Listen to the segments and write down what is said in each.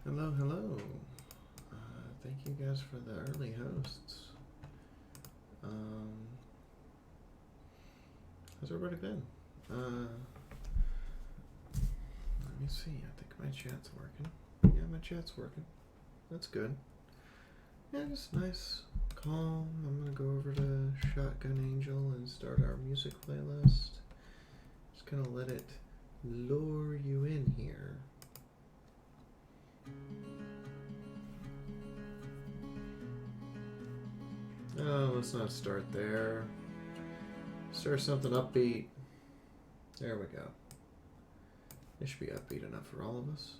Hello, hello. Thank you guys for the early hosts. How's everybody been? Let me see. I think my chat's working. Yeah, my chat's working. That's good. Yeah, just nice, calm. I'm gonna go over to Shotgun Angel and start our music playlist. Just gonna let it lure you in here. Oh, let's not start there. Start something upbeat. There we go. It should be upbeat enough for all of us.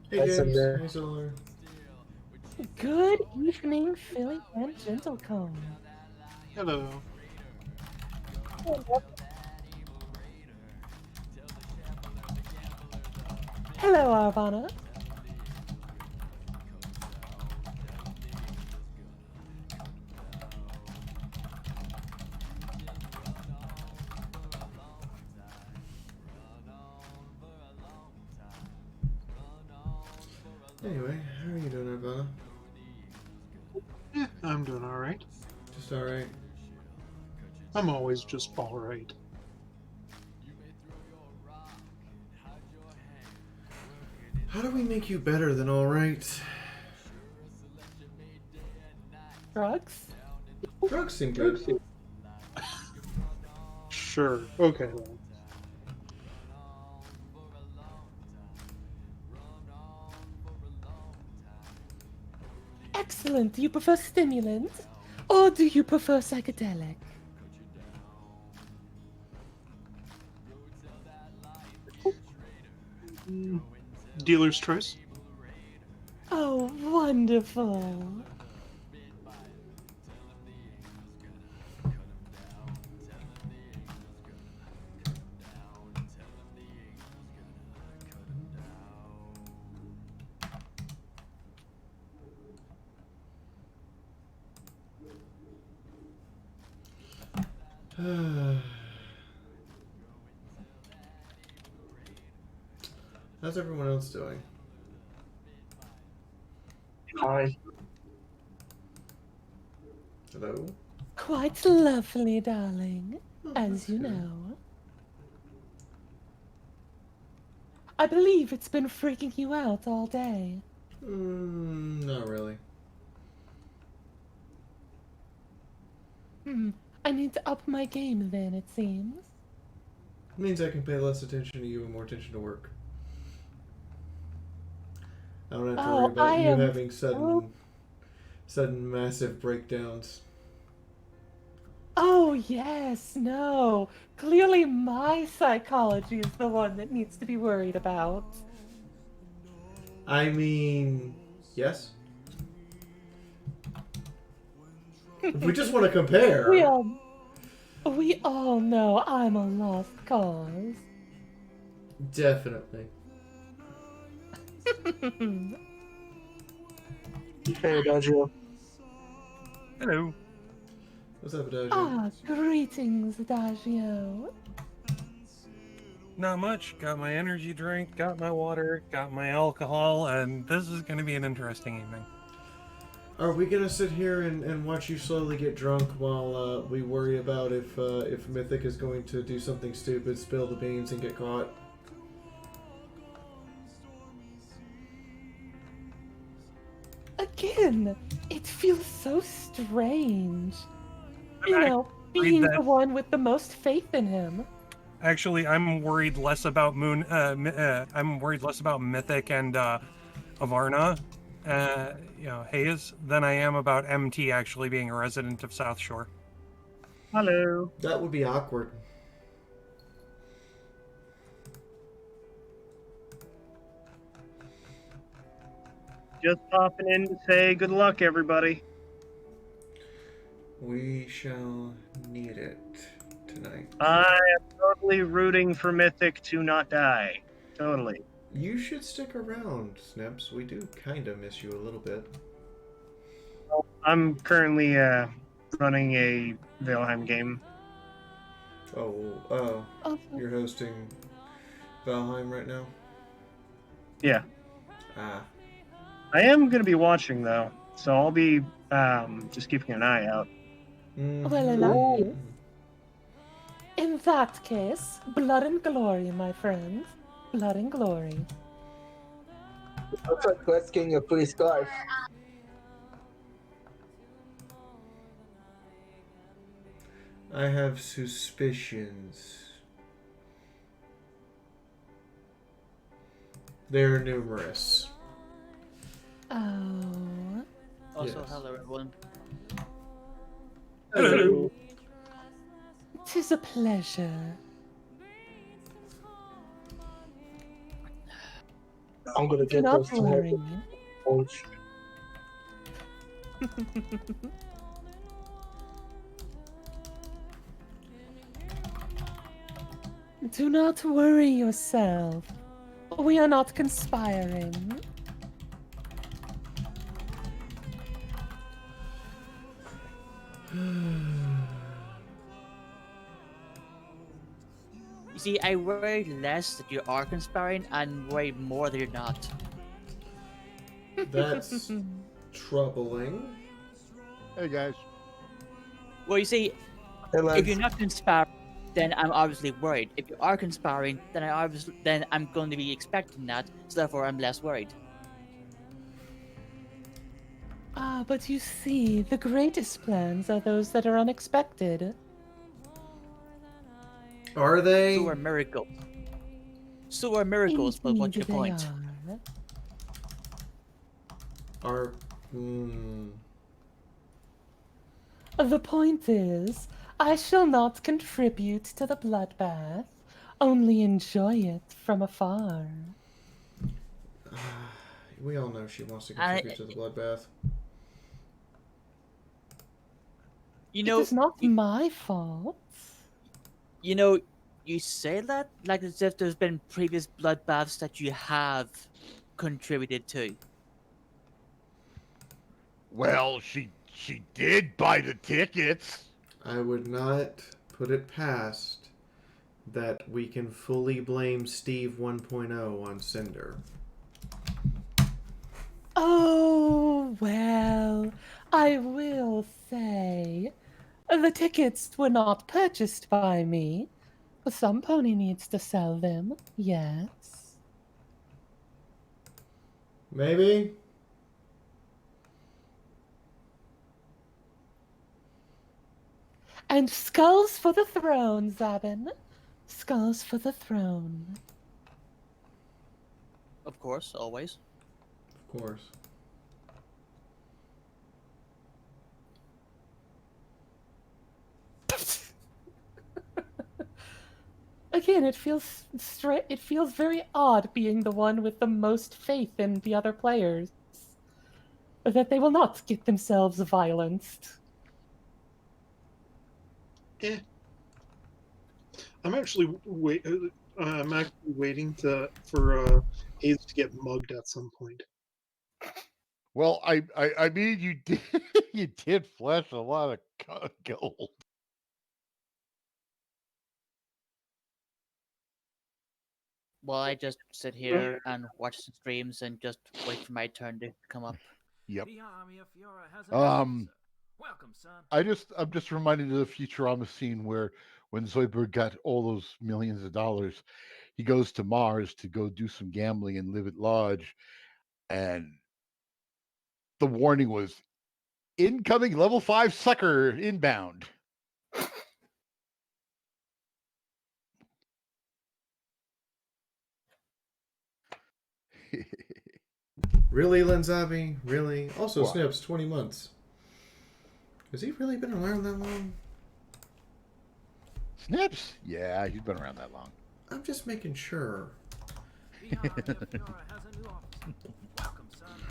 Hey James, hey Solar. Good evening, Philly and Gentlecombe. Hello. Hello, Arvana. Anyway, how are you doing, Arvana? Yeah, I'm doing alright. Just alright. I'm always just alright. How do we make you better than alright? Drugs? Drugs seem good. Sure. Okay then. Excellent. Do you prefer stimulant? Or do you prefer psychedelic? Dealer's choice. Oh, wonderful. How's everyone else doing? Hi. Hello? Quite lovely, darling. Oh, As you good. know. I believe it's been freaking you out all day. Not really. I need to up my game then, it seems. It means I can pay less attention to you and more attention to work. I don't have to worry about you having sudden massive breakdowns. Oh, yes, no. Clearly my psychology is the one that needs to be worried about. I mean, yes. If we just want to compare. We all know I'm a lost cause. Definitely. Hey, Adagio. Hello. What's up, Adagio? Ah, greetings, Adagio. Not much. Got my energy drink, got my water, got my alcohol, and this is going to be an interesting evening. Are we gonna sit here and watch you slowly get drunk while we worry about if Mythic is going to do something stupid, spill the beans, and get caught? Again, it feels so strange. You I'm know, worried being that- the one with the most faith in him. Actually, I'm worried less about I'm worried less about Mythic and Avarna, Hayes, than I am about MT actually being a resident of South Shore. Hello. That would be awkward. Just popping in to say good luck, everybody. We shall need it tonight. I am totally rooting for Mythic to not die. Totally. You should stick around, Snips. We do kind of miss you a little bit. I'm currently running a Valheim game. Oh, you're hosting Valheim right now? Yeah. Ah. I am going to be watching, though, so I'll be just keeping an eye out. Well, in that case, blood and glory, my friend. Blood and glory. Also requesting a free scarf. I have suspicions. They're numerous. Oh. Also, Yes. hello everyone. Hello. 'Tis a pleasure. I'm gonna Do get not those two worry. headphones. Do not worry yourself. We are not conspiring. You see, I worry less that you are conspiring and worry more that you're not. That's troubling. Hey guys. Well, you see, Hey, if lads. you're not conspiring, then I'm obviously worried. If you are conspiring, then I'm going to be expecting that, so therefore I'm less worried. Ah, but you see, the greatest plans are those that are unexpected. Are they? So are miracles. So are miracles, but what's your Indeed they point? are. Are. Hmm. The point is, I shall not contribute to the bloodbath, only enjoy it from afar. We all know she wants to contribute to the bloodbath. You It know, is not my fault. you know, you say that like as if there's been previous bloodbaths that you have contributed to. Well, she did buy the tickets. I would not put it past that we can fully blame Steve 1.0 on Cinder. Oh, well, I will say, the tickets were not purchased by me. Some pony needs to sell them, yes. Maybe? And skulls for the throne, Zabin. Skulls for the throne. Of course, always. Of course. again, it feels it feels very odd being the one with the most faith in the other players, that they will not get themselves violenced. Eh. I'm actually waiting for Hayes to get mugged at some point. Well, I mean, you did you did flash a lot of gold. Well, I just sit here and watch the streams and just wait for my turn to come up. Yep. The army of Fiora has an officer. Welcome, son. I'm just reminded of the Futurama scene where when Zoidberg got all those millions of dollars, he goes to Mars to go do some gambling and live at Lodge, and the warning was incoming level 5 sucker inbound. Really, Lenzabi? Really? Also, What? Snips, 20 months. Has he really been around that long? Snips? Yeah, he's been around that long. I'm just making sure. The army of Fiora has a new officer. Welcome, son.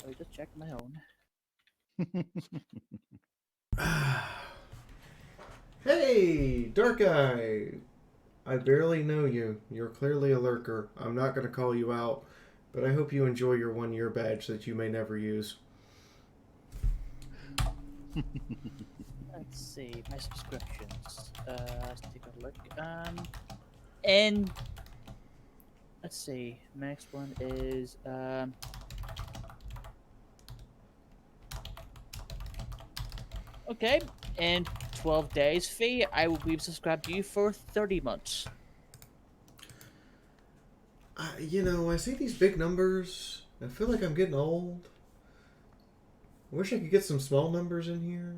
I just checked my own. Hey, Dark Eye! I barely know you. You're clearly a lurker. I'm not going to call you out, but I hope you enjoy your 1-year badge that you may never use. Let's see my subscriptions. Let's take a look. And let's see. My next one is okay. And 12 days fee. I will be subscribed to you for 30 months. You know, I see these big numbers. I feel like I'm getting old. I wish I could get some small numbers in here.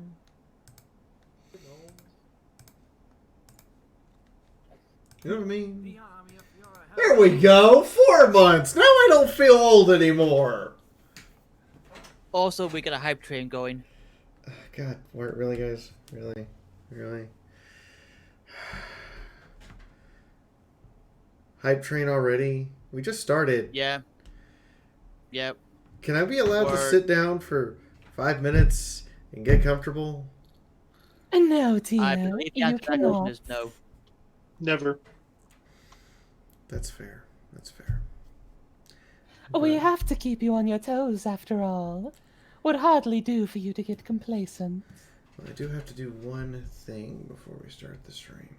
You know what I mean? The army of Fiora has There we go! 4 months! Now I don't feel old anymore! Also, we got a hype train going. God, really, guys? Really? Really? Hype train already? We just started. Yeah. Yep. Can I be allowed to Or- sit down for 5 minutes and get comfortable? No, dear, I believe the you answer to that question cannot. is no. Never. That's fair. That's fair. We But- have to keep you on your toes, after all. Would hardly do for you to get complacent. Well, I do have to do one thing before we start the stream.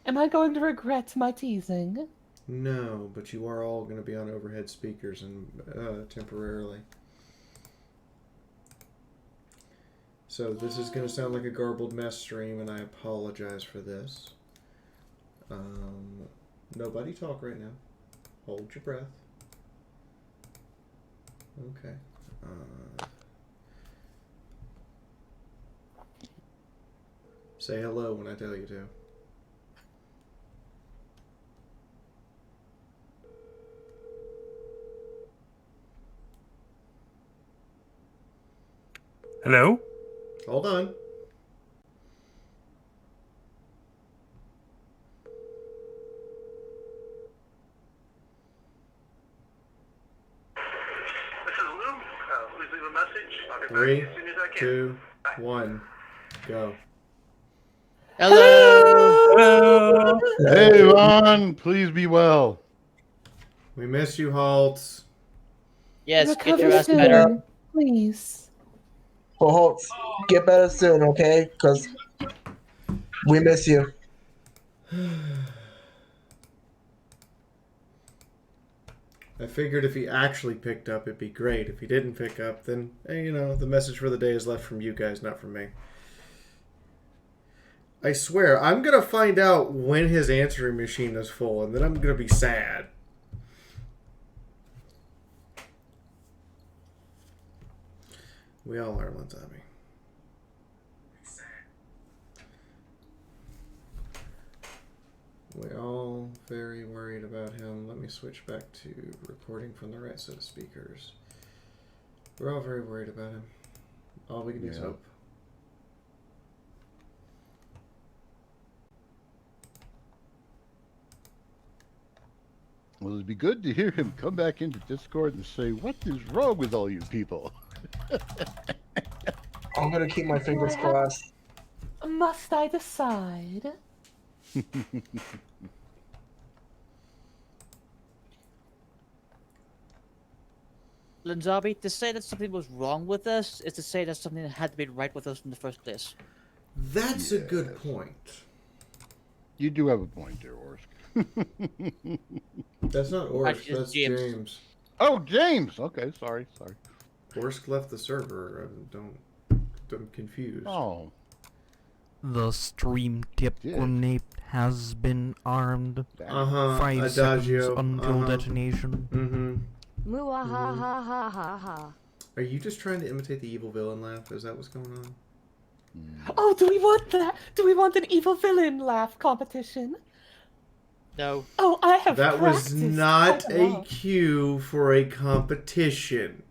Am I going to regret my teasing? No, but you are all going to be on overhead speakers and temporarily. So this is going to sound like a garbled mess stream, and I apologize for this. Nobody talk right now. Hold your breath. Okay. Say hello when I tell you to. Hello? Hold on. This is Lou. Please leave a message. I'll get back to 3, you as soon as I can. 2, 1, go. Hello. Hello? Hey, Ron, please be well. We miss you, Haltz. Yes, get Recover your ass soon, better. please. Well, Holtz, get better soon, okay? Because we miss you. I figured if he actually picked up, it'd be great. If he didn't pick up, then, you know, the message for the day is left from you guys, not from me. I swear, I'm going to find out when his answering machine is full, and then I'm going to be sad. We all are, Lenzabi. We're all very worried about him. Let me switch back to recording from the right set of speakers. We're all very worried about him. All we can do is Yeah. hope. Well, it'd be good to hear him come back into Discord and say, "What is wrong with all you people?" I'm gonna keep my fingers I have- crossed. Must I decide? Lanzabi, to say that something was wrong with us is to say that something had to be right with us in the first place. That's a good Yes. point. You do have a point there, Orsk. That's not Orsk, Actually, it's that's James. James. Oh, James. Okay, sorry. Orsk left the server. I'm confused. Oh, The stream tip Did. grenade has been armed. Uh-huh. 5 seconds Adagio. until Uh-huh. detonation. Mm-hmm. Muahahahaha. Are you just trying to imitate the evil villain laugh? Is that what's going on? Oh, do we want that? Do we want an evil villain laugh competition? No. Oh, I have That was practiced not quite a lot. cue for a competition.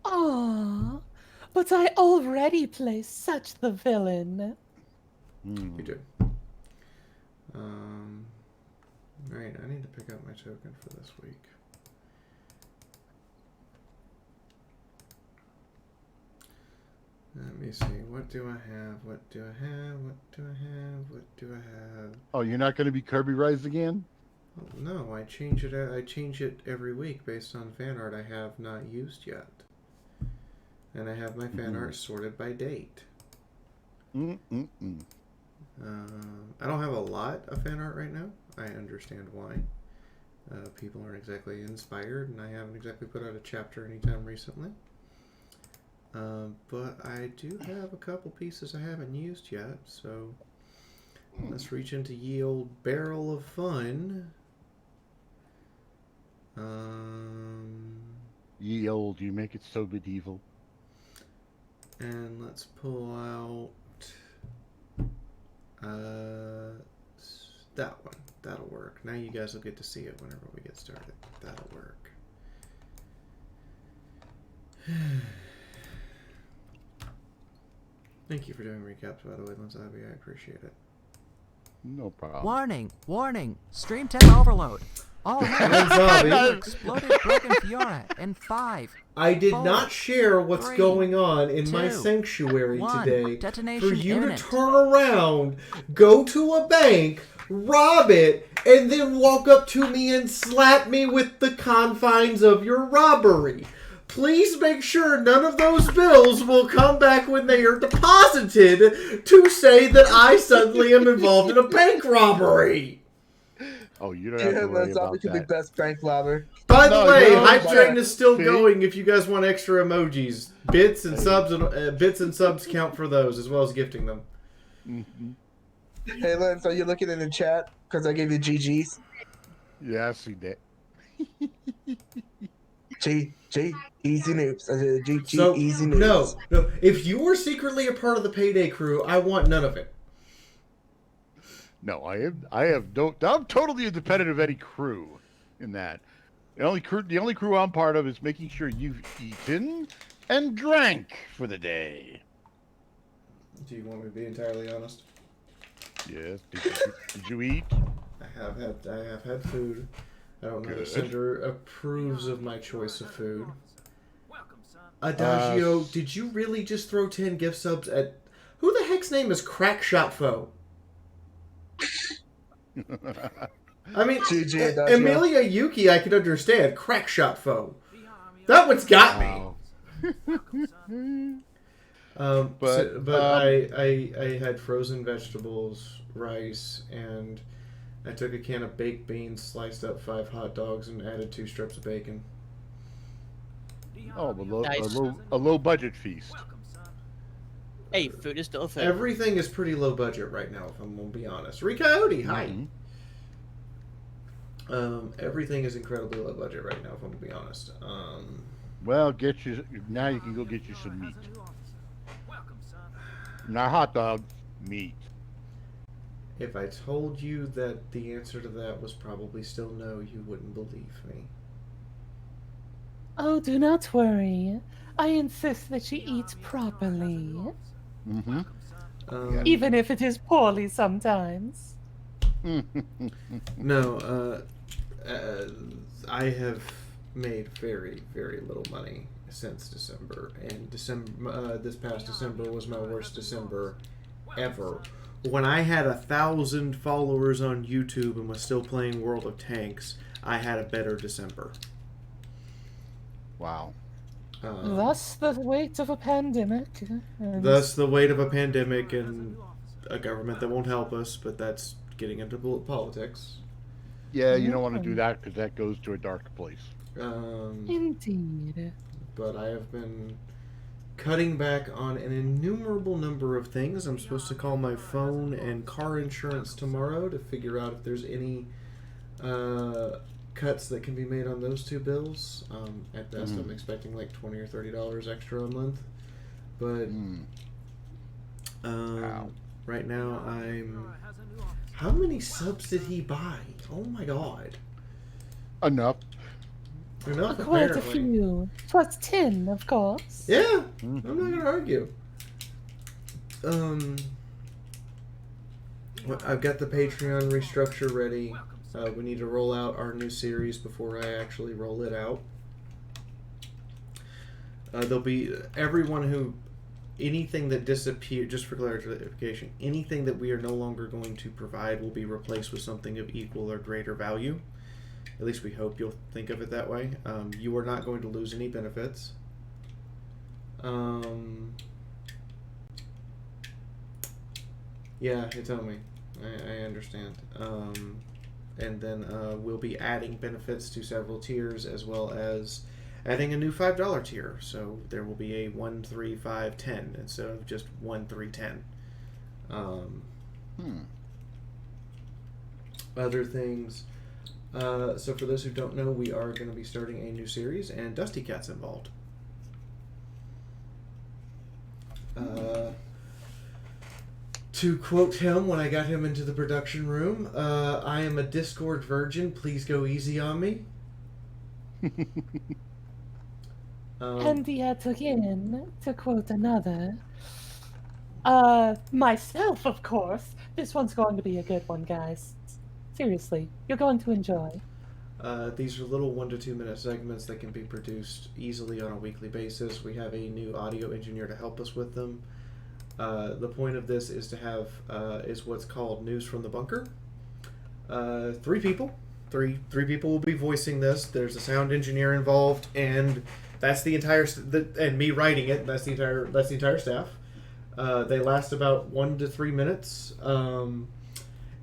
Aw, but I already play such the villain. You do. Right, I need to pick up my token for this week. Let me see. What do I have? What do I have? What do I have? What do I have? Oh, you're not going to be Kirby Rise again? Oh, no, I change it. I change it every week based on fan art I have not used yet, and I have my fan art sorted by date. I don't have a lot of fan art right now. I understand why. People aren't exactly inspired, and I haven't exactly put out a chapter anytime recently. But I do have a couple pieces I haven't used yet, so let's reach into ye old barrel of fun. Ye old, you make it so medieval. And let's pull out that one. That'll work. Now you guys will get to see it whenever we get started. That'll work. Thank you for doing recaps, by the way, Lanzabi. I appreciate it. No problem. Warning! Warning! Stream tip overload! All Lanzabi. exploded broken Fiora in 5. I did 4, not share what's 3, going on in my 2, sanctuary 1. today Detonation for you imminent. to turn around, go to a bank, rob it, and then walk up to me and slap me with the confines of your robbery. Please make sure none of those bills will come back when they are deposited to say that I suddenly am involved in a bank robbery. Oh, you don't have to worry about the that. best bank robber. By the No, way, no, Hype but- Train is still See? going. If you guys want extra emojis, bits and subs count for those as well as gifting them. Hey, Lance, are you looking in the chat? Because I gave you GG's. Yeah, I see that. G, easy noobs. I said G, So easy noobs. no. If you were secretly a part of the Payday crew, I want none of it. No, I have no. I'm totally independent of any crew in that. The only crew I'm part of is making sure you've eaten and drank for the day. Do you want me to be entirely honest? Yes. Did you eat? I have had food. I don't know if Good. Cinder approves of my choice of food. Adagio, did you really just throw 10 gift subs at... Who the heck's name is Crackshotfo? I mean, GG, Adagio. Emilia Yuki I could understand. Crackshotfo. That one's got me. I had frozen vegetables, rice, and I took a can of baked beans, sliced up 5 hot dogs, and added 2 strips of bacon. Oh, Nice. a low budget feast. Hey, food is still food. Everything is pretty low budget right now, if I'm gonna be honest. Coyote, hi. Everything is incredibly low budget right now, if I'm gonna be honest. Well, now you can go get you some meat. Not hot dog, meat. If I told you that the answer to that was probably still no, you wouldn't believe me. Oh, do not worry. I insist that she eats properly, even if it is poorly sometimes. No, I have made very, very little money since December, and this past December was my worst December ever. When I had 1,000 followers on YouTube and was still playing World of Tanks, I had a better December. Wow. Thus the weight of a pandemic. And Thus the weight of a pandemic and a government that won't help us, but that's getting into politics. Yeah, you don't want to do that because that goes to a dark place. Indeed. But I have been cutting back on an innumerable number of things. I'm supposed to call my phone and car insurance tomorrow to figure out if there's any cuts that can be made on those two bills. At best, I'm expecting like $20 or $30 extra a month. But right now, I'm... How many subs did he buy? Oh my god. Enough. Enough, Quite apparently. a few. Plus 10, of course. Yeah, I'm not going to argue. I've got the Patreon restructure ready. We need to roll out our new series before I actually roll it out. There'll be everyone who... Anything that disappeared, just for clarification, anything that we are no longer going to provide will be replaced with something of equal or greater value. At least we hope you'll think of it that way. You are not going to lose any benefits. Yeah, you tell me. I understand. And then we'll be adding benefits to several tiers, as well as adding a new $5 tier. So there will be a 1, 3, 5, 10 instead of just 1, 3, 10. Other things. So for those who don't know, we are going to be starting a new series, and Dusty Cat's involved. To quote him when I got him into the production room, I am a Discord virgin. Please go easy on me. And yet again, to quote another, myself, of course. This one's going to be a good one, guys. Seriously, you're going to enjoy. These are little 1 to 2 minute segments that can be produced easily on a weekly basis. We have a new audio engineer to help us with them. The point of this is to have is what's called News from the Bunker. 3 people. Three people will be voicing this. There's a sound engineer involved, and that's the entire and me writing it. That's the entire staff. They last about 1 to 3 minutes.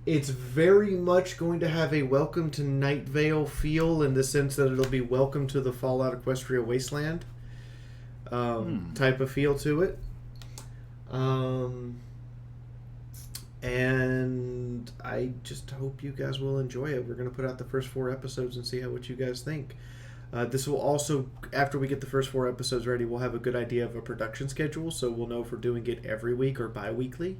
It's very much going to have a Welcome to Night Vale feel, in the sense that it'll be Welcome to the Fallout Equestria Wasteland type of feel to it. And I just hope you guys will enjoy it. We're going to put out the first 4 episodes and see what you guys think. This will also, after we get the first 4 episodes ready, we'll have a good idea of a production schedule, so we'll know if we're doing it every week or bi-weekly.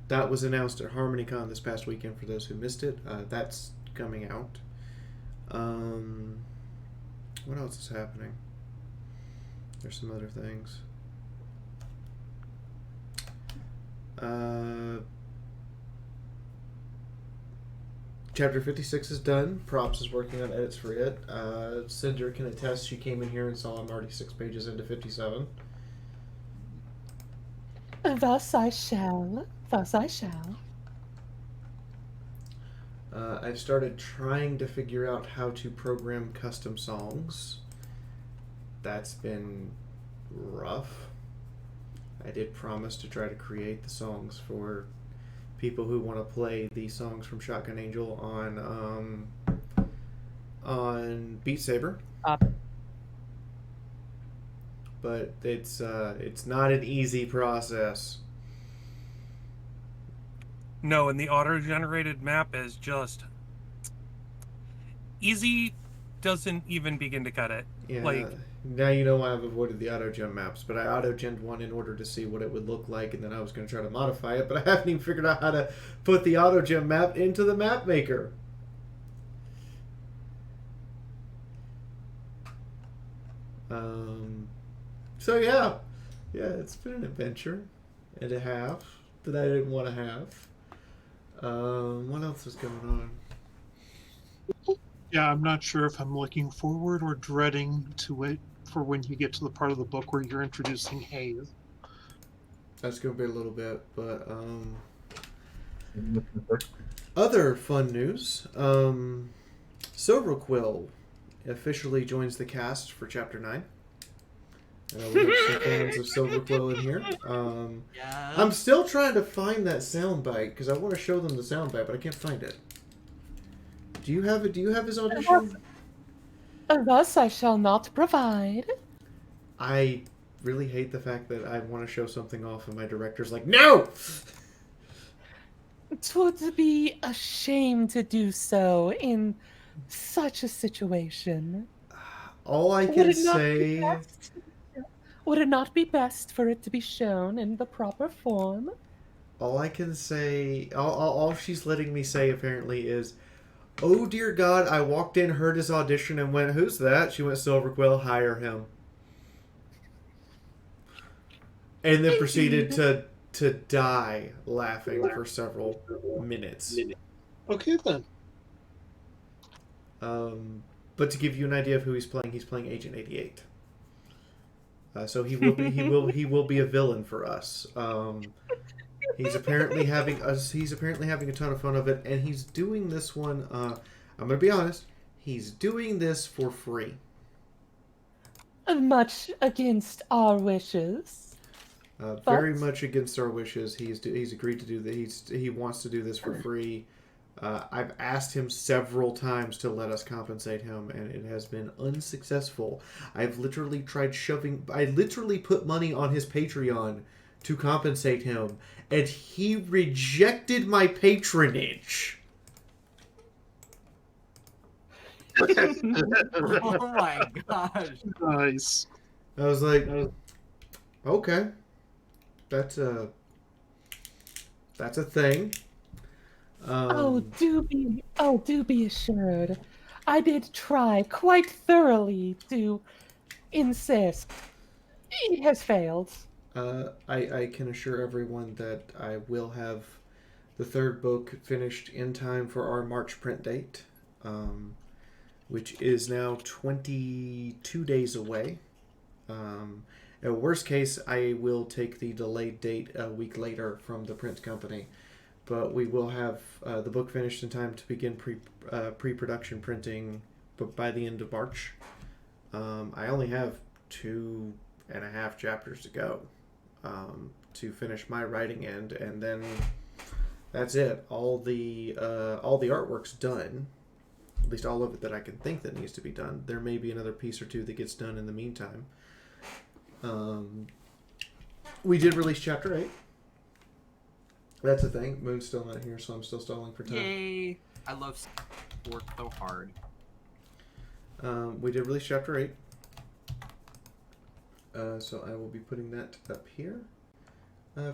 That was announced at HarmonyCon this past weekend for those who missed it. That's coming out. What else is happening? There's some other things. Chapter 56 is done. Props is working on edits for it. Cinder can attest, she came in here and saw I'm already 6 pages into 57. Thus I shall. Thus I shall. I've started trying to figure out how to program custom songs. That's been rough. I did promise to try to create the songs for people who want to play the songs from Shotgun Angel on Beat Saber. But it's not an easy process. No, and the auto-generated map is just easy. Doesn't even begin to cut it. Yeah. Like, now you know why I've avoided the auto-gen maps, but I auto-gened one in order to see what it would look like, and then I was going to try to modify it, but I haven't even figured out how to put the auto-gen map into the map maker. So yeah, it's been an adventure and a half that I didn't want to have. What else is going on? Yeah, I'm not sure if I'm looking forward or dreading to it for when you get to the part of the book where you're introducing Hayes. That's gonna be a little bit, but other fun news. Silverquill officially joins the cast for Chapter 9. We have some fans of Silverquill in here. Yeah. I'm still trying to find that soundbite because I want to show them the soundbite, but I can't find it. Do you have it? Do you have his audition? Thus I shall not provide. I really hate the fact that I want to show something off and my director's like, no! 'Twould be a shame to do so in such a situation. All I Would can it not be say... best? Would it not be best for it to be shown in the proper form? All I can say... All she's letting me say, apparently, is, oh, dear God, I walked in, heard his audition, and went, who's that? She went, Silverquill, hire him. And then proceeded to die laughing for several minutes. Okay, then. But to give you an idea of who he's playing Agent 88. So he will be a villain for us. He's apparently having a ton of fun of it, and he's doing this one. I'm gonna be honest. He's doing this for free. Much against our wishes. Very much against our wishes. He's agreed to do that. He wants to do this for free. I've asked him several times to let us compensate him, and it has been unsuccessful. I've literally tried I literally put money on his Patreon to compensate him, and he rejected my patronage. Oh my gosh. Nice. I was like, okay, that's a thing. Do be assured. I did try quite thoroughly to insist. It has failed. I can assure everyone that I will have the third book finished in time for our March print date, which is now 22 days away. At worst case, I will take the delayed date a week later from the print company. But we will have the book finished in time to begin pre-production printing by the end of March. I only have 2.5 chapters to go to finish my writing end, and then that's it. All the artwork's done. At least all of it that I can think that needs to be done. There may be another piece or two that gets done in the meantime. We did release Chapter 8. That's the thing. Moon's still not here, so I'm still stalling for time. Yay! I love work so hard. We did release Chapter 8. So I will be putting that up here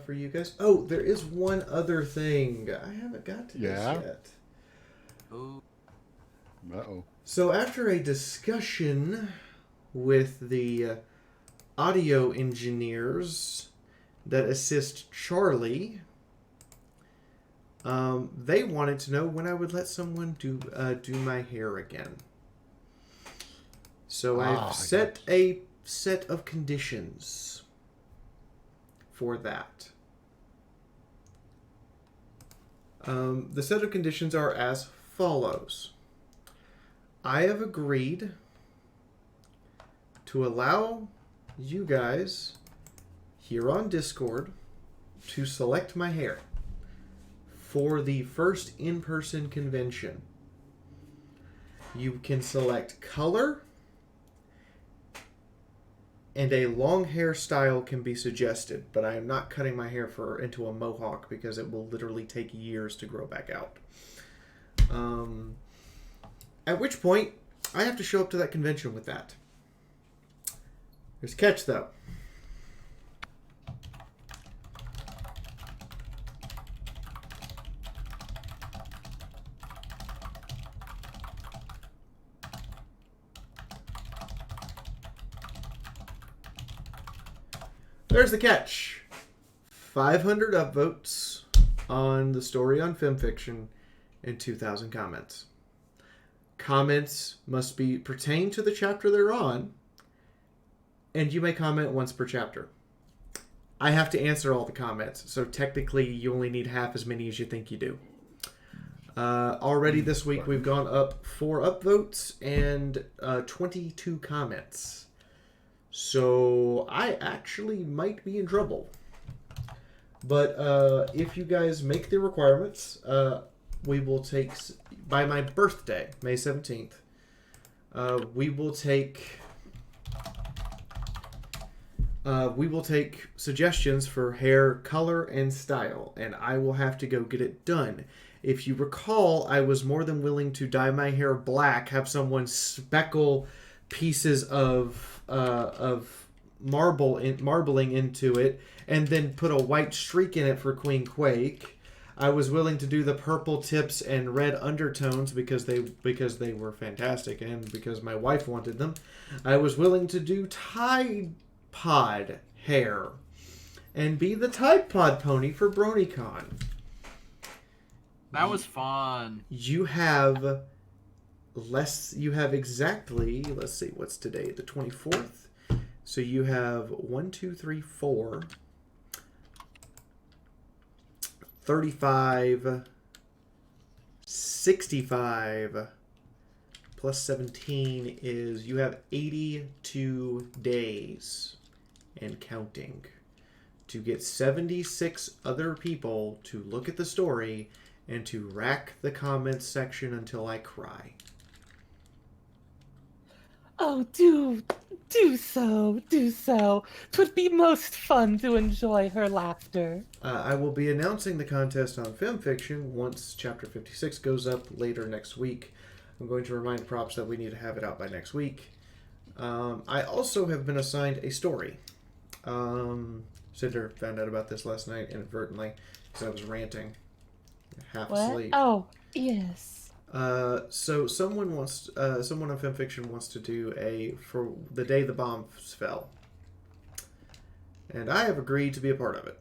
for you guys. Oh, there is one other thing. I haven't got to this yet. Oh. Uh-oh. So after a discussion with the audio engineers that assist Charlie, they wanted to know when I would let someone do my hair again. So I've set a set of conditions for that. The set of conditions are as follows. I have agreed to allow you guys here on Discord to select my hair for the first in-person convention. You can select color, and a long hairstyle can be suggested, but I am not cutting my hair into a mohawk because it will literally take years to grow back out. At which point, I have to show up to that convention with that. There's a catch, though. There's the catch. 500 upvotes on the story on FemFiction and 2,000 comments. comments must be pertain to the chapter they're on, and you may comment once per chapter. I have to answer all the comments, so technically you only need half as many as you think you do. Already this week we've gone up 4 upvotes and 22 comments. So I actually might be in trouble. But if you guys make the requirements, we will take, by my birthday, May 17th, we will take suggestions for hair color and style, and I will have to go get it done. If you recall, I was more than willing to dye my hair black, have someone speckle pieces of marbling into it, and then put a white streak in it for Queen Quake. I was willing to do the purple tips and red undertones because they were fantastic and because my wife wanted them. I was willing to do Tide Pod hair and be the Tide Pod pony for BronyCon. That was fun. You have exactly, let's see, what's today? The 24th. So you have 1, 2, 3, 4, 35, 65, plus 17 is, you have 82 days and counting to get 76 other people to look at the story and to rack the comments section until I cry. Oh, do so. 'Twould be most fun to enjoy her laughter. I will be announcing the contest on FemFiction once Chapter 56 goes up later next week. I'm going to remind props that we need to have it out by next week. I also have been assigned a story. Cinder found out about this last night inadvertently because I was ranting. Half asleep. Oh, yes. So someone on FemFiction wants to do for the day the bombs fell. And I have agreed to be a part of it.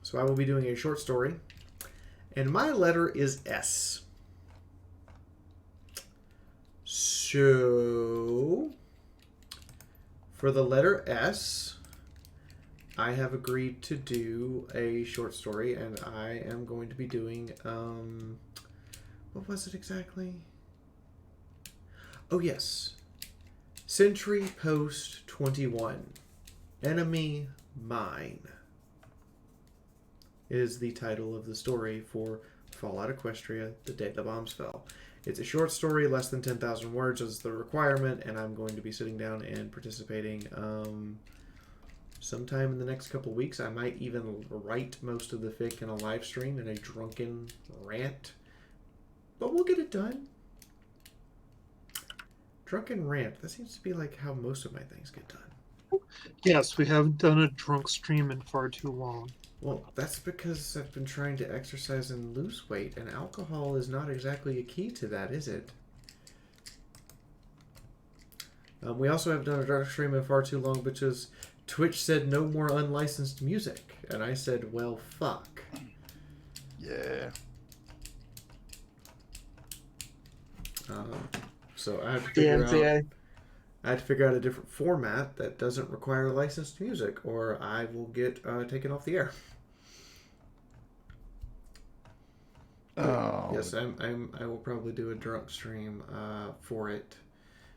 So I will be doing a short story. And my letter is S. So for the letter S, I have agreed to do a short story, and I am going to be doing, what was it exactly? Oh, yes. Sentry Post 21. Enemy Mine is the title of the story for Fallout Equestria, The Day the Bombs Fell. It's a short story, less than 10,000 words is the requirement, and I'm going to be sitting down and participating sometime in the next couple weeks. I might even write most of the fic in a live stream in a drunken rant. But we'll get it done. Drunken rant. That seems to be like how most of my things get done. Yes, we haven't done a drunk stream in far too long. Well, that's because I've been trying to exercise and lose weight, and alcohol is not exactly a key to that, is it? We also have done a drunk stream in far too long because Twitch said no more unlicensed music, and I said, well, fuck. Yeah. So I had to figure out a different format that doesn't require licensed music, or I will get taken off the air. Oh. Yes, I will probably do a drunk stream for it.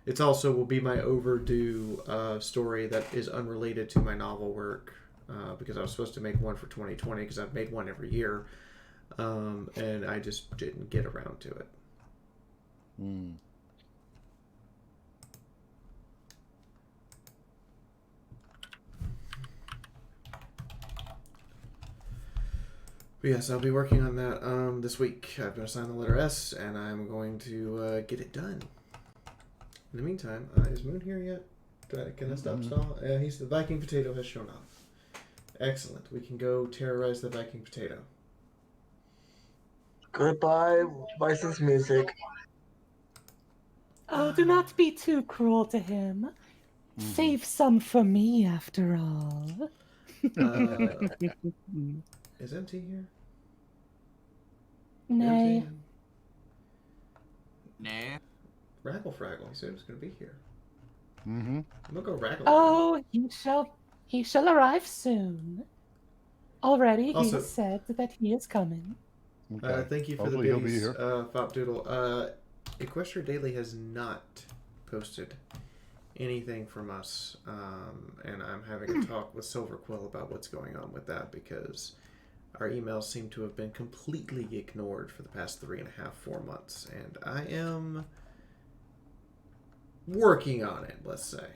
It's also will be my overdue story that is unrelated to my novel work because I was supposed to make one for 2020 because I've made one every year, and I just didn't get around to it. Hmm. But yes, I'll be working on that this week. I've been assigned the letter S, and I'm going to get it done. In the meantime, is Moon here yet? Can I stop stall? The Viking Potato has shown up. Excellent. We can go terrorize the Viking Potato. Goodbye, licensed music. Oh, do not be too cruel to him. Save some for me, after all. Is MT here? Nay. Nah. Raggle Fraggle. He said he was going to be here. Mm-hmm. I'm going to go Raggle. Oh, he shall arrive soon. Already he Also- has said that he is coming. Okay. Thank you for Hopefully the he'll be biddies, here. Fop Doodle. Equestria Daily has not posted anything from us, and I'm having a talk with Silver Quill about what's going on with that because our emails seem to have been completely ignored for the past 3.5-4 months, and I am working on it. Let's say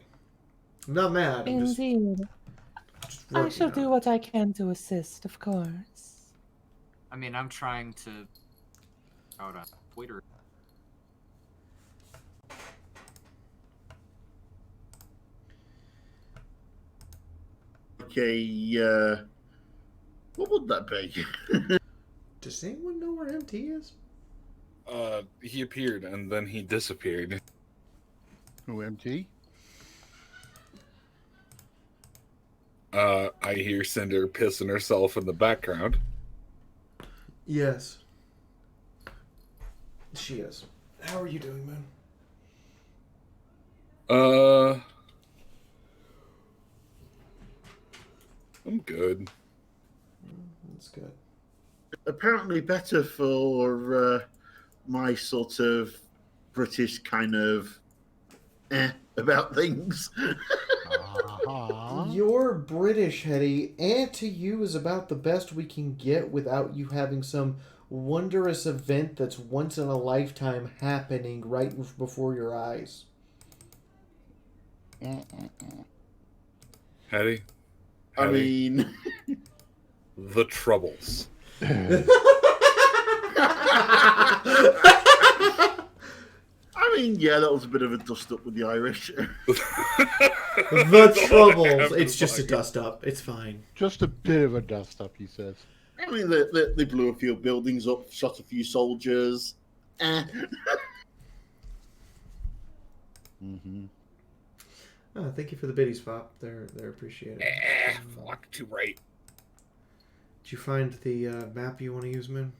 I'm not mad. I'm Indeed. just I working shall on do it. what I can to assist, of course. I mean, I'm trying to. Hold on. Waiter. Okay, what would that be? Does anyone know where MT is? He appeared and then he disappeared. Who, MT? I hear Cinder pissing herself in the background. Yes. She is. How are you doing, Moon? I'm good. That's good. Apparently better for my sort of British kind of about things. You're British, Hetty, and to you is about the best we can get without you having some wondrous event that's once in a lifetime happening right before your eyes. Hetty? I mean... The Troubles. I mean, yeah, that was a bit of a dust-up with the Irish. The Troubles. It's just a dust-up. It's fine. Just a bit of a dust-up, he says. I mean, they blew a few buildings up, shot a few soldiers. Mm-hmm. Oh, thank you for the biddies, Pop. They're appreciated. Fuck, too right. Did you find the map you want to use, Moon?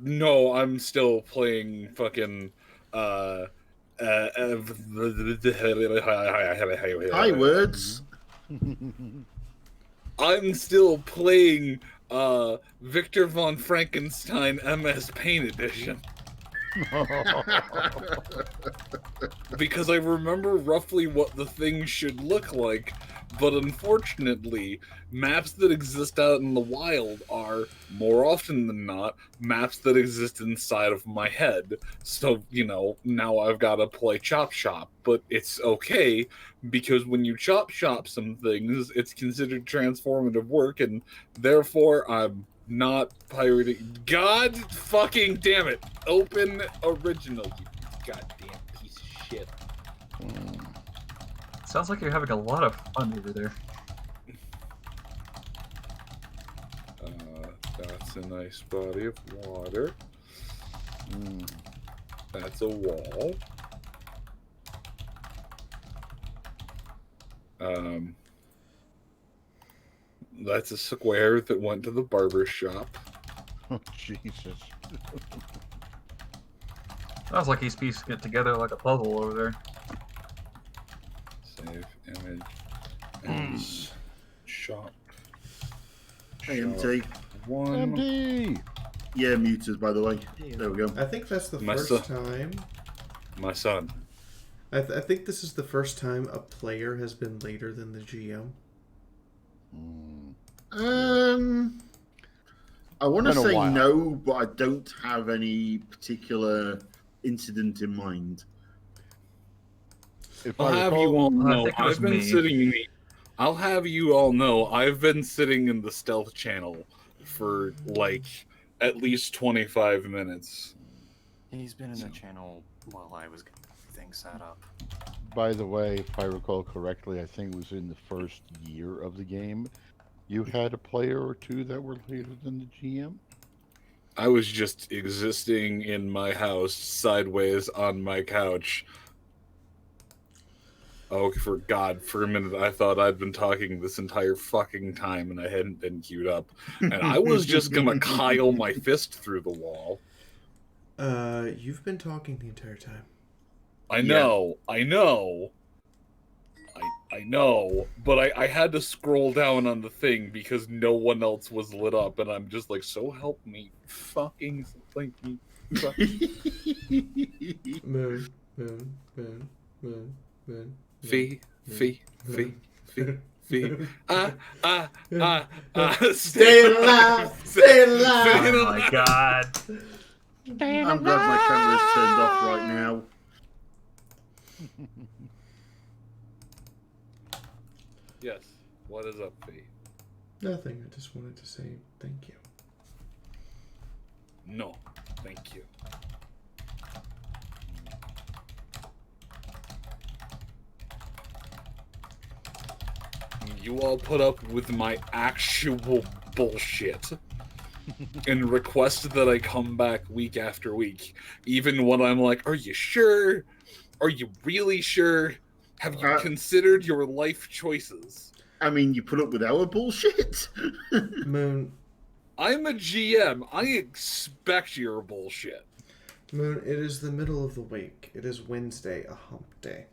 No, I'm still playing fucking, Hi, words. I'm still playing, Victor von Frankenstein MS Paint Edition. Because I remember roughly what the thing should look like, but unfortunately, maps that exist out in the wild are, more often than not, maps that exist inside of my head. So, you know, now I've got to play Chop Shop, but it's okay, because when you Chop Shop some things, it's considered transformative work, and therefore I'm not pirating. God fucking damn it! Open original, you goddamn piece of shit. Sounds like you're having a lot of fun over there. That's a nice body of water. That's a wall. That's a square that went to the barber shop. Oh, Jesus. Sounds like he's piecing it together like a puzzle over there. Save image and shop. Hey, MT. One. MT! Yeah, muted, by the way. There we go. I think that's the My first son. time. My son. I think this is the first time a player has been later than the GM. I want to Been a say while. no, but I don't have any particular incident in mind. If I'll I have recall, you all know, think it was I've been me. sitting in the... I'll have you all know, I've been sitting in the stealth channel for, like, at least 25 minutes. He's been in the channel while I was getting things set up. by the way, if I recall correctly, I think it was in the first year of the game, you had a player or two that were later than the GM? I was just existing in my house, sideways on my couch. Oh, for God, for a minute I thought I'd been talking this entire fucking time and I hadn't been queued up. And I was just gonna Kyle my fist through the wall. You've been talking the entire time. I know, but I had to scroll down on the thing because no one else was lit up, and I'm just like, so help me, fucking thank me. Moon. Fee. Stay alive! Stay alive! Oh my god. I'm glad my camera's turned off right now. Yes. What is up, Fee? Nothing. I just wanted to say thank you. No, thank you. You all put up with my actual bullshit and request that I come back week after week, even when I'm like, are you sure? Are you really sure? Have you considered your life choices? I mean, you put up with our bullshit? Moon. I'm a GM. I expect your bullshit. Moon, it is the middle of the week. It is Wednesday, a hump day.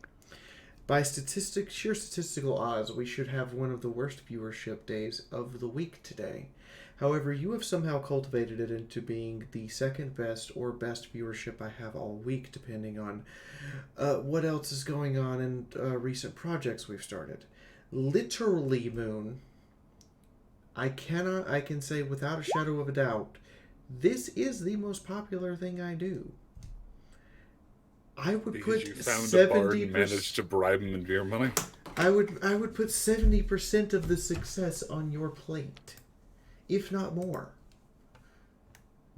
By sheer statistical odds, we should have one of the worst viewership days of the week today. However, you have somehow cultivated it into being the second best or best viewership I have all week, depending on what else is going on in recent projects we've started. Literally, Moon, I can say without a shadow of a doubt, this is the most popular thing I do. I would because put you found 70%, a bard and managed to bribe him in beer money. I would put 70% of the success on your plate, if not more.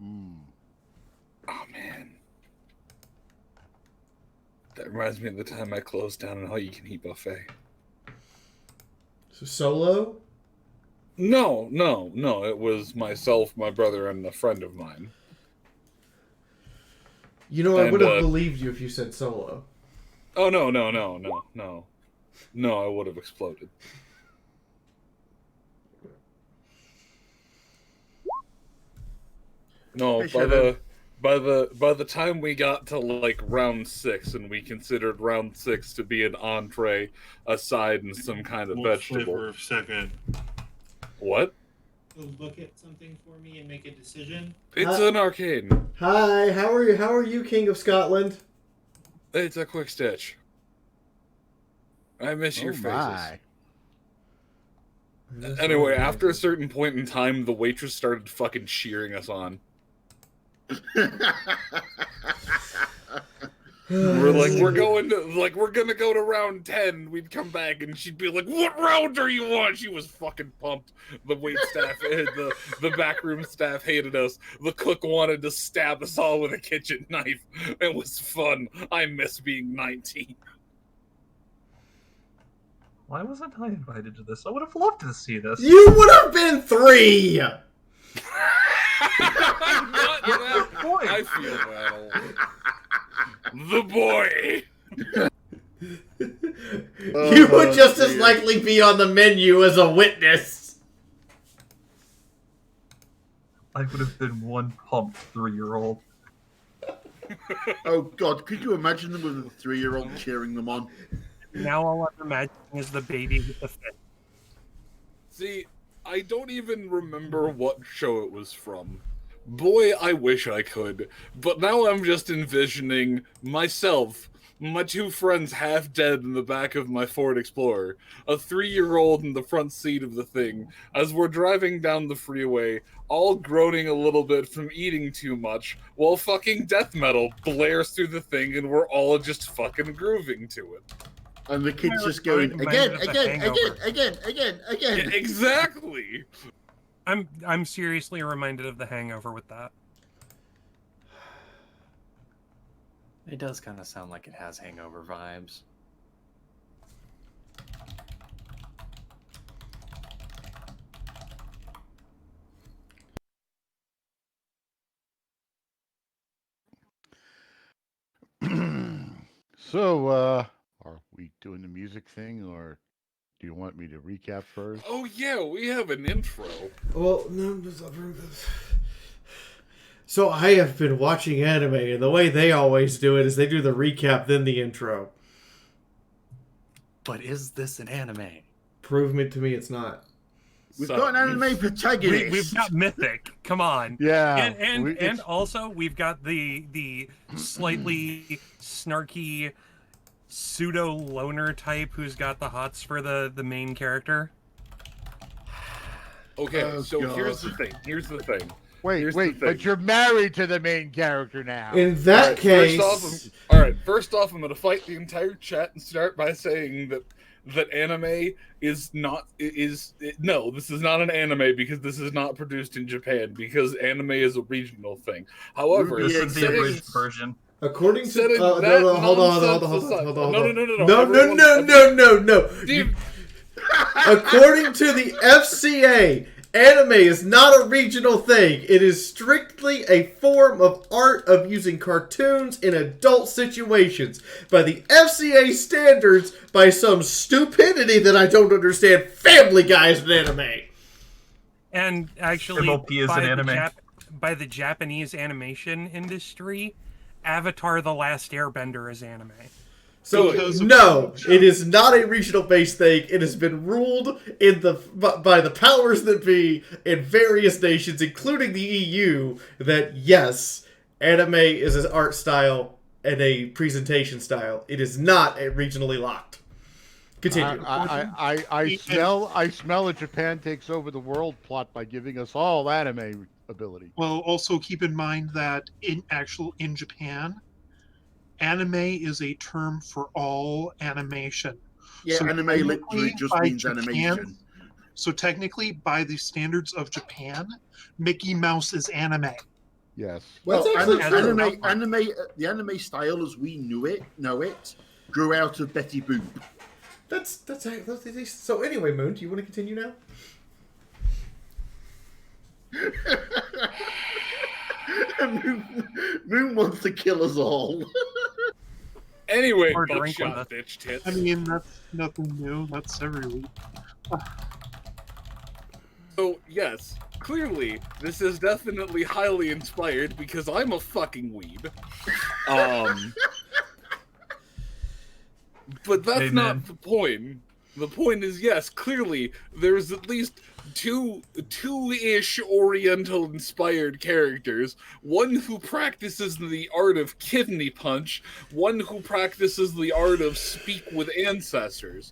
Oh man, that reminds me of the time I closed down an all-you-can-eat buffet. So solo? No. It was myself, my brother, and a friend of mine. You know, I would have believed you if you said solo. Oh, no. No, I would have exploded. No, by the time we got to like round 6 and we considered round 6 to be an entree, a side, and some kind of vegetable. For a second. What? Look at something for me and make a decision. It's an arcade. Hi, how are you? How are you, King of Scotland? It's a quick stitch. I miss your faces. Anyway, after a certain point in time, the waitress started fucking cheering us on. we're gonna go to round 10. We'd come back and she'd be like, "What round are you on?" She was fucking pumped. The wait staff, the backroom staff hated us. The cook wanted to stab us all with a kitchen knife. It was fun. I miss being 19. Why wasn't I invited to this? I would have loved to see this. You would have been 3! Not that point. I feel bad. The boy. You would just as likely be on the menu as a witness. I would have been one pumped 3-year-old. Oh god, could you imagine them with a 3-year-old cheering them on? Now all I'm imagining is the baby with the fit. See, I don't even remember what show it was from. Boy, I wish I could. But now I'm just envisioning myself, my 2 friends half dead in the back of my Ford Explorer, a 3-year-old in the front seat of the thing, as we're driving down the freeway, all groaning a little bit from eating too much, while fucking death metal blares through the thing and we're all just fucking grooving to it. And the kid's just going, again. Exactly! I'm seriously reminded of The Hangover with that. It does kind of sound like it has hangover vibes. So, are we doing the music thing, or do you want me to recap first? Oh yeah, we have an intro. Well, no, So I have been watching anime, and the way they always do it is they do the recap, then the intro. But is this an anime? Prove it to me it's not. We've got an anime protagonist. We've got Mythic. Come on. Yeah. And also we've got the slightly snarky pseudo loner type who's got the hots for the main character. Okay, Oh, so God. here's the thing. Wait, but you're married to the main character now. In that case, First off, I'm going to fight the entire chat and start by saying that anime is not no, this is not an anime because this is not produced in Japan because anime is a regional thing. However, This is the abridged version. according to setting no, that hold on. No. Dude. According to the FCA, anime is not a regional thing. It is strictly a form of art of using cartoons in adult situations. By the FCA standards, by some stupidity that I don't understand, Family Guy is an anime. And actually, MLP is an anime. By the Japanese animation industry, Avatar: The Last Airbender is anime. So no, it is not a regional-based thing. It has been ruled by the powers that be in various nations, including the EU, that yes, anime is an art style and a presentation style. It is not a regionally locked. Continue. I smell a Japan takes over the world plot by giving us all anime ability. Well, also keep in mind that in Japan, anime is a term for all animation. Yeah, So anime literally just by means animation. So technically, by the standards of Japan, Mickey Mouse is anime. Yes. Well, actually the anime style as we know it, grew out of Betty Boop. That's so. Anyway, Moon, do you want to continue now? Moon wants to kill us all. Anyway, Or buckshot drink with us. bitch tits. I mean, that's nothing new. That's every week. So yes, clearly this is definitely highly inspired because I'm a fucking weeb. But that's Amen. not the point. The point is, yes, clearly there's at least two-ish Oriental inspired characters. One who practices the art of kidney punch. One who practices the art of speak with ancestors.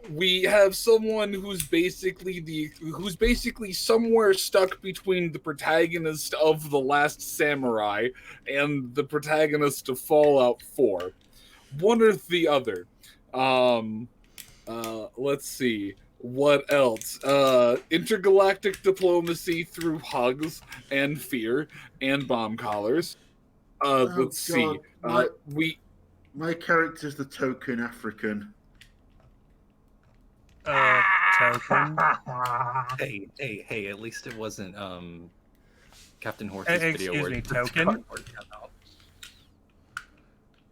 We have someone who's basically somewhere stuck between the protagonist of The Last Samurai and the protagonist of Fallout 4. One or the other. Let's see. What else? Intergalactic diplomacy through hugs and fear and bomb collars. Let's see. My character's the token African. Token. Hey! At least it wasn't Captain Horse's video. Excuse me, Token.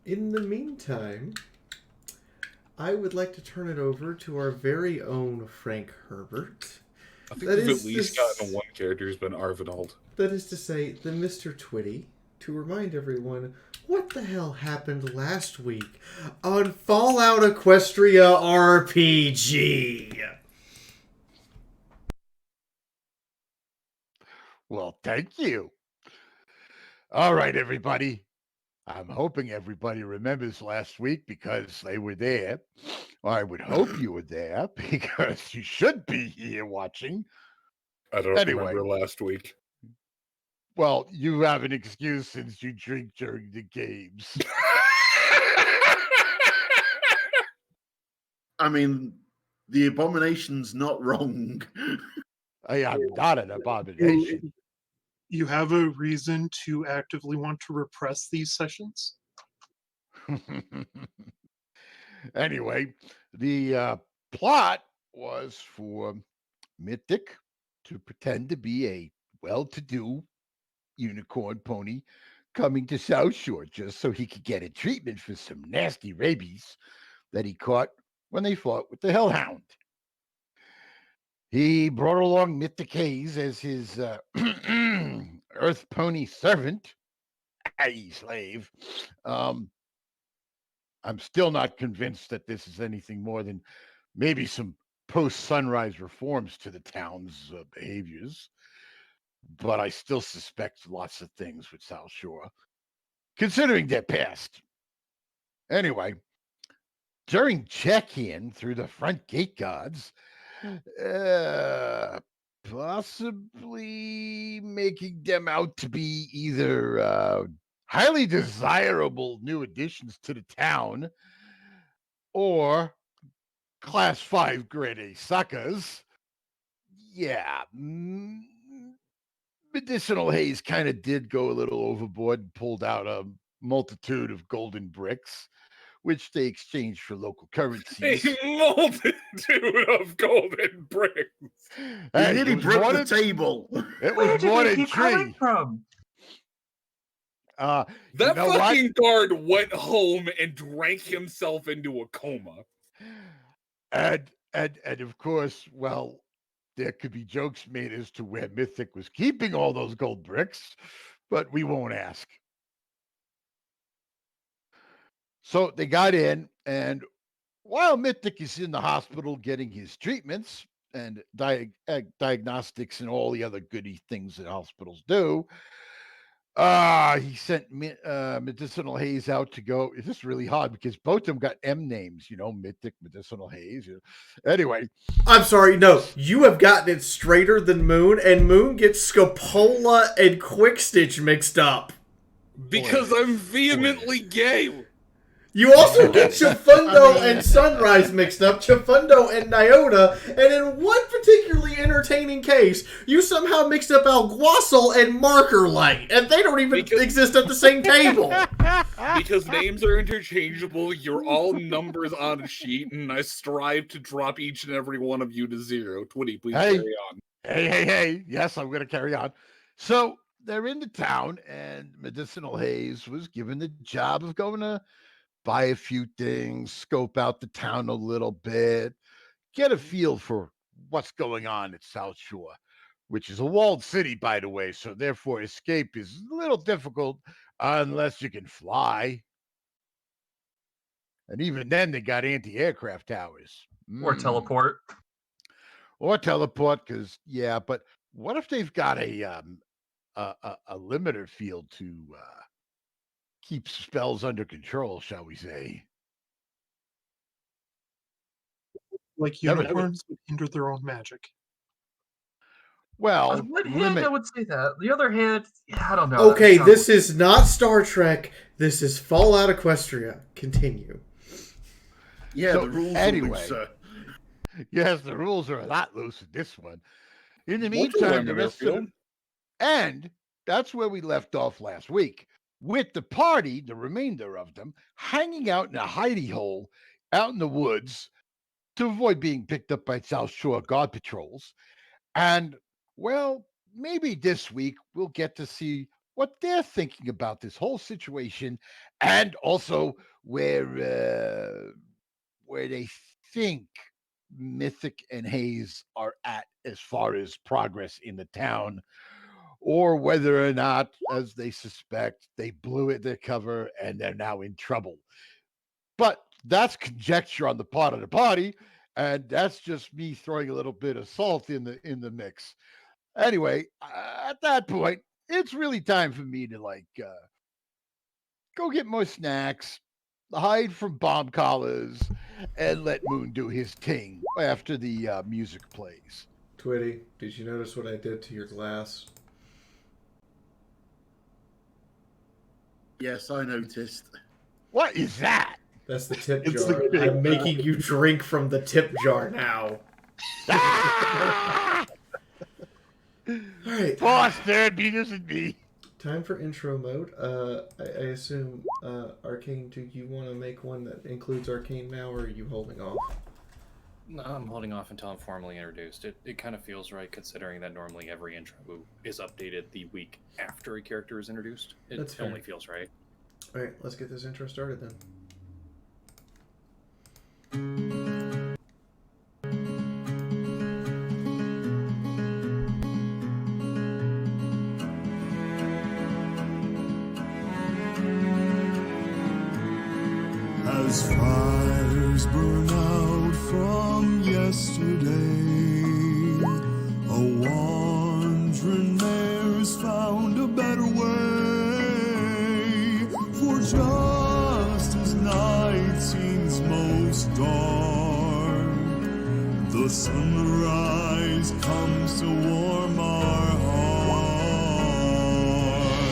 In the meantime, I would like to turn it over to our very own Frank Herbert. I think we've at least gotten one character who's been Arvidald. That is to say, the Mr. Twitty, to remind everyone what the hell happened last week on Fallout Equestria RPG. Well, thank you. All right, everybody. I'm hoping everybody remembers last week because they were there. Or I would hope you were there because you should be here watching. I don't remember last week. Well, you have an excuse since you drink during the games. I mean, the abomination's not wrong. I am not an abomination. You have a reason to actively want to repress these sessions? Anyway, the plot was for Mythic to pretend to be a well-to-do unicorn pony coming to South Shore just so he could get a treatment for some nasty rabies that he caught when they fought with the Hellhound. He brought along Mythic Hayes as his Earth Pony servant, i.e. slave, I'm still not convinced that this is anything more than maybe some post-sunrise reforms to the town's behaviors. But I still suspect lots of things with South Shore, considering their past. Anyway, during check-in through the front gate guards, possibly making them out to be either highly desirable new additions to the town or class 5 grade A suckers. Yeah, Medicinal Haze kind of did go a little overboard and pulled out a multitude of golden bricks, which they exchanged for local currencies. A multitude of golden bricks. Hey, nearly it was broke more the than- table. It Where was did more they than keep coming tree. from? That you know fucking what? guard went home and drank himself into a coma. And of course, well, there could be jokes made as to where Mythic was keeping all those gold bricks, but we won't ask. So they got in, and while Mythic is in the hospital getting his treatments and diagnostics and all the other goody things that hospitals do, he sent Medicinal Haze out to go. It's just really hard because both of them got M names, Mythic, Medicinal Haze. Anyway. I'm sorry, no, you have gotten it straighter than Moon, and Moon gets Scopola and Quickstitch mixed up. Because I'm vehemently gay. You also get Chifundo and Sunrise mixed up, Chifundo and Nyota, and in one particularly entertaining case, you somehow mixed up Alguassel and Marker Light, and they don't even exist at the same table. Because names are interchangeable, you're all numbers on a sheet, and I strive to drop each and every one of you to 0. Twitty, please carry on. Hey. Yes, I'm going to carry on. So they're in the town, and Medicinal Haze was given the job of going to buy a few things, scope out the town a little bit, get a feel for what's going on at South Shore, which is a walled city, by the way. So therefore, escape is a little difficult unless you can fly. And even then, they got anti-aircraft towers. Or teleport. Or teleport, because, yeah, but what if they've got a limiter field to keep spells under control, shall we say? Like unicorns would hinder their own magic. Well, on one hand, I would say that. The other hand, I don't know. Okay, this is not Star Trek. This is Fallout Equestria. Continue. Yeah, So, the rules anyway, are loose, sir. Yes, the rules are a lot loose in this one. In the What's a meantime, the laminar rest of field? and that's where we left off last week, with the party, the remainder of them, hanging out in a hidey hole out in the woods to avoid being picked up by South Shore Guard patrols. And, well, maybe this week we'll get to see what they're thinking about this whole situation, and also where they think Mythic and Haze are at as far as progress in the town, or whether or not, as they suspect, they blew it their cover and they're now in trouble. But that's conjecture on the part of the party, and that's just me throwing a little bit of salt in the mix. Anyway, at that point, it's really time for me to go get more snacks, hide from bomb collars, and let Moon do his thing after the music plays. Twitty, did you notice what I did to your glass? Yes, I noticed. What is that? That's the tip It's jar. the big I'm making you drink from the tip jar now. Alright. Foster, Beatus and me. Time for intro mode. I assume, Arcane, do you want to make one that includes Arcane now, or are you holding off? No, I'm holding off until I'm formally introduced. It kind of feels right, considering that normally every intro is updated the week after a character is introduced. That's It fair. only feels right. Alright, let's get this intro started then. As fires burn out from yesterday, a wandering mare's found a better way. For just as night seems most dark, the sunrise comes to warm our hearts.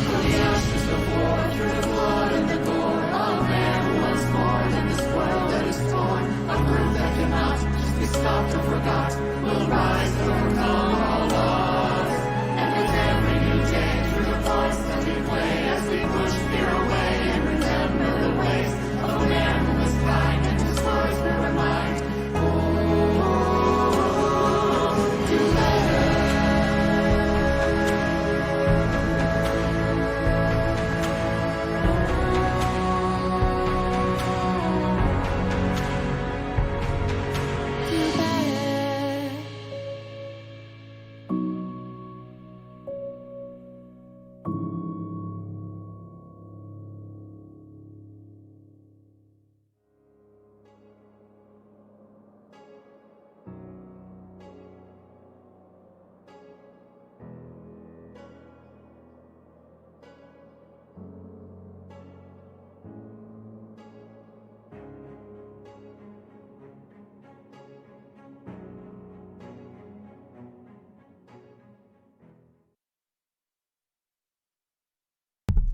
Through the ashes of war, through the blood and the gore, a man was born in this world that is torn. A group that cannot just be stopped or forgot will rise to overcome all odds. And with every new day, through the parts that we play, as we push fear away and remember the ways of a man who was kind and whose words will remind.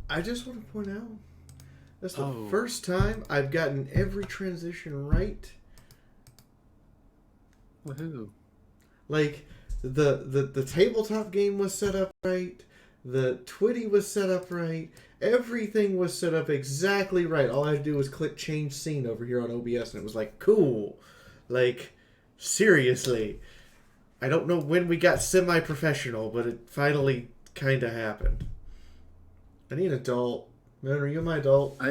I just want to point out, that's the first time I've gotten every transition right. Woohoo. Like, the tabletop game was set up right, the Twitty was set up right, everything was set up exactly right. All I had to do was click change scene over here on OBS, and it was like, cool. Like, seriously. I don't know when we got semi-professional, but it finally kind of happened. I need an adult. Man, are you my adult?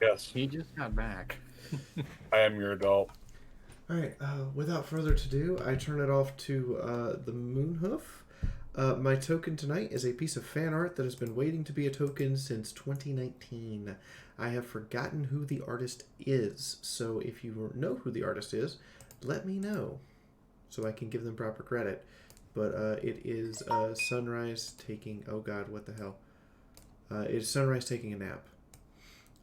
Yes. He just got back. I am your adult. Alright, without further ado, I turn it off to the Moonhoof. My token tonight is a piece of fan art that has been waiting to be a token since 2019. I have forgotten who the artist is, so if you know who the artist is, let me know so I can give them proper credit. But it is Sunrise taking... Oh god, what the hell? It's Sunrise taking a nap.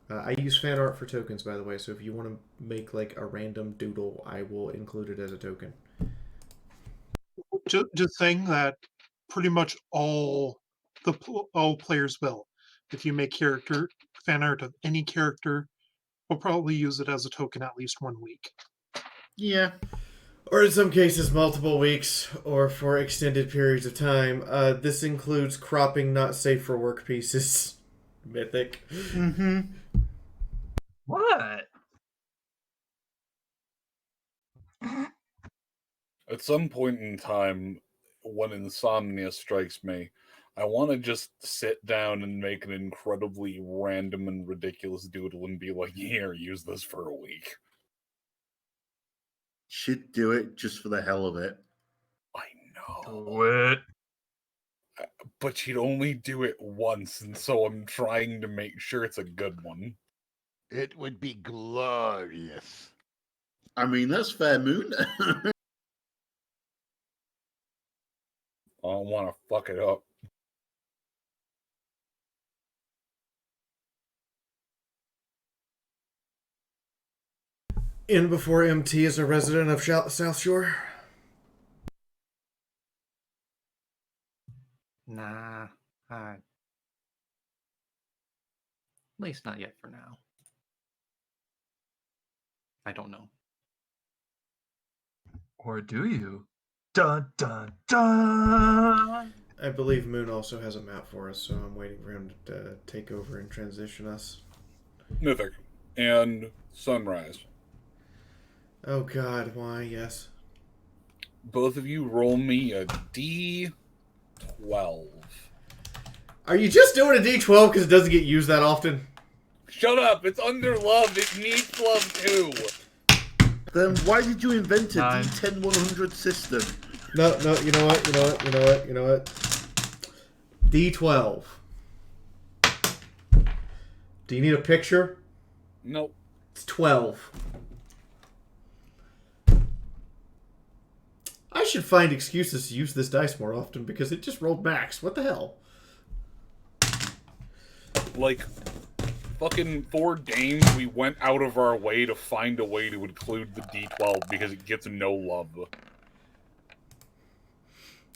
I use fan art for tokens, by the way, so if you want to make like a random doodle, I will include it as a token. Just saying that pretty much all players will. If you make character fan art of any character, we'll probably use it as a token at least 1 week. Yeah. Or in some cases, multiple weeks, or for extended periods of time. This includes cropping not safe for work pieces. Mythic. Mm-hmm. What? At some point in time, when insomnia strikes me, I want to just sit down and make an incredibly random and ridiculous doodle and be like, here, use this for a week. Should do it just for the hell of it. I know. Do it. But you'd only do it once, and so I'm trying to make sure it's a good one. It would be glorious. I mean, that's fair, Moon. I don't want to fuck it up. In before MT is a resident of South Shore? Nah. At least not yet for now. I don't know. Or do you? Dun dun dun! I believe Moon also has a map for us, so I'm waiting for him to take over and transition us. Mythic and Sunrise. Oh god, why? Yes. Both of you roll me a D12. Are you just doing a D12 because it doesn't get used that often? Shut up! It's underloved. It needs love too. Then why did you invent a D10 100 system? No, you know what? D12. Do you need a picture? Nope. It's 12. I should find excuses to use this dice more often because it just rolled max. What the hell? Like, fucking 4 games, we went out of our way to find a way to include the D12 because it gets no love.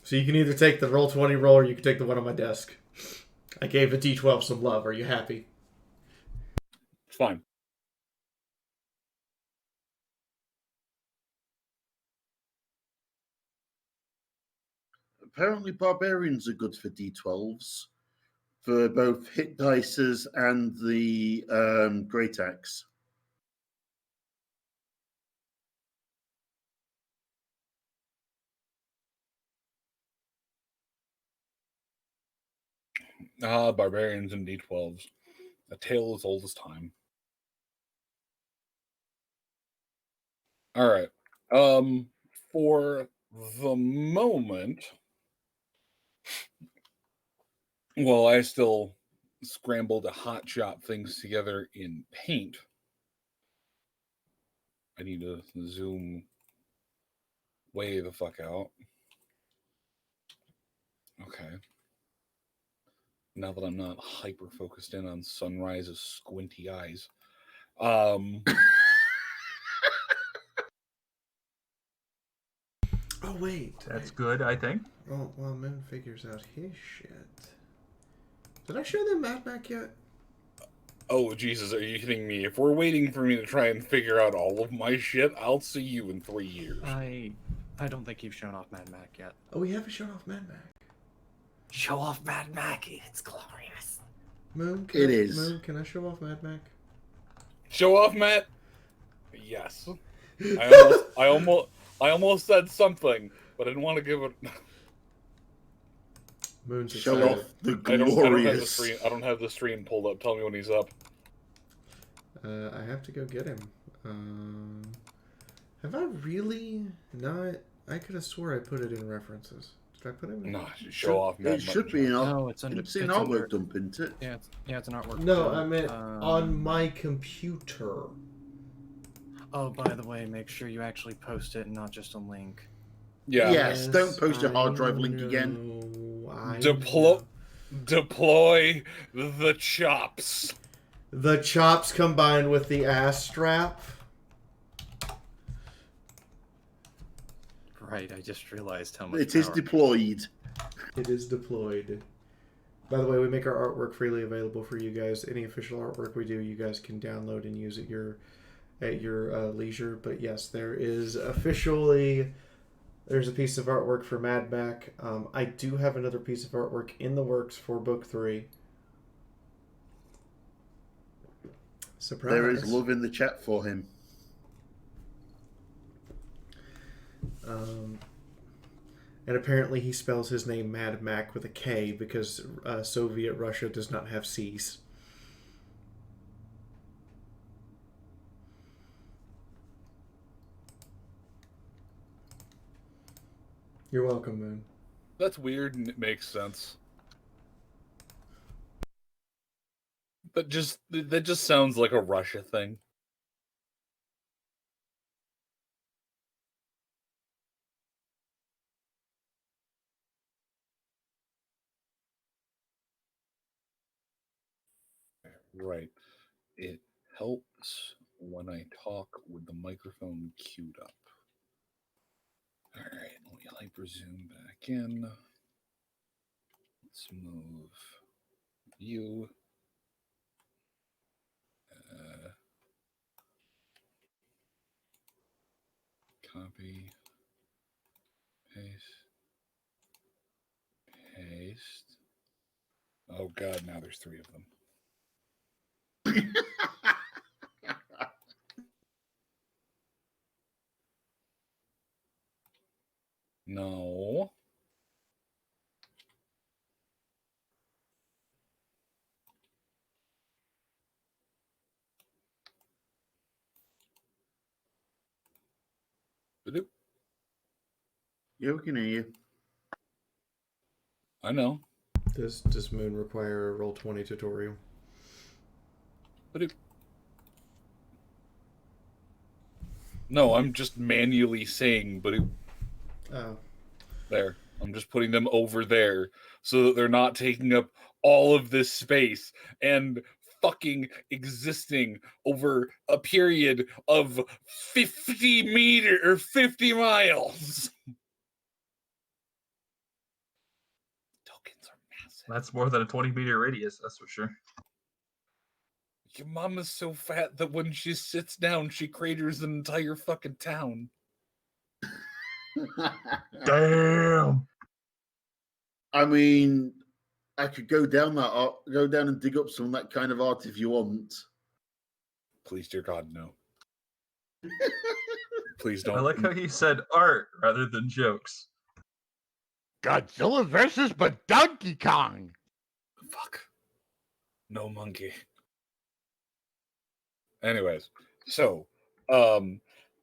So you can either take the Roll20 roll or you can take the one on my desk. I gave the D12 some love. Are you happy? It's fine. Apparently, barbarians are good for D12s, for both hit dices and the great axe. Barbarians and D12s. A tale as old as time. Alright. For the moment, while I still scramble to hot shot things together in paint, I need to zoom way the fuck out. Okay. Now that I'm not hyper focused in on Sunrise's squinty eyes. Oh, wait. That's good, I think. Oh, well, Moon figures out his shit. Did I show them Mad Mac yet? Oh, Jesus, are you kidding me? If we're waiting for me to try and figure out all of my shit, I'll see you in 3 years. I don't think you've shown off Mad Mac yet. Oh, we haven't shown off Mad Mac. Show off Mad Mac. It's glorious. Moon, Moon, can I show off Mad Mac? Show off, Matt? Yes. I almost said something, but I didn't want to give it. Moon's Show excited. off the glorious. I don't have the stream pulled up. Tell me when he's up. I have to go get him. Have I really not? I could have swore I put it in references. Did I put it in? No, show off. Mad It should be an art. No, it's under. It's an it's under- artwork dump, isn't it? Yeah, it's an artwork. No, dump. I meant on my computer. Oh, by the way, make sure you actually post it and not just a link. Yeah. Yes, don't post a hard drive link again. Deploy the chops. The chops combined with the ass strap. Right, I just realized how much. It is power- deployed. It is deployed. By the way, we make our artwork freely available for you guys. Any official artwork we do, you guys can download and use at your leisure. But yes, there's a piece of artwork for Mad Mac. I do have another piece of artwork in the works for Book 3. Surprise. There is love in the chat for him. And apparently he spells his name Mad Mac with a K because Soviet Russia does not have C's. You're welcome, Moon. That's weird and it makes sense. That just sounds like a Russia thing. Right. It helps when I talk with the microphone queued up. All right, let me hyper zoom back in. Let's move you. Copy. Paste. Paste. Oh god, now there's 3 of them. No. Ba-doop. Yeah, we can hear you. I know. Does Moon require a Roll20 tutorial? Ba-doop. No, I'm just manually saying, but Oh. There. I'm just putting them over there so that they're not taking up all of this space and fucking existing over a period of 50 miles. That's more than a 20-meter radius, that's for sure. Your mama's so fat that when she sits down, she craters an entire fucking town. Damn. I mean, I could go down and dig up some of that kind of art if you want. Please, dear God, no. Please don't. I like how you said art rather than jokes. Godzilla versus but Donkey Kong. Fuck. No monkey. Anyways, so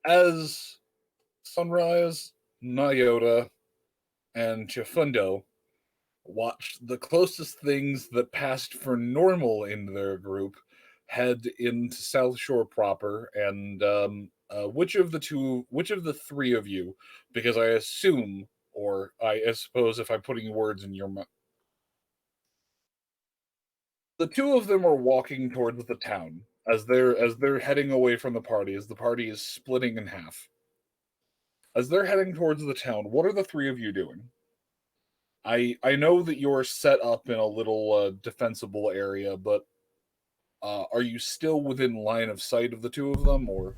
as Sunrise, Nyota, and Chifundo watched the closest things that passed for normal in their group head into South Shore proper, and which of the three of you, because I assume, or I suppose if I'm putting words in your mouth, the two of them are walking towards the town as they're heading away from the party, as the party is splitting in half. As they're heading towards the town, what are the three of you doing? I know that you're set up in a little defensible area, but are you still within line of sight of the two of them, or?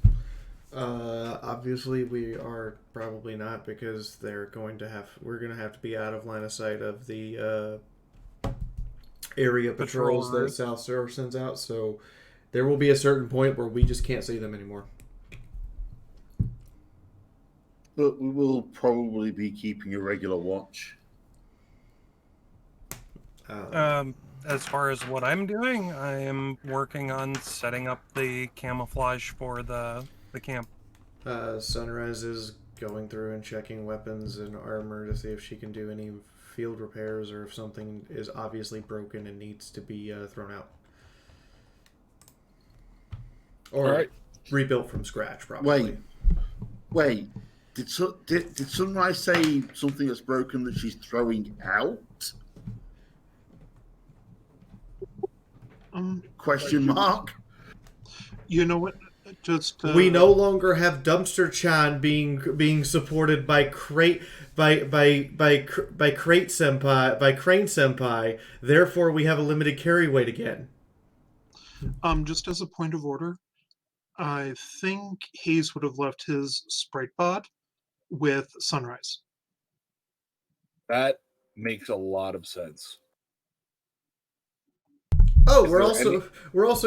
Obviously we are probably not, because we're going to have to be out of line of sight of the area patrols that South Shore sends out, so there will be a certain point where we just can't see them anymore. But we will probably be keeping a regular watch. As far as what I'm doing, I am working on setting up the camouflage for the camp. Sunrise is going through and checking weapons and armor to see if she can do any field repairs or if something is obviously broken and needs to be thrown out. Or rebuilt from scratch, probably. Wait. Did Sunrise say something that's broken that she's throwing out? Question mark. You know what? Just we no longer have Dumpster Chan being supported by Crane Senpai. Therefore, we have a limited carry weight again. Just as a point of order, I think Hayes would have left his Sprite Bod with Sunrise. That makes a lot of sense. Oh, we're also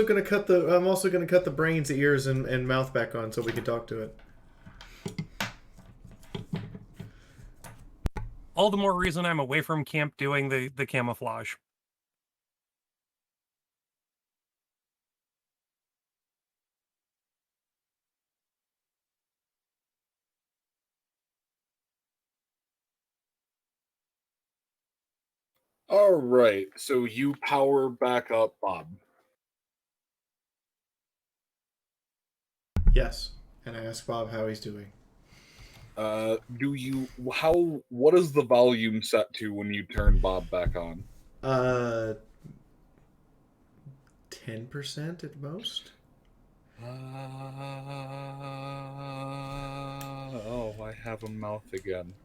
going to cut the. I'm also going to cut the brains, ears, and mouth back on so we can talk to it. All the more reason I'm away from camp doing the camouflage. All right, so you power back up Bob. Yes, and I ask Bob how he's doing. What is the volume set to when you turn Bob back on? 10% at most. Oh, I have a mouth again.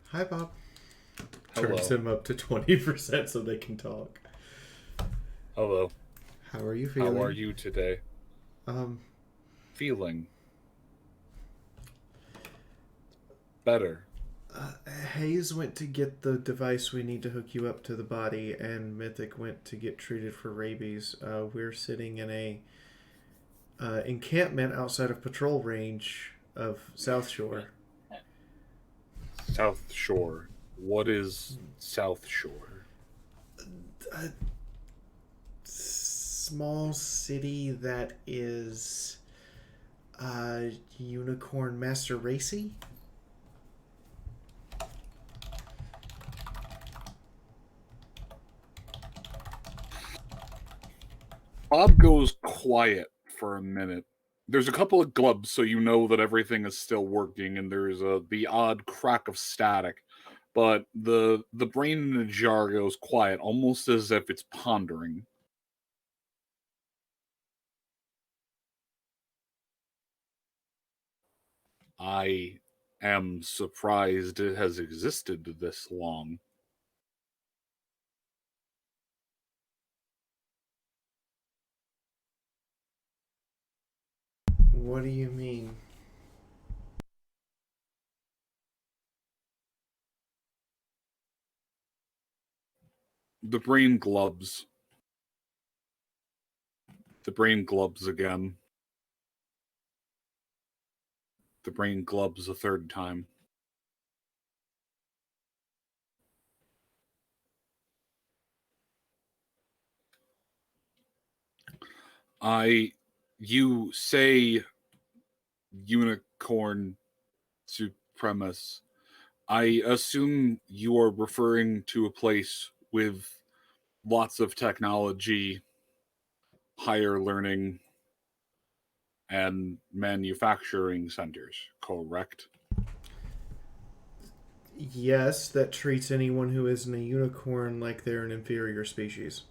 Hi, Bob. Hello. Turns him up to 20% so they can talk. Hello. How are you feeling? How are you today? Feeling better. Hayes went to get the device we need to hook you up to the body, and Mythic went to get treated for rabies. We're sitting in a encampment outside of patrol range of South Shore. South Shore. What is South Shore? A small city that is unicorn master racy. Bob goes quiet for a minute There's a couple of glubs, so you know that everything is still working, and there's the odd crack of static. But the brain in the jar goes quiet, almost as if it's pondering. I am surprised it has existed this long. What do you mean? The brain glubs. The brain glubs again. The brain glubs a third time. You say unicorn supremacist. I assume you are referring to a place with lots of technology, higher learning, and manufacturing centers, correct? Yes, that treats anyone who isn't a unicorn like they're an inferior species.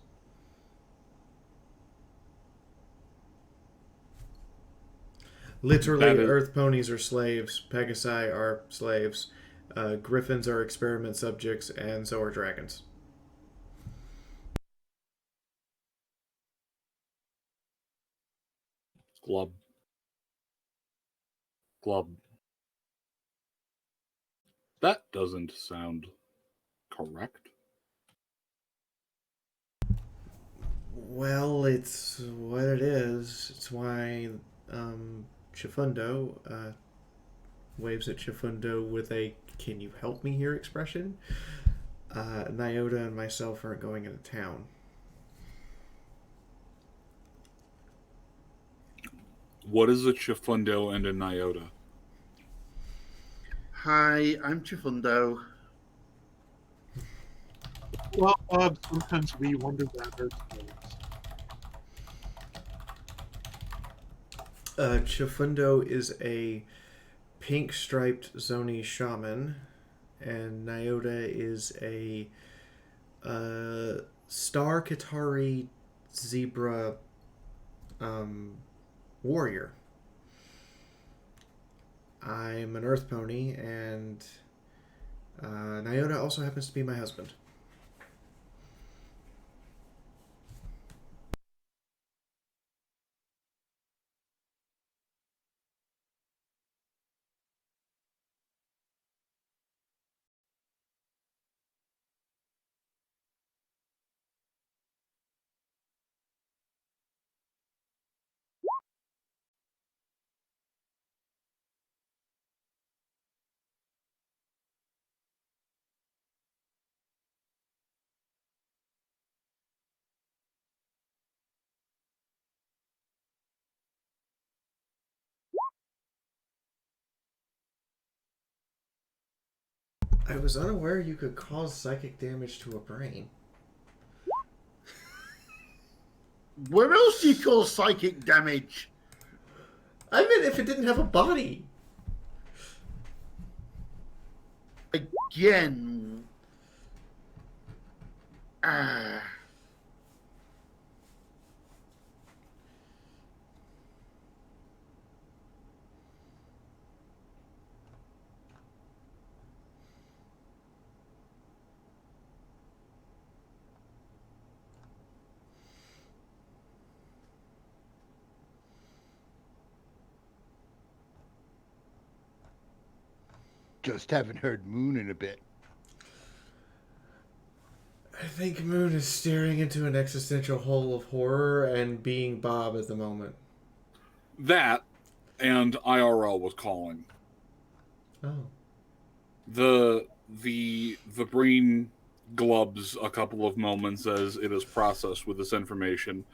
Literally, Earth ponies are slaves, Pegasi are slaves, griffins are experiment subjects, and so are dragons. Glub. Glub. That doesn't sound correct. Well, it's what it is. It's why Chifundo waves at Chifundo with a "Can you help me here?" expression. Nyota and myself aren't going into town. What is a Chifundo and a Nyota? Hi, I'm Chifundo. Well, sometimes we wonder that ourselves. Chifundo is a pink-striped Zoni shaman, and Nyota is a star Katari zebra warrior. I'm an earth pony, and Nyota also happens to be my husband. I was unaware you could cause psychic damage to a brain. Where else do you cause psychic damage? I meant if it didn't have a body. Again. Just haven't heard Moon in a bit. I think Moon is staring into an existential hole of horror and being Bob at the moment. That and IRL was calling. Oh. The brain glubs a couple of moments as it is processed with this information,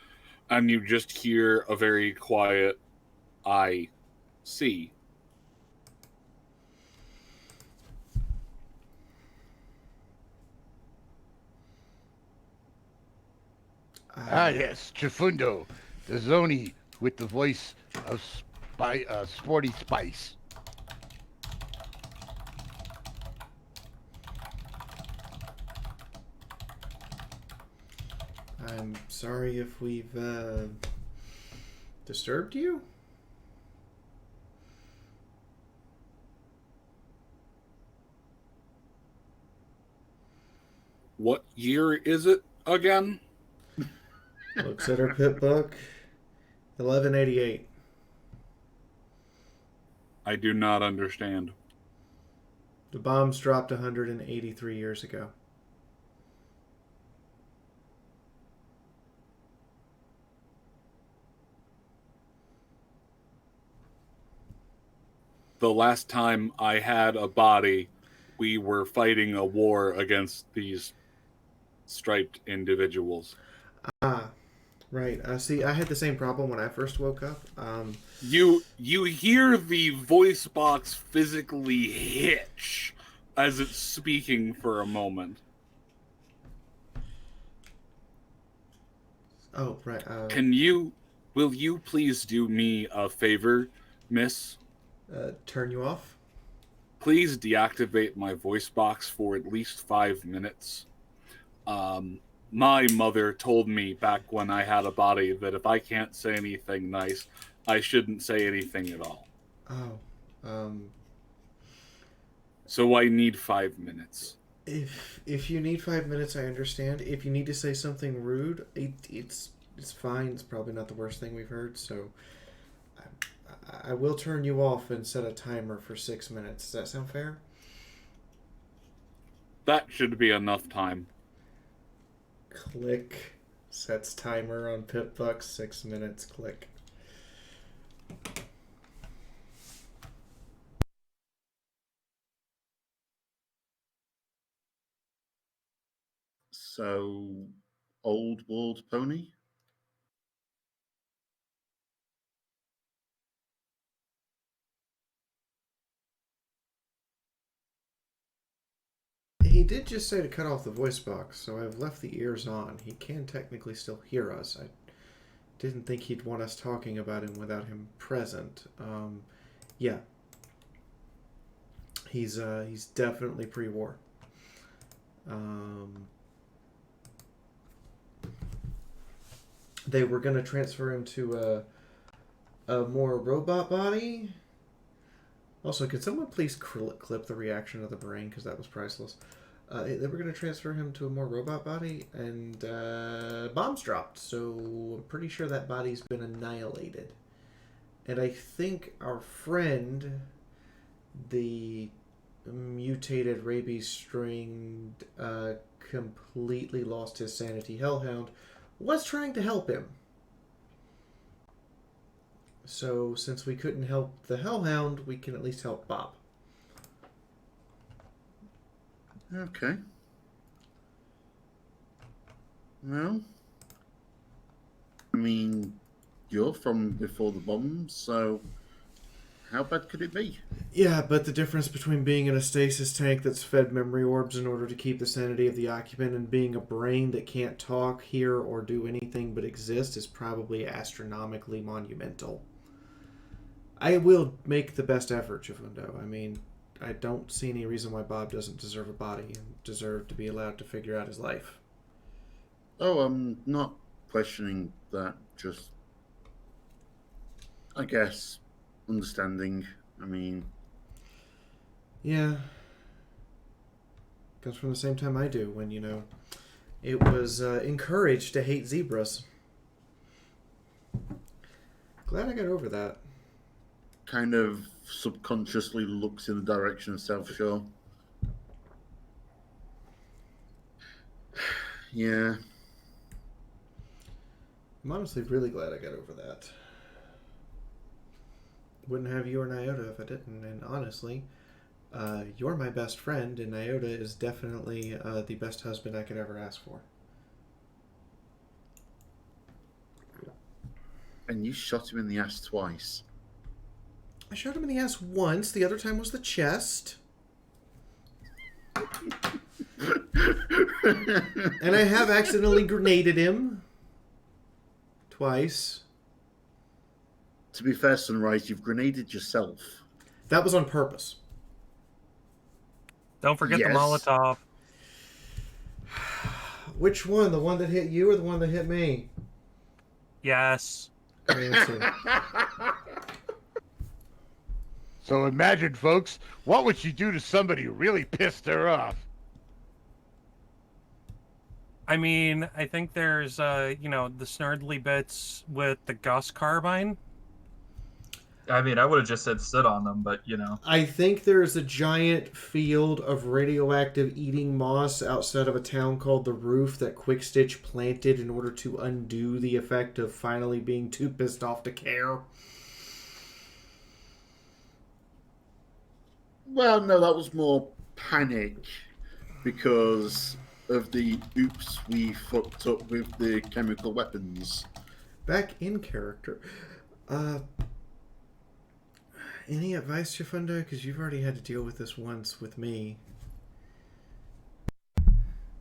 and you just hear a very quiet "I see." Ah, yes, Chifundo, the Zoni with the voice of Sporty Spice. I'm sorry if we've disturbed you. What year is it again? Looks at her pit book. 1188. I do not understand. The bombs dropped 183 years ago. The last time I had a body, we were fighting a war against these striped individuals. Ah, right. See, I had the same problem when I first woke up. You hear the voice box physically hitch as it's speaking for a moment. Oh, right. Will you please do me a favor, miss? Turn you off? Please deactivate my voice box for at least 5 minutes. My mother told me back when I had a body that if I can't say anything nice, I shouldn't say anything at all. Oh, So I need 5 minutes. If you need 5 minutes, I understand. If you need to say something rude, it's fine. It's probably not the worst thing we've heard. So I will turn you off and set a timer for 6 minutes. Does that sound fair? That should be enough time. Click. Sets timer on Pipbuck. 6 minutes. Click. So, old world pony? He did just say to cut off the voice box, so I've left the ears on. He can technically still hear us. I didn't think he'd want us talking about him without him present. Yeah. He's definitely pre-war. They were going to transfer him to a more robot body. Also, could someone please clip the reaction of the brain, because that was priceless. They were going to transfer him to a more robot body, and bombs dropped, so I'm pretty sure that body's been annihilated. And I think our friend, the mutated rabies-stringed, completely lost his sanity hellhound, was trying to help him. So, since we couldn't help the hellhound, we can at least help Bob. Okay. Well, I mean, you're from before the bombs, so how bad could it be? Yeah, but the difference between being in a stasis tank that's fed memory orbs in order to keep the sanity of the occupant and being a brain that can't talk, hear, or do anything but exist is probably astronomically monumental. I will make the best effort, Chifundo. I mean, I don't see any reason why Bob doesn't deserve a body and deserve to be allowed to figure out his life. Oh, I'm not questioning that, just, I guess, understanding. I mean... Yeah. Comes from the same time I do, when, you know, it was encouraged to hate zebras. Glad I got over that. Kind of subconsciously looks in the direction of South Shore. Yeah. I'm honestly really glad I got over that. Wouldn't have you or Nyota if I didn't, and honestly, you're my best friend, and Nyota is definitely the best husband I could ever ask for. And you shot him in the ass twice. I shot him in the ass once, the other time was the chest. And I have accidentally grenaded him. Twice. To be fair, Sunrise, you've grenaded yourself. That was on purpose. Don't forget the Yes. Molotov. Which one? The one that hit you or the one that hit me? Yes. So imagine, folks, what would she do to somebody who really pissed her off? I mean, I think there's, the snurdly bits with the Gus carbine. I mean, I would have just said sit on them, but I think there's a giant field of radioactive eating moss outside of a town called The Roof that Quickstitch planted in order to undo the effect of finally being too pissed off to care. Well, no, that was more panic because of the oops we fucked up with the chemical weapons. Back in character. Any advice, Jafunda? Because you've already had to deal with this once with me.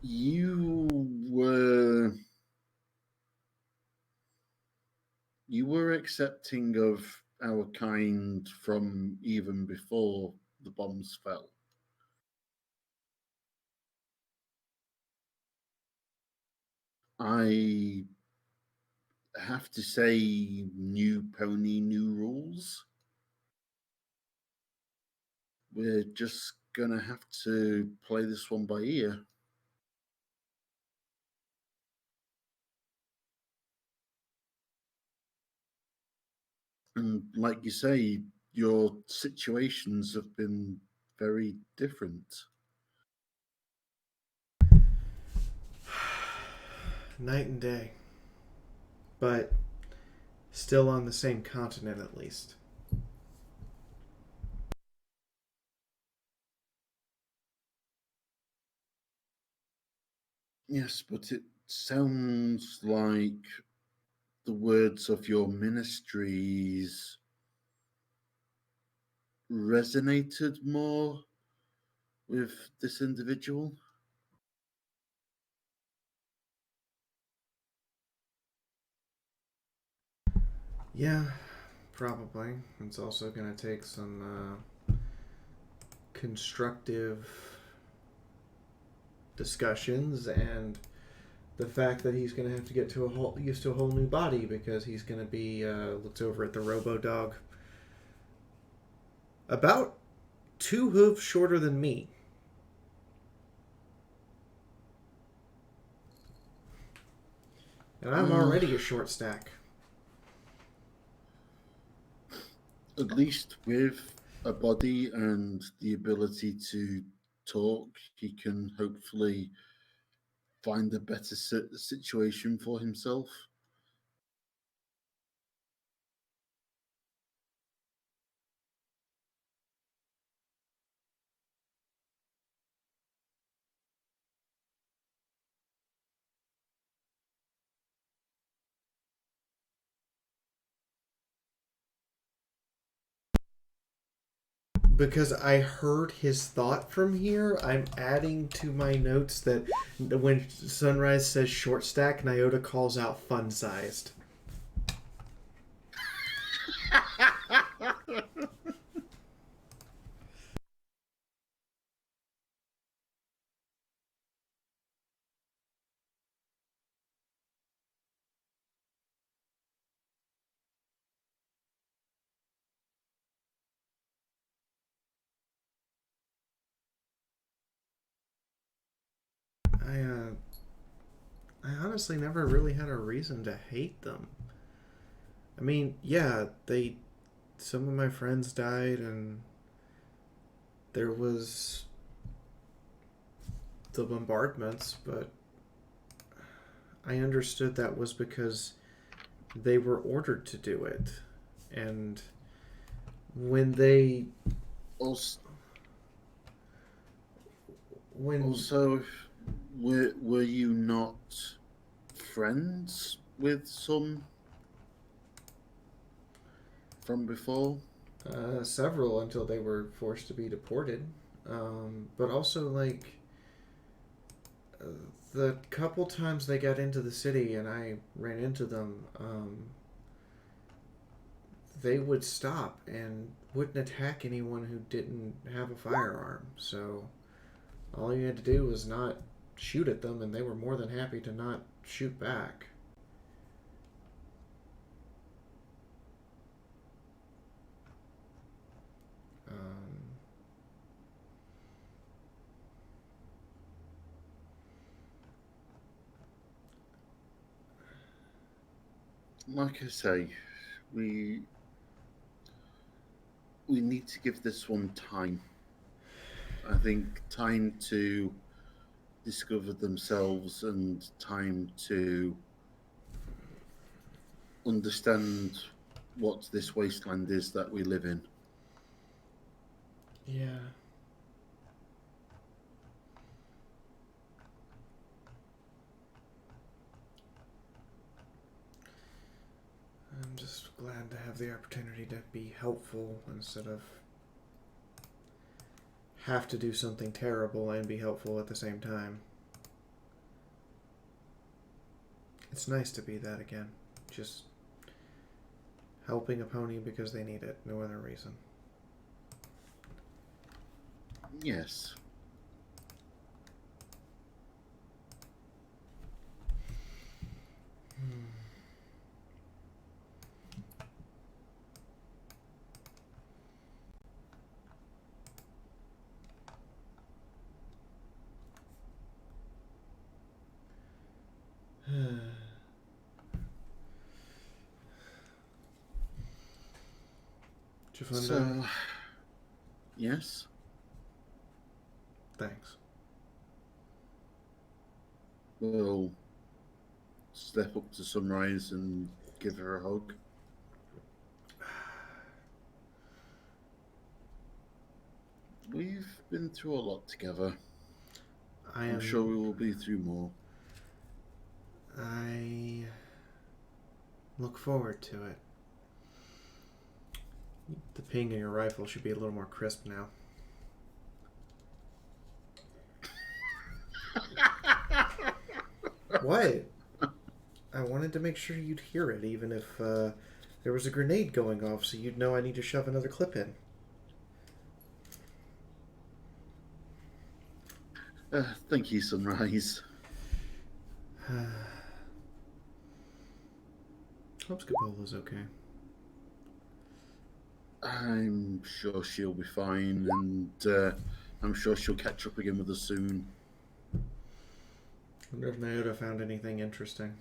You were accepting of our kind from even before the bombs fell. I have to say, new pony, new rules. We're just gonna have to play this one by ear. And like you say, your situations have been very different. Night and day. But still on the same continent, at least. Yes, but it sounds like the words of your ministries resonated more with this individual. Yeah, probably. It's also going to take some constructive discussions and the fact that he's going to have to get used to a whole new body because he's going to be looked over at the Robo-Dog. About 2 hooves shorter than me. And I'm already a short stack. At least with a body and the ability to talk, he can hopefully find a better situation for himself. Because I heard his thought from here, I'm adding to my notes that when Sunrise says short stack, Nyota calls out fun sized. I honestly never really had a reason to hate them. I mean, yeah, some of my friends died and there was the bombardments, but I understood that was because they were ordered to do it. And when they Also, were you not friends with some from before? Several until they were forced to be deported. But also, the couple times they got into the city and I ran into them, they would stop and wouldn't attack anyone who didn't have a firearm. So all you had to do was not shoot at them, and they were more than happy to not shoot back. Like I say, we need to give this one time. I think time to discover themselves and time to understand what this wasteland is that we live in. Yeah. I'm just glad to have the opportunity to be helpful instead of have to do something terrible and be helpful at the same time. It's nice to be that again. Just helping a pony because they need it, no other reason. Yes. Did you find So, out? yes. Thanks. We'll step up to Sunrise and give her a hug. We've been through a lot together. I'm sure we will be through more. I look forward to it. The ping in your rifle should be a little more crisp now. What? I wanted to make sure you'd hear it, even if there was a grenade going off, so you'd know I need to shove another clip in. Thank you, Sunrise. Hope Scapola's okay. I'm sure she'll be fine, and I'm sure she'll catch up again with us soon. Wonder if Nyota found anything interesting.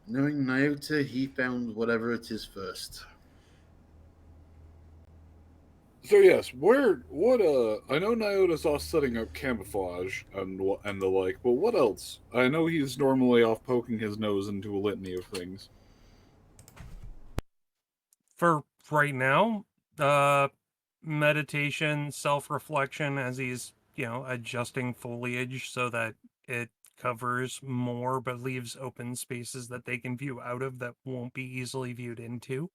Knowing Nyota, he found whatever it is first. So yes, what I know Nyota's off setting up camouflage and the like, but what else? I know he's normally off poking his nose into a litany of things. For right now, meditation, self-reflection as he's, adjusting foliage so that it covers more but leaves open spaces that they can view out of that won't be easily viewed into.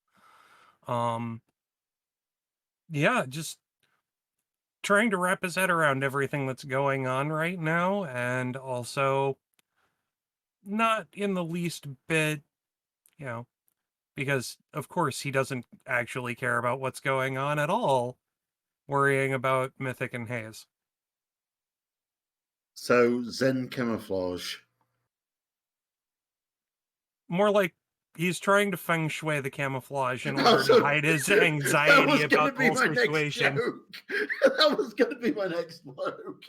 Yeah, just trying to wrap his head around everything that's going on right now, and also not in the least bit, because of course he doesn't actually care about what's going on at all, worrying about Mythic and Haze. So, Zen camouflage. More like he's trying to feng shui the camouflage in order to hide his anxiety about the whole situation. That was going to be my next joke.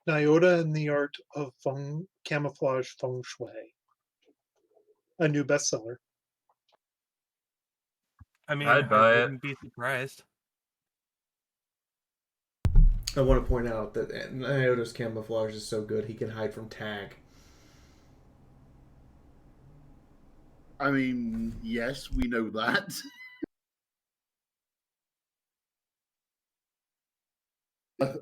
Nyota and the Art of Camouflage Feng Shui. A new bestseller. I mean, I'd I buy it. wouldn't be surprised. I want to point out that Nyota's camouflage is so good he can hide from tag. I mean, yes, we know that.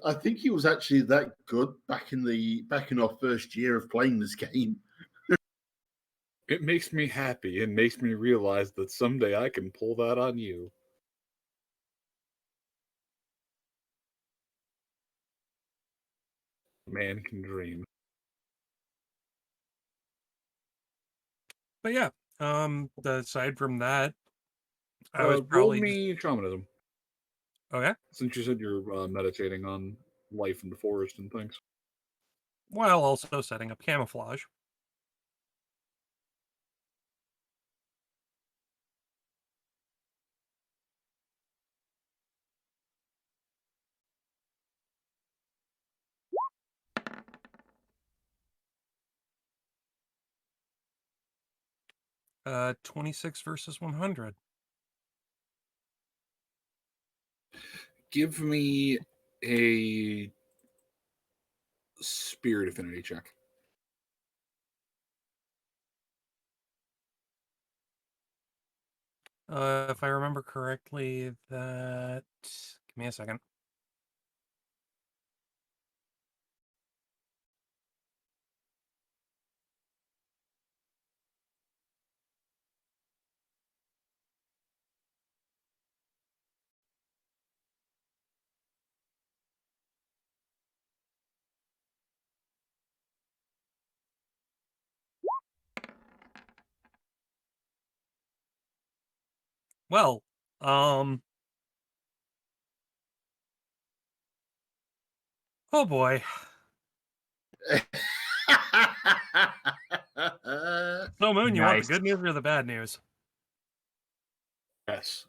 I think he was actually that good back in our first year of playing this game. It makes me happy and makes me realize that someday I can pull that on you. Man can dream. But yeah, aside from that, I was roll probably me shamanism. Okay. Since you said you're meditating on life in the forest and things. while also setting up camouflage. Uh, 26 versus 100. Give me a spirit affinity check. If I remember correctly, that... Give me a second. Well, oh boy. So, Moon, you want the Nice. good news or the bad news? Yes.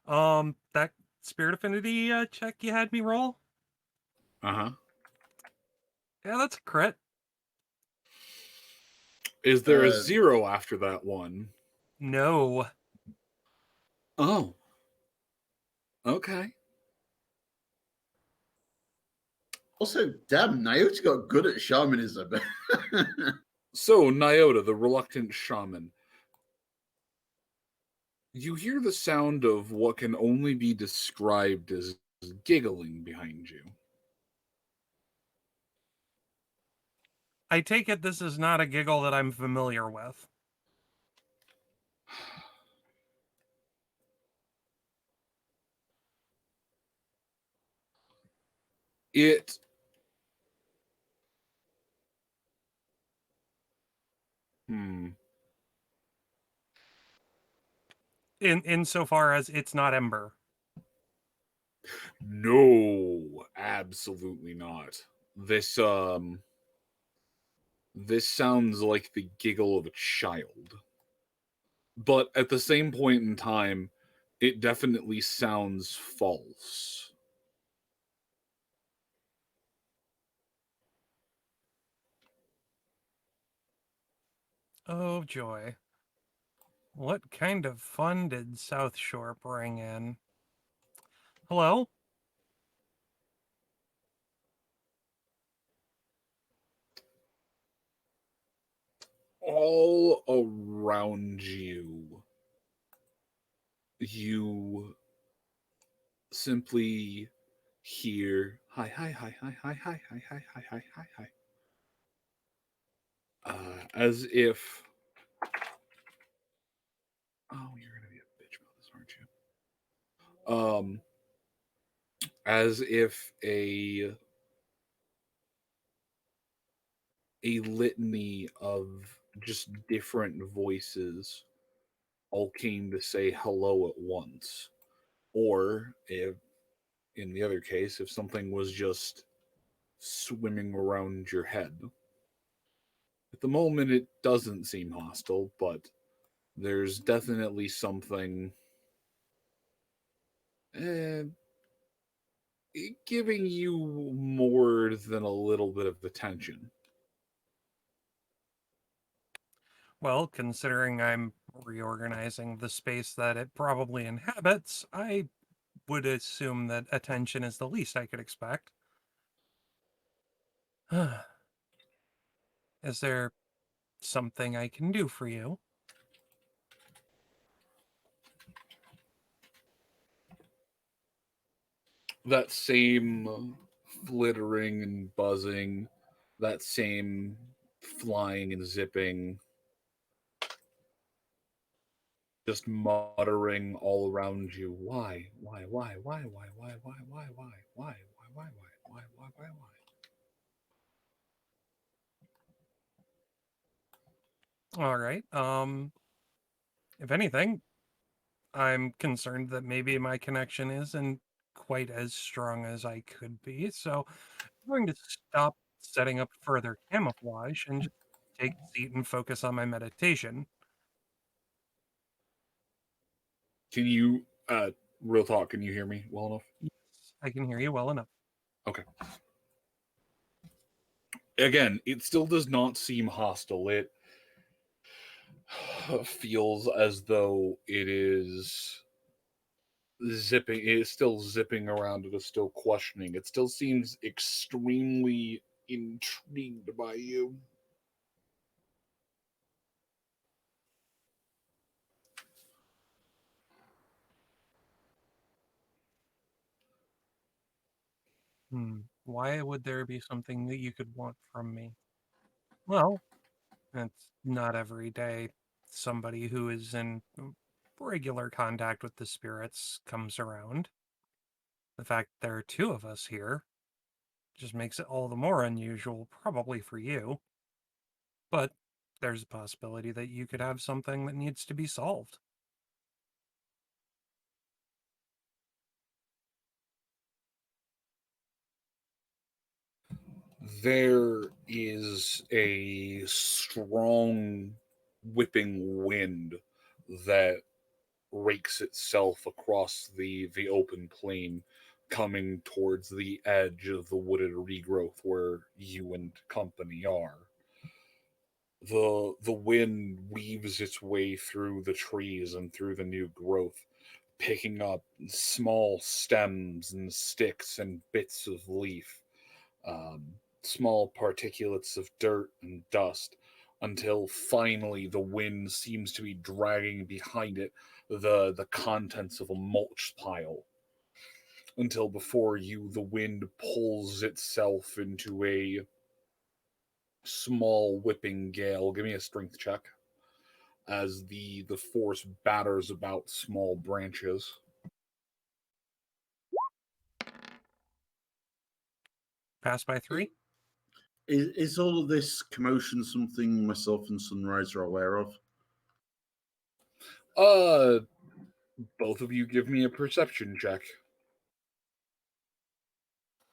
That spirit affinity check you had me roll? Uh-huh. Yeah, that's a crit. Is there a 0 after that one? No. Oh. Okay. Also, damn, Naoto got good at shamanism. So, Nyota, the reluctant shaman. You hear the sound of what can only be described as giggling behind you. I take it this is not a giggle that I'm familiar with. It Insofar as it's not Ember. No, absolutely not. This sounds like the giggle of a child. But at the same point in time, it definitely sounds false. Oh, joy. What kind of fun did South Shore bring in? Hello? All around you, you simply hear hi, hi, hi, hi, hi, hi, hi, hi, hi, hi, hi, hi. As if... Oh, you're gonna be a bitch about this, aren't you? As if a litany of just different voices all came to say hello at once. Or if, in the other case, if something was just swimming around your head. At the moment, it doesn't seem hostile, but there's definitely something giving you more than a little bit of attention. Well, considering I'm reorganizing the space that it probably inhabits, I would assume that attention is the least I could expect. Is there something I can do for you? That same flittering and buzzing, that same flying and zipping, just muttering all around you. Why, why, why, why, why, why, why, why, why, why, why, why, why, why, why, why, why? All right. If anything, I'm concerned that maybe my connection isn't quite as strong as I could be. So I'm going to stop setting up further camouflage and just take a seat and focus on my meditation. Can you, real talk, can you hear me well enough? Yes, I can hear you well enough. Okay. Again, it still does not seem hostile. It feels as though it is still zipping around, it is still questioning. It still seems extremely intrigued by you. Why would there be something that you could want from me? Well, it's not every day somebody who is in regular contact with the spirits comes around. The fact there are two of us here just makes it all the more unusual, probably for you. But there's a possibility that you could have something that needs to be solved. There is a strong whipping wind that rakes itself across the open plain, coming towards the edge of the wooded regrowth where you and company are. The wind weaves its way through the trees and through the new growth, picking up small stems and sticks and bits of leaf, small particulates of dirt and dust, until finally the wind seems to be dragging behind it the contents of a mulch pile, until before you the wind pulls itself into a small whipping gale. Give me a strength check as the force batters about small branches. Pass by 3? Is all of this commotion something myself and Sunrise are aware of? Both of you give me a perception check.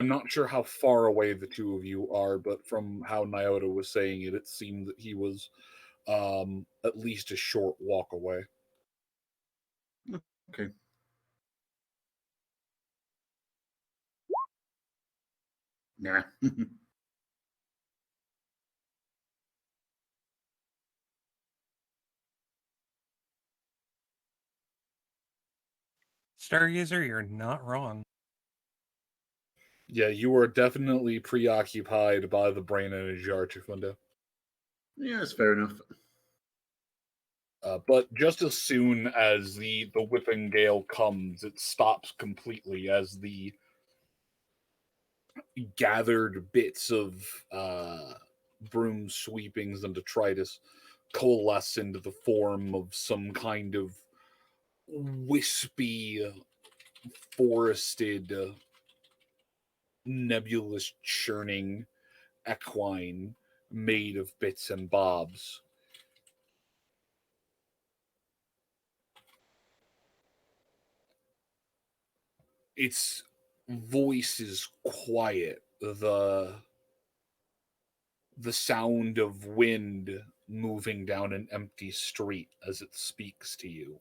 I'm not sure how far away the two of you are, but from how Nyota was saying it, it seemed that he was at least a short walk away. Okay. Nah. Stargazer, you're not wrong. Yeah, you are definitely preoccupied by the brain energy Archifundo. Yeah, that's fair enough. But just as soon as the whipping gale comes, it stops completely as the gathered bits of broom sweepings and detritus coalesce into the form of some kind of wispy, forested, nebulous churning equine made of bits and bobs. Its voice is quiet. The sound of wind moving down an empty street as it speaks to you.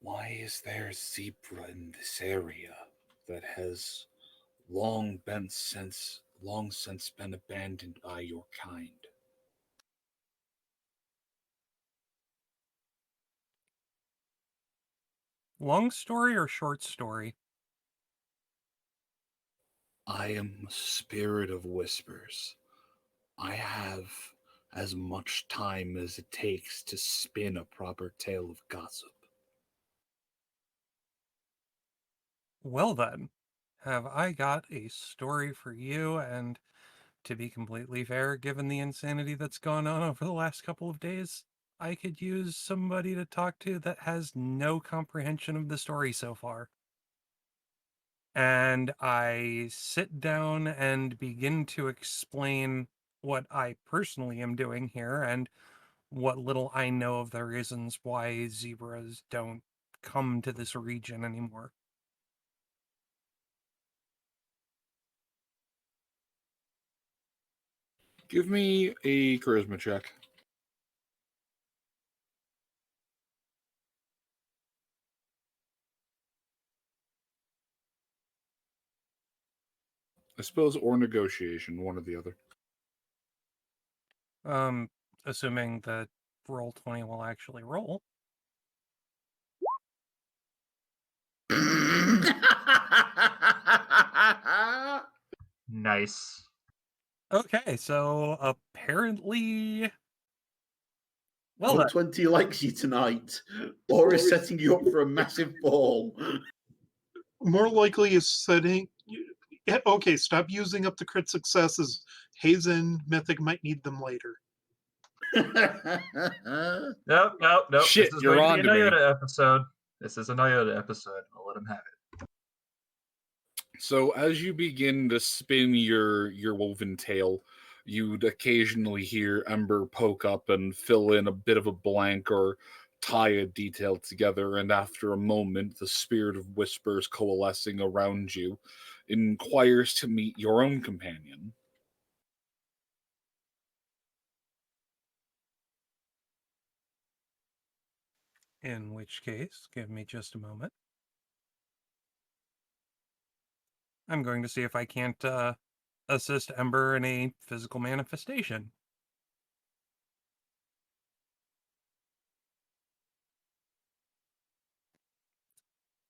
Why is there a zebra in this area that has long since been abandoned by your kind? Long story or short story? I am a spirit of whispers. I have as much time as it takes to spin a proper tale of gossip. Well then, have I got a story for you, and to be completely fair, given the insanity that's gone on over the last couple of days, I could use somebody to talk to that has no comprehension of the story so far. and I sit down and begin to explain what I personally am doing here and what little I know of the reasons why zebras don't come to this region anymore. Give me a charisma check. I suppose, or negotiation, one or the other. Assuming that roll 20 will actually roll. Nice. Okay, so apparently, well, Roll 20 likes you tonight, or is setting you up for a massive ball. More likely is setting. Yeah, okay, stop using up the crit successes. Hazen Mythic might need them later. Nope. Shit, This is you're going on to be to an me. Iota episode. This is an Iota episode. I'll let him have it. So as you begin to spin your woven tail, you'd occasionally hear Ember poke up and fill in a bit of a blank or tie a detail together, and after a moment, the spirit of whispers coalescing around you inquires to meet your own companion. in which case, give me just a moment. I'm going to see if I can't assist Ember in a physical manifestation.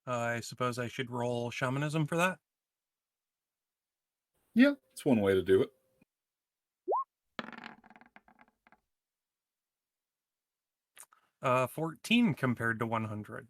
I suppose I should roll shamanism for that. Yeah, it's one way to do it. 14 compared to 100.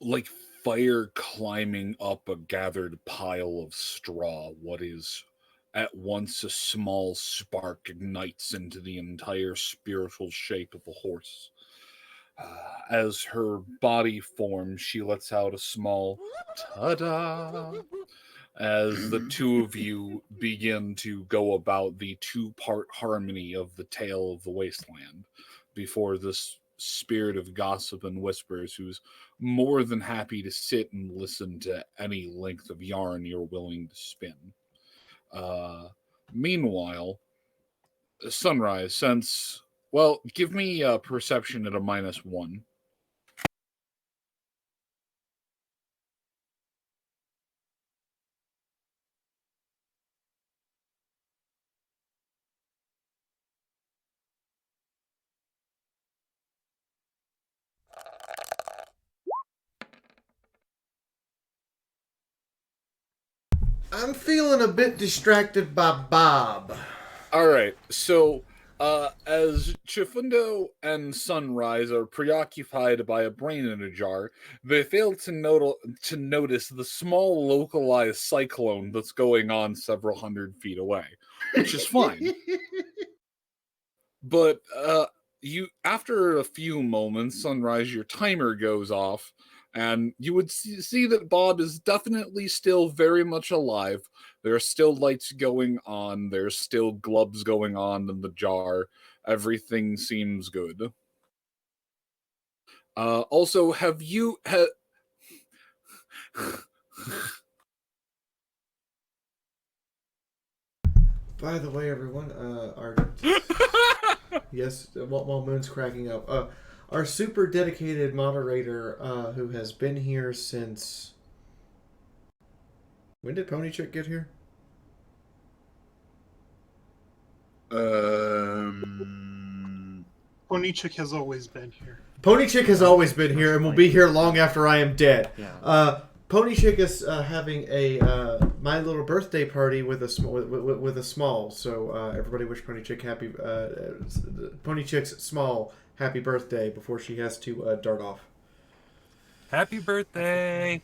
Like fire climbing up a gathered pile of straw, what is at once a small spark ignites into the entire spiritual shape of a horse. As her body forms, she lets out a small ta-da as the two of you begin to go about the two-part harmony of the tale of the wasteland before this spirit of gossip and whispers who's more than happy to sit and listen to any length of yarn you're willing to spin. Meanwhile, Sunrise, since, well, give me a perception at a -1. I'm feeling a bit distracted by Bob. All right, so as Chifundo and Sunrise are preoccupied by a brain in a jar, they fail to notice the small localized cyclone that's going on several hundred feet away, which is fine. But you, after a few moments, Sunrise, your timer goes off, and you would see that Bob is definitely still very much alive. There are still lights going on. There's still glubs going on in the jar. Everything seems good. Also, have you By the way, everyone, our yes, while Moon's cracking up, our super dedicated moderator, who has been here since. When did Pony Chick get here? Pony Chick has always been here. Pony Chick has always been here and will be here long after I am dead. Yeah. Pony Chick is having a my little birthday party with a small. So everybody wish Pony Chick Pony Chick's small happy birthday before she has to dart off. Happy birthday!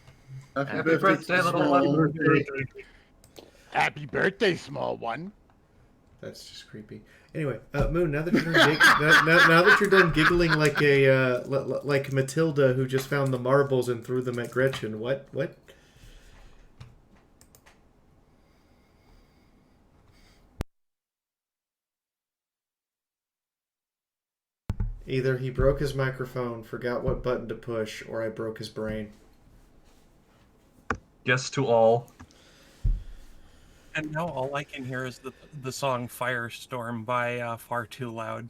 Happy birthday, little one. Happy birthday, small one. That's just creepy. Anyway, Moon. Now that you're done, now that you're done giggling like a like Matilda who just found the marbles and threw them at Gretchen. What? Either he broke his microphone, forgot what button to push, or I broke his brain. Yes to all. And now all I can hear is the song Firestorm by Far Too Loud.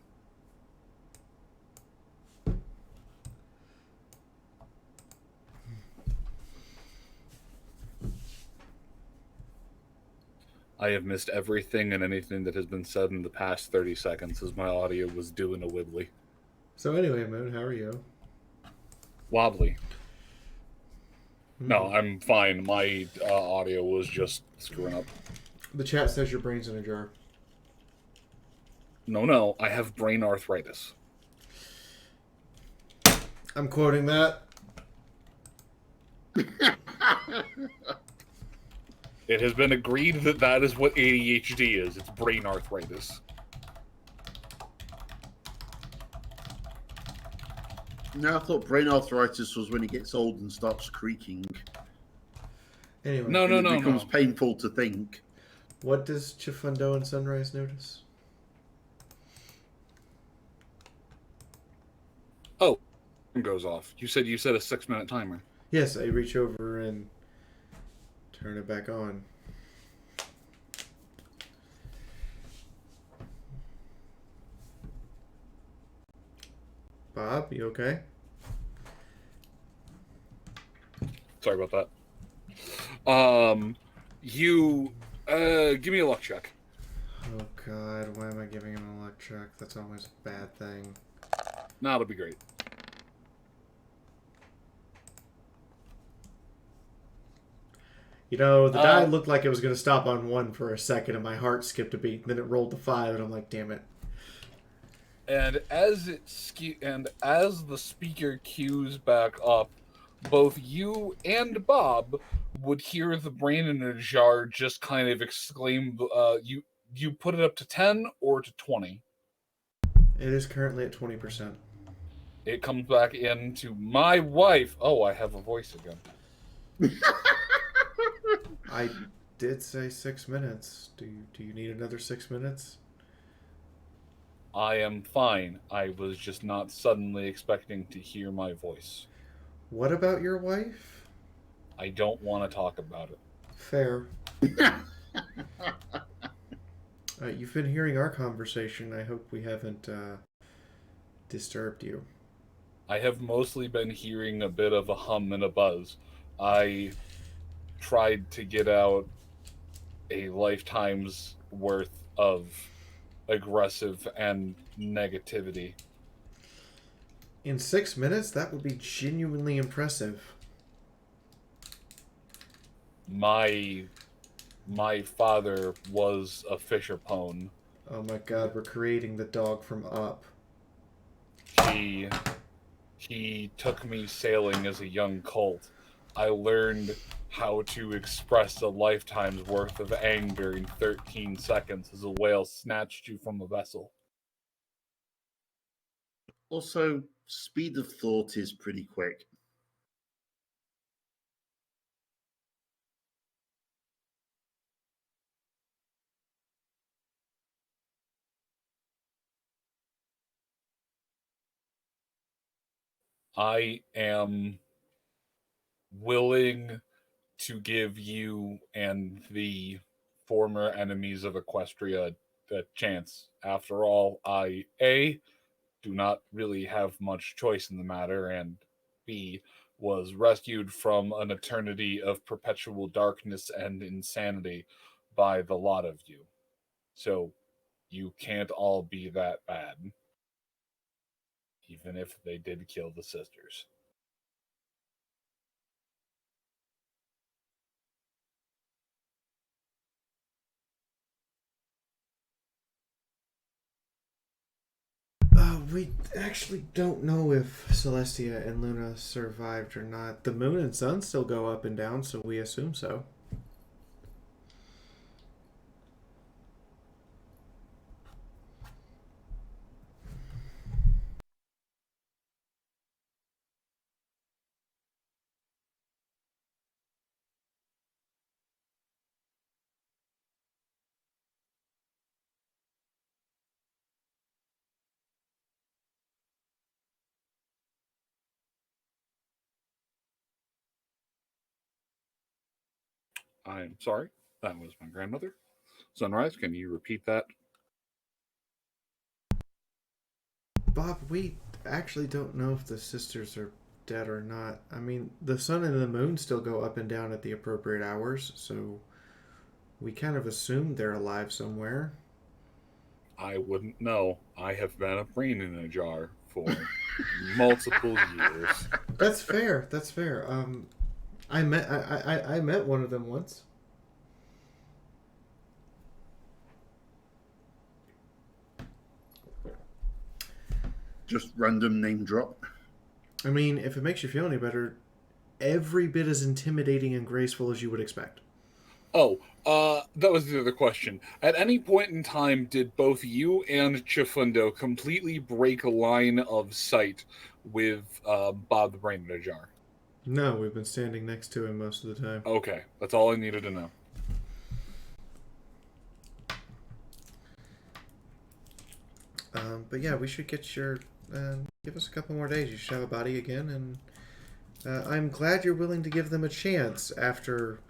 I have missed everything and anything that has been said in the past 30 seconds as my audio was doing a wibbly. So anyway, Moon, how are you? Wobbly. No, I'm fine. My audio was just screwing up. The chat says your brain's in a jar. No, I have brain arthritis. I'm quoting that. It has been agreed that that is what ADHD is. It's brain arthritis. No, I thought brain arthritis was when it gets old and starts creaking. Anyway, No, it becomes painful to think. What does Chifundo and Sunrise notice? Oh, it goes off. You said a 6-minute timer. Yes, I reach over and turn it back on. Bob, you okay? Sorry about that. You give me a luck check. Oh God, why am I giving him a luck check? That's always a bad thing. Nah, that'll be great. You know, the die looked like it was going to stop on 1 for a second, and my heart skipped a beat. And then it rolled to 5, and I'm like, damn it. And as the speaker cues back up, both you and Bob would hear the brain in a jar just kind of exclaim, you put it up to 10 or to 20? It is currently at 20%. It comes back into my wife. Oh, I have a voice again. I did say 6 minutes. Do you need another 6 minutes? I am fine. I was just not suddenly expecting to hear my voice. What about your wife? I don't want to talk about it. Fair. You've been hearing our conversation. I hope we haven't disturbed you. I have mostly been hearing a bit of a hum and a buzz. I tried to get out a lifetime's worth of aggressive and negativity. In 6 minutes? That would be genuinely impressive. My father was a fisher pone. Oh my God, we're creating the dog from Up. He took me sailing as a young colt. I learned how to express a lifetime's worth of anger in 13 seconds as a whale snatched you from a vessel. Also, speed of thought is pretty quick. I am willing to give you and the former enemies of Equestria a chance. After all, I, A, do not really have much choice in the matter, and B, was rescued from an eternity of perpetual darkness and insanity by the lot of you. So you can't all be that bad, even if they did kill the sisters. We actually don't know if Celestia and Luna survived or not. The moon and sun still go up and down, so we assume so. I'm sorry. That was my grandmother. Sunrise, can you repeat that? Bob, we actually don't know if the sisters are dead or not. I mean, the sun and the moon still go up and down at the appropriate hours, so we kind of assumed they're alive somewhere. I wouldn't know. I have been a brain in a jar for multiple years. That's fair. That's fair. I met one of them once. Just random name drop. I mean, if it makes you feel any better, every bit as intimidating and graceful as you would expect. Oh, that was the other question. At any point in time, did both you and Chifundo completely break a line of sight with Bob the Brain in a Jar? No, we've been standing next to him most of the time. Okay, that's all I needed to know. But yeah, we should get your... give us a couple more days. You should have a body again, and I'm glad you're willing to give them a chance after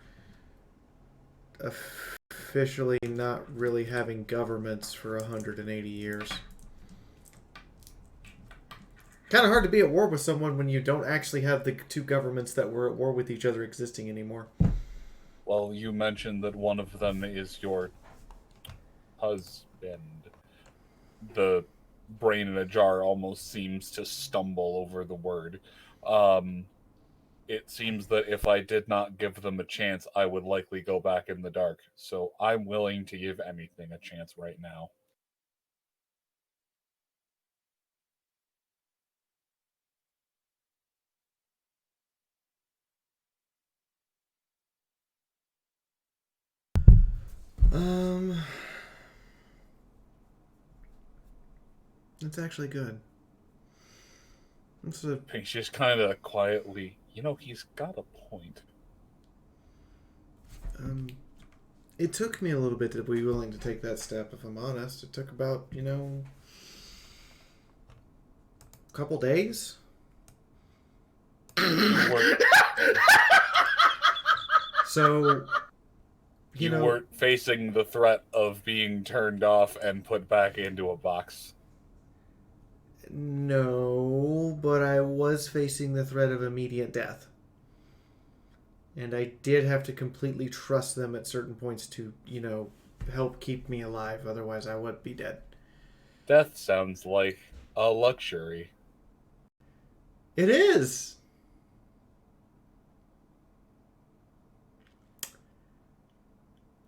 officially not really having governments for 180 years. Kind of hard to be at war with someone when you don't actually have the two governments that were at war with each other existing anymore. Well, you mentioned that one of them is your husband. The brain in a jar almost seems to stumble over the word. It seems that if I did not give them a chance, I would likely go back in the dark. So I'm willing to give anything a chance right now. That's actually good. He's just kind of quietly, he's got a point. It took me a little bit to be willing to take that step, if I'm honest. It took about, a couple days. So, you weren't facing the threat of being turned off and put back into a box. No, but I was facing the threat of immediate death. And I did have to completely trust them at certain points to, help keep me alive. Otherwise, I would be dead. Death sounds like a luxury. It is!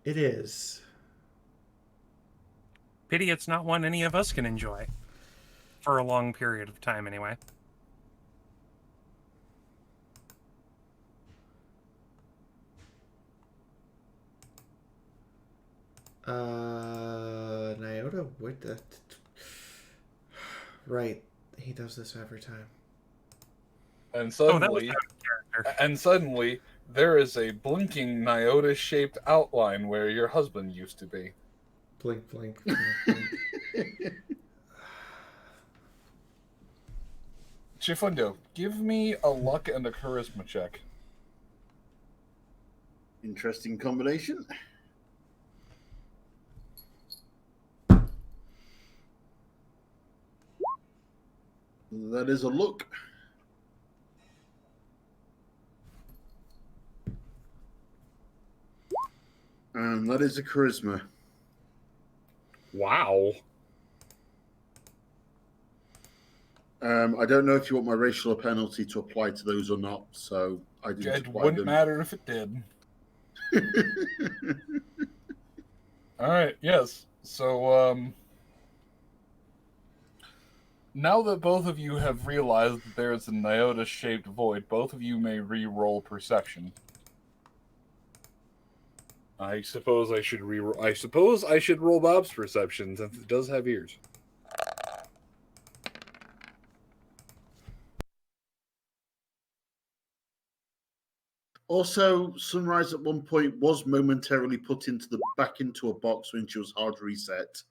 It is. Pity it's not one any of us can enjoy. For a long period of time, anyway. Nyota? What the... Right. He does this every time. And suddenly, there is a blinking Nyota-shaped outline where your husband used to be. Blink, blink, blink, blink. Chifundo, give me a luck and a charisma check. Interesting combination. That is a look. And that is a charisma. Wow. I don't know if you want my racial penalty to apply to those or not, so I didn't apply them. It wouldn't matter if it did. All right, yes. So, now that both of you have realized that there is a Nyota-shaped void, both of you may re-roll perception. I suppose I should roll Bob's perception since it does have ears. Also, Sunrise at one point was momentarily put back into a box when she was hard reset.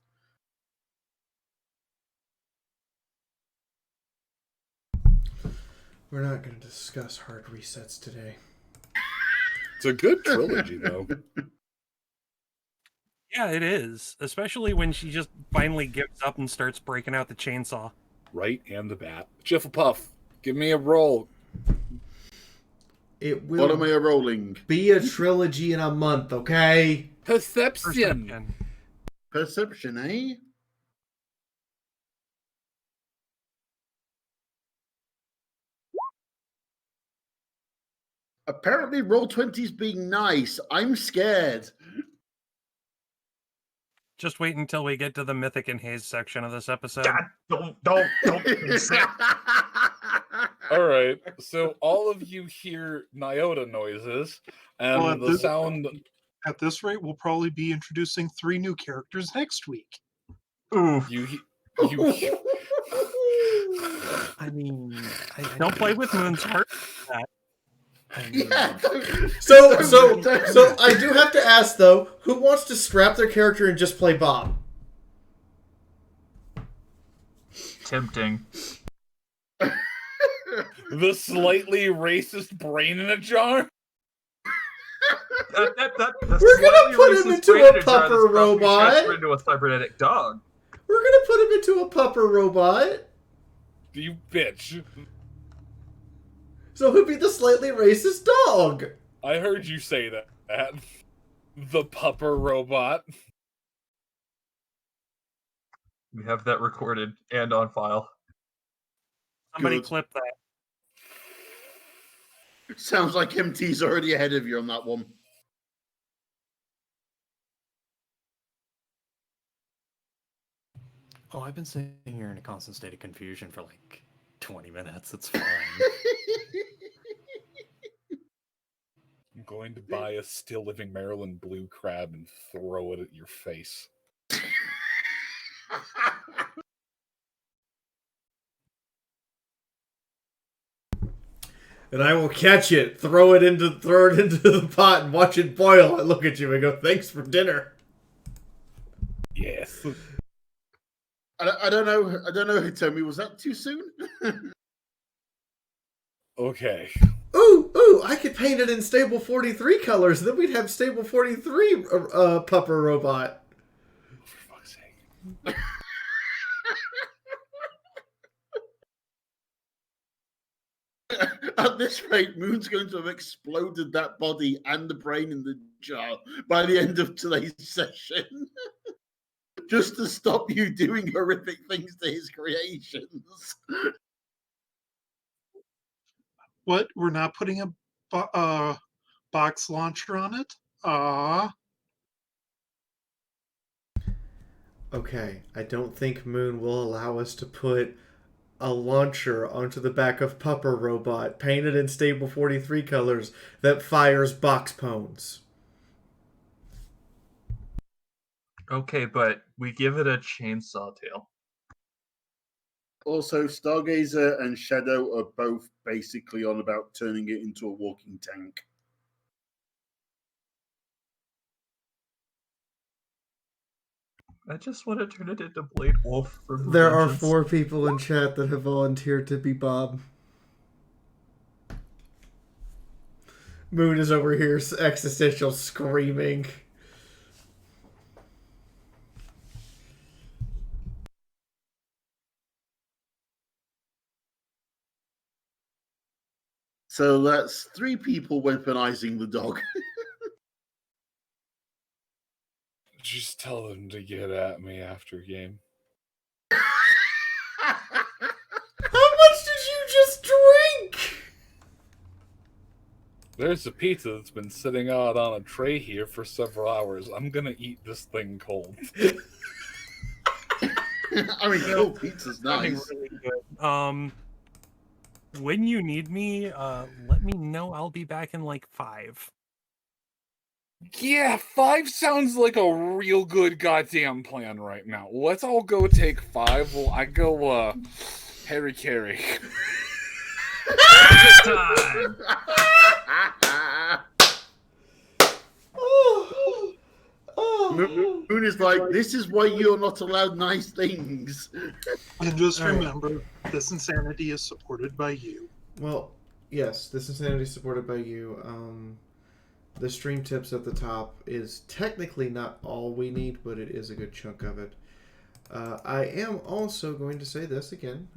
We're not going to discuss hard resets today. It's a good trilogy, though. Yeah, it is. Especially when she just finally gives up and starts breaking out the chainsaw. Right, and the bat. Jifflepuff, give me a roll. It will What am I rolling? be a trilogy in a month, okay? Perception. Perception, eh? Apparently, Roll20's being nice. I'm scared. Just wait until we get to the Mythic and Haze section of this episode. God, don't. All right, so all of you hear Nyota noises, and Well, the sound. At this rate, we'll probably be introducing 3 new characters next week. Oof. You I mean, I Don't play with Moon's heart. Yeah. So I do have to ask though, who wants to scrap their character and just play Bob? Tempting. The slightly racist brain in a jar. We're gonna put him into a pupper robot. Into a cybernetic dog. We're gonna put him into a pupper robot. You bitch. So who'd be the slightly racist dog? I heard you say that. The pupper robot. We have that recorded and on file. Somebody Good. clip that. Sounds like MT's already ahead of you on that one. Oh, I've been sitting here in a constant state of confusion for like 20 minutes. It's fine. I'm going to buy a still living Maryland blue crab and throw it at your face. And I will catch it, throw it into the pot, and watch it boil. I look at you and go, "Thanks for dinner." Yes. I don't know, Tommy. Was that too soon? Okay. Ooh! I could paint it in Stable 43 colors. Then we'd have Stable 43 pupper robot. For fuck's sake. At this rate, Moon's going to have exploded that body and the brain in the jar by the end of today's session. Just to stop you doing horrific things to his creations. What? We're not putting a box launcher on it? Okay, I don't think Moon will allow us to put a launcher onto the back of Pupper Robot, painted in Stable 43 colors, that fires box pones. Okay, but we give it a chainsaw tail. Also, Stargazer and Shadow are both basically on about turning it into a walking tank. I just want to turn it into Blade Wolf from There are Vengeance. 4 people in chat that have volunteered to be Bob. Moon is over here existential screaming. So that's 3 people weaponizing the dog. Just tell them to get at me after game. How much did you just drink? There's a pizza that's been sitting out on a tray here for several hours. I'm gonna eat this thing cold. I mean, cold pizza's nice. Really good. When you need me, let me know. I'll be back in like 5. Yeah, 5 sounds like a real good goddamn plan right now. Let's all go take 5. Well, I go, Harry Carey. Time. Moon is like, this is why you're not allowed nice things. And just remember, this insanity is supported by you. Well, yes, this insanity is supported by you. The stream tips at the top is technically not all we need, but it is a good chunk of it. I am also going to say this again.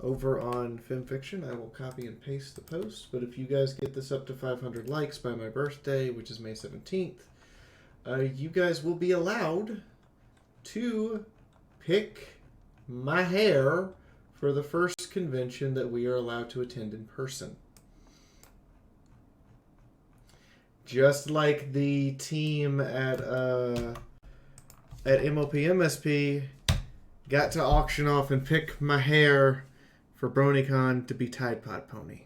Over on FemFiction, I will copy and paste the post, but if you guys get this up to 500 likes by my birthday, which is May 17th, you guys will be allowed to pick my hair for the first convention that we are allowed to attend in person. Just like the team at MOP-MSP got to auction off and pick my hair for BronyCon to be Tide Pod Pony.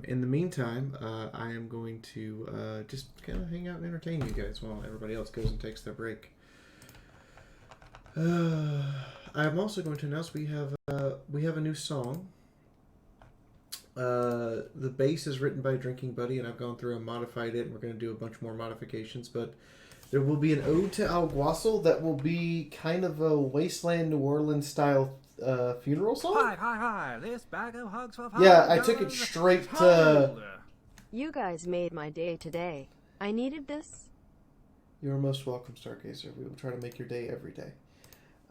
In the meantime, I am going to just kind of hang out and entertain you guys while everybody else goes and takes their break. I'm also going to announce we have a new song. The bass is written by Drinking Buddy, and I've gone through and modified it, and we're going to do a bunch more modifications, but there will be an ode to Alguacil that will be kind of a Wasteland New Orleans style funeral song. Hi, this bag of hugs for Yeah, I took it straight to... You guys made my day today. I needed this. You're most welcome, Stargazer. We will try to make your day every day.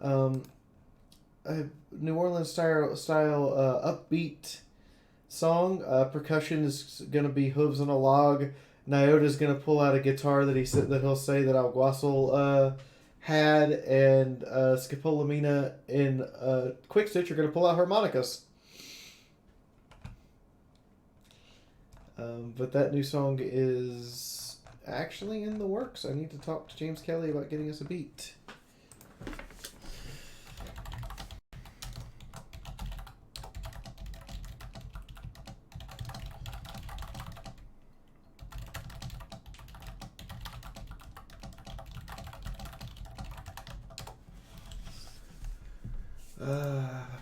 A New Orleans style upbeat song. Percussion is going to be hooves on a log. Nyota's going to pull out a guitar that he'll say that Alguacil had, and Scopolamina and Quickstitch are going to pull out harmonicas. But that new song is actually in the works. I need to talk to James Kelly about getting us a beat.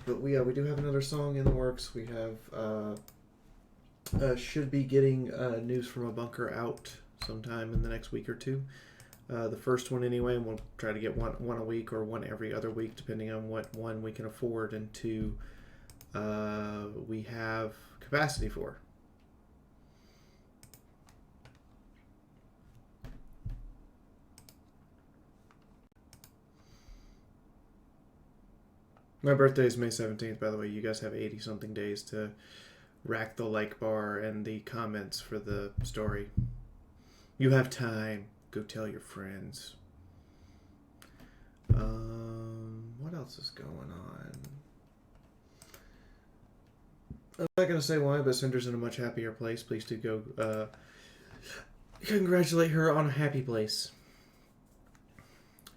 But we do have another song in the works. We have should be getting News from a Bunker out sometime in the next week or two. The first one anyway, and we'll try to get one a week or one every other week, depending on what one we can afford and two we have capacity for. My birthday is May 17th, by the way. You guys have 80-something days to rack the like bar and the comments for the story. You have time. Go tell your friends. What else is going on? I'm not going to say why, but Cinder's in a much happier place. Please do go congratulate her on a happy place.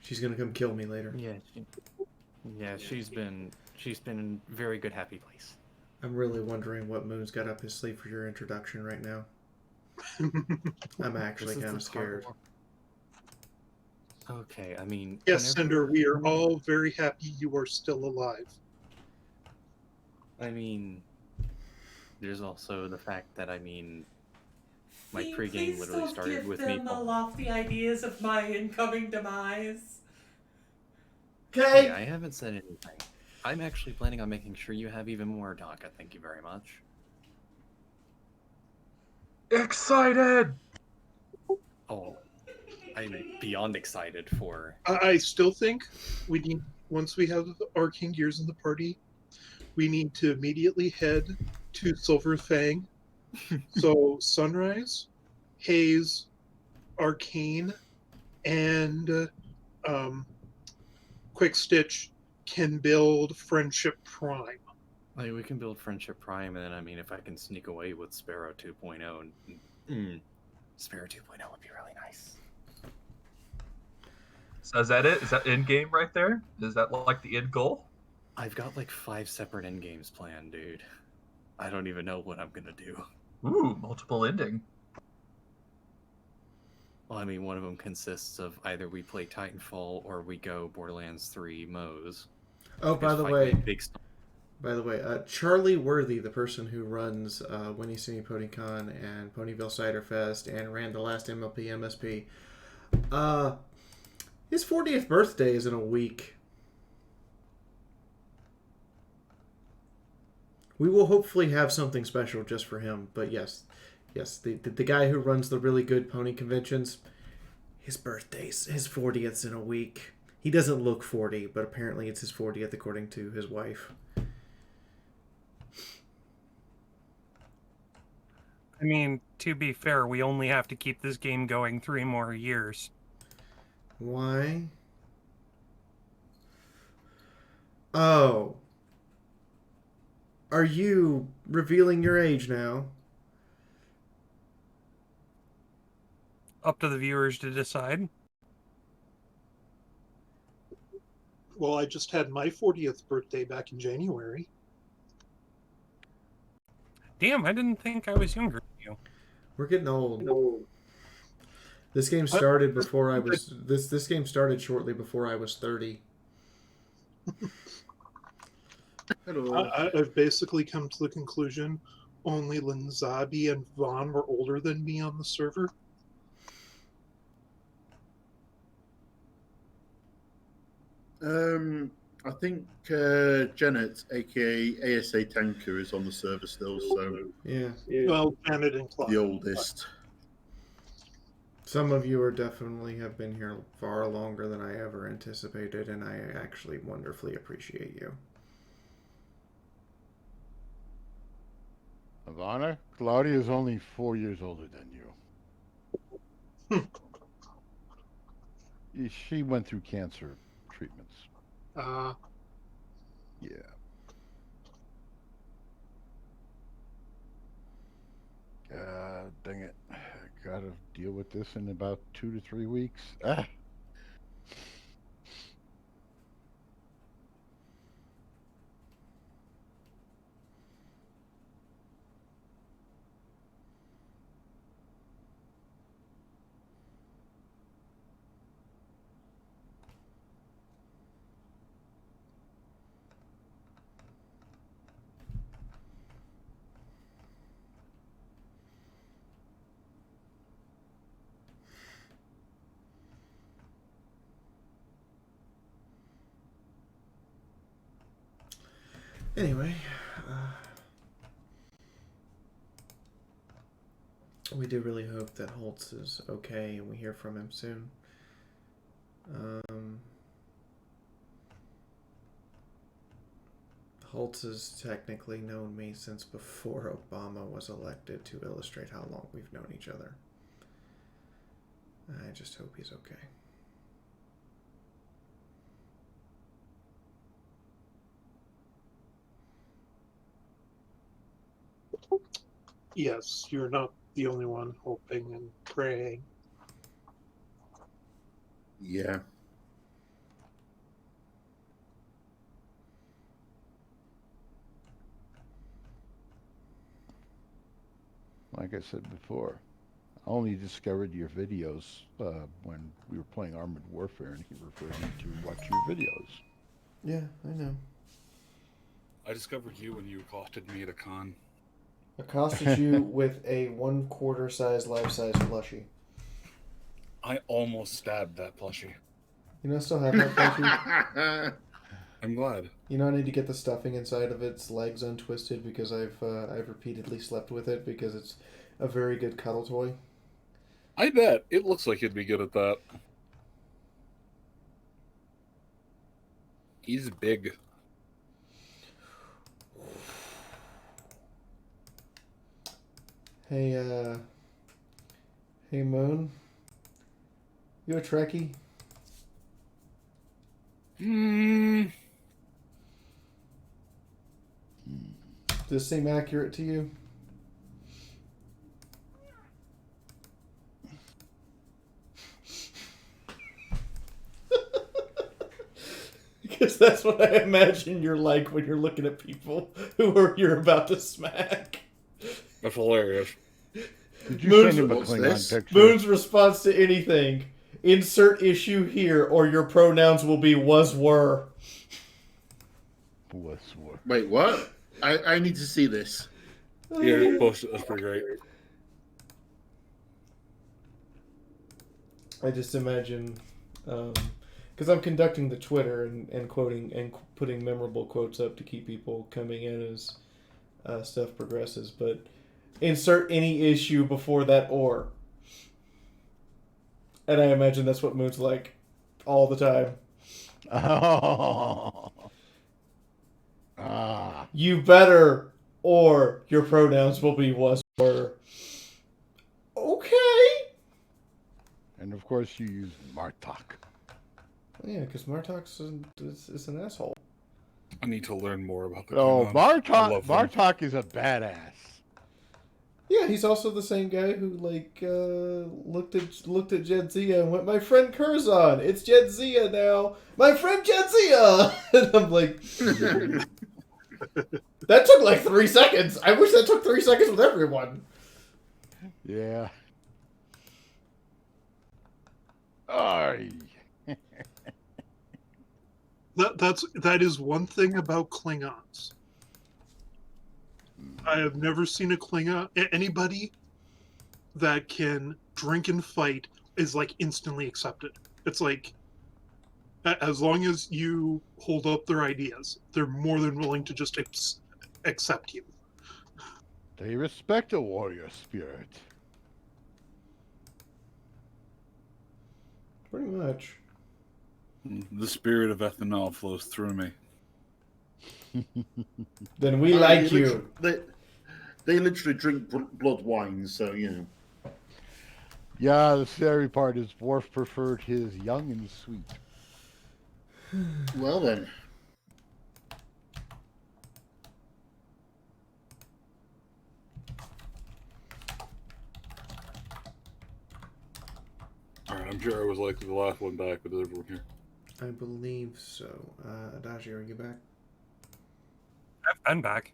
She's going to come kill me later. Yeah, she's been in a very good happy place. I'm really wondering what Moon's got up his sleeve for your introduction right now. I'm actually kind of scared. Okay, I mean... Yes, Cinder, we are all very happy you are still alive. I mean, there's also the fact that, I mean, my pregame literally started with me... Please don't give them the lofty ideas of my incoming demise. Okay. Yeah, I haven't said anything. I'm actually planning on making sure you have even more, Donka. Thank you very much. Excited! Oh, I'm beyond excited for... I still think we need, once we have Arcane Gears in the party, we need to immediately head to Silver Fang. So Sunrise, Haze, Arcane, and Quick Stitch can build Friendship Prime. Like, we can build Friendship Prime, and then, I mean, if I can sneak away with Sparrow 2.0, Sparrow 2.0 would be really nice. So is that it? Is that end game right there? Is that like the end goal? I've got like 5 separate end games planned, dude. I don't even know what I'm gonna do. Ooh, multiple ending. Well, I mean, one of them consists of either we play Titanfall or we go Borderlands 3 Moe's. Oh, by the way, Charlie Worthy, the person who runs Winnie City PonyCon and Ponyville Cider Fest and ran the last MLP-MSP, his 40th birthday is in a week. We will hopefully have something special just for him, but yes, Yes, the guy who runs the really good pony conventions, his 40th's in a week. He doesn't look 40, but apparently it's his 40th according to his wife. I mean, to be fair, we only have to keep this game going 3 more years. Why? Oh. Are you revealing your age now? Up to the viewers to decide. Well, I just had my 40th birthday back in January. Damn, I didn't think I was younger than you. We're getting old. This game started before I was... This game started shortly before I was 30. I've basically come to the conclusion only Linzabi and Vaughn were older than me on the server. I think Janet, aka ASA Tanker, is on the server still. So yeah. Well, Janet and Clark. The oldest. Some of you are definitely have been here far longer than I ever anticipated, and I actually wonderfully appreciate you. Of honor, Claudia is only 4 years older than you. She went through cancer treatments. Yeah. Dang it. I gotta deal with this in about 2 to 3 weeks. Ah. Anyway, we do really hope that Holtz is okay and we hear from him soon. Holtz has technically known me since before Obama was elected, to illustrate how long we've known each other. I just hope he's okay. Yes, you're not the only one hoping and praying. Yeah. Like I said before, I only discovered your videos when we were playing Armored Warfare, and he referred me to watch your videos. Yeah, I know. I discovered you when you accosted me at a con. Accosted you with a 1/4 size life-size plushie. I almost stabbed that plushie. You know, I still have that plushie. I'm glad. You know, I need to get the stuffing inside of its legs untwisted because I've repeatedly slept with it because it's a very good cuddle toy. I bet. It looks like he'd be good at that. He's big. Hey, hey Moon. You a Trekkie? Hmm. Does this seem accurate to you? Because that's what I imagine you're like when you're looking at people who you're about to smack. That's hilarious. Did you send him a Klingon picture? Moon's response to anything. Insert issue here, or your pronouns will be was, were. Was, were. Wait, what? I need to see this. Yeah, post it. That's pretty great. I just imagine, because I'm conducting the Twitter and quoting and putting memorable quotes up to keep people coming in as stuff progresses. But insert any issue before that or. And I imagine that's what Moon's like all the time. Oh. Ah. You better, or your pronouns will be was or. Okay. And of course you use Martok. Yeah, because Martok's is an asshole. I need to learn more about the Oh, Klingons. I love them. Martok is a badass. Yeah, he's also the same guy who looked at Jedzia and went, "My friend Curzon, it's Jedzia now. My friend Jedzia." And I'm like, that took like 3 seconds. I wish that took 3 seconds with everyone. Yeah. Ay. That is one thing about Klingons. I have never seen a Klingon. Anybody that can drink and fight is like instantly accepted. It's like, as long as you hold up their ideas, they're more than willing to just accept you. They respect a warrior spirit. Pretty much. The spirit of ethanol flows through me. Then we like they you. They literally drink blood wine, so you know. Yeah, the scary part is Worf preferred his young and sweet. Well then. Alright, I'm sure I was likely the last one back, but is everyone here? I believe so. Adagio, are you back? I'm back.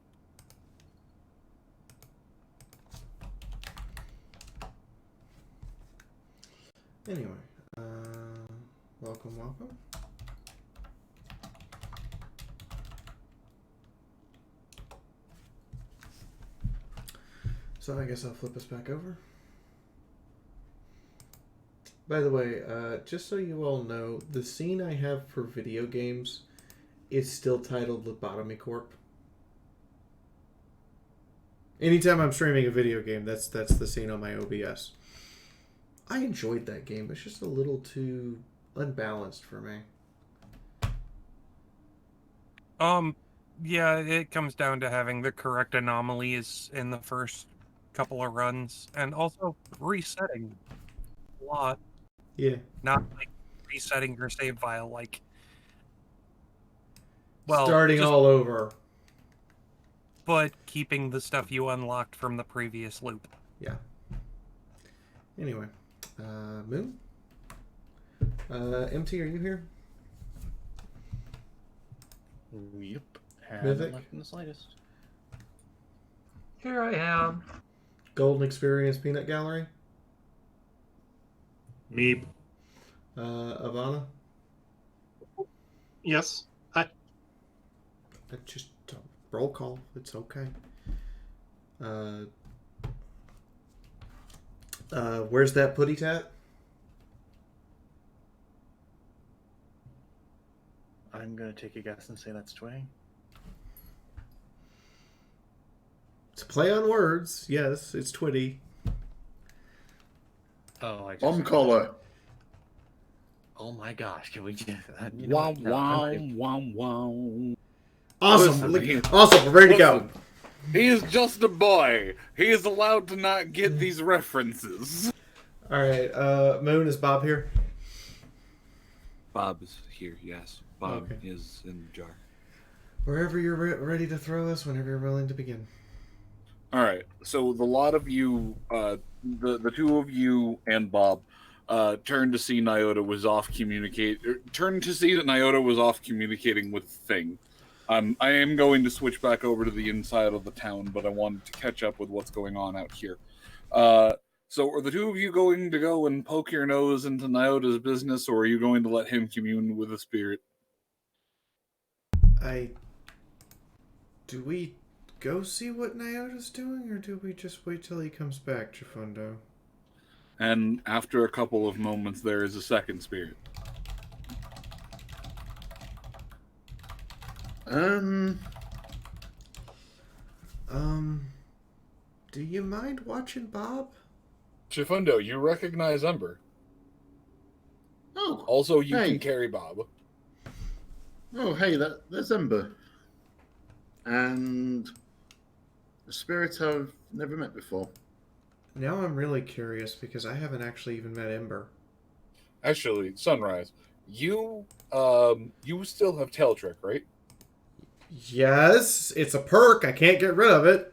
Anyway, welcome. So I guess I'll flip us back over. By the way, just so you all know, the scene I have for video games is still titled Lobotomy Corp. Anytime I'm streaming a video game, that's the scene on my OBS. I enjoyed that game. It's just a little too unbalanced for me. Yeah, it comes down to having the correct anomalies in the first couple of runs, and also resetting a lot. Yeah. Not like resetting your save file, like, well, starting just, all over. but keeping the stuff you unlocked from the previous loop. Yeah. Anyway, Moon? MT, are you here? Yep. Mythic? Haven't left in the slightest. Here I am. Golden Experience Peanut Gallery? Meep. Ivana? Yes. Hi. Just roll call. It's okay. Where's that putty tat? I'm gonna take a guess and say that's Tway. It's a play on words. Yes, it's Twitty. Oh, I On collar. Oh my gosh, can we just... Wow, wow. Awesome. Listen, Awesome. We're ready to go. He is just a boy. He is allowed to not get these references. All right. Moon, is Bob here? Bob is here, yes. Bob Okay. is in the jar. Wherever you're ready to throw us, whenever you're willing to begin. All right. So the lot of you, the two of you and Bob, turned to see Nyota was off turned to see that Nyota was off communicating with Thing. I am going to switch back over to the inside of the town, but I wanted to catch up with what's going on out here. So are the two of you going to go and poke your nose into Nyota's business, or are you going to let him commune with the spirit? Do we go see what Nyota's doing, or do we just wait till he comes back, Chifundo? And after a couple of moments, there is a second spirit. Do you mind watching Bob? Chifundo, you recognize Ember. Oh. Also, you hey. can carry Bob. Oh, hey, there's Ember. And a spirit I've never met before. Now I'm really curious because I haven't actually even met Ember. Actually, Sunrise, you still have Tail Trick, right? Yes, it's a perk. I can't get rid of it.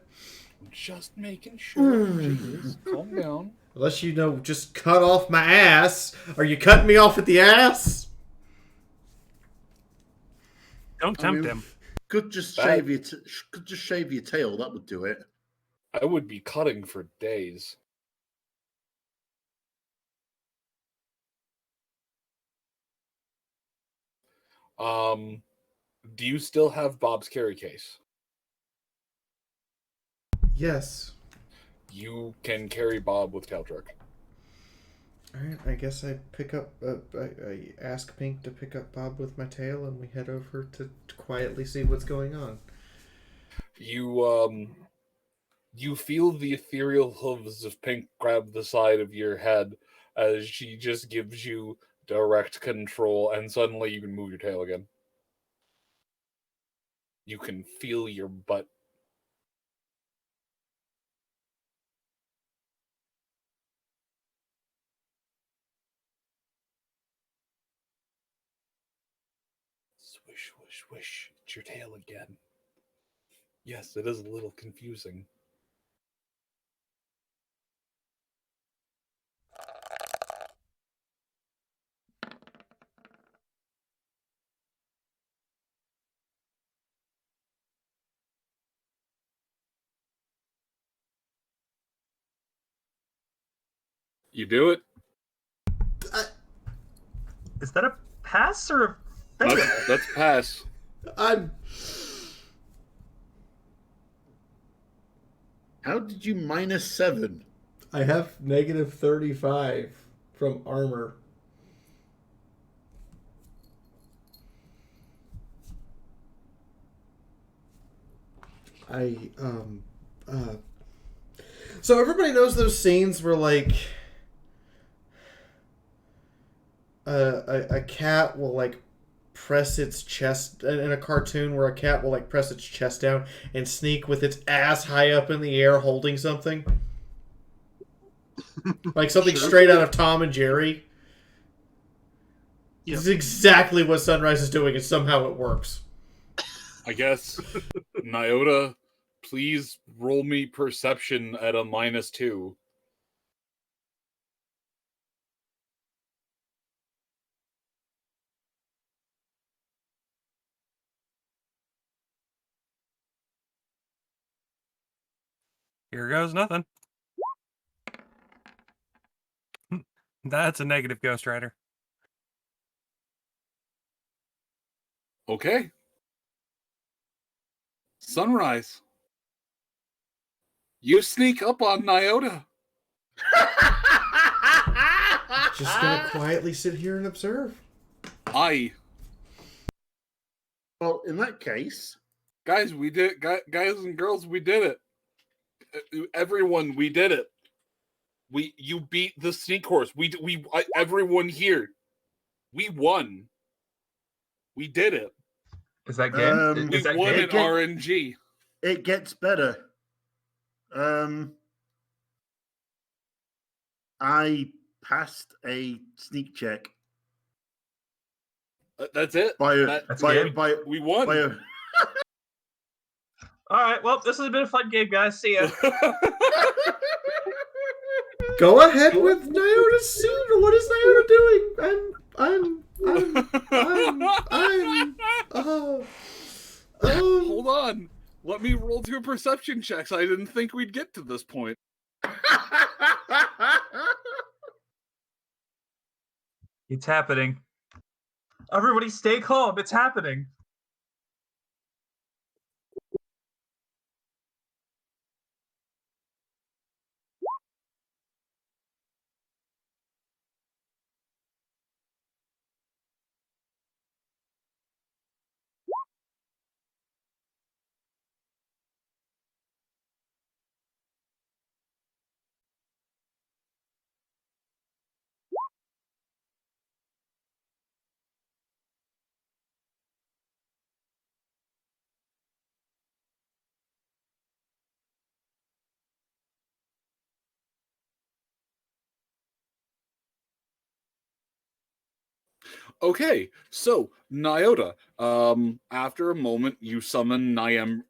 Just making sure. Jeez, calm down. Unless just cut off my ass. Are you cutting me off at the ass? Don't tempt him. Could just shave your tail. That would do it. I would be cutting for days. Do you still have Bob's carry case? Yes. You can carry Bob with Tail Trick. Alright, I guess I pick up. I ask Pink to pick up Bob with my tail, and we head over to quietly see what's going on. You feel the ethereal hooves of Pink grab the side of your head as she just gives you direct control, and suddenly you can move your tail again. You can feel your butt. Swish, swish, swish. It's your tail again. Yes, it is a little confusing. You do it? Is that a pass or a fail? That's pass. How did you -7? I have -35 from armor. So everybody knows those scenes where like a cat will like press its chest in a cartoon where a cat will like press its chest down and sneak with its ass high up in the air holding something. Like something straight out of Tom and Jerry. Yep. This is exactly what Sunrise is doing, and somehow it works. I guess. Nyota, please roll me perception at a -2. Here goes nothing. That's a negative, Ghost Rider. Okay. Sunrise. You sneak up on Nyota. Just gonna quietly sit here and observe. Well, in that case, guys, we did. Guys and girls, we did it. Everyone, we did it. You beat the sneak horse. Everyone here, we won. We did it. Is that game? We won at RNG. It gets better. I passed a sneak check. That's it. We won. All right. Well, this has been a fun game, guys. See ya. Go ahead with Nyota's scene. What is Nyota doing? Hold on. Let me roll 2 perception checks. I didn't think we'd get to this point. It's happening. Everybody stay calm. It's happening. Okay, so Nyota. After a moment, you summon Nyam.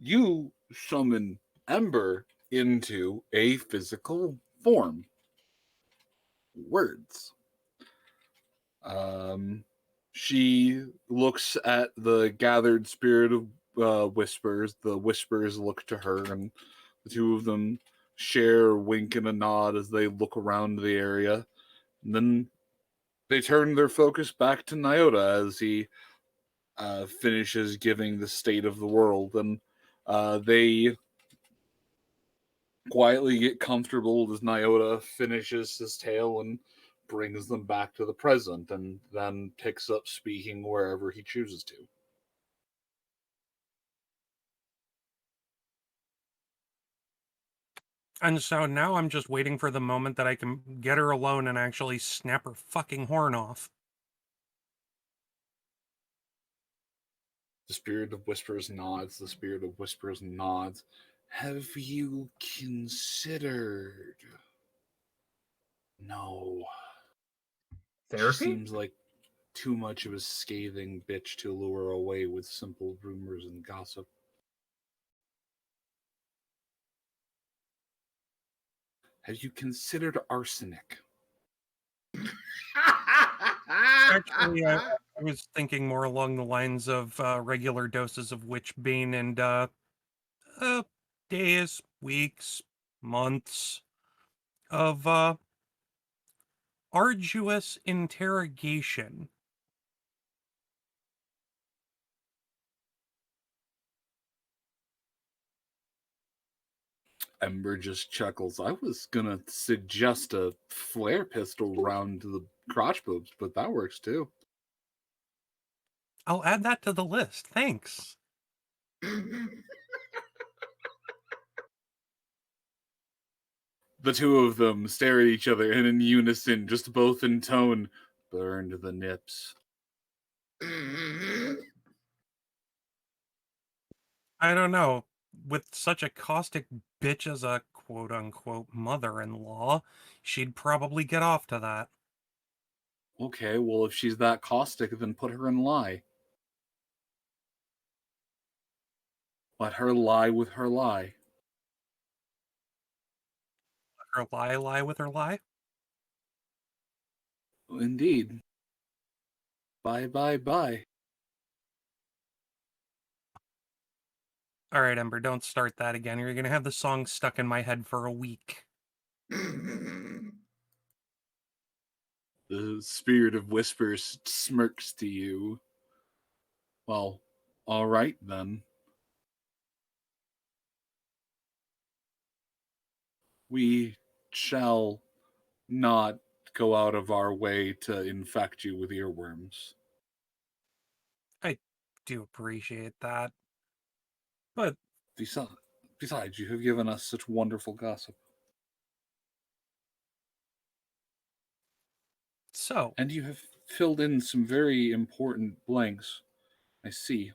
You summon Ember into a physical form. Words. She looks at the gathered spirit of whispers. The whispers look to her, and the two of them share a wink and a nod as they look around the area. And then they turn their focus back to Nyota as he finishes giving the state of the world. And they quietly get comfortable as Nyota finishes his tale and brings them back to the present, and then picks up speaking wherever he chooses to. And so now I'm just waiting for the moment that I can get her alone and actually snap her fucking horn off. The spirit of whispers nods. The spirit of whispers nods. Have you considered? No. Therapy? She seems like too much of a scathing bitch to lure away with simple rumors and gossip. Have you considered arsenic? Actually, I was thinking more along the lines of regular doses of witchbane and days, weeks, months of arduous interrogation. Ember just chuckles. I was gonna suggest a flare pistol round to the crotch boobs, but that works too. I'll add that to the list. Thanks. The two of them stare at each other and in unison, just both in tone, burned the nips. I don't know. With such a caustic bitch as a quote-unquote mother-in-law, she'd probably get off to that. Okay, well, if she's that caustic, then put her in lie. Let her lie with her lie. Let her lie with her lie? Indeed. Bye, bye, bye. All right, Ember, don't start that again. You're going to have the song stuck in my head for a week. The spirit of whispers smirks to you. Well, all right then. We shall not go out of our way to infect you with earworms. I do appreciate that. But besides, you have given us such wonderful gossip. So. And you have filled in some very important blanks. I see.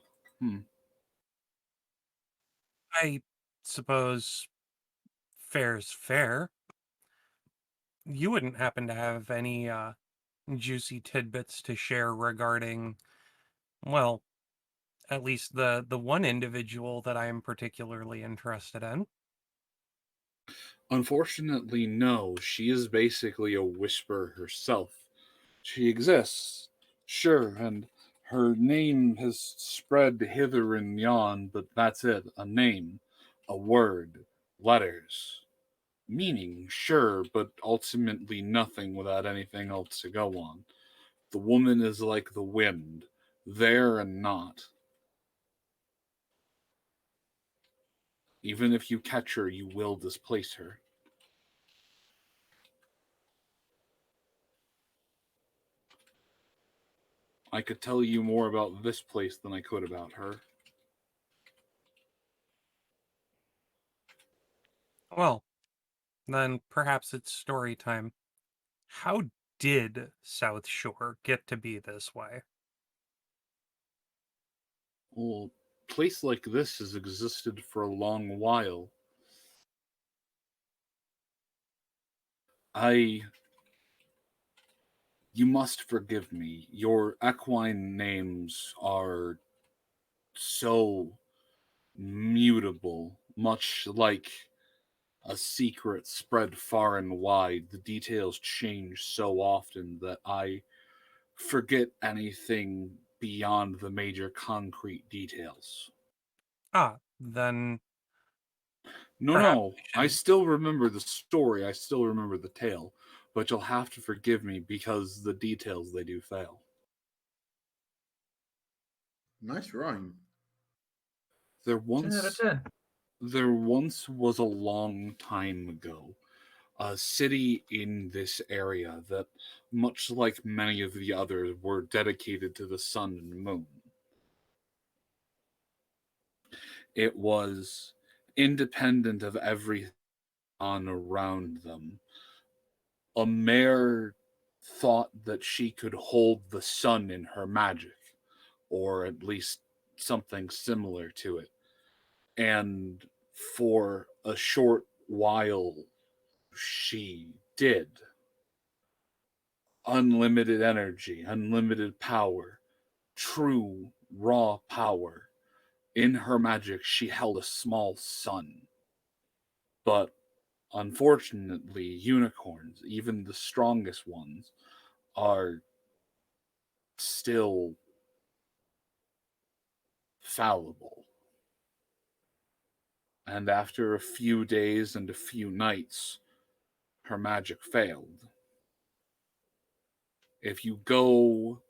I suppose fair's fair. You wouldn't happen to have any juicy tidbits to share regarding, well, at least the one individual that I am particularly interested in. Unfortunately, no. She is basically a whisper herself. She exists, sure, and her name has spread hither and yon, but that's it. A name, a word, letters. Meaning, sure, but ultimately nothing without anything else to go on. The woman is like the wind, there and not. Even if you catch her, you will displace her. I could tell you more about this place than I could about her. Well, then perhaps it's story time. How did South Shore get to be this way? Well, place like this has existed for a long while. You must forgive me. Your equine names are so mutable, much like a secret spread far and wide. The details change so often that I forget anything beyond the major concrete details. Then No, perhaps no, I still remember the story, I still remember the tale, but you'll have to forgive me because the details, they do fail. Nice rhyme. There 10 out of once 10. there once was a long time ago a city in this area that, much like many of the others, were dedicated to the sun and moon. It was independent of everything on around them. A mare thought that she could hold the sun in her magic, or at least something similar to it. And for a short while, she did. Unlimited energy, unlimited power, true raw power. In her magic, she held a small sun. But unfortunately, unicorns, even the strongest ones, are still fallible. And after a few days and a few nights, her magic failed. If you go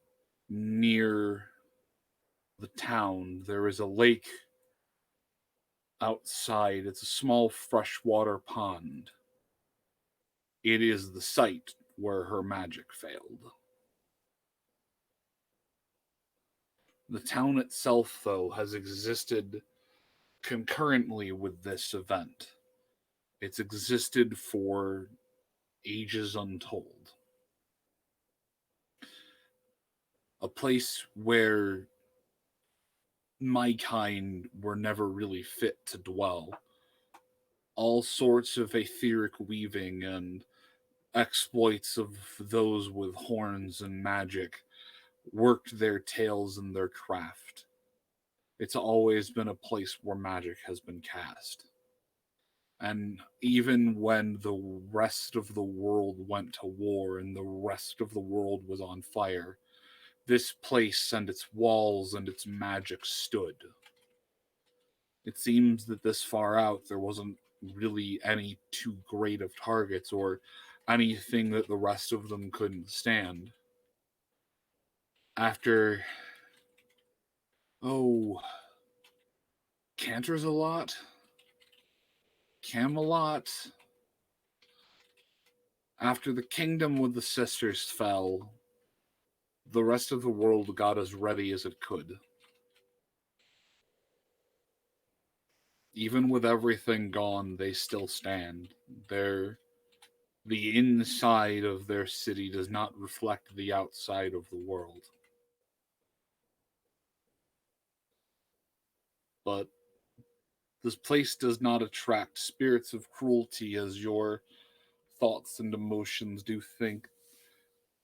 near the town, there is a lake outside. It's a small freshwater pond. It is the site where her magic failed. The town itself, though, has existed concurrently with this event. It's existed for ages untold. A place where my kind were never really fit to dwell. All sorts of etheric weaving and exploits of those with horns and magic worked their tales in their craft. It's always been a place where magic has been cast. And even when the rest of the world went to war and the rest of the world was on fire, this place and its walls and its magic stood. It seems that this far out there wasn't really any too great of targets or anything that the rest of them couldn't stand. After, Canters a lot, Camelot. After the kingdom with the sisters fell, the rest of the world got as ready as it could. Even with everything gone, they still stand. The inside of their city does not reflect the outside of the world. But this place does not attract spirits of cruelty as your thoughts and emotions do think.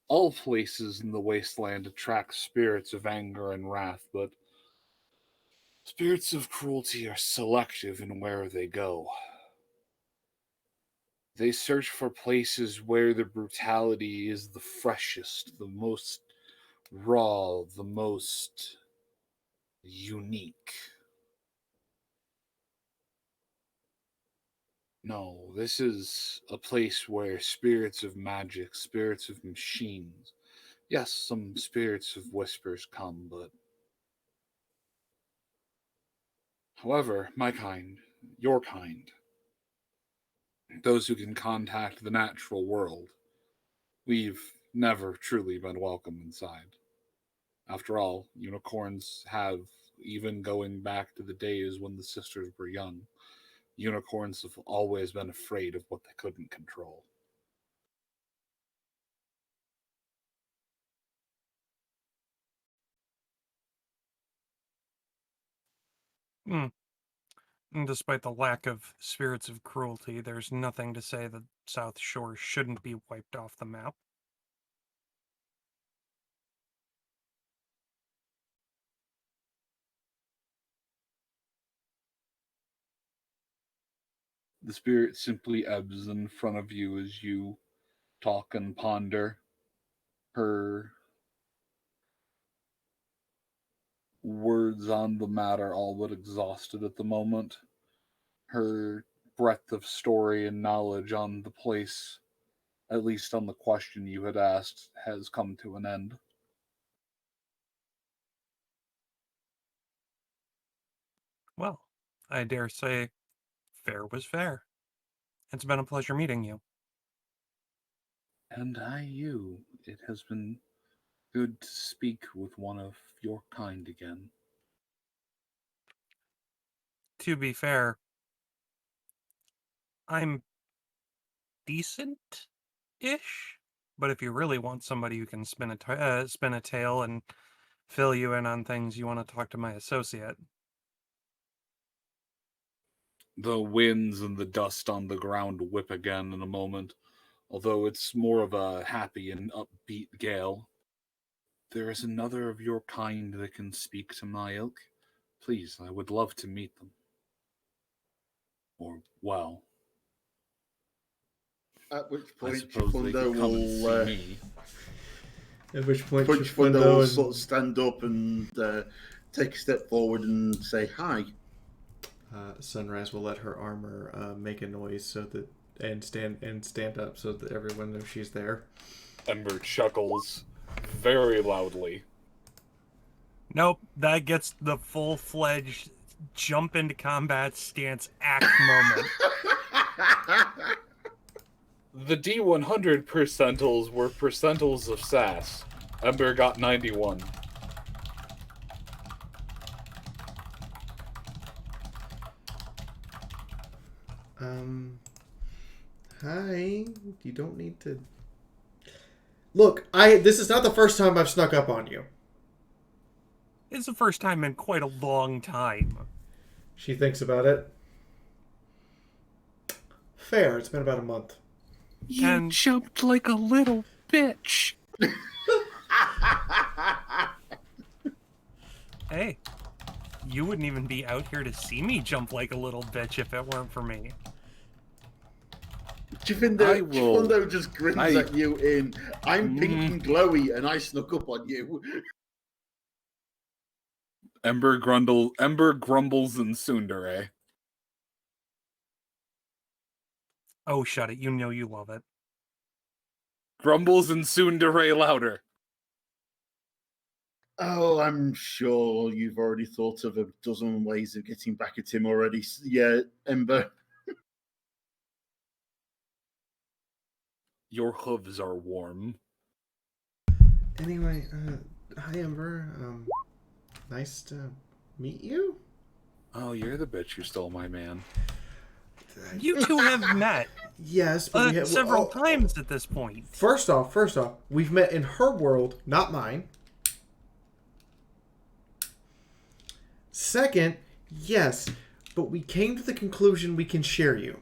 All places in the wasteland attract spirits of anger and wrath, but spirits of cruelty are selective in where they go. They search for places where the brutality is the freshest, the most raw, the most unique. No, this is a place where spirits of magic, spirits of machines, yes, some spirits of whispers come, but however, my kind, your kind, those who can contact the natural world, we've never truly been welcome inside. After all, unicorns have, even going back to the days when the sisters were young, unicorns have always been afraid of what they couldn't control. Hmm. And despite the lack of spirits of cruelty, there's nothing to say that South Shore shouldn't be wiped off the map. The spirit simply ebbs in front of you as you talk and ponder. Her words on the matter all but exhausted at the moment. Her breadth of story and knowledge on the place, at least on the question you had asked, has come to an end. Well, I dare say fair was fair. It's been a pleasure meeting you. And you. It has been good to speak with one of your kind again. To be fair, I'm decent-ish, but if you really want somebody who can spin a tale and fill you in on things, you want to talk to my associate. The winds and the dust on the ground whip again in a moment, although it's more of a happy and upbeat gale. There is another of your kind that can speak to my ilk. Please, I would love to meet them. Or, well, At which I point suppose they Chifundo could come and see will. me. At which point Chifundo will and sort of stand up and take a step forward and say hi. Sunrise will let her armor make a noise so that and stand up so that everyone knows she's there. Ember chuckles very loudly. Nope, that gets the full-fledged jump into combat stance act moment. The D100 percentiles were percentiles of sass. Ember got 91. Hi. You don't need to. Look, this is not the first time I've snuck up on you. It's the first time in quite a long time. She thinks about it. Fair. It's been about a month. You jumped like a little bitch. Hey, you wouldn't even be out here to see me jump like a little bitch if it weren't for me. Chifundo just grins at you in, I'm pink and glowy and I snuck up on you. Ember grumbles in tsundere. Oh, shut it. You know you love it. Grumbles in tsundere louder. Oh, I'm sure you've already thought of a dozen ways of getting back at him already. Yeah, Ember. Your hooves are warm. Anyway, hi Ember. Nice to meet you. Oh, you're the bitch who stole my man. You two have met. Yes, but we have several times at this point. First off, we've met in her world, not mine. Second, yes, but we came to the conclusion we can share you.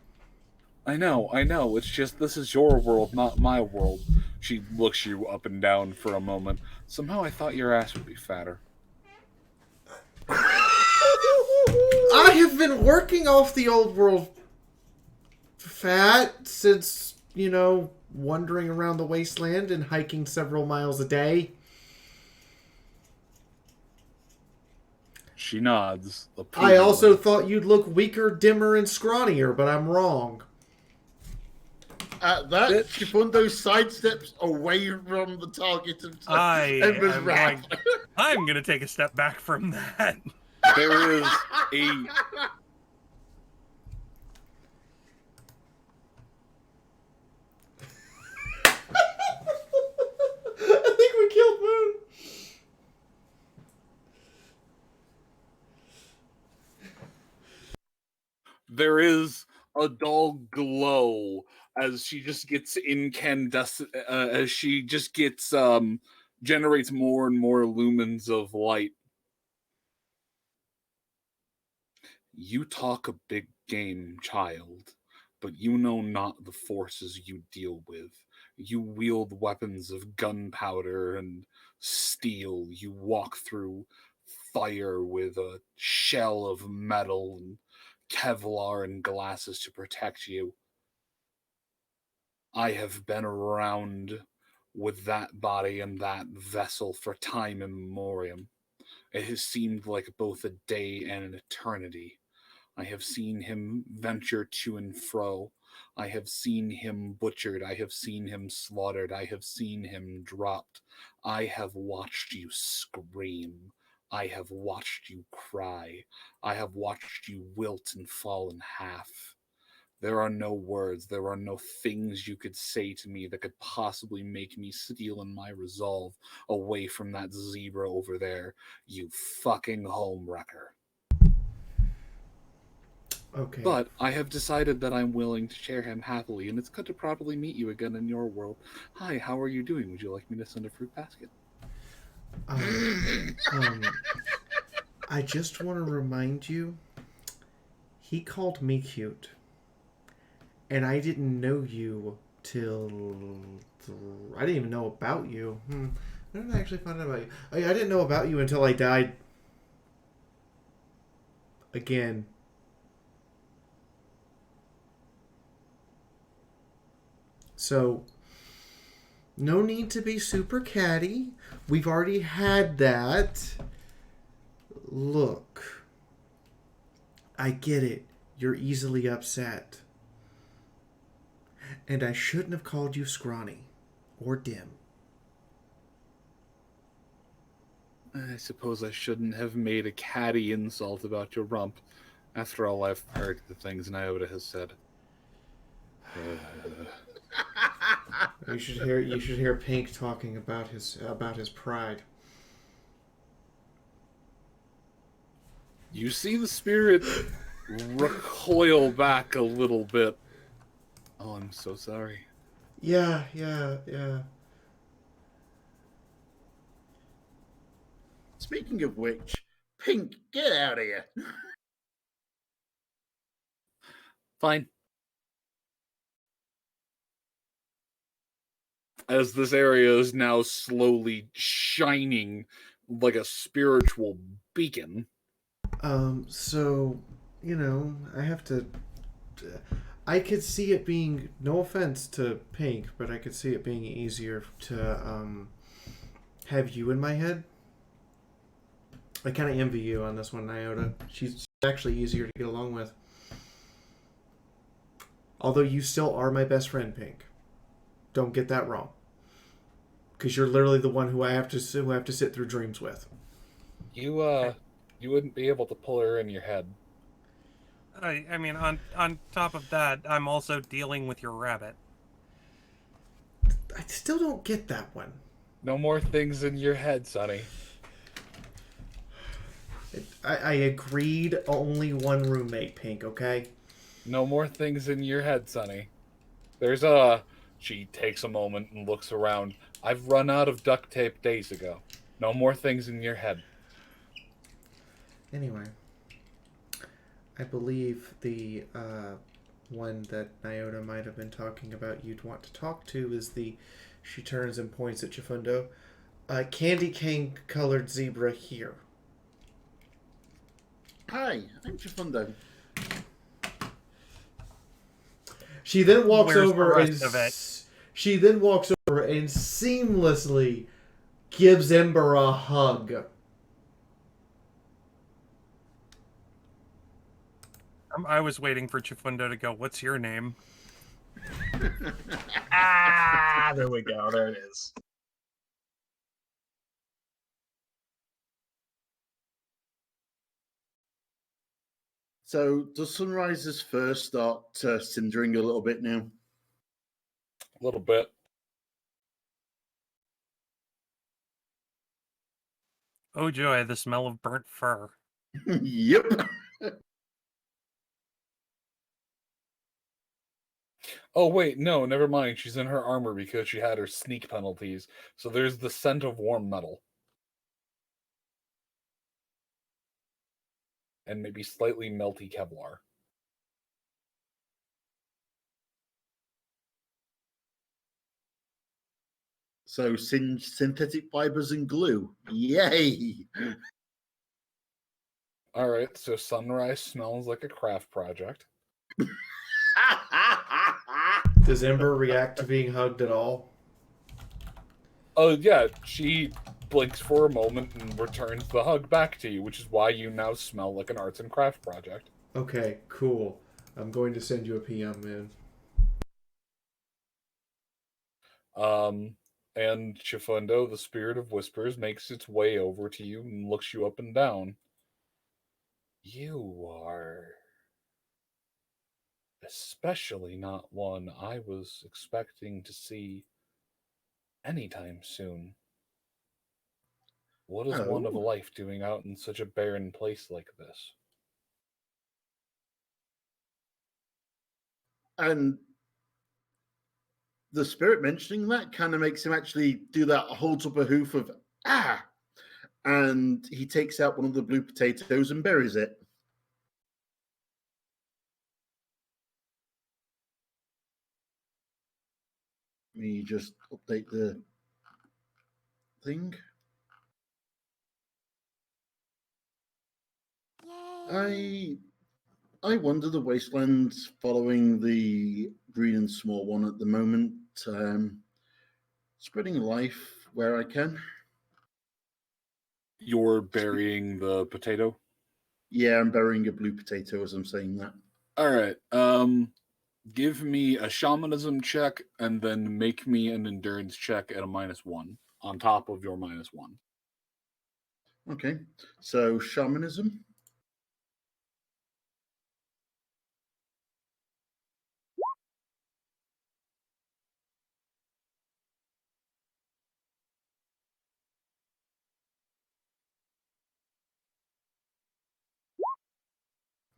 I know. It's just this is your world, not my world. She looks you up and down for a moment. Somehow I thought your ass would be fatter. I have been working off the old world fat since, wandering around the wasteland and hiking several miles a day. She nods. I also thought you'd look weaker, dimmer, and scrawnier, but I'm wrong. At that, Chifundo sidesteps away from the target of Ember's wrath. I'm going to take a step back from that. There is a... I think we killed Moon. There is a dull glow as she just gets incandescent, as she just gets, generates more and more lumens of light. You talk a big game, child, but you know not the forces you deal with. You wield weapons of gunpowder and steel. You walk through fire with a shell of metal and Kevlar and glasses to protect you. I have been around with that body and that vessel for time immemorial. It has seemed like both a day and an eternity. I have seen him venture to and fro. I have seen him butchered. I have seen him slaughtered. I have seen him dropped. I have watched you scream. I have watched you cry. I have watched you wilt and fall in half. There are no words, there are no things you could say to me that could possibly make me steel in my resolve away from that zebra over there, you fucking homewrecker. Okay. But I have decided that I'm willing to share him happily, and it's good to properly meet you again in your world. Hi, how are you doing? Would you like me to send a fruit basket? I just want to remind you, he called me cute. And I didn't know you till... I didn't even know about you. When did I actually find out about you? I didn't know about you until I died. Again. So, no need to be super catty. We've already had that. Look. I get it. You're easily upset. And I shouldn't have called you scrawny. Or dim. I suppose I shouldn't have made a catty insult about your rump. After all, I've heard the things Iota has said. You should hear Pink talking about his pride. You see the spirit recoil back a little bit. Oh, I'm so sorry. Yeah. Speaking of which, Pink, get out of here. Fine. As this area is now slowly shining like a spiritual beacon. So, I have to... I could see it being, no offense to Pink, but I could see it being easier to have you in my head. I kind of envy you on this one, Iota. She's actually easier to get along with. Although you still are my best friend, Pink. Don't get that wrong. Because you're literally the one who I have to sit through dreams with. You wouldn't be able to pull her in your head. I mean, on top of that, I'm also dealing with your rabbit. I still don't get that one. No more things in your head, Sonny. I agreed only one roommate, Pink, okay? No more things in your head, Sonny. She takes a moment and looks around. I've run out of duct tape days ago. No more things in your head. Anyway, I believe the one that Iota might have been talking about you'd want to talk to is the... She turns and points at Chifundo. Candy cane colored zebra here. Hi, I'm Chifundo. She then walks Where's over the rest of it? She then walks over and seamlessly gives Ember a hug. I was waiting for Chifundo to go, "What's your name?" There we go. There it is. So, does Sunrise's fur start cindering a little bit now? A little bit. Oh joy, the smell of burnt fur. Yep. Oh, wait, no, never mind. She's in her armor because she had her sneak penalties. So there's the scent of warm metal. and maybe slightly melty Kevlar. So synthetic fibers and glue. Yay! All right, so Sunrise smells like a craft project. Does Ember react to being hugged at all? Oh, yeah, she blinks for a moment and returns the hug back to you, which is why you now smell like an arts and craft project. Okay, cool. I'm going to send you a PM, man. And Chifundo, the Spirit of Whispers, makes its way over to you and looks you up and down. You are especially not one I was expecting to see anytime soon. What is one of a life doing out in such a barren place like this? And the spirit mentioning that kind of makes him actually do that, holds up a hoof of, ah! And he takes out one of the blue potatoes and buries it. Let me just update the thing. I wander the wastelands following the green and small one at the moment, spreading life where I can. You're burying the potato? Yeah, I'm burying a blue potato as I'm saying that. All right. Give me a shamanism check and then make me an endurance check at a -1 on top of your -1. Okay, so shamanism.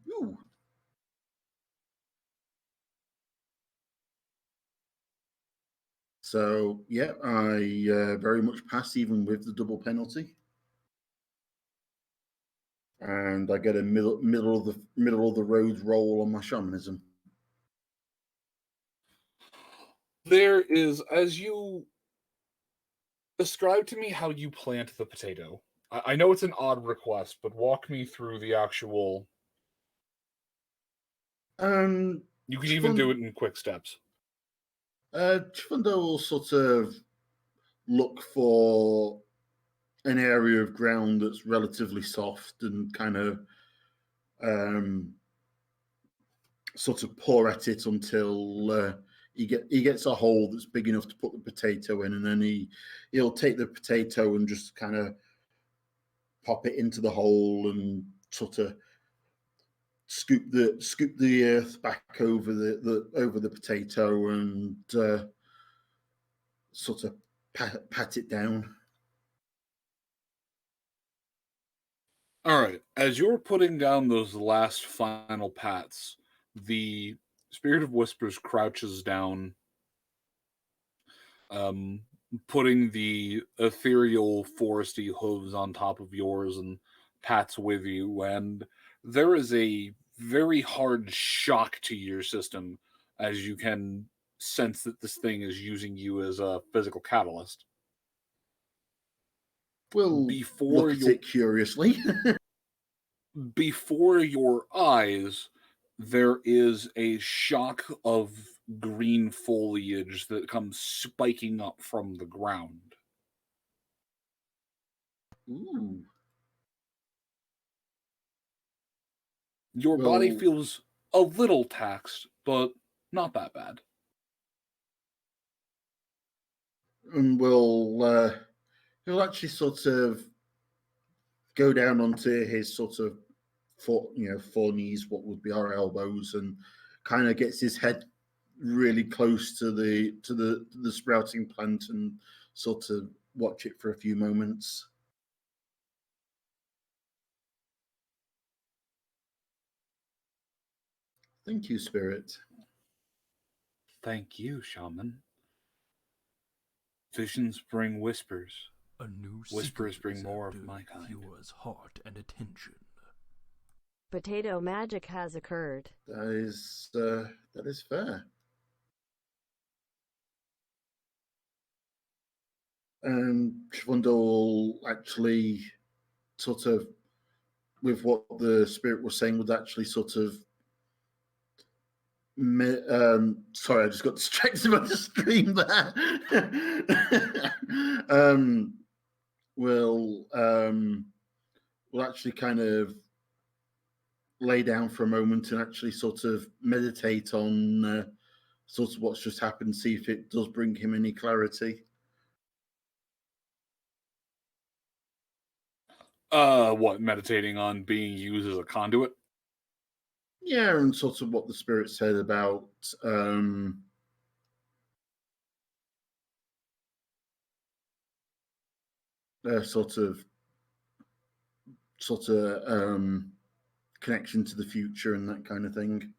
Ooh. So yeah, I very much pass even with the double penalty, and I get a middle of the road roll on my shamanism. There is, as you describe to me how you plant the potato. I know it's an odd request, but walk me through the actual. You can even do it in quick steps. Chifundo will sort of look for an area of ground that's relatively soft and kind of sort of pour at it until he gets a hole that's big enough to put the potato in, and then he'll take the potato and just kind of pop it into the hole and sort of scoop the earth back over the potato and sort of pat it down. All right. As you're putting down those last final pats, the Spirit of Whispers crouches down, putting the ethereal foresty hooves on top of yours and pats with you, and there is a very hard shock to your system as you can sense that this thing is using you as a physical catalyst. We'll look at it curiously. Before your eyes, there is a shock of green foliage that comes spiking up from the ground. Ooh. Your body feels a little taxed, but not that bad. And he'll actually sort of go down onto his sort of four knees, what would be our elbows, and kind of gets his head really close to the sprouting plant and sort of watch it for a few moments. Thank you, Spirit. Thank you, Shaman. Visions bring whispers. A new Whispers seeker bring is more of after my kind. viewers' heart and attention. Potato magic has occurred. That is fair. Shvundo will actually sort of, with what the spirit was saying, would actually sort of. Sorry, I just got distracted by the stream there. Will actually kind of lay down for a moment and actually sort of meditate on sort of what's just happened, see if it does bring him any clarity. What, meditating on being used as a conduit? Yeah, and sort of what the spirit said about sort of connection to the future and that kind of thing.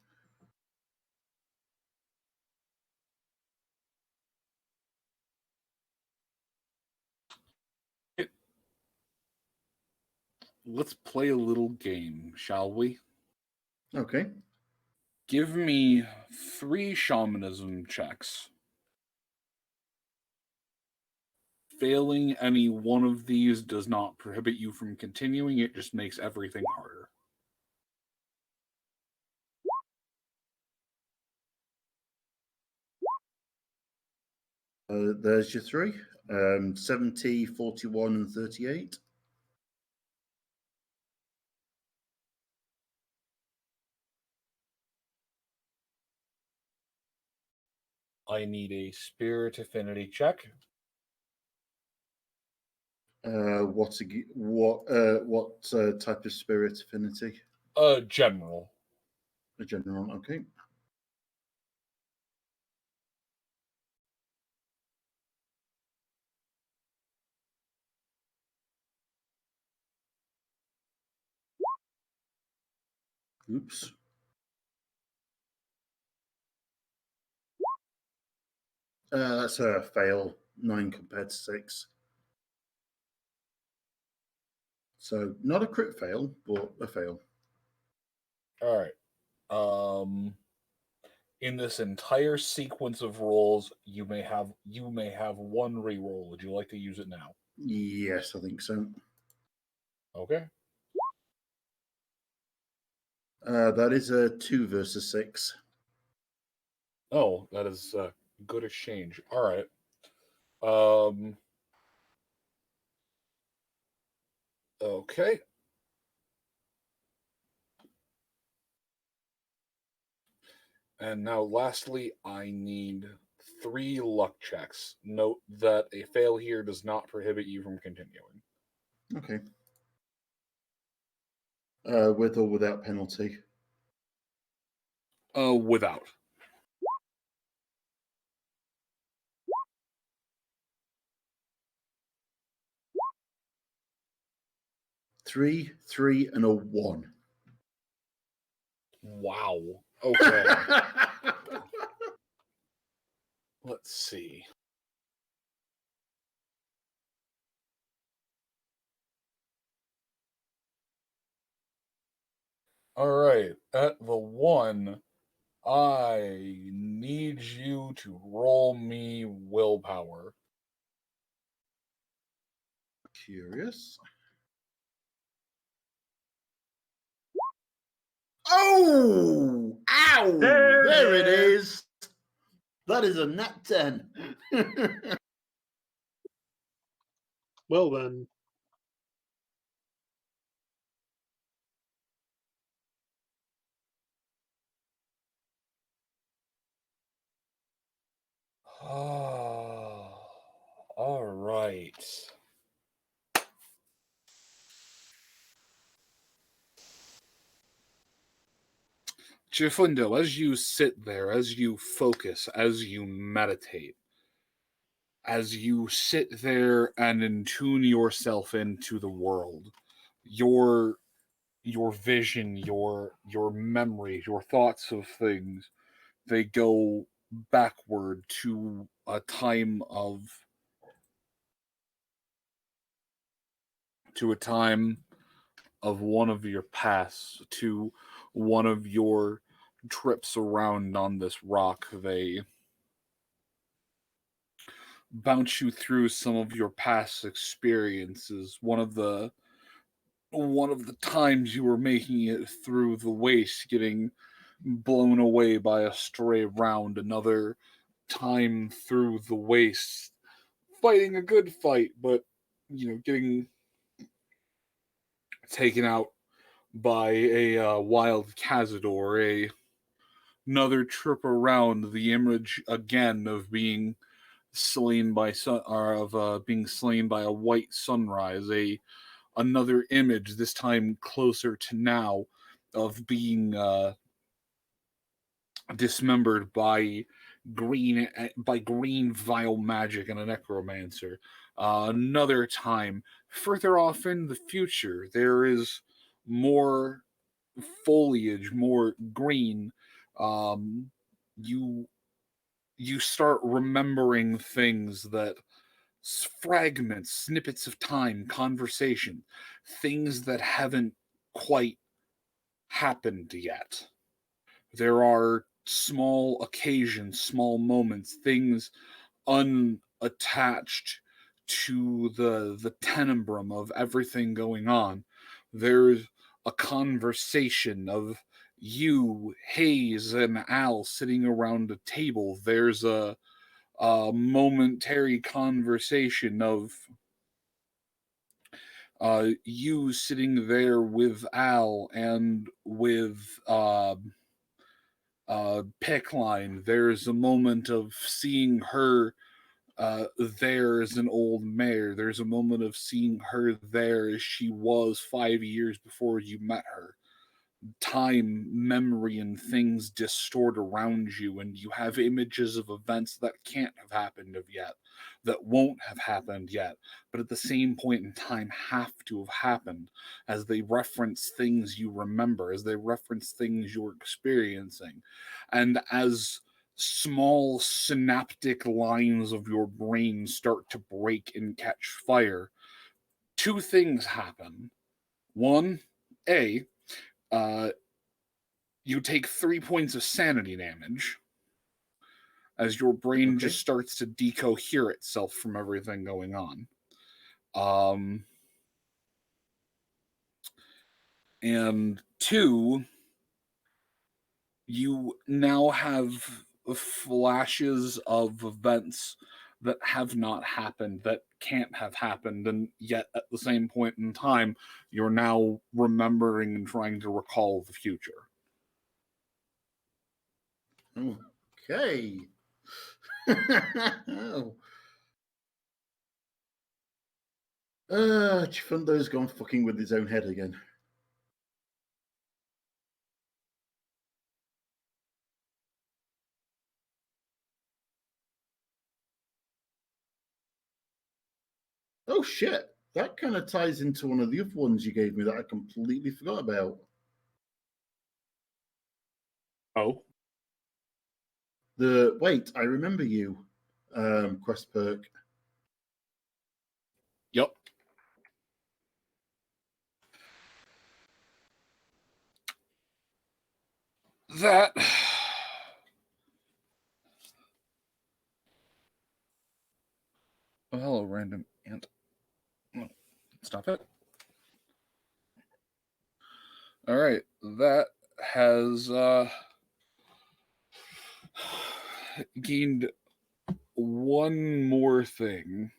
Let's play a little game, shall we? Okay. Give me 3 shamanism checks. Failing any one of these does not prohibit you from continuing, it just makes everything harder. There's your 3. 70, 41, and 38. I need a spirit affinity check. What type of spirit affinity? General. A general, okay. Oops. That's a fail. 9 compared to 6. So not a crit fail, but a fail. All right. In this entire sequence of rolls, you may have 1 reroll. Would you like to use it now? Yes, I think so. Okay. That is a 2 versus 6. Oh, that is good exchange. All right. Okay. And now, lastly, I need 3 luck checks. Note that a fail here does not prohibit you from continuing. Okay. With or without penalty? Without. Three, 3, and a 1. Wow. Okay. Let's see. All right. At the 1, I need you to roll me willpower. Curious. Oh! Ow! There it is. That is a nat 10. Well then. All right. Chifundo, as you sit there, as you focus, as you meditate, as you sit there and attune yourself into the world, your vision, your memory, your thoughts of things, they go backward to a time of one of your paths to one of your trips around on this rock. They bounce you through some of your past experiences. One of the times you were making it through the waste, getting blown away by a stray round. Another time through the waste, fighting a good fight, but getting taken out by a wild cazador. Another trip around, the image again of being slain by being slain by a white sunrise. Another image, this time closer to now, of being dismembered by green vile magic and a necromancer. Another time, further off in the future, there is more foliage, more green. You start remembering things that fragments, snippets of time, conversation, things that haven't quite happened yet. There are small occasions, small moments, things unattached to the tenebrum of everything going on. There's a conversation of you, Hayes, and Al sitting around a table. There's a momentary conversation of you sitting there with Al and with Pickline. There's a moment of seeing her there as an old mare. There's a moment of seeing her there as she was 5 years before you met her. Time, memory, and things distort around you, and you have images of events that can't have happened yet, that won't have happened yet, but at the same point in time have to have happened, as they reference things you remember, as they reference things you're experiencing. And as small synaptic lines of your brain start to break and catch fire, two things happen. One, you take 3 points of sanity damage as your brain just starts to decohere itself from everything going on. And two, you now have flashes of events that have not happened, that can't have happened, and yet at the same point in time, you're now remembering and trying to recall the future. Okay. Chifundo's gone fucking with his own head again. Oh shit. That kind of ties into one of the other ones you gave me that I completely forgot about. Oh? Wait, I remember you, quest perk. Yep. That oh, hello, random ant. Oh, stop it. All right, that has gained one more thing.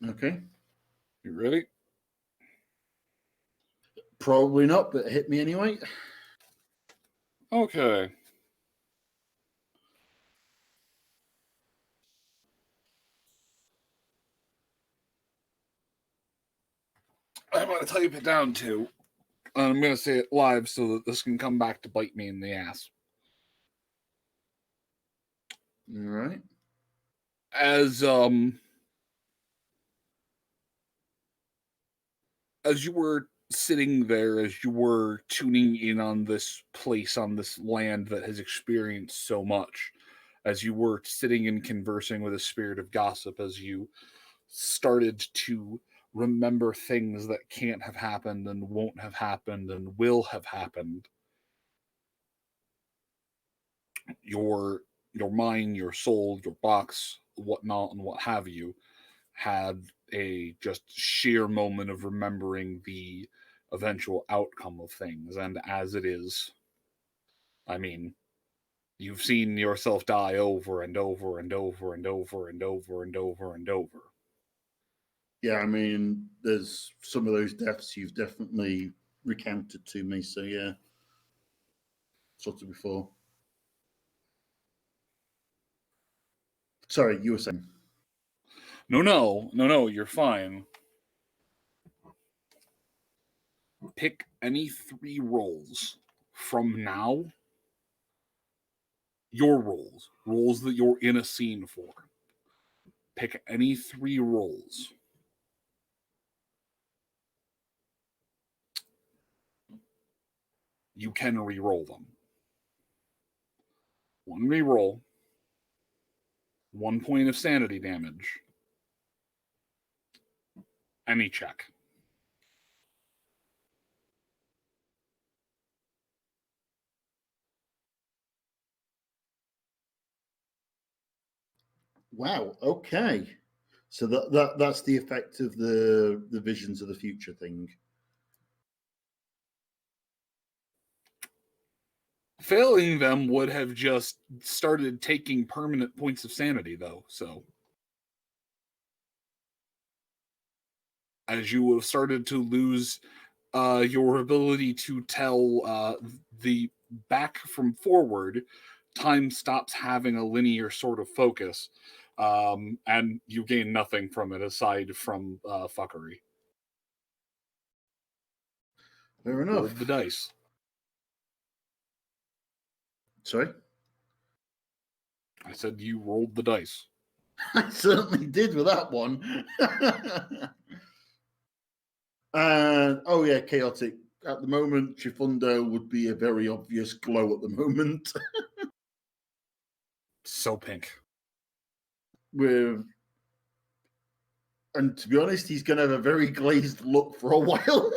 Okay. You ready? Probably not, but hit me anyway. Okay. I'm going to type it down too. And I'm going to say it live so that this can come back to bite me in the ass. All right. As you were sitting there, as you were tuning in on this place, on this land that has experienced so much, as you were sitting and conversing with a spirit of gossip, as you started to remember things that can't have happened and won't have happened and will have happened. Your mind, your soul, your box, whatnot, and what have you, had a just sheer moment of remembering the eventual outcome of things. And as it is, I mean, you've seen yourself die over and over and over and over and over and over and over. Yeah, I mean, there's some of those deaths you've definitely recounted to me. So yeah, sort of before. Sorry, you were saying. No, you're fine. Pick any 3 roles from now. Your roles that you're in a scene for. Pick any 3 roles. You can re-roll them. 1 re-roll, 1 point of sanity damage. Any check. Wow. Okay. So that's the effect of the visions of the future thing. Failing them would have just started taking permanent points of sanity, though. So, as you would have started to lose your ability to tell the back from forward, time stops having a linear sort of focus, and you gain nothing from it aside from fuckery. Fair enough. Roll the dice. Sorry? I said you rolled the dice. I certainly did with that one. And oh yeah, chaotic. At the moment, Chifundo would be a very obvious glow at the moment. So pink. And to be honest, he's going to have a very glazed look for a while.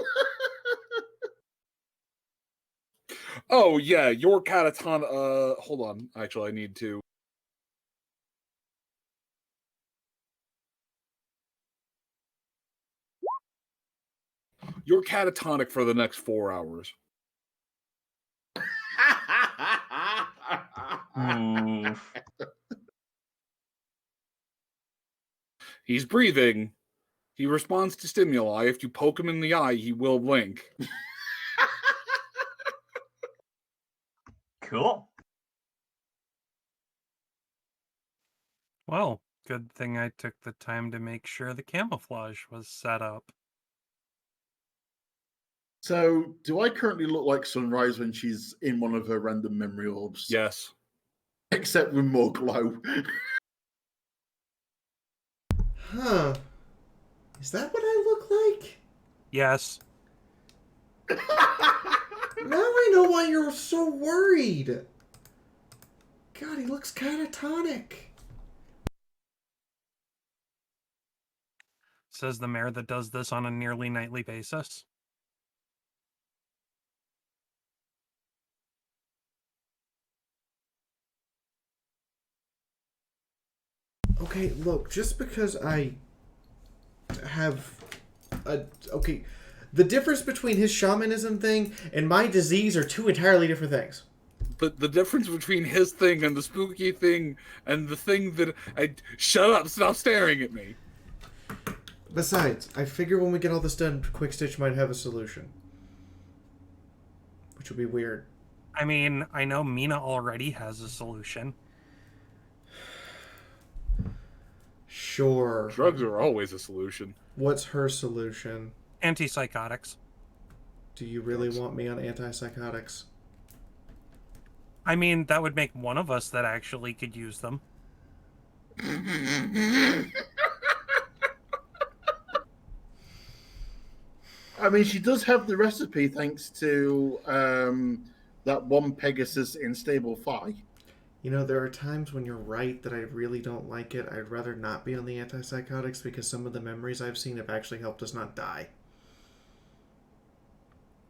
Oh yeah, your catatonic. Hold on. Actually, I need to. You're catatonic for the next 4 hours. He's breathing. He responds to stimuli. If you poke him in the eye, he will blink. Cool. Well, good thing I took the time to make sure the camouflage was set up. So, do I currently look like Sunrise when she's in one of her random memory orbs? Yes. Except with more glow. Huh. Is that what I look like? Yes. Now I know why you're so worried. God, he looks catatonic. Says the mayor that does this on a nearly nightly basis. Okay, look, just because I have okay, the difference between his shamanism thing and my disease are 2 entirely different things. But the difference between his thing and the spooky thing and the thing that shut up, stop staring at me. Besides, I figure when we get all this done, Quick Stitch might have a solution. Which would be weird. I mean, I know Mina already has a solution. Sure. Drugs are always a solution. What's her solution? Antipsychotics. Do you really want me on antipsychotics? I mean, that would make one of us that actually could use them. I mean, she does have the recipe thanks to that one Pegasus in Stable Phi. You know, there are times when you're right that I really don't like it. I'd rather not be on the antipsychotics because some of the memories I've seen have actually helped us not die.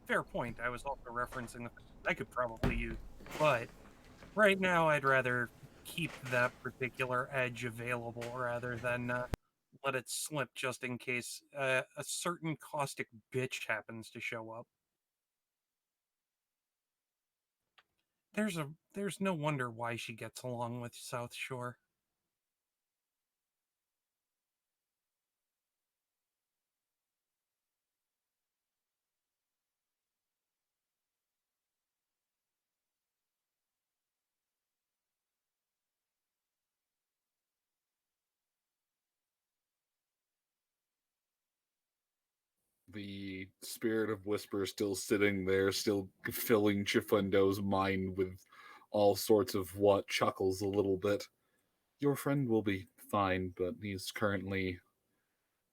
Fair point. I was also referencing the I could probably use, but right now I'd rather keep that particular edge available rather than let it slip just in case a certain caustic bitch happens to show up. There's no wonder why she gets along with South Shore. The spirit of Whisper still sitting there, still filling Chifundo's mind with all sorts of what chuckles a little bit. Your friend will be fine, but he's currently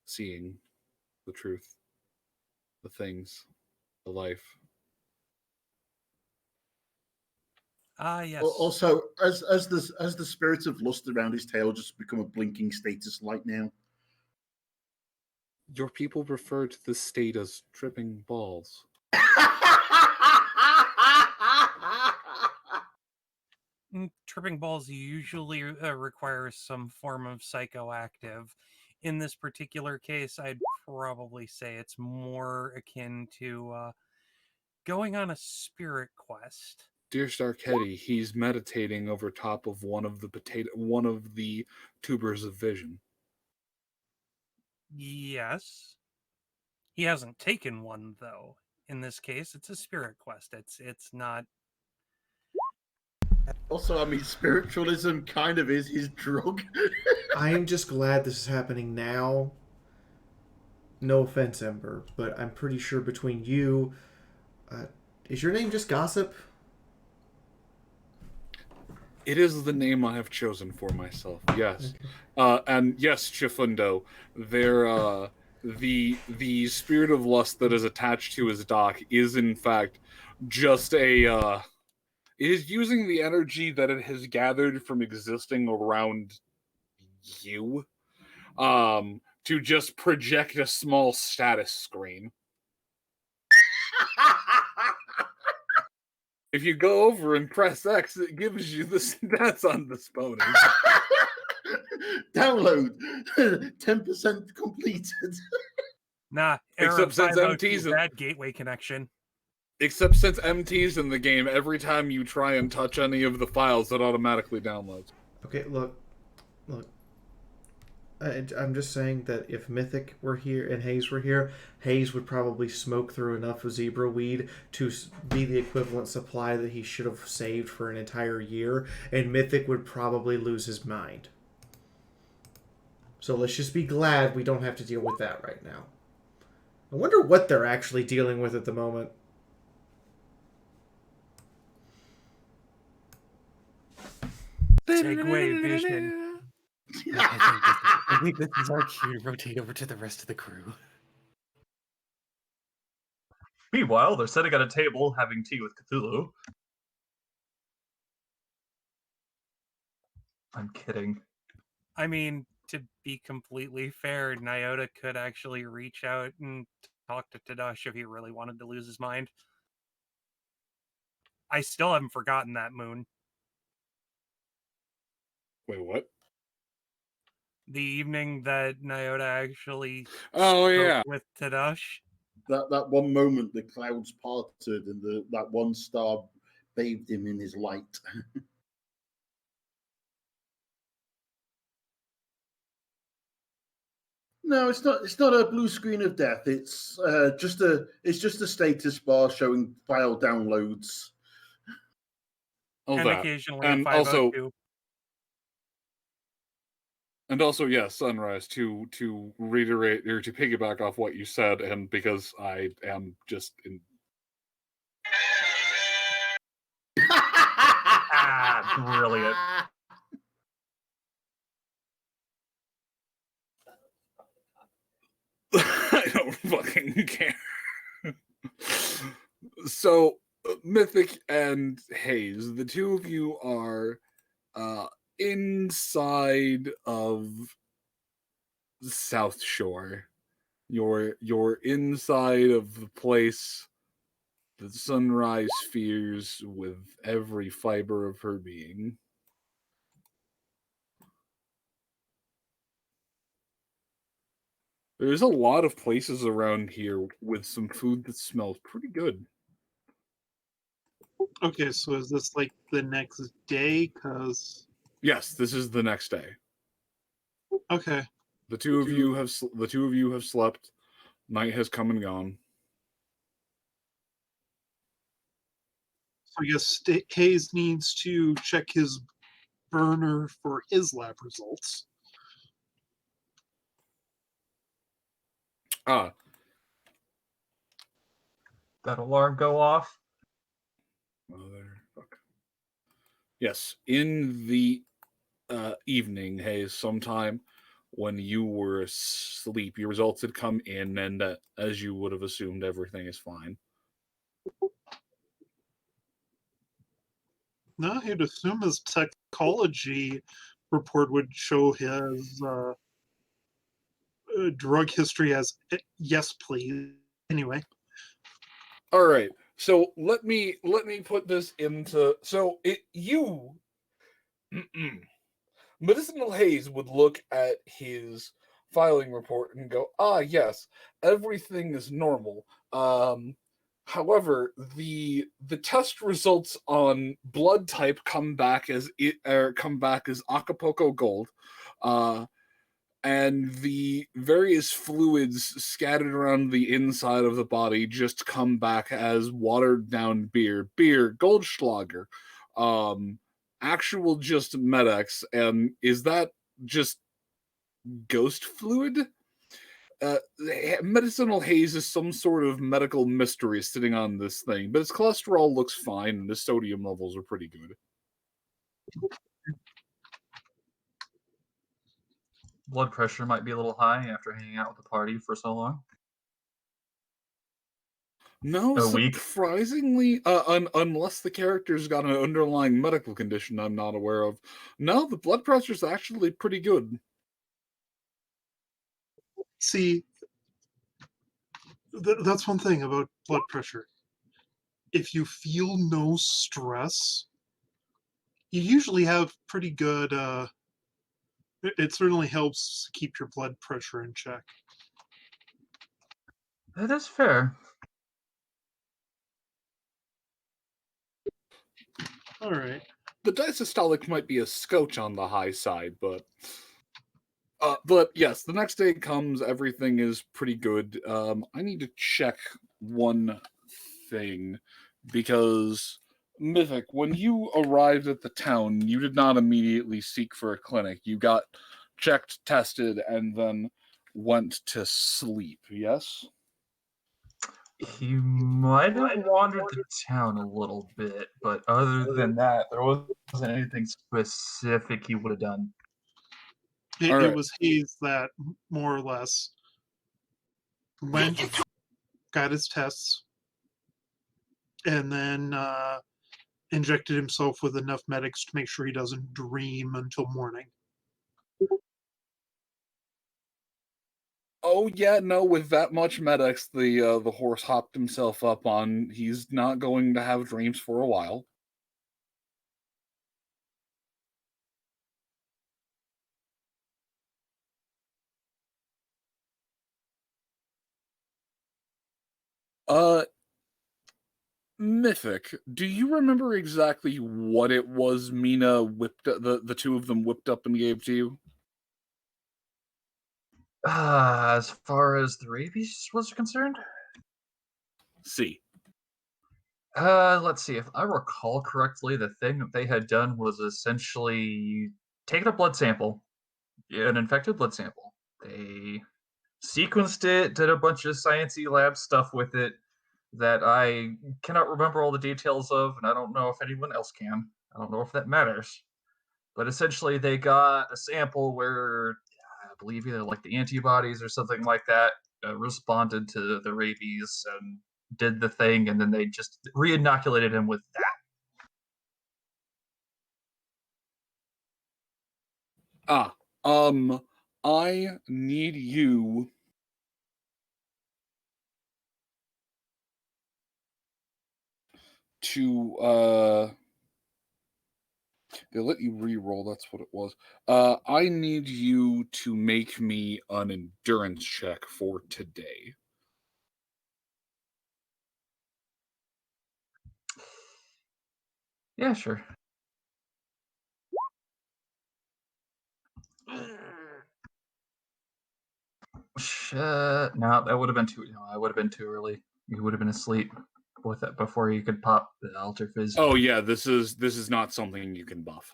seeing the truth, the things, the life. Yes. Also, as the spirit of lust around his tail just become a blinking status light now. Your people refer to this state as tripping balls. Tripping balls usually requires some form of psychoactive. In this particular case, I'd probably say it's more akin to going on a spirit quest. Dear Starketti, he's meditating over top of one of the tubers of vision. Yes. He hasn't taken one though. In this case, it's a spirit quest. It's not. Also, I mean, spiritualism kind of is his drug. I am just glad this is happening now. No offense, Ember, but I'm pretty sure between you... is your name just Gossip? It is the name I have chosen for myself, yes. And yes, Chifundo, the spirit of lust that is attached to his dock is in fact just it is using the energy that it has gathered from existing around you to just project a small status screen. If you go over and press X, it gives you the stats on this pony. Download 10% completed. Nah, except since MT's bad gateway connection. Except since MT's in the game, every time you try and touch any of the files, it automatically downloads. Okay, look. I'm just saying that if Mythic were here and Hayes were here, Hayes would probably smoke through enough of zebra weed to be the equivalent supply that he should have saved for an entire year, and Mythic would probably lose his mind. So let's just be glad we don't have to deal with that right now. I wonder what they're actually dealing with at the moment. Segway vision. I think this is our cue to rotate over to the rest of the crew. Meanwhile, they're sitting at a table having tea with Cthulhu. I'm kidding. I mean, to be completely fair, Nyota could actually reach out and talk to Tadash if he really wanted to lose his mind. I still haven't forgotten that, Moon. Wait, what? The evening that Nyota actually spoke with Tadash. That one moment the clouds parted and that one star bathed him in his light. No, it's not. It's not a blue screen of death. It's just a status bar showing file downloads. Oh, and that. Occasionally And a 502. also, and also, yes, Sunrise, to reiterate or to piggyback off what you said, and because I am just in. Brilliant. I don't fucking care. So, Mythic and Hayes, the two of you are inside of South Shore. You're inside of the place that Sunrise fears with every fiber of her being. There's a lot of places around here with some food that smells pretty good. Okay, so is this like the next day? Cause Yes, this is the next day. okay, The two of you have slept. Night has come and gone. so I guess Hayes needs to check his burner for his lab results. Ah, That alarm go off. motherfucker. Yes, in the evening, Hayes, sometime when you were asleep, your results had come in, and as you would have assumed, everything is fine. No, he'd assume his toxicology report would show his drug history as yes, please. Anyway, All right. So let me put this into Medicinal Hayes would look at his filing report and go, "Ah, yes, everything is normal. However, the test results on blood type come back as Acapulco Gold, and the various fluids scattered around the inside of the body just come back as watered down beer, Goldschlager, actual just Medex, and is that just ghost fluid?" Medicinal Haze is some sort of medical mystery sitting on this thing, but its cholesterol looks fine and the sodium levels are pretty good. Blood pressure might be a little high after hanging out with the party for so long. No, A week. surprisingly, unless the character's got an underlying medical condition I'm not aware of. No, the blood pressure's actually pretty good. see, that's one thing about blood pressure. If you feel no stress, you usually have pretty good. It certainly helps keep your blood pressure in check. That is fair. All right. The diastolic might be a scotch on the high side, but yes, the next day comes, everything is pretty good. I need to check one thing because Mythic, when you arrived at the town, you did not immediately seek for a clinic. You got checked, tested, and then went to sleep. Yes. He might have wandered the town a little bit, but other than that, there wasn't anything specific he would have done. It was Hayes that more or less went, got his tests, and then injected himself with enough medics to make sure he doesn't dream until morning. Oh yeah, no. With that much medics, the horse hopped himself up on. He's not going to have dreams for a while. Mythic, do you remember exactly what it was Mina whipped the two of them whipped up and gave to you? As far as the rabies was concerned? See. Let's see. If I recall correctly, the thing that they had done was essentially taken a blood sample, an infected blood sample. They sequenced it, did a bunch of sciencey lab stuff with it that I cannot remember all the details of, and I don't know if anyone else can. I don't know if that matters. But essentially, they got a sample where I believe either like the antibodies or something like that responded to the rabies and did the thing, and then they just re-inoculated him with that. I need you to they let you re-roll, that's what it was. I need you to make me an endurance check for today. Yeah, sure. No, that would have been too. No, I would have been too early. You would have been asleep with it before you could pop the altar fizz. Oh yeah, this is not something you can buff.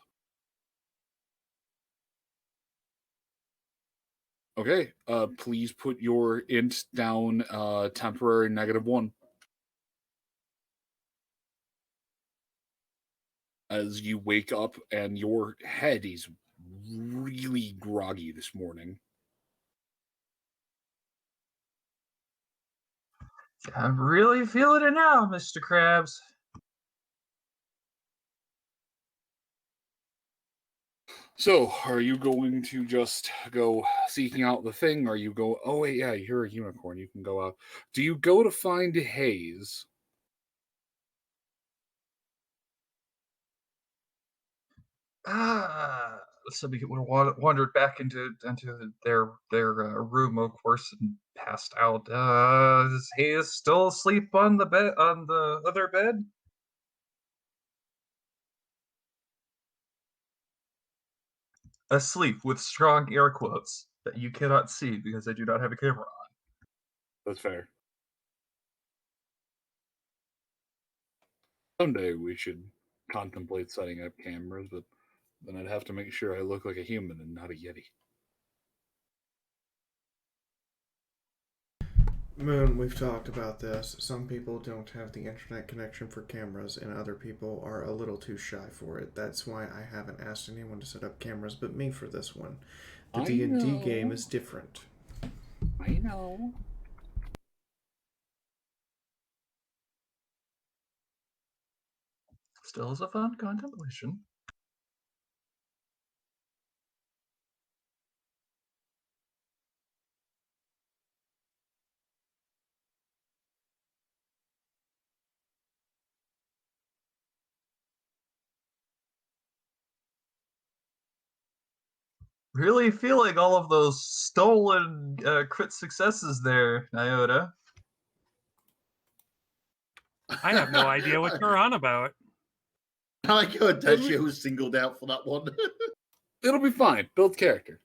Okay, please put your int down temporary -1. As you wake up and your head is really groggy this morning. I'm really feeling it now, Mr. Krabs. So, are you going to just go seeking out the thing? Are you go? Oh wait, yeah, you're a unicorn. You can go out. Do you go to find Hayes? So we wandered back into their room, of course, and passed out. Is he still asleep on the bed, on the other bed? Asleep with strong air quotes that you cannot see because I do not have a camera on. That's fair. Someday we should contemplate setting up cameras, but then I'd have to make sure I look like a human and not a yeti. Moon, we've talked about this. Some people don't have the internet connection for cameras, and other people are a little too shy for it. That's why I haven't asked anyone to set up cameras but me for this one. The D&D game is different. I know. Still is a fun contemplation. Really feeling all of those stolen crit successes there, Iota. I have no idea what you're on about. I like how Adagio was singled out for that one. It'll be fine. Build character.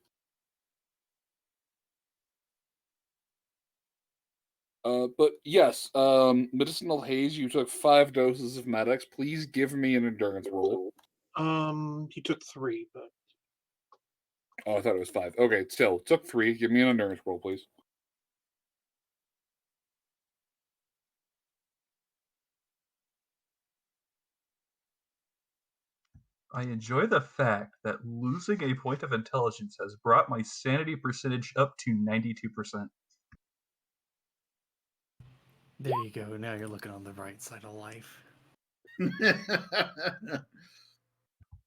But yes, medicinal haze. You took 5 doses of Med-X. Please give me an endurance roll. He took 3, but Oh, I thought it was 5. Okay, still took 3. Give me an endurance roll, please. I enjoy the fact that losing a point of intelligence has brought my sanity percentage up to 92%. There you go. Now you're looking on the right side of life.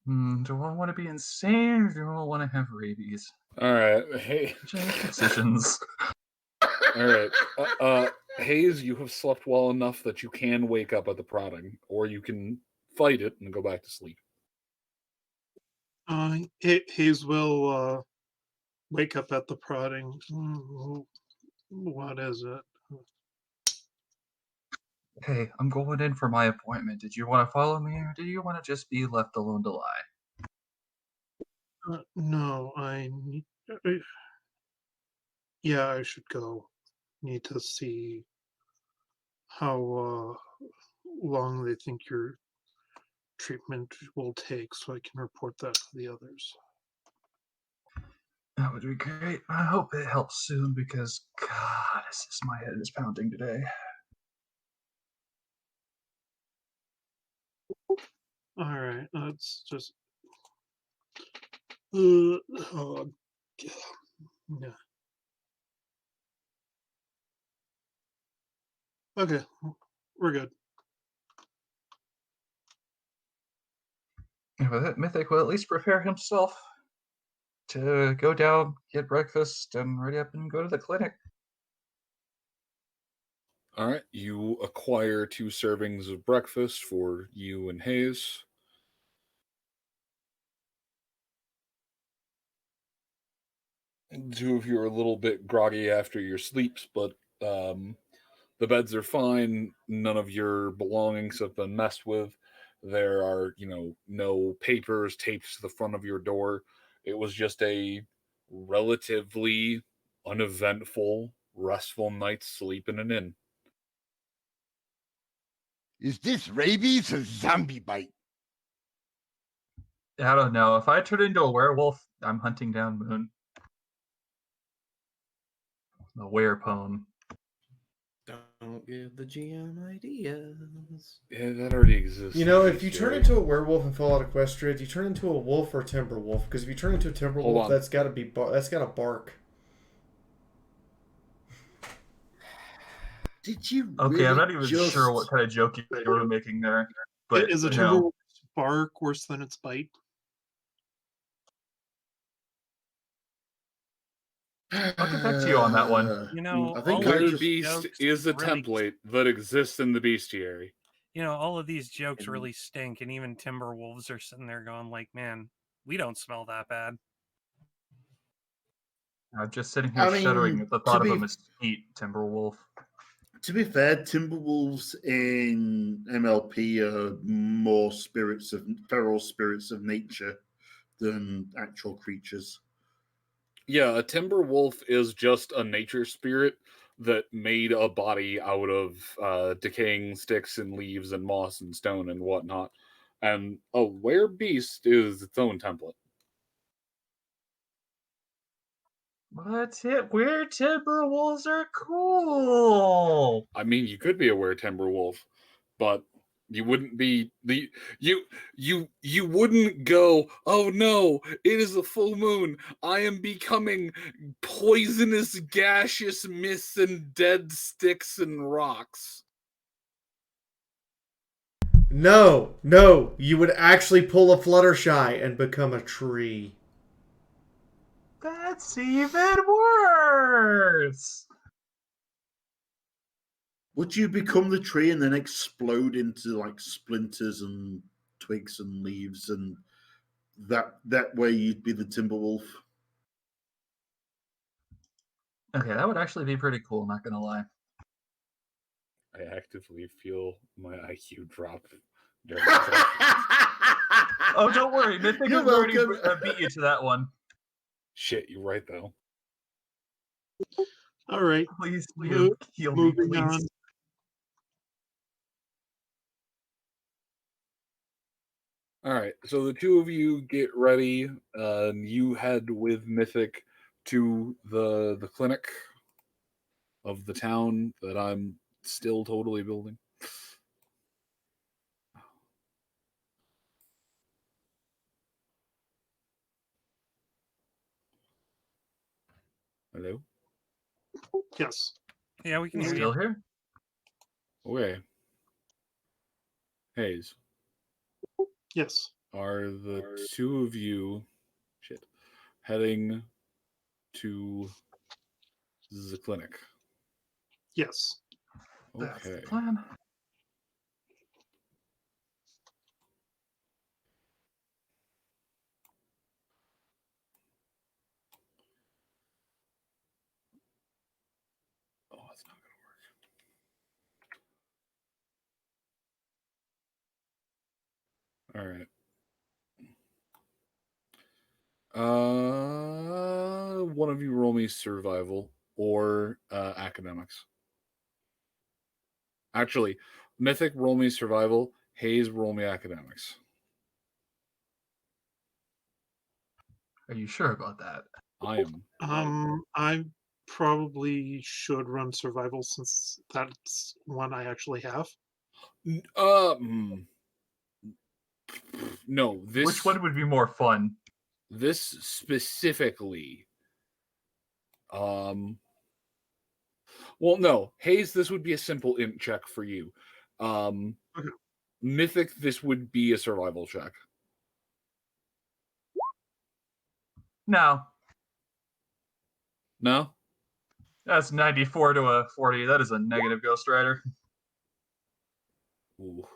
Do I want to be insane or do I want to have rabies? All right, hey. Decisions. All right, Hayes, you have slept well enough that you can wake up at the prodding, or you can fight it and go back to sleep. Hayes will wake up at the prodding. What is it? Hey, I'm going in for my appointment. Did you want to follow me or do you want to just be left alone to lie? No, yeah, I should go. Need to see how long they think your treatment will take so I can report that to the others. That would be great. I hope it helps soon because, God, my head is pounding today. All right, let's just. Oh, yeah. Okay, we're good. And with it, Mythic will at least prepare himself to go down, get breakfast, and ready up and go to the clinic. All right, you acquire 2 servings of breakfast for you and Hayes. The 2 of you are a little bit groggy after your sleeps, but the beds are fine. None of your belongings have been messed with. There are, no papers taped to the front of your door. It was just a relatively uneventful, restful night's sleep in an inn. Is this rabies or zombie bite? I don't know. If I turn into a werewolf, I'm hunting down Moon. The werepone. Don't give the GM ideas. Yeah, that already exists. If you turn into a werewolf in Fallout Equestria, do you turn into a wolf or a timber wolf? Because if you turn into a timber wolf, on. that's got to bark. Did you? Okay, really I'm not even just... sure what kind of joke you were making there. But is a timber wolf's bark worse than its bite? I'll get back to you on that one. I think Beast is a template that exists in the bestiary. All of these jokes really stink, and even Timberwolves are sitting there going like, man, we don't smell that bad. I'm just sitting here shuddering at the thought of a mesquite Timberwolf. To be fair, Timberwolves in MLP are more feral spirits of nature than actual creatures. Yeah, a timber wolf is just a nature spirit that made a body out of decaying sticks and leaves and moss and stone and whatnot. And a werebeast is its own template. Were Timberwolves are cool. I mean, you could be a were-timber wolf, but you wouldn't be you wouldn't go, oh no, it is a full moon, I am becoming poisonous gaseous mists and dead sticks and rocks. No, you would actually pull a Fluttershy and become a tree. That's even worse. Would you become the tree and then explode into like splinters and twigs and leaves, and that way you'd be the Timberwolf? Okay, that would actually be pretty cool, not gonna lie. I actively feel my IQ drop. Oh, don't worry, Mythic has already beat you to that one. Shit, you're right though. All right. Please heal me, moving please. on. All right, so the 2 of you get ready. You head with Mythic to the clinic of the town that I'm still totally building. Hello? Yes. Yeah, we can hear Still you. here? Okay. Hayes. Yes. Are the 2 of you heading to the clinic? Yes. That's the Okay. plan. Oh, it's not gonna work. All right. One of you roll me survival or academics. Actually, Mythic, roll me survival. Hayes, roll me academics. Are you sure about that? I am. I probably should run survival since that's one I actually have. No, this. Which one would be more fun? This specifically. Well, no, Hayes, this would be a simple int check for you. Mythic, this would be a survival check. No. No? That's 94 to a 40. That is a negative Ghost Rider. Ooh.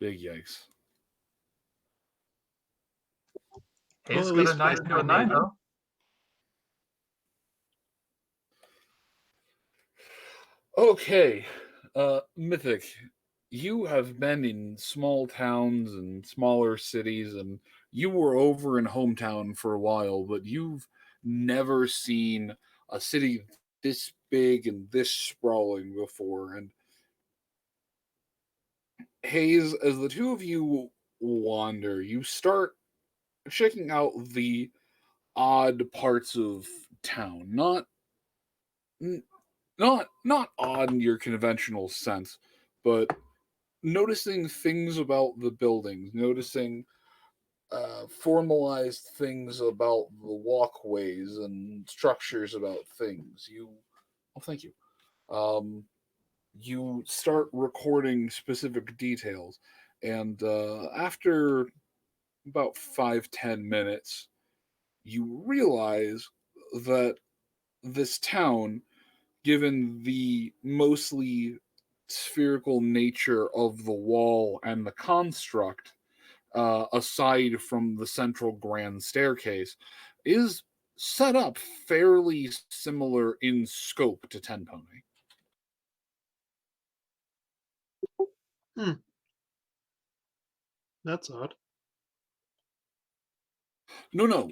Big yikes. Hayes at got a least 9 to a 9, though. Okay. Mythic, you have been in small towns and smaller cities, and you were over in hometown for a while, but you've never seen a city this big and this sprawling before. And Hayes, as the two of you wander, you start checking out the odd parts of town. Not odd in your conventional sense, but noticing things about the buildings, noticing formalized things about the walkways and structures about things. Thank you. You start recording specific details, and after about 5-10 minutes, you realize that this town, given the mostly spherical nature of the wall and the construct, aside from the central grand staircase, is set up fairly similar in scope to Ten Pony. That's odd. No.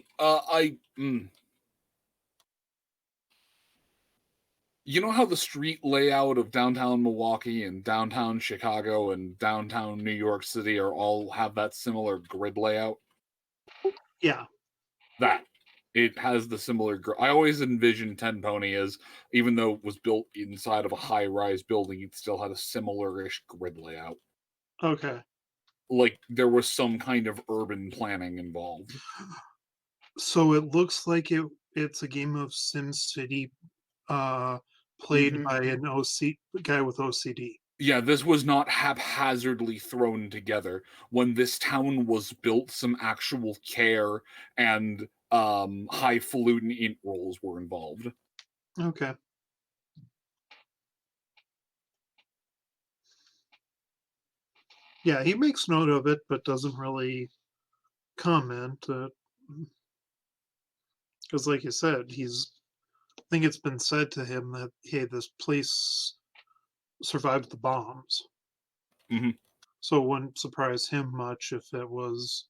You know how the street layout of downtown Milwaukee and downtown Chicago and downtown New York City are all have that similar grid layout? Yeah. That. It has the similar. I always envisioned Ten Pony as, even though it was built inside of a high-rise building, it still had a similar-ish grid layout. Okay. Like there was some kind of urban planning involved. So it looks like it's a game of SimCity played by an guy with OCD. Yeah, this was not haphazardly thrown together. When this town was built, some actual care and highfalutin int rolls were involved. Okay. Yeah, he makes note of it, but doesn't really comment. Because, like you said, I think it's been said to him that, hey, this place survived the bombs. Mm-hmm. So it wouldn't surprise him much if it was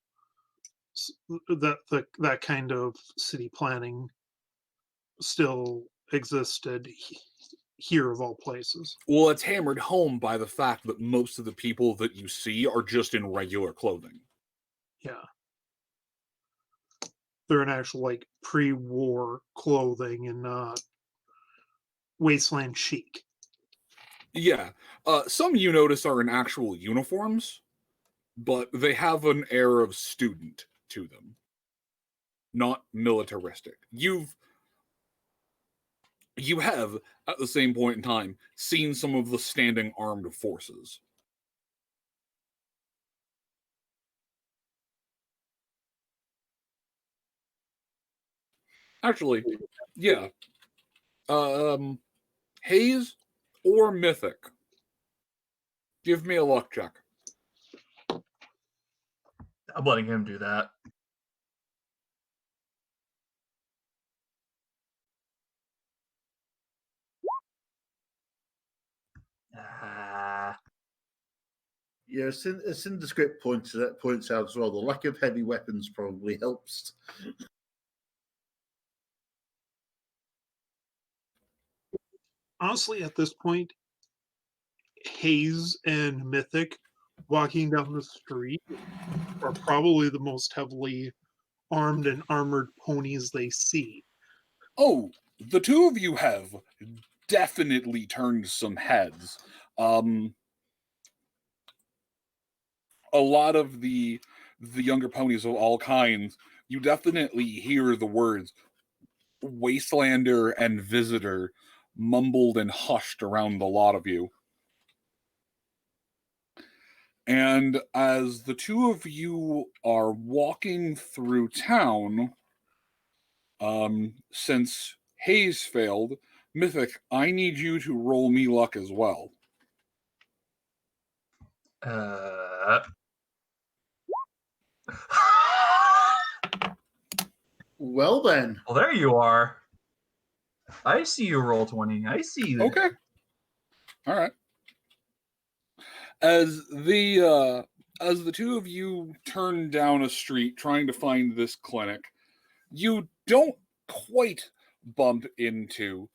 that kind of city planning still existed here of all places. Well, it's hammered home by the fact that most of the people that you see are just in regular clothing. Yeah. They're in actual, like, pre-war clothing and not wasteland chic. Yeah. Some you notice are in actual uniforms, but they have an air of student to them. Not militaristic. You have, at the same point in time, seen some of the standing armed forces. Actually, yeah. Hayes or Mythic? Give me a luck check. I'm letting him do that. Yeah, it's in the script points out as well. The lack of heavy weapons probably helps. Honestly, at this point, Hayes and Mythic walking down the street are probably the most heavily armed and armored ponies they see. Oh, the two of you have definitely turned some heads. A lot of the younger ponies of all kinds, you definitely hear the words Wastelander and Visitor mumbled and hushed around the lot of you. And as the two of you are walking through town, since Hayes failed, Mythic, I need you to roll me luck as well. Well then. Well, there you are. I see you roll 20. I see you. Okay. All right. As the two of you turn down a street trying to find this clinic, you don't quite bump into,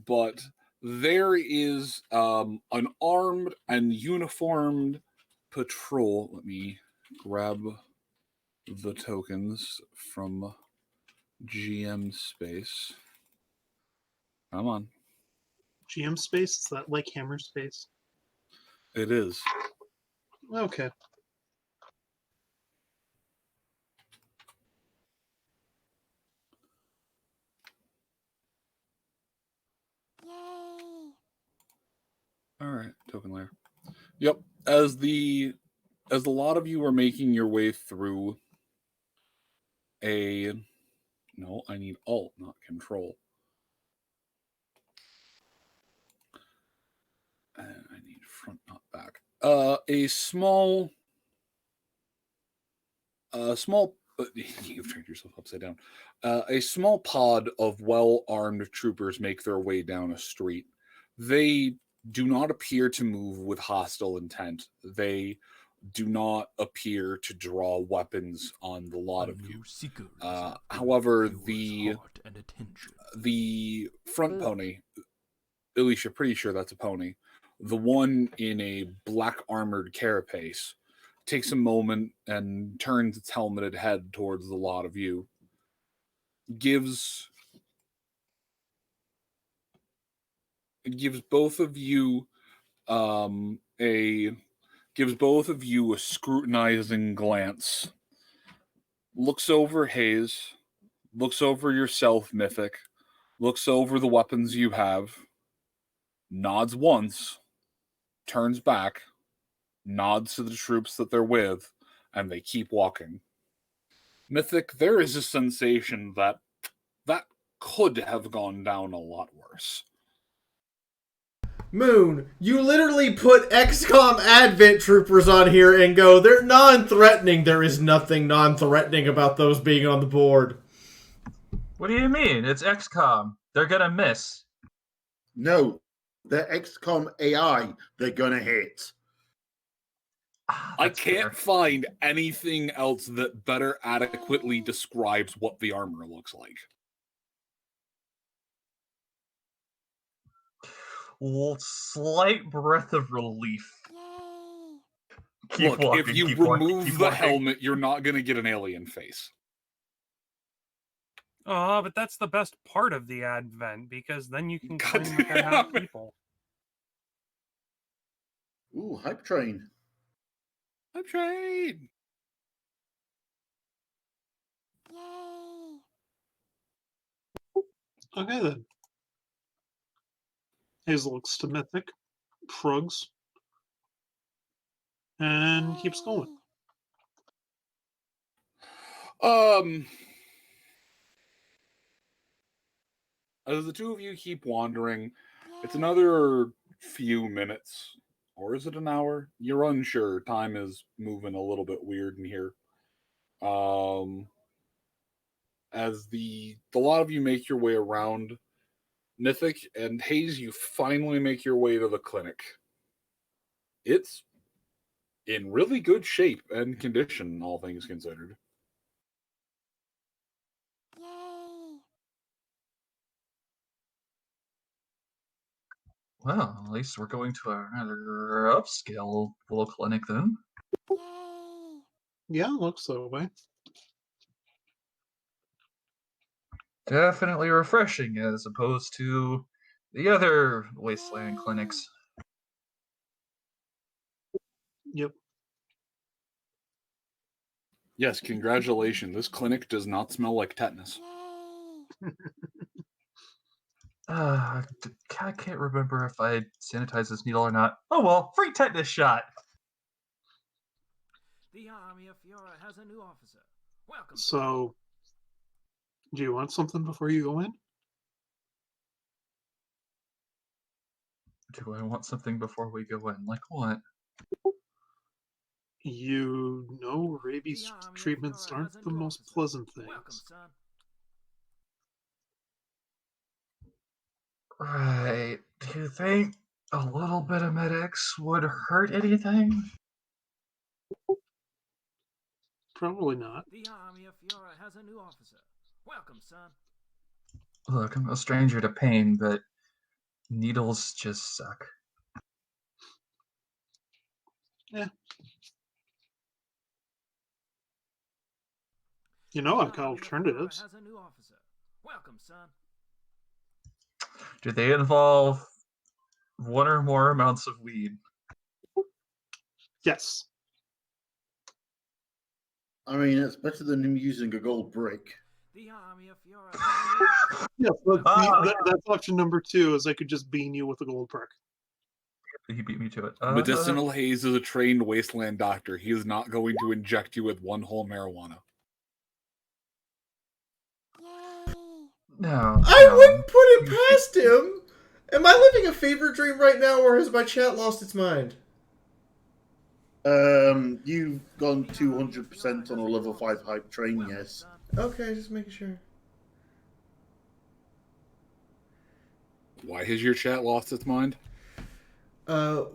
but there is an armed and uniformed patrol. Let me grab the tokens from GM space. Come on. GM space? Is that like Hammer space? It is. Okay. All right, token layer. Yep. As a lot of you are making your way through I need alt, not control. And I need front, not back. A small, you've turned yourself upside down. A small pod of well-armed troopers make their way down a street. They do not appear to move with hostile intent. They do not appear to draw weapons on the lot of you. However, the front pony, Alicia, pretty sure that's a pony, the one in a black armored carapace, takes a moment and turns its helmeted head towards the lot of you. Gives both of you a scrutinizing glance. Looks over Hayes, looks over yourself, Mythic, looks over the weapons you have, nods once, turns back, nods to the troops that they're with, and they keep walking. Mythic, there is a sensation that could have gone down a lot worse. Moon, you literally put XCOM Advent troopers on here and go, they're non-threatening. There is nothing non-threatening about those being on the board. What do you mean? It's XCOM. They're gonna miss. No, they're XCOM AI. They're gonna hit. I can't find anything else that better adequately describes what the armor looks like. Slight breath of relief. Look, if you remove the helmet, you're not going to get an alien face. Oh, but that's the best part of the Advent, because then you can claim that they're not people. Ooh, hype train. Hype train. Okay then. Hazel looks to Mythic, shrugs, and keeps going. As the two of you keep wandering, it's another few minutes, or is it an hour? You're unsure. Time is moving a little bit weird in here. As the lot of you make your way around, Mythic and Hayes, you finally make your way to the clinic. It's in really good shape and condition, all things considered. Well, at least we're going to another upscale little clinic then. Yeah, looks that way. Definitely refreshing as opposed to the other wasteland clinics. Yep. Yes, congratulations. This clinic does not smell like tetanus. I can't remember if I sanitized this needle or not. Oh well, free tetanus shot. The army of Fiora has a new officer. Welcome. So, do you want something before you go in? Do I want something before we go in? Like what? You know, rabies treatments aren't the most pleasant things. Right. Do you think a little bit of Med-X would hurt anything? Probably not. The army of Fiora has a new officer. Welcome, son. Look, I'm no stranger to pain, but needles just suck. Yeah. You know, I've got alternatives. Has a new officer. Welcome, son. Do they involve one or more amounts of weed? Yes. I mean, it's better than him using a gold brick. The army of Fiora. Yes, that's option number 2, is I could just bean you with a gold brick. He beat me to it. Medicinal Haze is a trained wasteland doctor. He is not going to inject you with one whole marijuana. No. I wouldn't put it past him. Am I living a fever dream right now, or has my chat lost its mind? You've gone 200% on a level 5 hype train, yes. Okay, just making sure. Why has your chat lost its mind?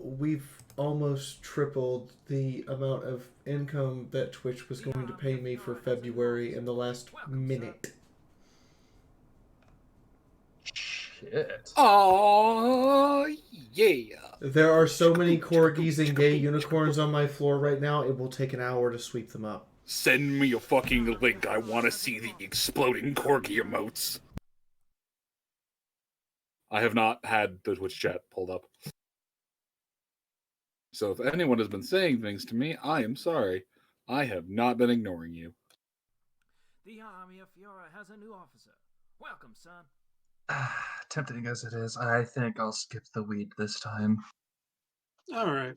We've almost tripled the amount of income that Twitch was going to pay me for February in the last minute. Shit. Oh yeah. There are so many corgis and gay unicorns on my floor right now, it will take an hour to sweep them up. Send me a fucking link. I want to see the exploding corgi emotes. I have not had the Twitch chat pulled up. So if anyone has been saying things to me, I am sorry. I have not been ignoring you. The army of Fiora has a new officer. Welcome, son. Tempting as it is, I think I'll skip the weed this time. All right.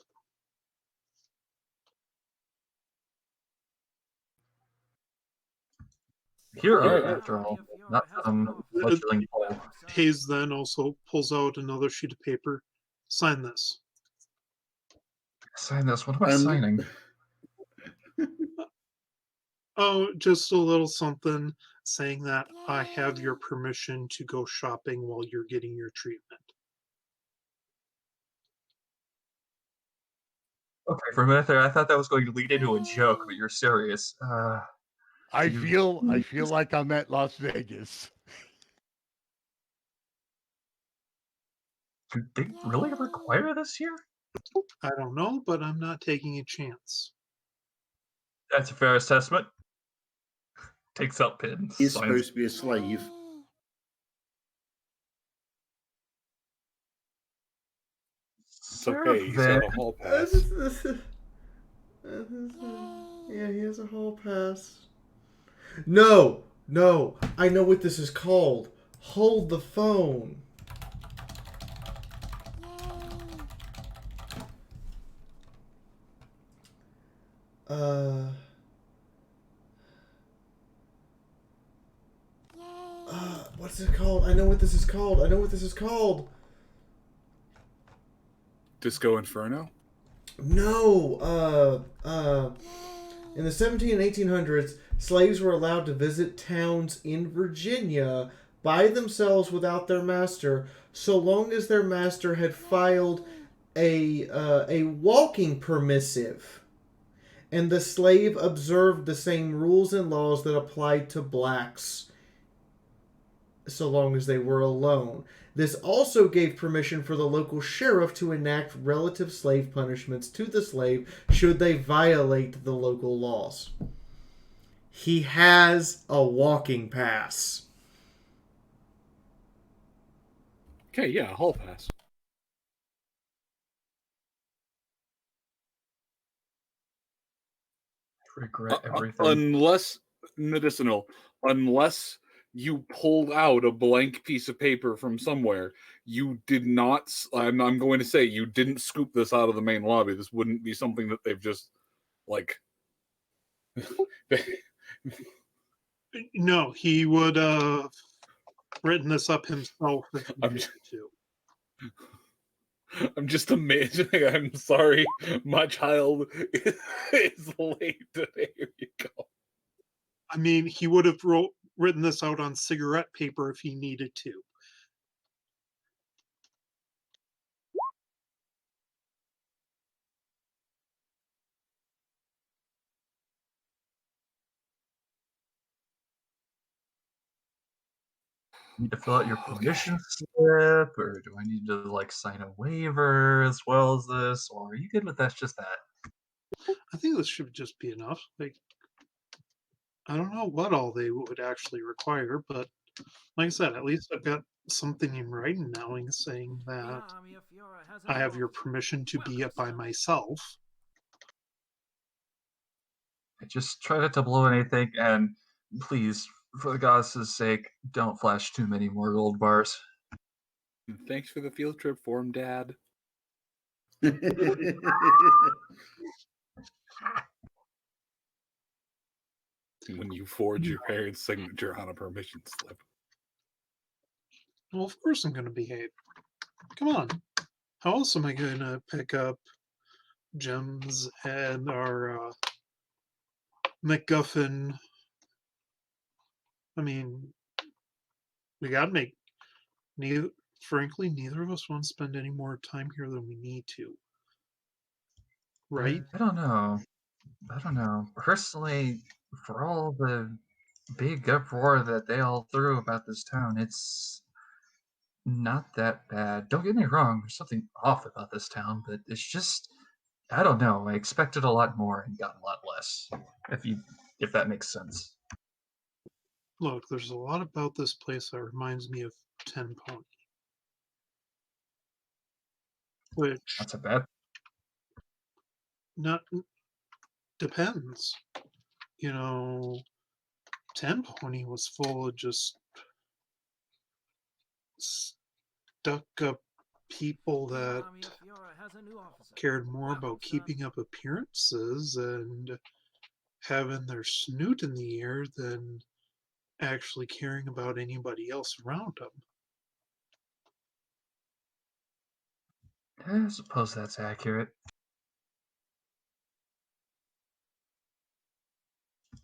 Hero, after all, not some fledgling pole. Hayes then also pulls out another sheet of paper. Sign this. Sign this. What am I signing? Oh, just a little something saying that I have your permission to go shopping while you're getting your treatment. Okay, for a minute there, I thought that was going to lead into a joke, but you're serious. I feel like I'm at Las Vegas. Do they really require this here? I don't know, but I'm not taking a chance. That's a fair assessment. Takes out pins. He's supposed to be a slave. It's okay. He's got a hall pass. Yeah, he has a hall pass. No! No! I know what this is called. Hold the phone. What's it called? I know what this is called. I know what this is called. Disco Inferno? No, in the 17 and 1800s, slaves were allowed to visit towns in Virginia by themselves without their master, so long as their master had filed a walking permissive, and the slave observed the same rules and laws that applied to blacks, so long as they were alone. This also gave permission for the local sheriff to enact relative slave punishments to the slave should they violate the local laws. He has a walking pass. Okay, yeah, hall pass. Regret everything. Unless medicinal, unless you pulled out a blank piece of paper from somewhere, you did not. I'm going to say you didn't scoop this out of the main lobby. This wouldn't be something that they've just like No, he would written this up himself if he needed to. I'm just amazing. I'm sorry, my child is late today. Here you go. I mean, he would have written this out on cigarette paper if he needed to. Need to fill out your permission slip, or do I need to like sign a waiver as well as this, or are you good with that? Just that? I think this should just be enough. Like, I don't know what all they would actually require, but like I said, at least I've got something in writing now saying that I have your permission to be it by myself. I just try not to blow anything, and please, for the goddess's sake, don't flash too many more gold bars. Thanks for the field trip form, Dad. When you forge your parents' signature on a permission slip. Well, of course I'm going to behave. Come on. How else am I going to pick up gems and our MacGuffin? I mean, we got to make. Frankly, neither of us want to spend any more time here than we need to. Right? I don't know. Personally, for all the big uproar that they all threw about this town, it's not that bad. Don't get me wrong, there's something off about this town, but it's just I don't know. I expected a lot more and got a lot less. If that makes sense. Look, there's a lot about this place that reminds me of 10 Pony. Which That's a bad. Not depends. You know, 10 Pony was full of just stuck up people that cared more about keeping up appearances and having their snoot in the air than actually caring about anybody else around them. I suppose that's accurate.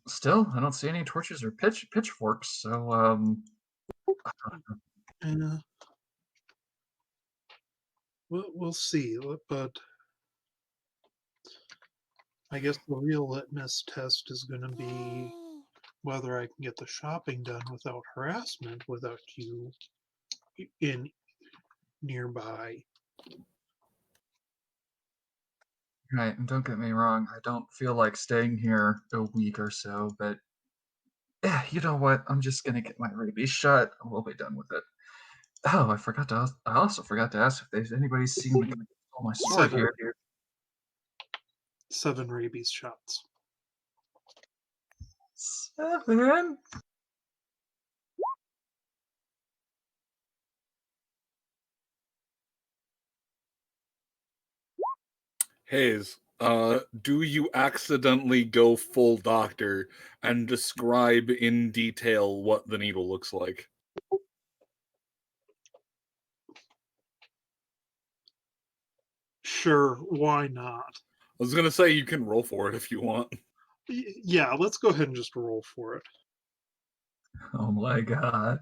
Still, I don't see any torches or pitchforks, so Yeah. We'll see, but I guess the real litmus test is going to be whether I can get the shopping done without harassment, without you in nearby. right. And don't get me wrong, I don't feel like staying here a week or so, but yeah, you know what? I'm just gonna get my rabies shot. And we'll be done with it. Oh, I also forgot to ask if there's anybody seen the oh, my sword here. 7 rabies shots. 7. Hayes, do you accidentally go full doctor and describe in detail what the needle looks like? Sure, why not? I was gonna say you can roll for it if you want. Yeah, let's go ahead and just roll for it. Oh my god.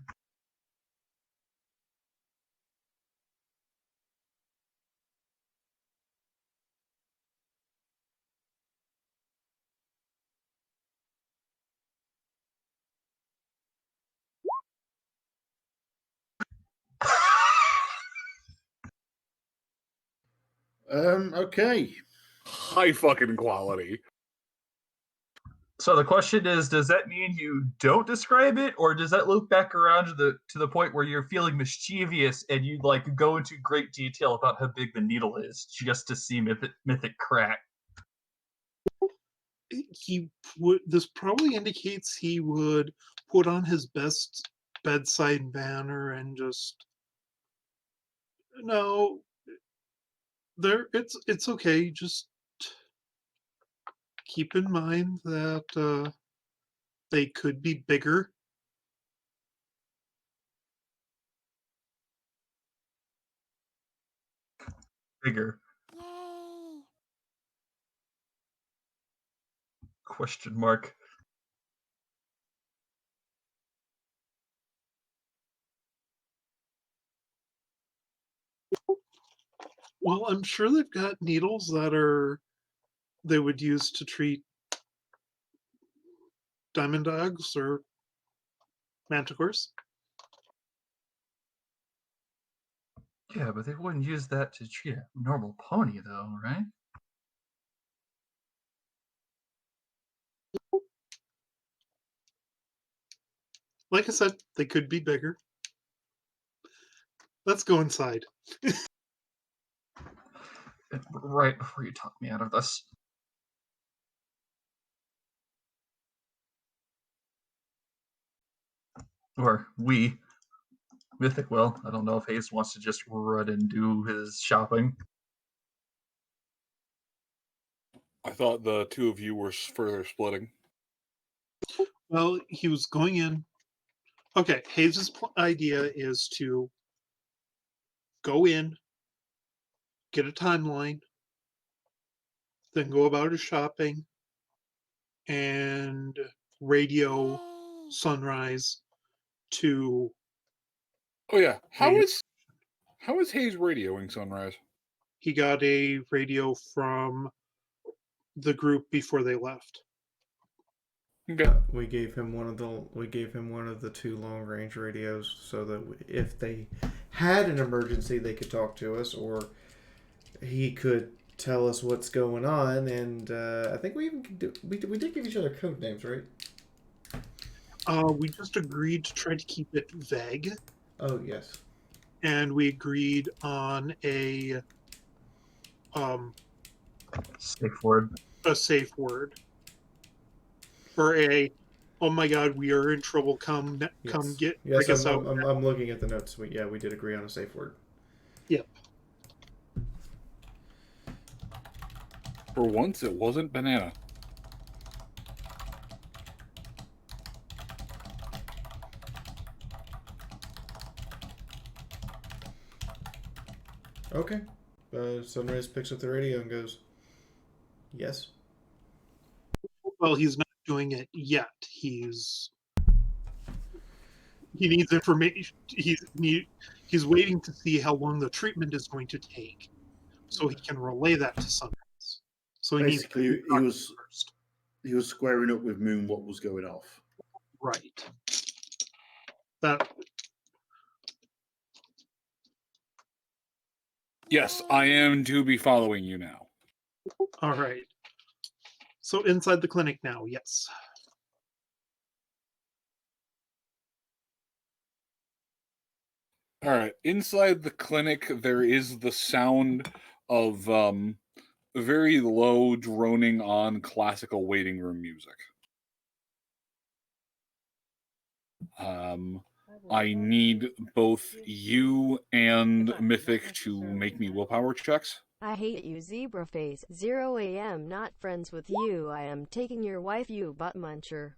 Okay. High fucking quality. So the question is, does that mean you don't describe it, or does that loop back around to the point where you're feeling mischievous and you like go into great detail about how big the needle is just to see mythic crack? This probably indicates he would put on his best bedside manner and just no, it's okay, just keep in mind that they could be bigger. Bigger. Question mark. Well, I'm sure they've got needles that they would use to treat diamond dogs or manticores. Yeah, but they wouldn't use that to treat a normal pony, though, right? Like I said, they could be bigger. Let's go inside. Right before you talk me out of this. Or we. Mythic, well, I don't know if Hayes wants to just run and do his shopping. I thought the two of you were further splitting. Well, he was going in. Okay, Hayes' idea is to go in, get a timeline, then go about his shopping, and radio Sunrise to. Oh yeah, how is Hayes radioing Sunrise? He got a radio from the group before they left. Okay. We gave him one of the two long range radios so that if they had an emergency, they could talk to us, or he could tell us what's going on. And I think we even we did give each other code names, right? We just agreed to try to keep it vague. Oh yes. And we agreed on a safe word. A safe word. Or a, oh my God, we are in trouble. Come get Yes, break us out. I'm looking at the notes. We did agree on a safe word. Yep. For once, it wasn't banana. Okay. Sunrise picks up the radio and goes, yes. Well, he's not doing it yet. He needs information. He's waiting to see how long the treatment is going to take, so he can relay that to Sunrise. So Basically, he was squaring up with Moon what was going off. Right. That. Yes, I am to be following you now. All right. So inside the clinic now, yes. All right. Inside the clinic, there is the sound of very low, droning on classical waiting room music. I need both you and Mythic to make me willpower checks. I hate you, Zebraface. 0 a.m. Not friends with you. I am taking your wife, you butt muncher.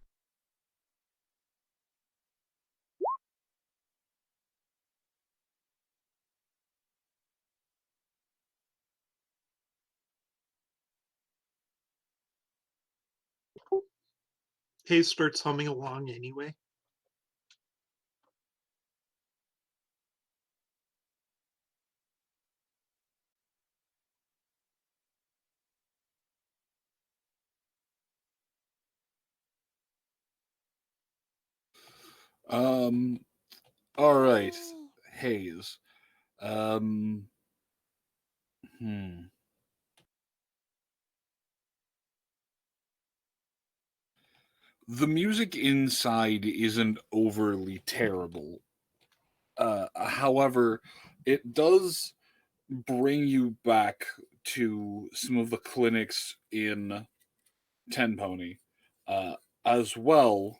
Hayes starts humming along anyway. All right, Hayes. The music inside isn't overly terrible. However, it does bring you back to some of the clinics in Ten Pony. As well,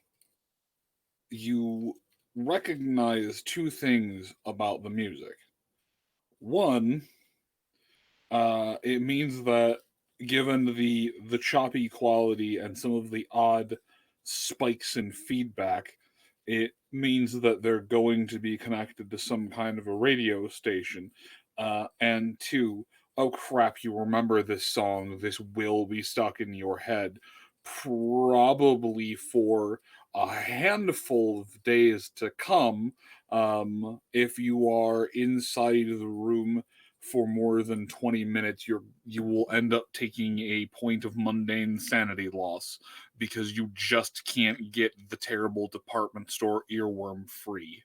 you recognize two things about the music. One, it means that given the choppy quality and some of the odd spikes in feedback, it means that they're going to be connected to some kind of a radio station. And two, oh crap, you remember this song, this will be stuck in your head, probably for a handful of days to come. If you are inside the room for more than 20 minutes, you will end up taking a point of mundane sanity loss because you just can't get the terrible department store earworm free.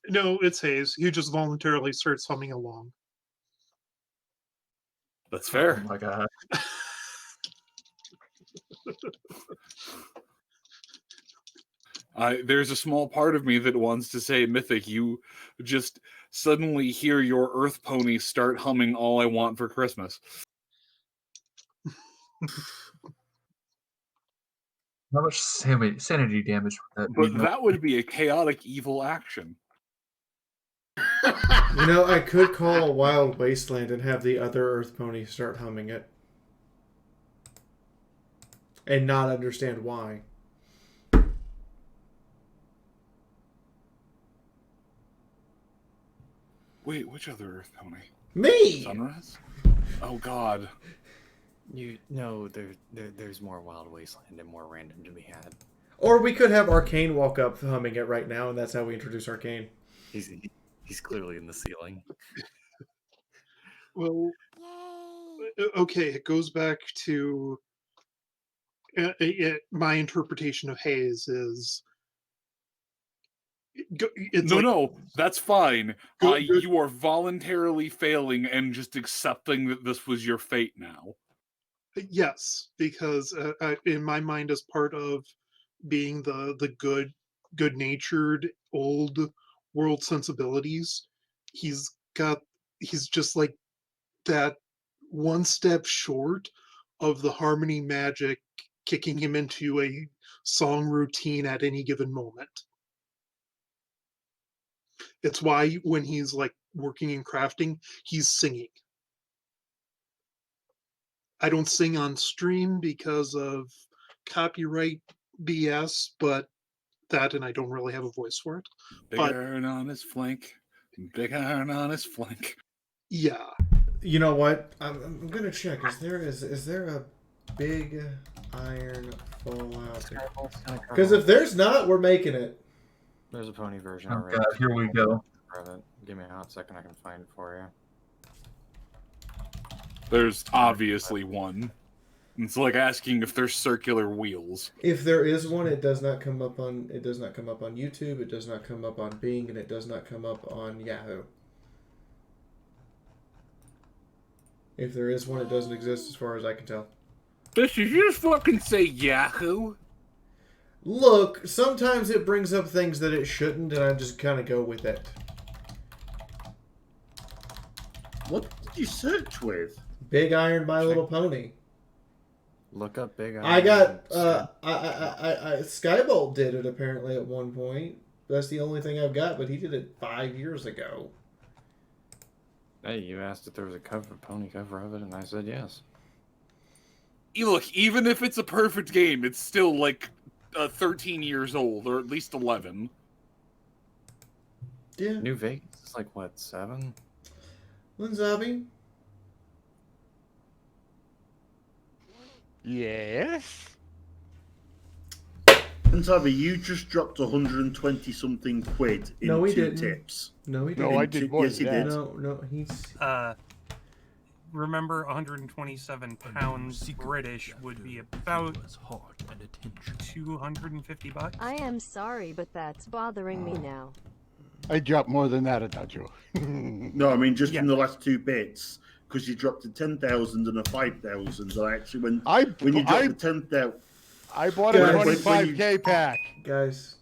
No, it's Hayes. He just voluntarily starts humming along. That's fair. Oh my god. There's a small part of me that wants to say, Mythic, you just suddenly hear your Earth pony start humming All I Want for Christmas. How much sanity damage would that be? But that would be a chaotic evil action. You know, I could call a wild wasteland and have the other Earth pony start humming it. And not understand why. Wait, which other Earth pony? Me! Sunrise? Oh god. There's more Wild Wasteland and more random to be had. Or we could have Arcane walk up humming it right now, and that's how we introduce Arcane. He's clearly in the ceiling. Well, okay, it goes back to my interpretation of Hayes is it's no, that's fine. You are voluntarily failing and just accepting that this was your fate now. Yes, because in my mind, as part of being the good-natured old world sensibilities, he's just like that one step short of the harmony magic kicking him into a song routine at any given moment. It's why when he's like working and crafting, he's singing. I don't sing on stream because of copyright BS, but that, and I don't really have a voice for it. Big iron on his flank. Big iron on his flank. Yeah. You know what? I'm gonna check. Is there a big iron fallout? Because if there's not, we're making it. There's a pony version Oh already. god, here we go. Give me a hot second, I can find it for you. There's obviously one. It's like asking if there's circular wheels. If there is one, it does not come up on YouTube, it does not come up on Bing, and it does not come up on Yahoo. If there is one, it doesn't exist as far as I can tell. Did you just fucking say Yahoo? Look, sometimes it brings up things that it shouldn't, and I just kind of go with it. What did you search with? Big Iron My Little Pony. Look up Big Iron. I got Skybolt did it apparently at one point. That's the only thing I've got, but he did it 5 years ago. Hey, you asked if there was a pony cover of it, and I said yes. Look, even if it's a perfect game, it's still like 13 years old, or at least 11. Yeah. New Vegas is like, what, 7? Linzabi? Yes? Linzabi, you just dropped 120 something quid into No, he didn't. tips. No, he didn't. No, I did more Yes, he than did. that. No, he's... Remember, 127 pounds British would be about $250. I am sorry, but that's bothering me now. I dropped more than that, Adagio. No, I mean just in the last two bits, because you dropped a 10,000 and a 5,000. I actually when you dropped the 10,000, I bought a 25K pack. Guys.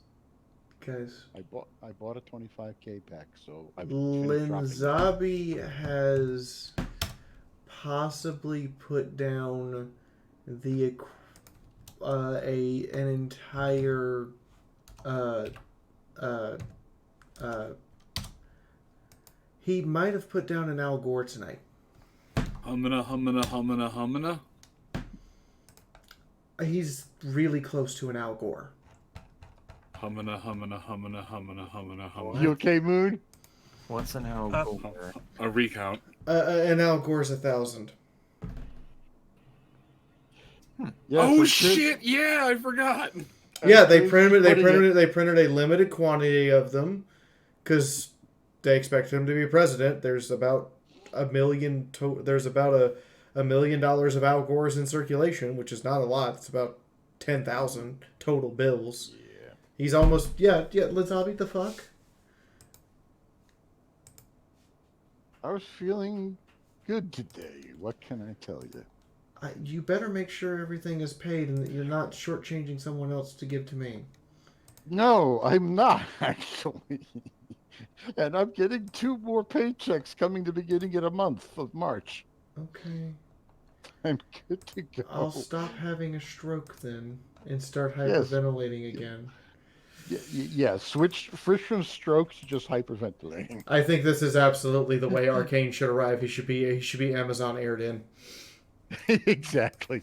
I bought a 25K pack, so I've finished dropping. Linzabi has possibly put down the an entire he might have put down an Al Gore tonight. Humana. He's really close to an Al Gore. Humana. You okay, Moon? What's an Al Gore? A recount. An Al Gore's 1,000. Yeah, oh so shit! Yeah, I forgot. Yeah, they printed a limited quantity of them because they expected him to be president. There's about $1 million. There's about $1 million of Al Gore's in circulation, which is not a lot. It's about 10,000 total bills. Yeah. He's almost Let's all beat the fuck. I was feeling good today. What can I tell you? You better make sure everything is paid and that you're not shortchanging someone else to give to me. No, I'm not actually. And I'm getting 2 more paychecks coming the beginning of the month of March. Okay. I'm good to go. I'll stop having a stroke then and start hyperventilating again. Yeah, switch from stroke to just hyperventilating. I think this is absolutely the way Arcane should arrive. He should be Amazon aired in. Exactly.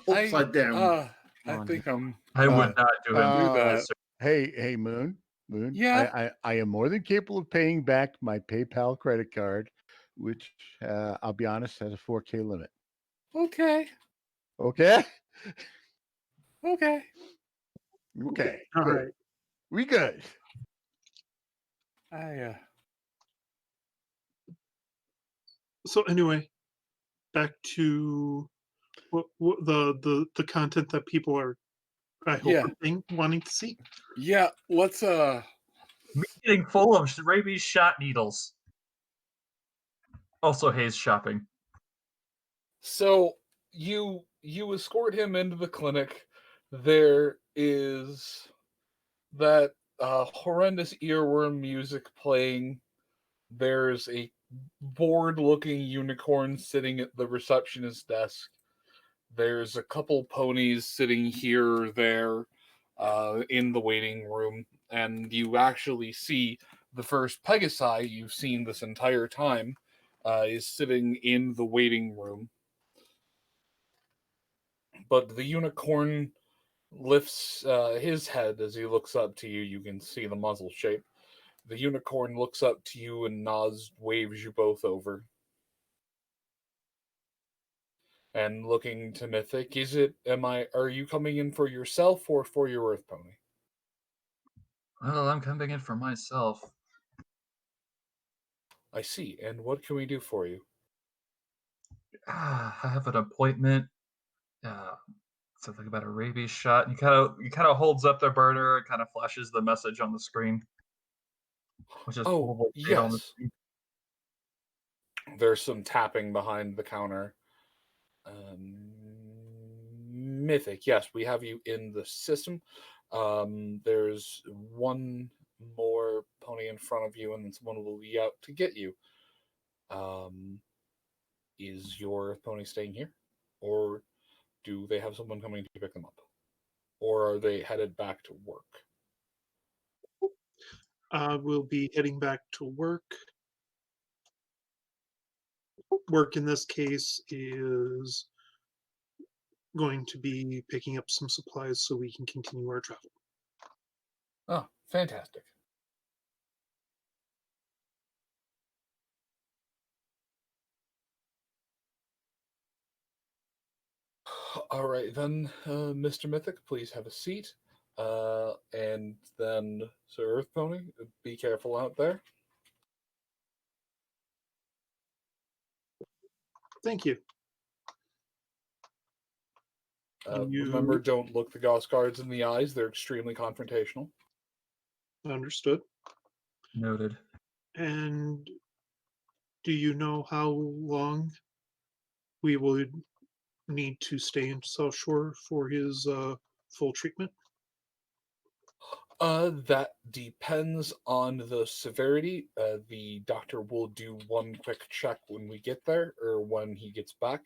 Upside down. I think I'm. I would not do that. Hey, Moon. Yeah. I am more than capable of paying back my PayPal credit card, which I'll be honest has a 4K limit. Okay. Okay. Okay. Okay. All good. right. We good. So anyway, back to what the content that people are, I hope, wanting to see. Yeah, let's Meeting full of rabies shot needles. Also, Hayes shopping. So you escort him into the clinic. There is that horrendous earworm music playing. There's a bored-looking unicorn sitting at the receptionist's desk. There's a couple ponies sitting here or there in the waiting room, and you actually see the first Pegasi you've seen this entire time is sitting in the waiting room. But the unicorn lifts his head as he looks up to you. You can see the muzzle shape. The unicorn looks up to you and nods, waves you both over. And looking to Mythic, are you coming in for yourself or for your Earth Pony? Well, I'm coming in for myself. I see. And what can we do for you? I have an appointment. Something about a rabies shot. And he kind of holds up the burner and kind of flashes the message on the screen, which is probably on the yes. screen. There's some tapping behind the counter. Mythic, yes, we have you in the system. There's one more pony in front of you, and then someone will be out to get you. Is your pony staying here, or do they have someone coming to pick them up, or are they headed back to work? We'll be heading back to work. Work in this case is going to be picking up some supplies so we can continue our travel. Oh, fantastic. All right, then, Mr. Mythic, please have a seat. And then, Sir Earth Pony, be careful out there. Thank you. Remember, don't look the Gauss guards in the eyes. They're extremely confrontational. Understood. Noted. And do you know how long we would need to stay in South Shore for his full treatment? That depends on the severity. The doctor will do one quick check when we get there, or when he gets back.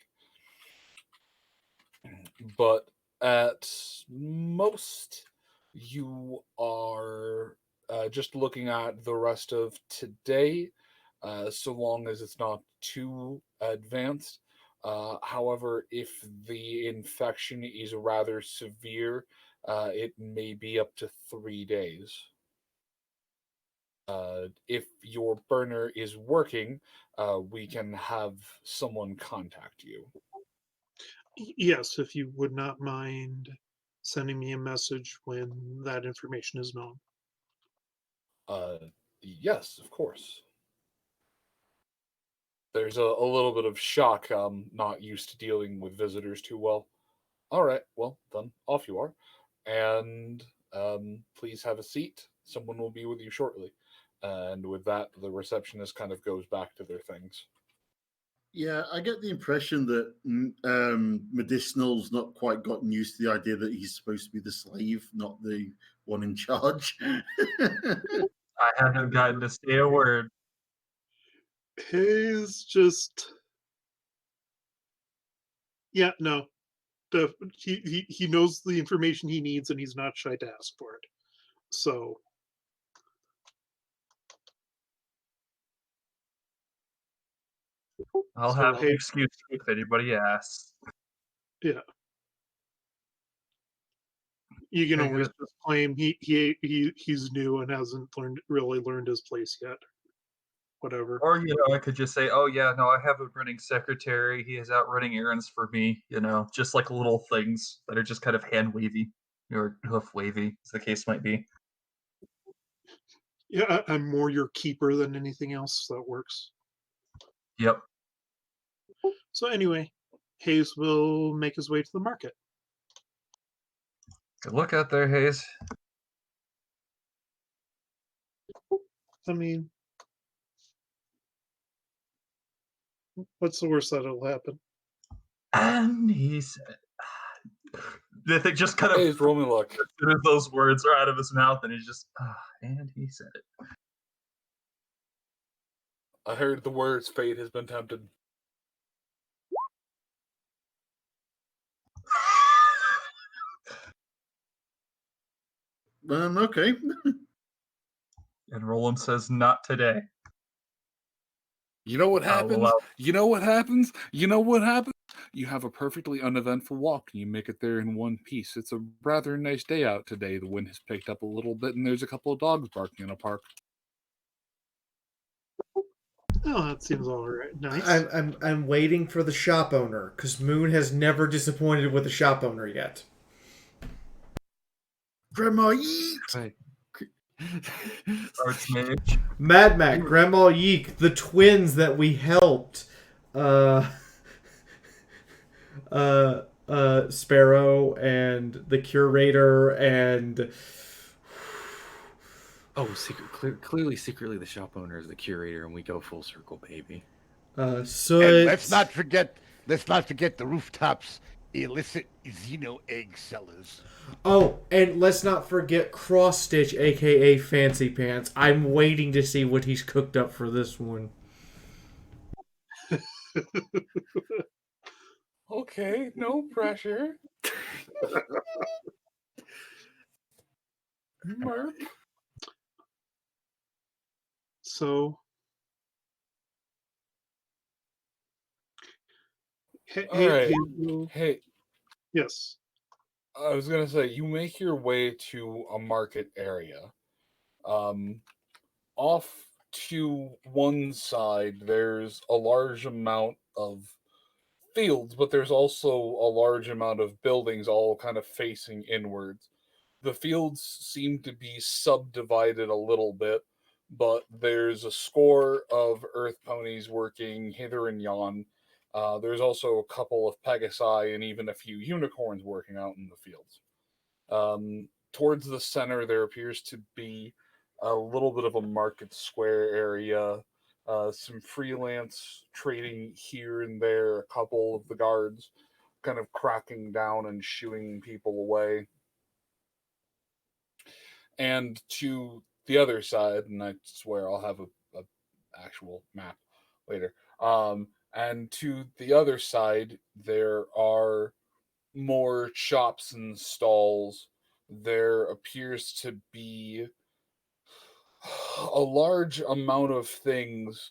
But at most, you are just looking at the rest of today. so long as it's not too advanced. However, if the infection is rather severe, it may be up to 3 days. If your burner is working, we can have someone contact you. Yes, if you would not mind sending me a message when that information is known. Yes, of course. There's a little bit of shock. Not used to dealing with visitors too well. All right, well, then off you are. And please have a seat. Someone will be with you shortly. And with that, the receptionist kind of goes back to their things. Yeah, I get the impression that Medicinal's not quite gotten used to the idea that he's supposed to be the slave, not the one in charge. I haven't gotten to say a word. Hayes just. Yeah, no. He knows the information he needs and he's not shy to ask for it. So. I'll So, have an hey, excuse if anybody asks. yeah. You can Okay, always good. just claim he's new and hasn't really learned his place yet. Whatever. Or, I could just say, oh, yeah, no, I have a running secretary. He is out running errands for me, just like little things that are just kind of hand wavy or hoof wavy, as the case might be. Yeah, I'm more your keeper than anything else. So that works. Yep. So anyway, Hayes will make his way to the market. Good luck out there, Hayes. I mean, what's the worst that'll happen? And he said, they just kind of. Hey, roll me luck. As soon as those words are out of his mouth, and he's just, and he said it. I heard the words fate has been tempted. Okay. And Roland says, not today. You know what happens? allow- You know what happens? You know what happens? You have a perfectly uneventful walk and you make it there in one piece. It's a rather nice day out today. The wind has picked up a little bit and there's a couple of dogs barking in a park. Oh, that seems all right. Nice. I'm waiting for the shop owner because Moon has never disappointed with a shop owner yet. Grandma Yeet! Right. Archmage. Mad Mac, Grandma Yeek, the twins that we helped. Sparrow and the curator and clearly secretly the shop owner is the curator, and we go full circle, baby. Soot. And let's not forget the rooftops illicit Xeno egg sellers. Oh, and let's not forget Cross Stitch, aka Fancy Pants. I'm waiting to see what he's cooked up for this one. Okay, no pressure. Merp. So, All right. Hey. Yes. I was gonna say you make your way to a market area. Off to one side, there's a large amount of fields, but there's also a large amount of buildings all kind of facing inwards. The fields seem to be subdivided a little bit, but there's a score of earth ponies working hither and yon. There's also a couple of pegasi and even a few unicorns working out in the fields. Towards the center, there appears to be a little bit of a market square area, some freelance trading here and there, a couple of the guards kind of cracking down and shooing people away. And to the other side, and I swear I'll have a actual map later. And to the other side, there are more shops and stalls. There appears to be a large amount of things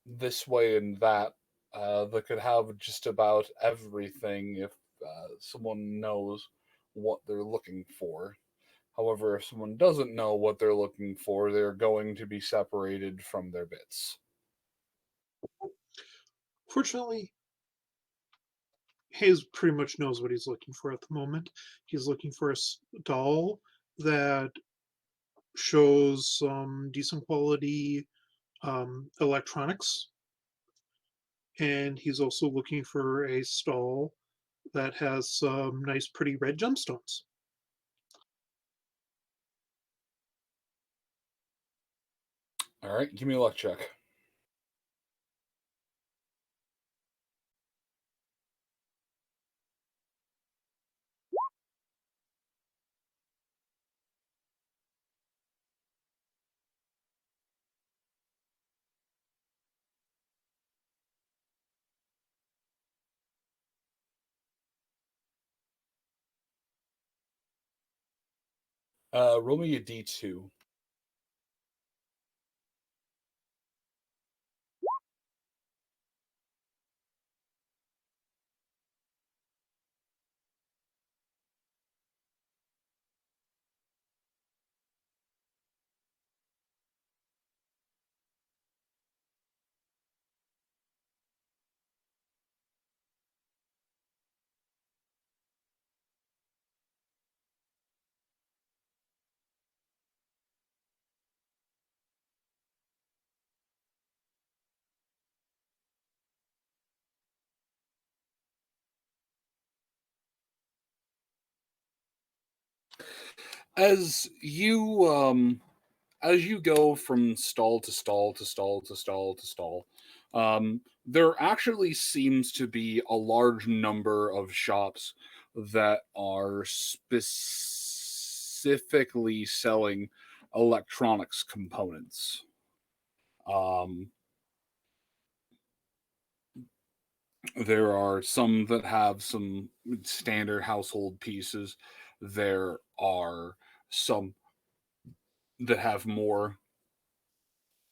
this way and that that could have just about everything if someone knows what they're looking for. However, if someone doesn't know what they're looking for, they're going to be separated from their bits. Fortunately, Hayes pretty much knows what he's looking for at the moment. He's looking for a doll that shows some decent quality electronics, and he's also looking for a stall that has some nice, pretty red gemstones. All right, give me a luck check. Roll me a d2. As you go from stall to stall to stall to stall to stall, there actually seems to be a large number of shops that are specifically selling electronics components. There are some that have some standard household pieces. There are some that have more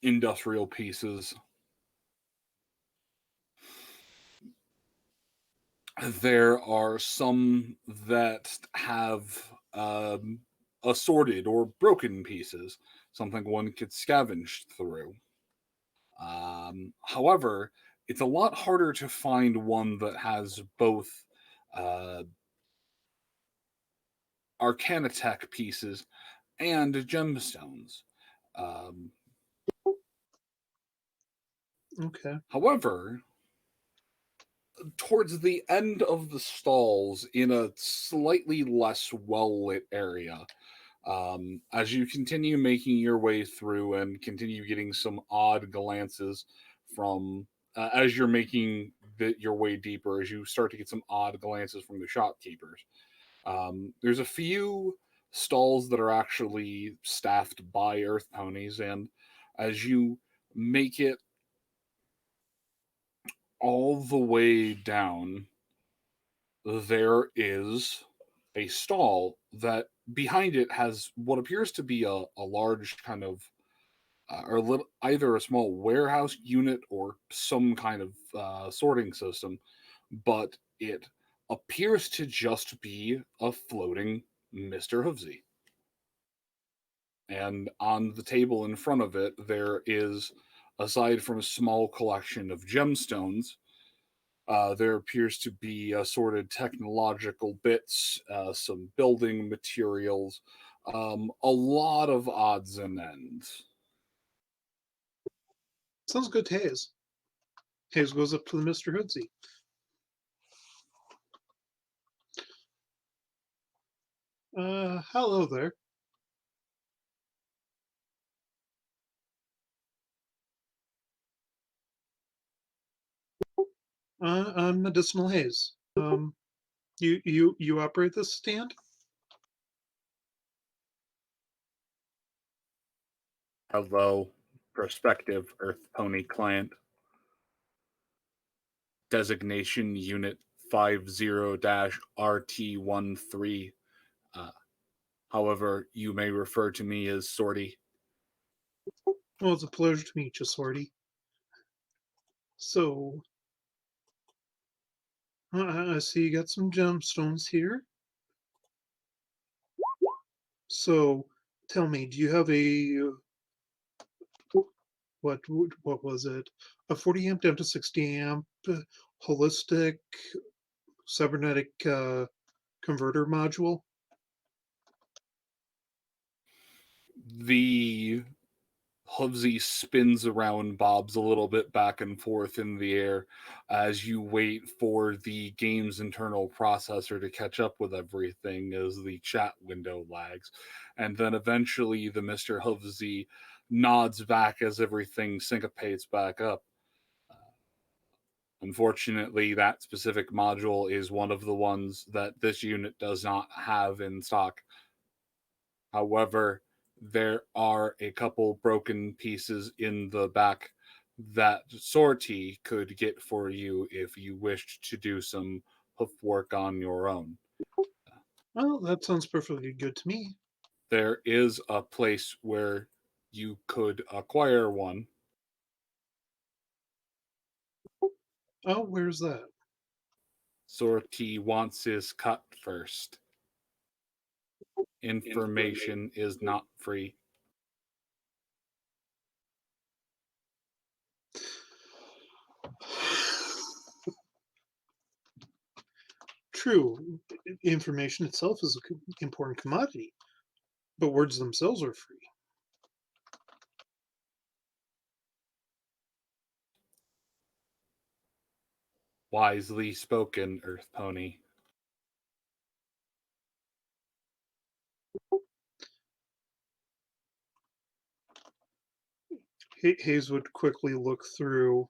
industrial pieces. There are some that have assorted or broken pieces, something one could scavenge through. However, it's a lot harder to find one that has both uh, Arcana Tech pieces and gemstones. Okay. However, towards the end of the stalls, in a slightly less well lit area, as you continue making your way through and continue getting some odd glances from, as you're making your way deeper, as you start to get some odd glances from the shopkeepers, there's a few stalls that are actually staffed by earth ponies, and as you make it all the way down, there is a stall that behind it has what appears to be a large kind of or either a small warehouse unit or some kind of sorting system, but it appears to just be a floating Mr. Hoofsy. And on the table in front of it, there is, aside from a small collection of gemstones, there appears to be assorted technological bits, some building materials, a lot of odds and ends. Sounds good to Hayes. Hayes goes up to the Mr. Hoodsy. Hello there. I'm Medicinal Hayes. You operate this stand? Hello, prospective Earth Pony client. Designation Unit 50-RT13. However, you may refer to me as Sorty. Well, it's a pleasure to meet you, Swordy. So, I see you got some gemstones here. So, tell me, do you have a what was it? A 40 amp down to 60 amp holistic cybernetic converter module? The Hovsy spins around, bobs a little bit back and forth in the air as you wait for the game's internal processor to catch up with everything as the chat window lags. And then eventually the Mr. Hovsy nods back as everything syncopates back up. Unfortunately, that specific module is one of the ones that this unit does not have in stock. However, there are a couple broken pieces in the back that Sortie could get for you if you wished to do some hoof work on your own. Well, that sounds perfectly good to me. There is a place where you could acquire one. Oh, where's that? Sortie wants his cut first. Information is not free. True, information itself is an important commodity, but words themselves are free. Wisely spoken, Earth Pony. Hayes would quickly look through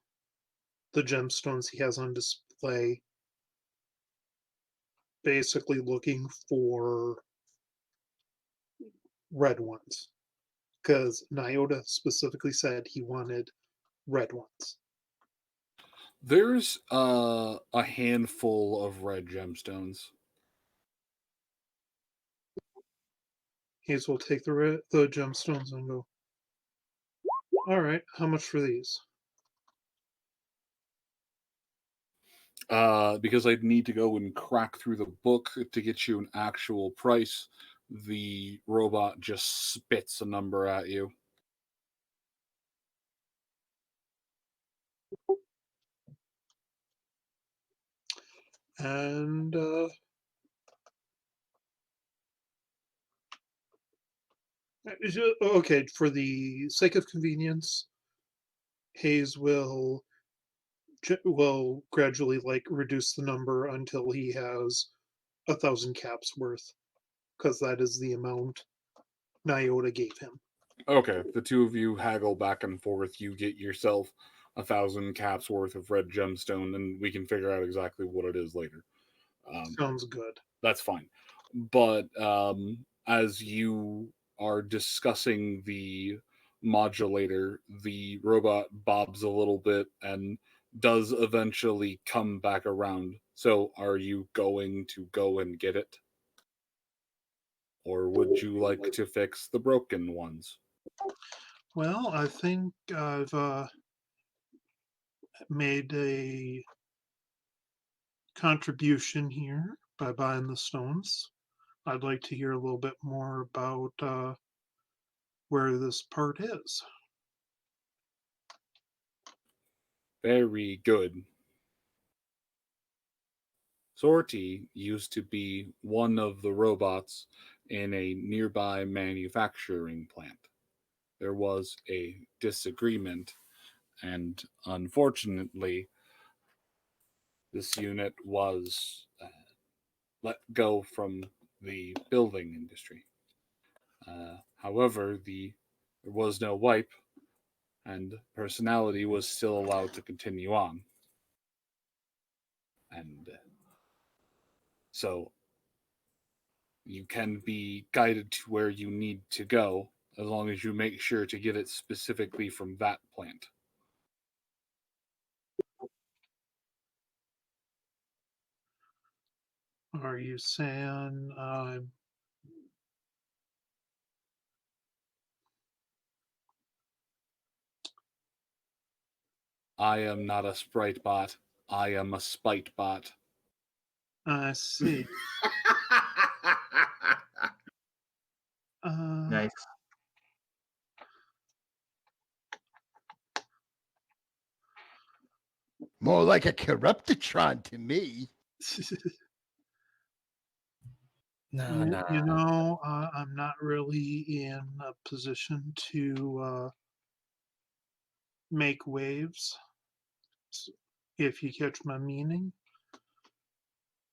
the gemstones he has on display, basically looking for red ones. Because Nyota specifically said he wanted red ones. There's a handful of red gemstones. Hayes will take the gemstones and go, all right, how much for these? Because I'd need to go and crack through the book to get you an actual price, the robot just spits a number at you. And okay, for the sake of convenience, Hayes will gradually reduce the number until he has 1,000 caps worth, because that is the amount Nyota gave him. Okay, the two of you haggle back and forth. You get yourself 1,000 caps worth of red gemstone, and we can figure out exactly what it is later. Sounds good. That's fine. But as you are discussing the modulator, the robot bobs a little bit and does eventually come back around. So, are you going to go and get it? Or would you like to fix the broken ones? Well, I think I've made a contribution here by buying the stones. I'd like to hear a little bit more about where this part is. Very good. Sortie used to be one of the robots in a nearby manufacturing plant. There was a disagreement, and unfortunately, this unit was let go from the building industry. However, there was no wipe, and personality was still allowed to continue on. And so you can be guided to where you need to go as long as you make sure to get it specifically from that plant. Are you saying I am not a sprite bot. I am a spite bot. I see. Nice. More like a corruptatron to me. You know, I'm not really in a position to make waves, if you catch my meaning.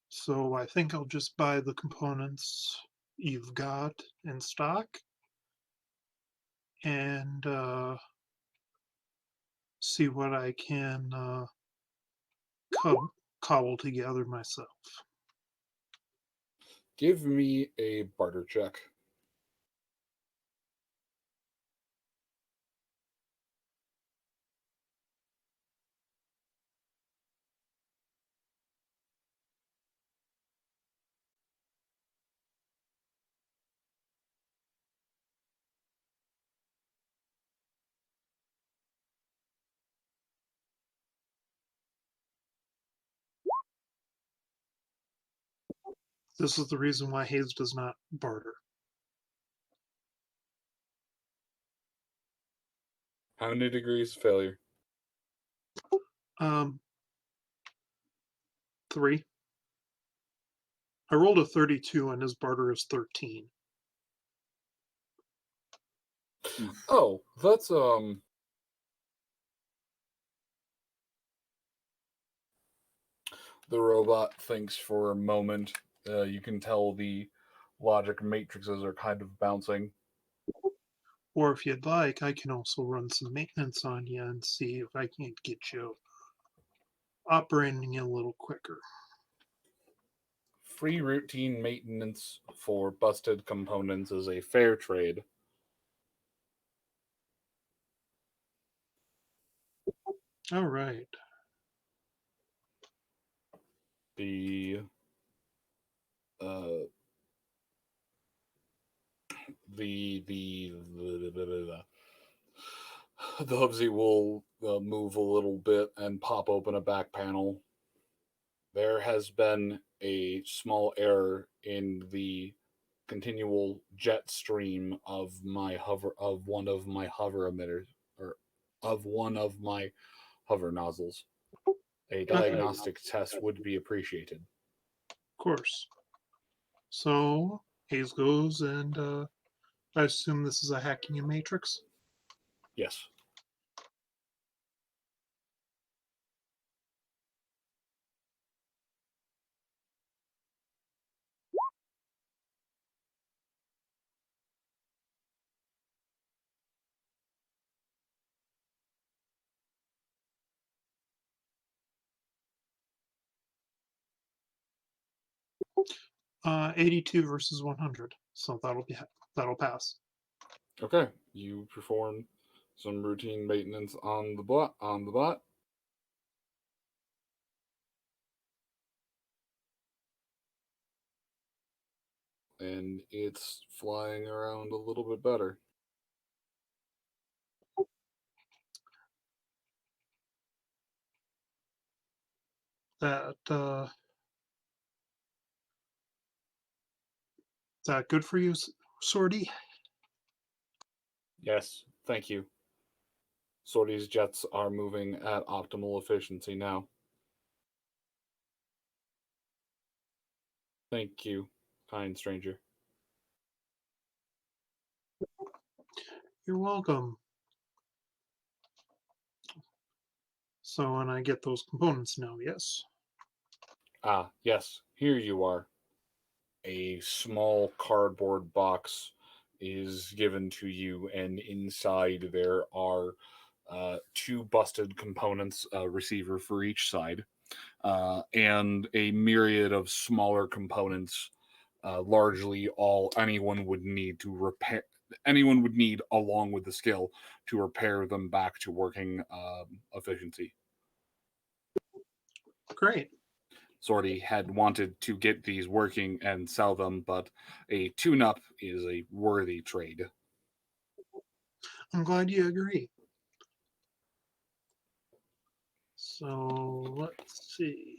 So I think I'll just buy the components you've got in stock and see what I can cobble together myself. Give me a barter check. This is the reason why Hayes does not barter. How many degrees of failure? 3. I rolled a 32 and his barter is 13. Oh, that's The robot thinks for a moment. You can tell the logic matrices are kind of bouncing. Or if you'd like, I can also run some maintenance on you and see if I can't get you operating a little quicker. Free routine maintenance for busted components is a fair trade. All right. The Hubsy will move a little bit and pop open a back panel. There has been a small error in the continual jet stream of one of my hover emitters, or of one of my hover nozzles. A diagnostic test would be appreciated. Of course. So Hayes goes and I assume this is a hacking in matrix. Yes. Uh, 82 versus 100. So that'll pass. Okay. You perform some routine maintenance on the bot. And it's flying around a little bit better. That is that good for you, Sortie? Yes, thank you. Sortie's jets are moving at optimal efficiency now. Thank you, kind stranger. You're welcome. So, and I get those components now, yes? Ah, yes, here you are. A small cardboard box is given to you, and inside there are 2 busted components, a receiver for each side, and a myriad of smaller components, largely all anyone would need to repair. Anyone would need, along with the skill, to repair them back to working efficiency. Great. Sortie had wanted to get these working and sell them, but a tune-up is a worthy trade. I'm glad you agree. So let's see.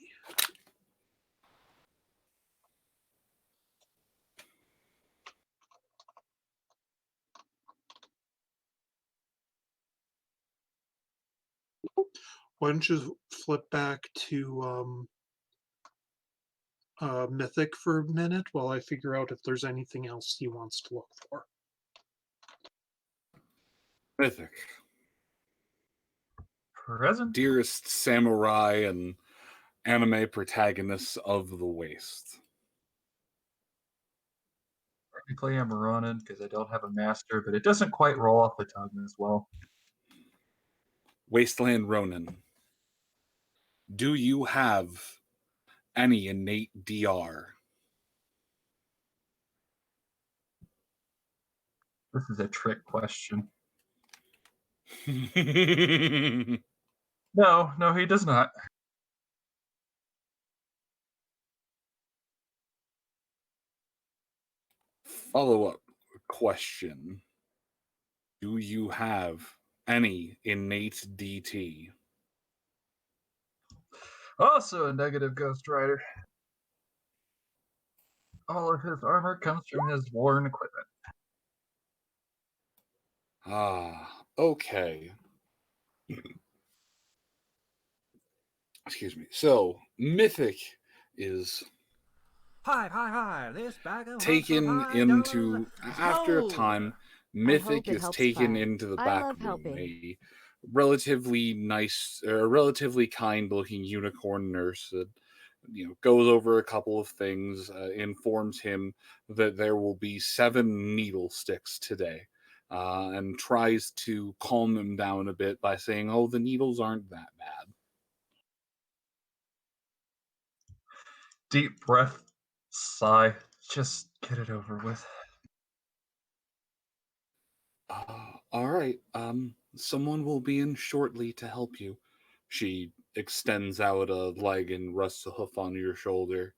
Why don't you flip back to Mythic for a minute while I figure out if there's anything else he wants to look for. Mythic. Present. Dearest samurai and anime protagonists of the Waste. Technically, I'm Ronin because I don't have a master, but it doesn't quite roll off the tongue as well. Wasteland Ronin. Do you have any innate DR? This is a trick question. No, he does not. Follow-up question. Do you have any innate DT? Also a negative Ghost Rider. All of his armor comes from his worn equipment. Ah, okay. Excuse me. So, Mythic is Hi, this bag of taken $5 into, is after a gold. time, I Mythic hope it is helps, taken pal. into the I back love room. helping. A relatively nice, relatively kind-looking unicorn nurse that goes over a couple of things, informs him that there will be 7 needle sticks today, and tries to calm him down a bit by saying, "Oh, the needles aren't that bad." Deep breath, sigh. Just get it over with. All right. Someone will be in shortly to help you. She extends out a leg and rests a hoof on your shoulder.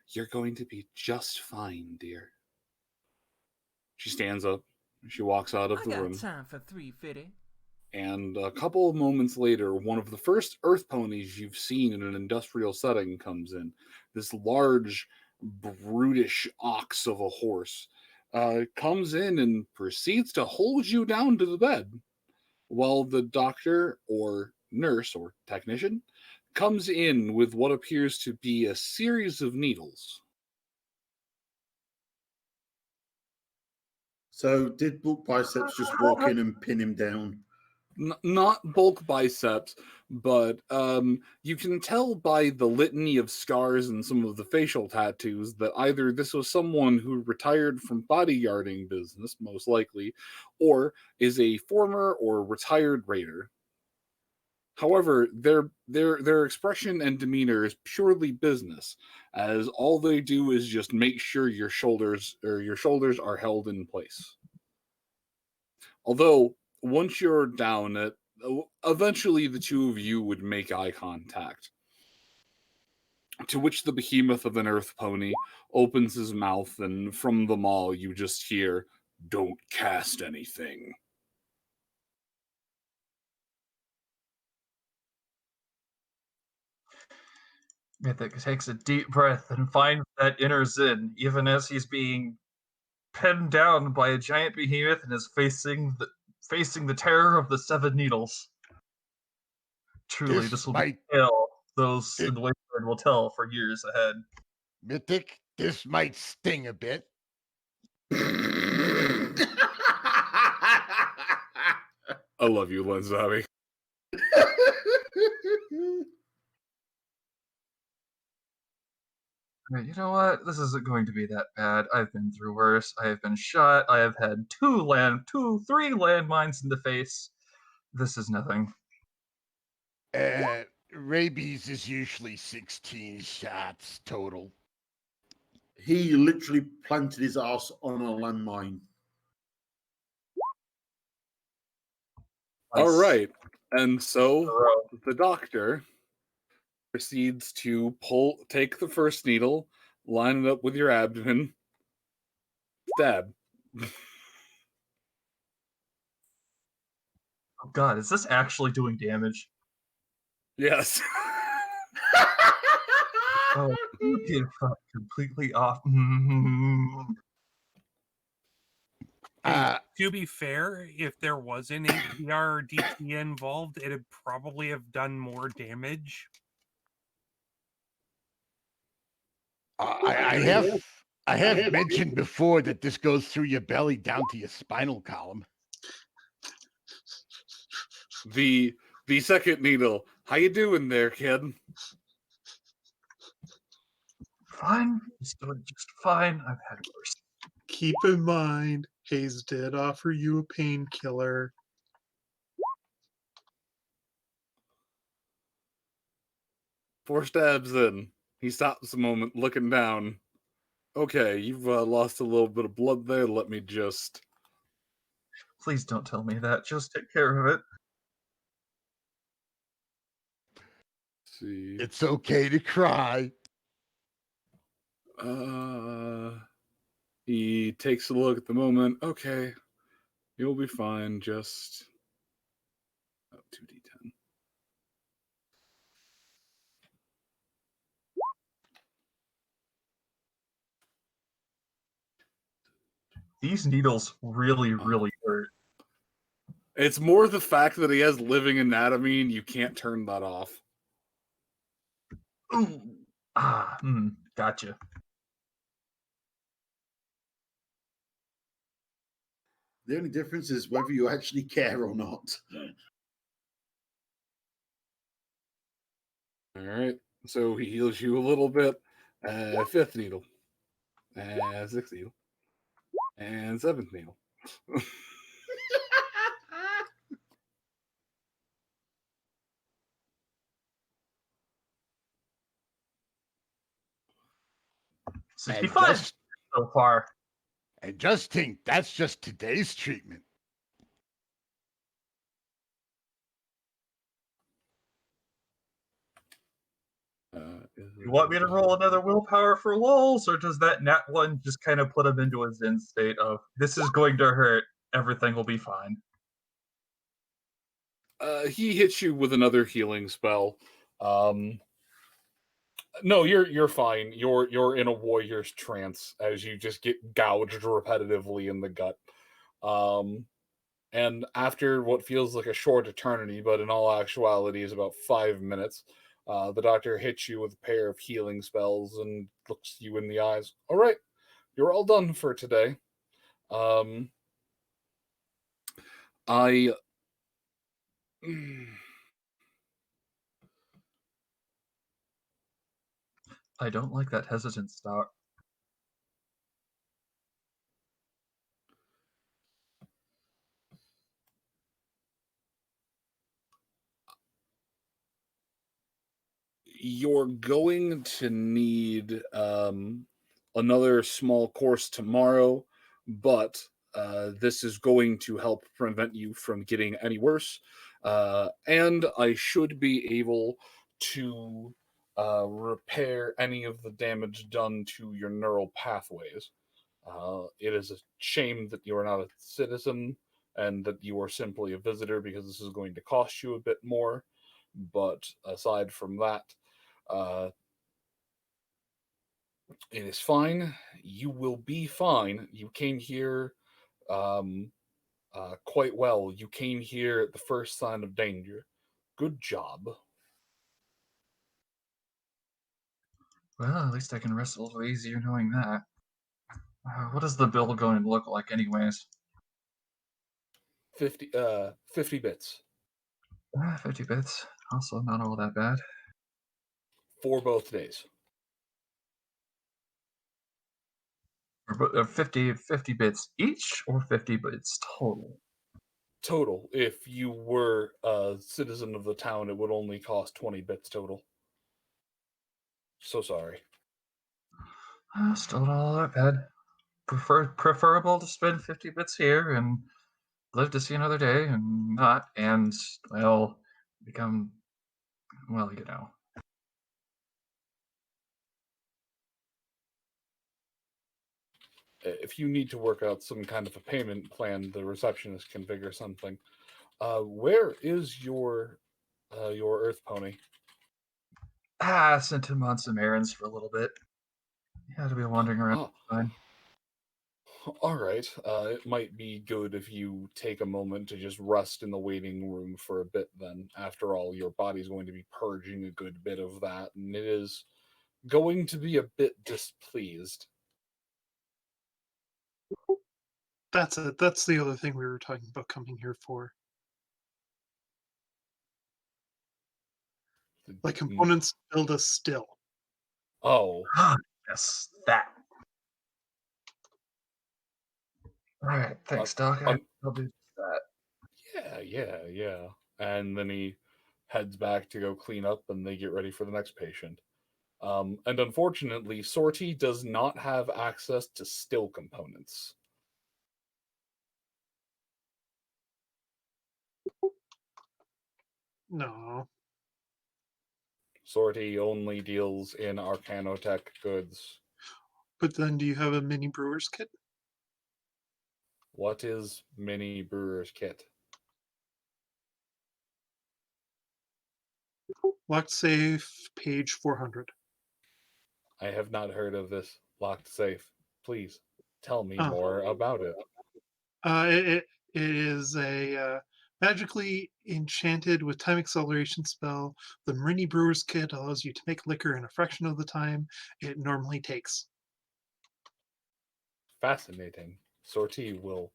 You're going to be just fine, dear. She stands up. She walks out of I the got room. time for 350. And a couple of moments later, one of the first earth ponies you've seen in an industrial setting comes in. This large, brutish ox of a horse comes in and proceeds to hold you down to the bed, while the doctor or nurse or technician comes in with what appears to be a series of needles. So, did Bulk Biceps just walk in and pin him down? Not bulk biceps, but you can tell by the litany of scars and some of the facial tattoos that either this was someone who retired from bodyguarding business, most likely, or is a former or retired raider. However, their expression and demeanor is purely business, as all they do is just make sure your shoulders are held in place. Although once you're down, eventually the two of you would make eye contact. To which the behemoth of an earth pony opens his mouth, and from the mall you just hear, "Don't cast anything." Mythic takes a deep breath and finds that inner zen, even as he's being pinned down by a giant behemoth and is facing the terror of the 7 needles. Truly, this will be a tale those in the Wasteland will tell for years ahead. Mythic, this might sting a bit. I love you, Lenzabi. You know what? This isn't going to be that bad. I've been through worse. I have been shot. I have had 3 landmines in the face. This is nothing. Rabies is usually 16 shots total. He literally planted his ass on a landmine. All right. And so the doctor proceeds to take the first needle, line it up with your abdomen, stab. Oh god, is this actually doing damage? Yes. Oh, you get fucked completely off. Hey, to be fair, if there was an APR or DT involved, it'd probably have done more damage. I have mentioned before that this goes through your belly down to your spinal column. The second needle. How you doing there, kid? Fine. It's doing just fine. I've had worse. Keep in mind, Hayes did offer you a painkiller. 4 stabs in. He stops a moment, looking down. Okay, you've lost a little bit of blood there. Let me just... Please don't tell me that. Just take care of it. See. It's okay to cry. He takes a look at the moment. Okay, you'll be fine. Just 2d10. These needles really, really hurt. It's more the fact that he has living anatomy and you can't turn that off. Ooh. Gotcha. The only difference is whether you actually care or not. All right, so he heals you a little bit. 5th needle, 6th needle, and 7th needle. And 65 just, so far. And just think, that's just today's treatment. You want me to roll another willpower for lulz, or does that nat one just kind of put him into a zen state of this is going to hurt, everything will be fine? He hits you with another healing spell. No, you're fine. You're in a warrior's trance as you just get gouged repetitively in the gut. And after what feels like a short eternity, but in all actuality is about 5 minutes, the doctor hits you with a pair of healing spells and looks you in the eyes. All right, you're all done for today. I don't like that hesitant start. You're going to need another small course tomorrow, but this is going to help prevent you from getting any worse. And I should be able to repair any of the damage done to your neural pathways. It is a shame that you are not a citizen and that you are simply a visitor, because this is going to cost you a bit more. But aside from that, it is fine. You will be fine. You came here quite well. You came here at the first sign of danger. Good job. Well, at least I can rest a little easier knowing that. What is the bill going to look like anyways? 50 bits. 50 bits. Also not all that bad. For both days. 50 bits each, or 50 bits total? Total. If you were a citizen of the town, it would only cost 20 bits total. So sorry. Still not all that bad. Preferable to spend 50 bits here and live to see another day, and not, and, well, become, well, you know. If you need to work out some kind of a payment plan, the receptionist can figure something. Where is your Your Earth pony. I sent him on some errands for a little bit. He had to be wandering around. Fine. All right. It might be good if you take a moment to just rest in the waiting room for a bit then. After all, your body's going to be purging a good bit of that, and it is going to be a bit displeased. That's it. That's the other thing we were talking about coming here for. Like components build us still. Oh. Yes, that. All right, thanks, Doc. I'll do that. Yeah. And then he heads back to go clean up, and they get ready for the next patient. And unfortunately, Sortie does not have access to still components. No. Sortie only deals in Arcanotech goods. But then do you have a mini brewer's kit? What is mini brewer's kit? Locked safe, page 400. I have not heard of this locked safe. Please tell me more about it. It is a magically enchanted with time acceleration spell. The mini brewer's kit allows you to make liquor in a fraction of the time it normally takes. Fascinating. Sortie will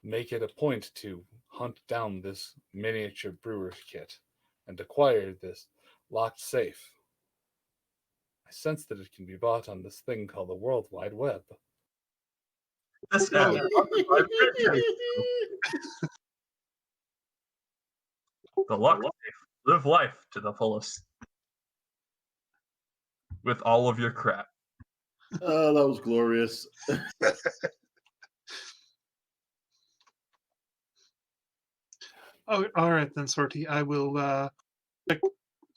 make it a point to hunt down this miniature brewer's kit and acquire this locked safe. I sense that it can be bought on this thing called the World Wide Web. This the luck safe. Live life to the fullest. With all of your crap. Oh, that was glorious. Oh, all right then, Sortie. I will check.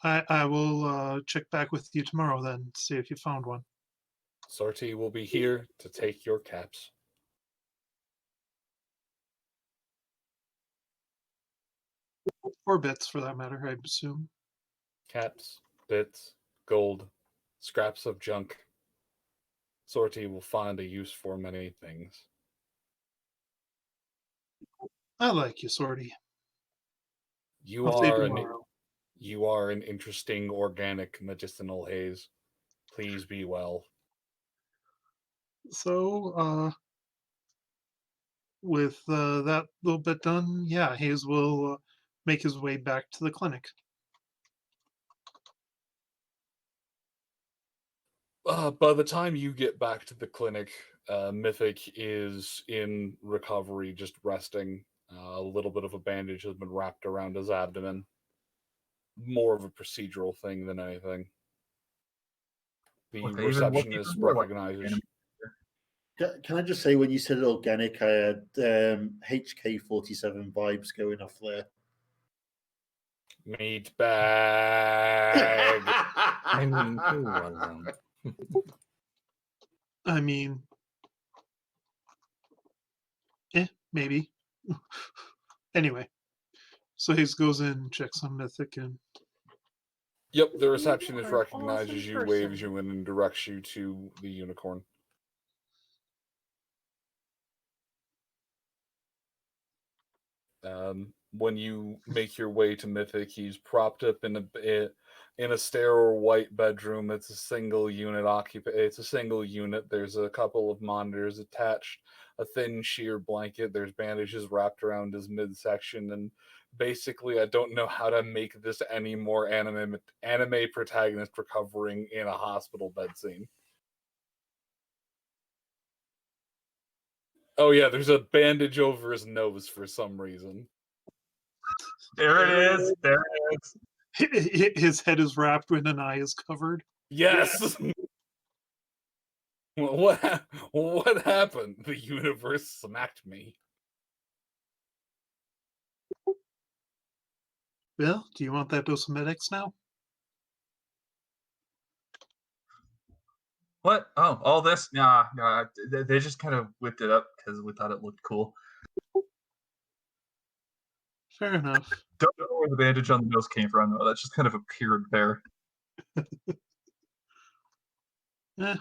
I will check back with you tomorrow then, see if you found one. Sortie will be here to take your caps. Or bits, for that matter, I assume. Caps, bits, gold, scraps of junk. Sortie will find a use for many things. I like you, Sortie. You I'll see you are tomorrow. you are an interesting organic medicinal haze. Please be well. So, with that little bit done, yeah, Hayes will make his way back to the clinic. By the time you get back to the clinic, Mythic is in recovery, just resting. A little bit of a bandage has been wrapped around his abdomen. More of a procedural thing than anything. The Okay, receptionist recognizes. Can I just say, when you said organic, I had HK47 vibes going off there. Meat bag. I mean, who wasn't? I mean, maybe. Anyway, so Hayes goes in, checks on Mythic, and Yep, the receptionist are an recognizes awesome you, waves person. you in, and directs you to the unicorn. When you make your way to Mythic, he's propped up in a sterile white bedroom. It's a single unit It's a single unit. There's a couple of monitors attached, a thin sheer blanket. There's bandages wrapped around his midsection, and basically, I don't know how to make this any more anime protagonist recovering in a hospital bed scene. Oh yeah, there's a bandage over his nose for some reason. There it is. There it is. his head is wrapped when an eye is covered. Yes. What happened? The universe smacked me. Well, do you want that dose of medics now? What? Oh, all this? Nah. They just kind of whipped it up because we thought it looked cool. Fair enough. Don't know where the bandage on the nose came from, though. That just kind of appeared there. Eh.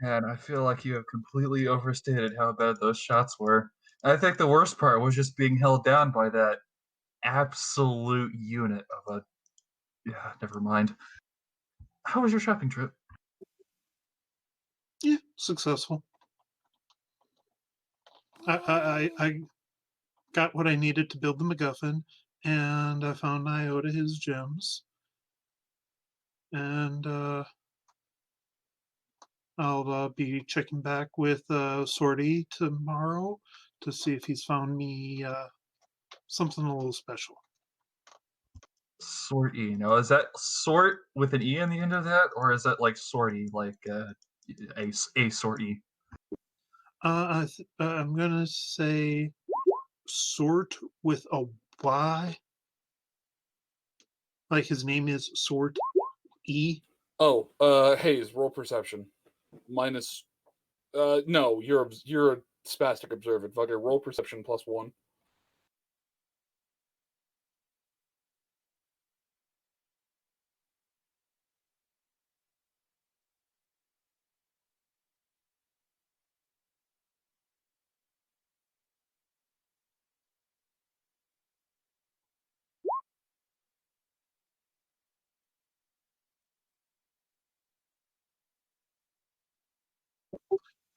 And I feel like you have completely overstated how bad those shots were. I think the worst part was just being held down by that absolute unit of a. Yeah, never mind. How was your shopping trip? Yeah, successful. I got what I needed to build the MacGuffin, and I found Iota his gems. And I'll be checking back with Sorty tomorrow to see if he's found me something a little special. Sort E. Now, is that sort with an E on the end of that, or is that like sorty, like a sort E? I'm gonna say sort with a Y. Like his name is Sort E. Oh, Hayes, roll perception. Minus. No, you're a spastic observant. Fucker, roll perception +1.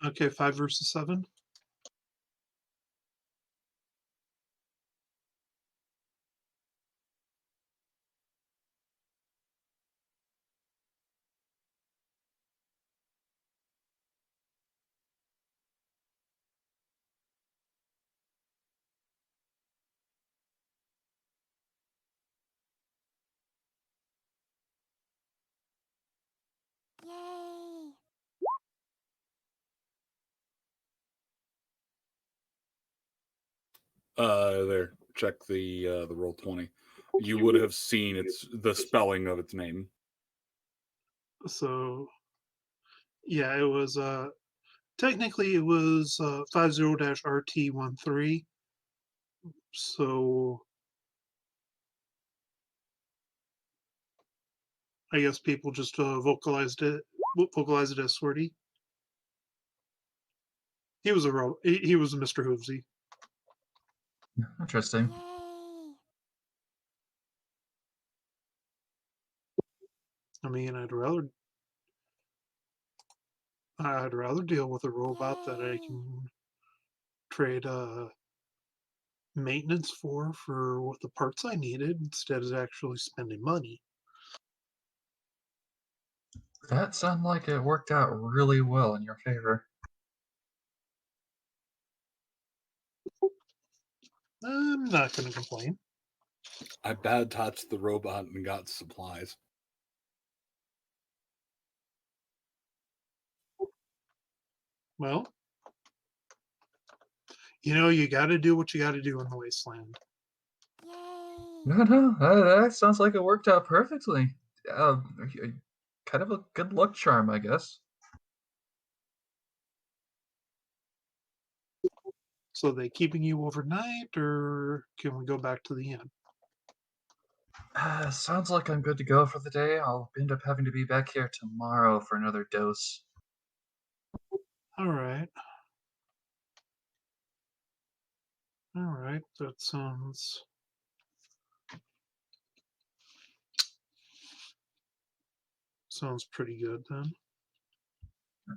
Okay, 5 versus 7. Yay! There. Check the roll 20. You would have seen the spelling of its name. So yeah, it was technically it was 50-RT13. So I guess people just vocalized it as Sorty. He was he was a Mr. Hoovesy. Interesting. I mean, I'd rather deal with a robot that I can trade maintenance for what the parts I needed instead of actually spending money. That sounded like it worked out really well in your favor. I'm not going to complain. I bad touched the robot and got supplies. Well, you got to do what you got to do in the wasteland. No, that sounds like it worked out perfectly. Kind of a good luck charm, I guess. So they keeping you overnight, or can we go back to the inn? Sounds like I'm good to go for the day. I'll end up having to be back here tomorrow for another dose. All right. All right. That sounds pretty good then.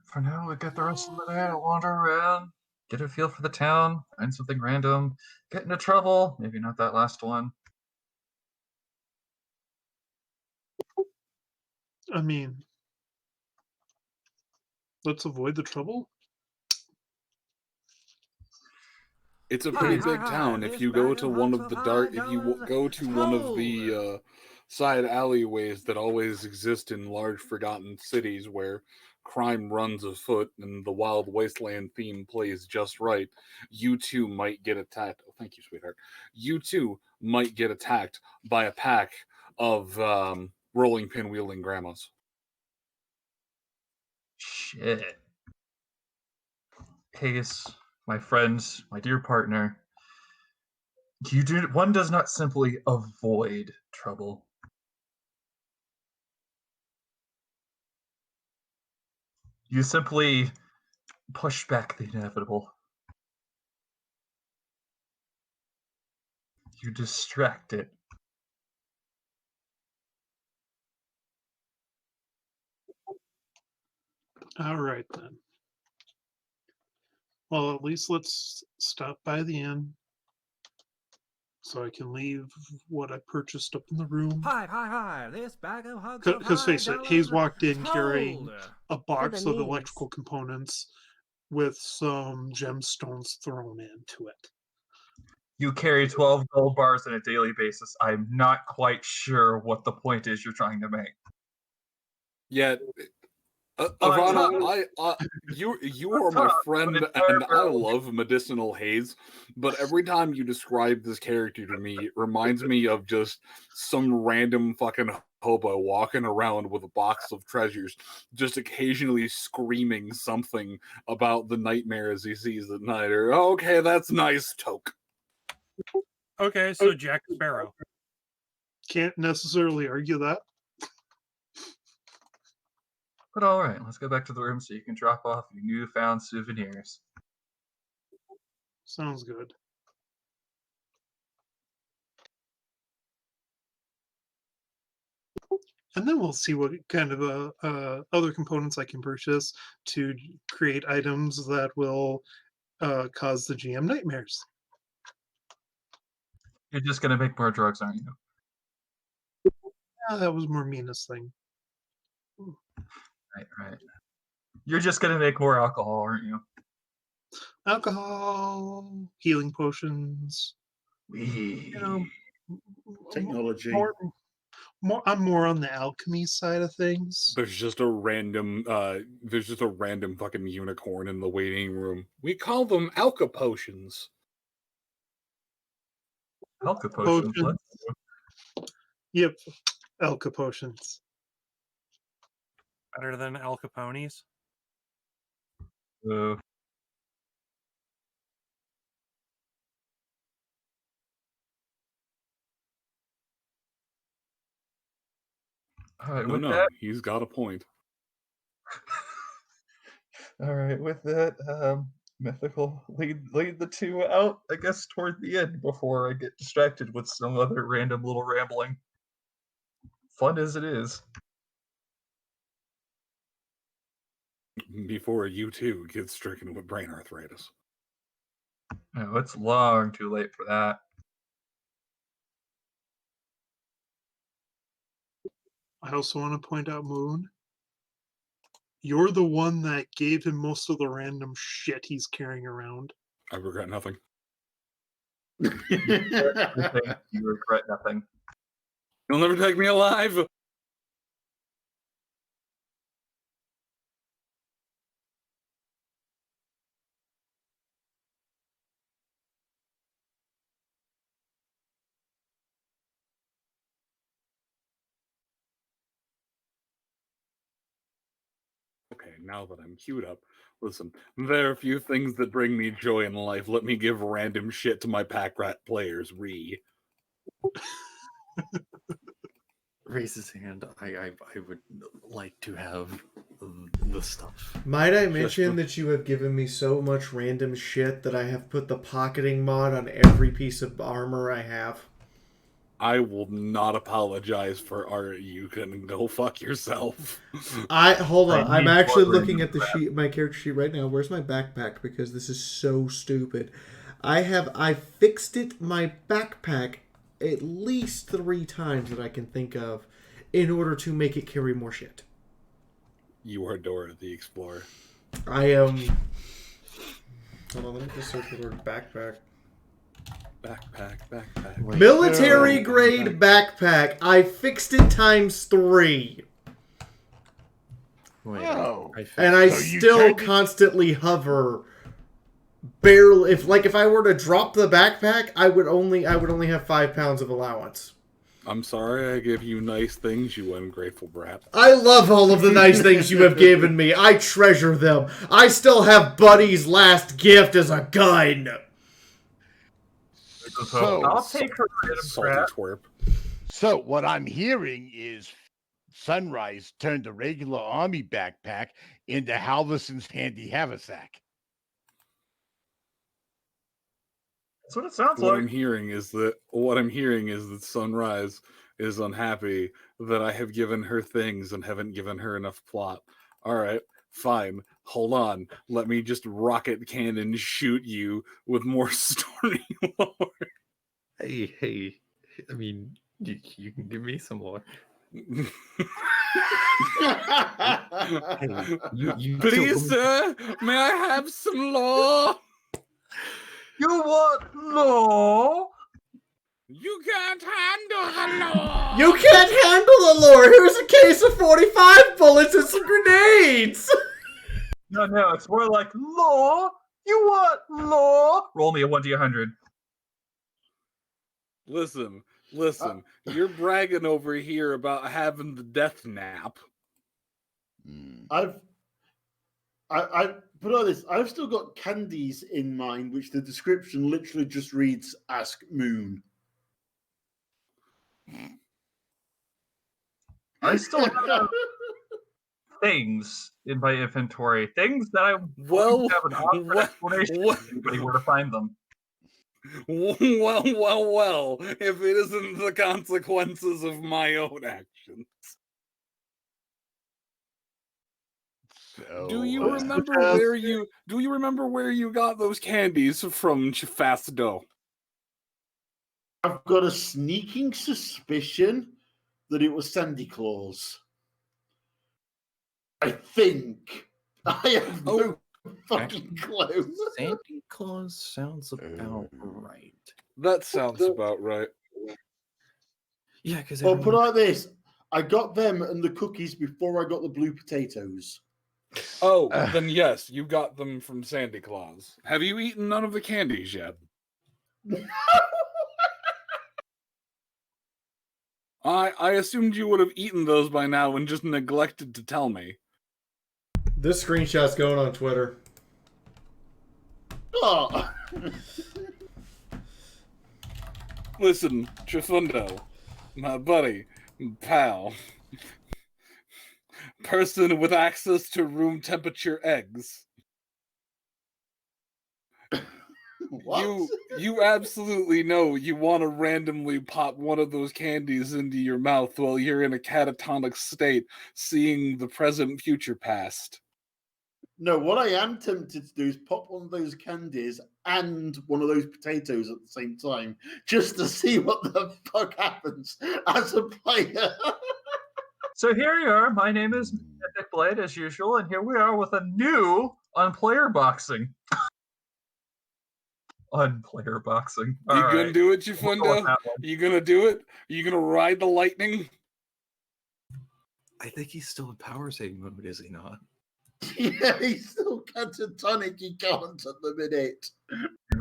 For now, we get the rest of the day to wander around, get a feel for the town, find something random, get into trouble. Maybe not that last one. I mean, let's avoid the trouble. It's a pretty big town. If you go to one of the side alleyways that always exist in large forgotten cities where crime runs afoot and the wild wasteland theme plays just right, you too might get attacked. Oh, thank you, sweetheart. You too might get attacked by a pack of rolling pin wielding grandmas. Shit. Case, my friends, my dear partner, One does not simply avoid trouble. You simply push back the inevitable. You distract it. All right, then. Well, at least let's stop by the inn so I can leave what I purchased up in the room. Hi. This bag of hugs of Because face it, $5 Hayes walked in carrying hold. a box of knees. electrical components with some gemstones thrown into it. You carry 12 gold bars on a daily basis. I'm not quite sure what the point is you're trying to make. Yet, Ivana, you are my friend, and I love medicinal haze. But every time you describe this character to me, it reminds me of just some random fucking hobo walking around with a box of treasures, just occasionally screaming something about the nightmares he sees at night. Or okay, that's nice, Toke. Okay, so Jack Sparrow. Can't necessarily argue that. But alright, let's go back to the room so you can drop off your newfound souvenirs. Sounds good. And then we'll see what kind of other components I can purchase to create items that will cause the GM nightmares. You're just gonna make more drugs, aren't you? Yeah, that was more Mina's thing. Right. You're just gonna make more alcohol, aren't you? Alcohol, healing potions, Technology. I'm more on the alchemy side of things. There's just a random fucking unicorn in the waiting room. We call them alka potions. Alka potions. What? Yep, alka potions. Better than Al Capone's. Alright, No, with no, that. he's got a point. Alright, with that, Mythical, lead the two out, I guess, toward the end before I get distracted with some other random little rambling. Fun as it is. Before you too get stricken with brain arthritis. No, it's long too late for that. I also want to point out, Moon, you're the one that gave him most of the random shit he's carrying around. I regret nothing. You regret nothing. You'll never take me alive! Okay, now that I'm queued up, listen, there are a few things that bring me joy in life. Let me give random shit to my pack rat players, Raise his hand. I would like to have the stuff. Might I mention that you have given me so much random shit that I have put the pocketing mod on every piece of armor I have? I will not apologize for art. You can go fuck yourself. Hold on. I'm actually looking at the sheet, my character sheet right now. Where's my backpack? Because this is so stupid. I fixed it, my backpack, at least 3 times that I can think of in order to make it carry more shit. You are Dora the Explorer. I am... Hold on, let me just search the word backpack. Backpack. Military grade backpack. I fixed it times 3. Wait, And I still constantly hover. Barely. If I were to drop the backpack, I would only have 5 pounds of allowance. I'm sorry I give you nice things, you ungrateful brat. I love all of the nice things you have given me. I treasure them. I still have Buddy's last gift as a gun. So- I'll take her Salty crap. twerp. So what I'm hearing is Sunrise turned a regular army backpack into Halverson's handy haversack. That's what it sounds What like. I'm hearing is that Sunrise is unhappy that I have given her things and haven't given her enough plot. All right, fine. Hold on. Let me just rocket cannon shoot you with more story lore. Hey. I mean, you can give me some more. Hey, you Please, sir, may I have some lore? You want law? You can't handle the lore. You can't handle the lore. Here's a case of 45 bullets and some grenades. No, it's more like law. You want law? Roll me a 1d100. Listen. You're bragging over here about having the death nap. I put on this. I've still got candies in mind, which the description literally just reads "Ask Moon." I still have things in my inventory. Things that I have an awkward explanation if anybody were to find them. Well, if it isn't the consequences of my own actions. So, Do you remember where you got those candies from, Fasto? I've got a sneaking suspicion that it was Sandy Claus. I think. I have no fucking clue. Sandy Claus sounds about right. That sounds about right. Yeah, because Or put it like this: I got them and the cookies before I got the blue potatoes. Oh, then yes, you got them from Sandy Claus. Have you eaten none of the candies yet? I assumed you would have eaten those by now and just neglected to tell me. This screenshot's going on Twitter. Oh. Listen, Trifundo, my buddy, pal, person with access to room temperature eggs. What? You absolutely know you want to randomly pop one of those candies into your mouth while you're in a catatonic state, seeing the present, future, past. No, what I am tempted to do is pop one of those candies and one of those potatoes at the same time, just to see what the fuck happens as a player. So here you are. My name is Mythic Blade, as usual, and here we are with a new Unplayer Boxing. Unplayer Boxing. You All gonna right. do it, We'll go Chifundo? with that one. You gonna do it? You gonna ride the lightning? I think he's still in power save mode, is he not? Yeah, he's still catatonic. He can't at the minute.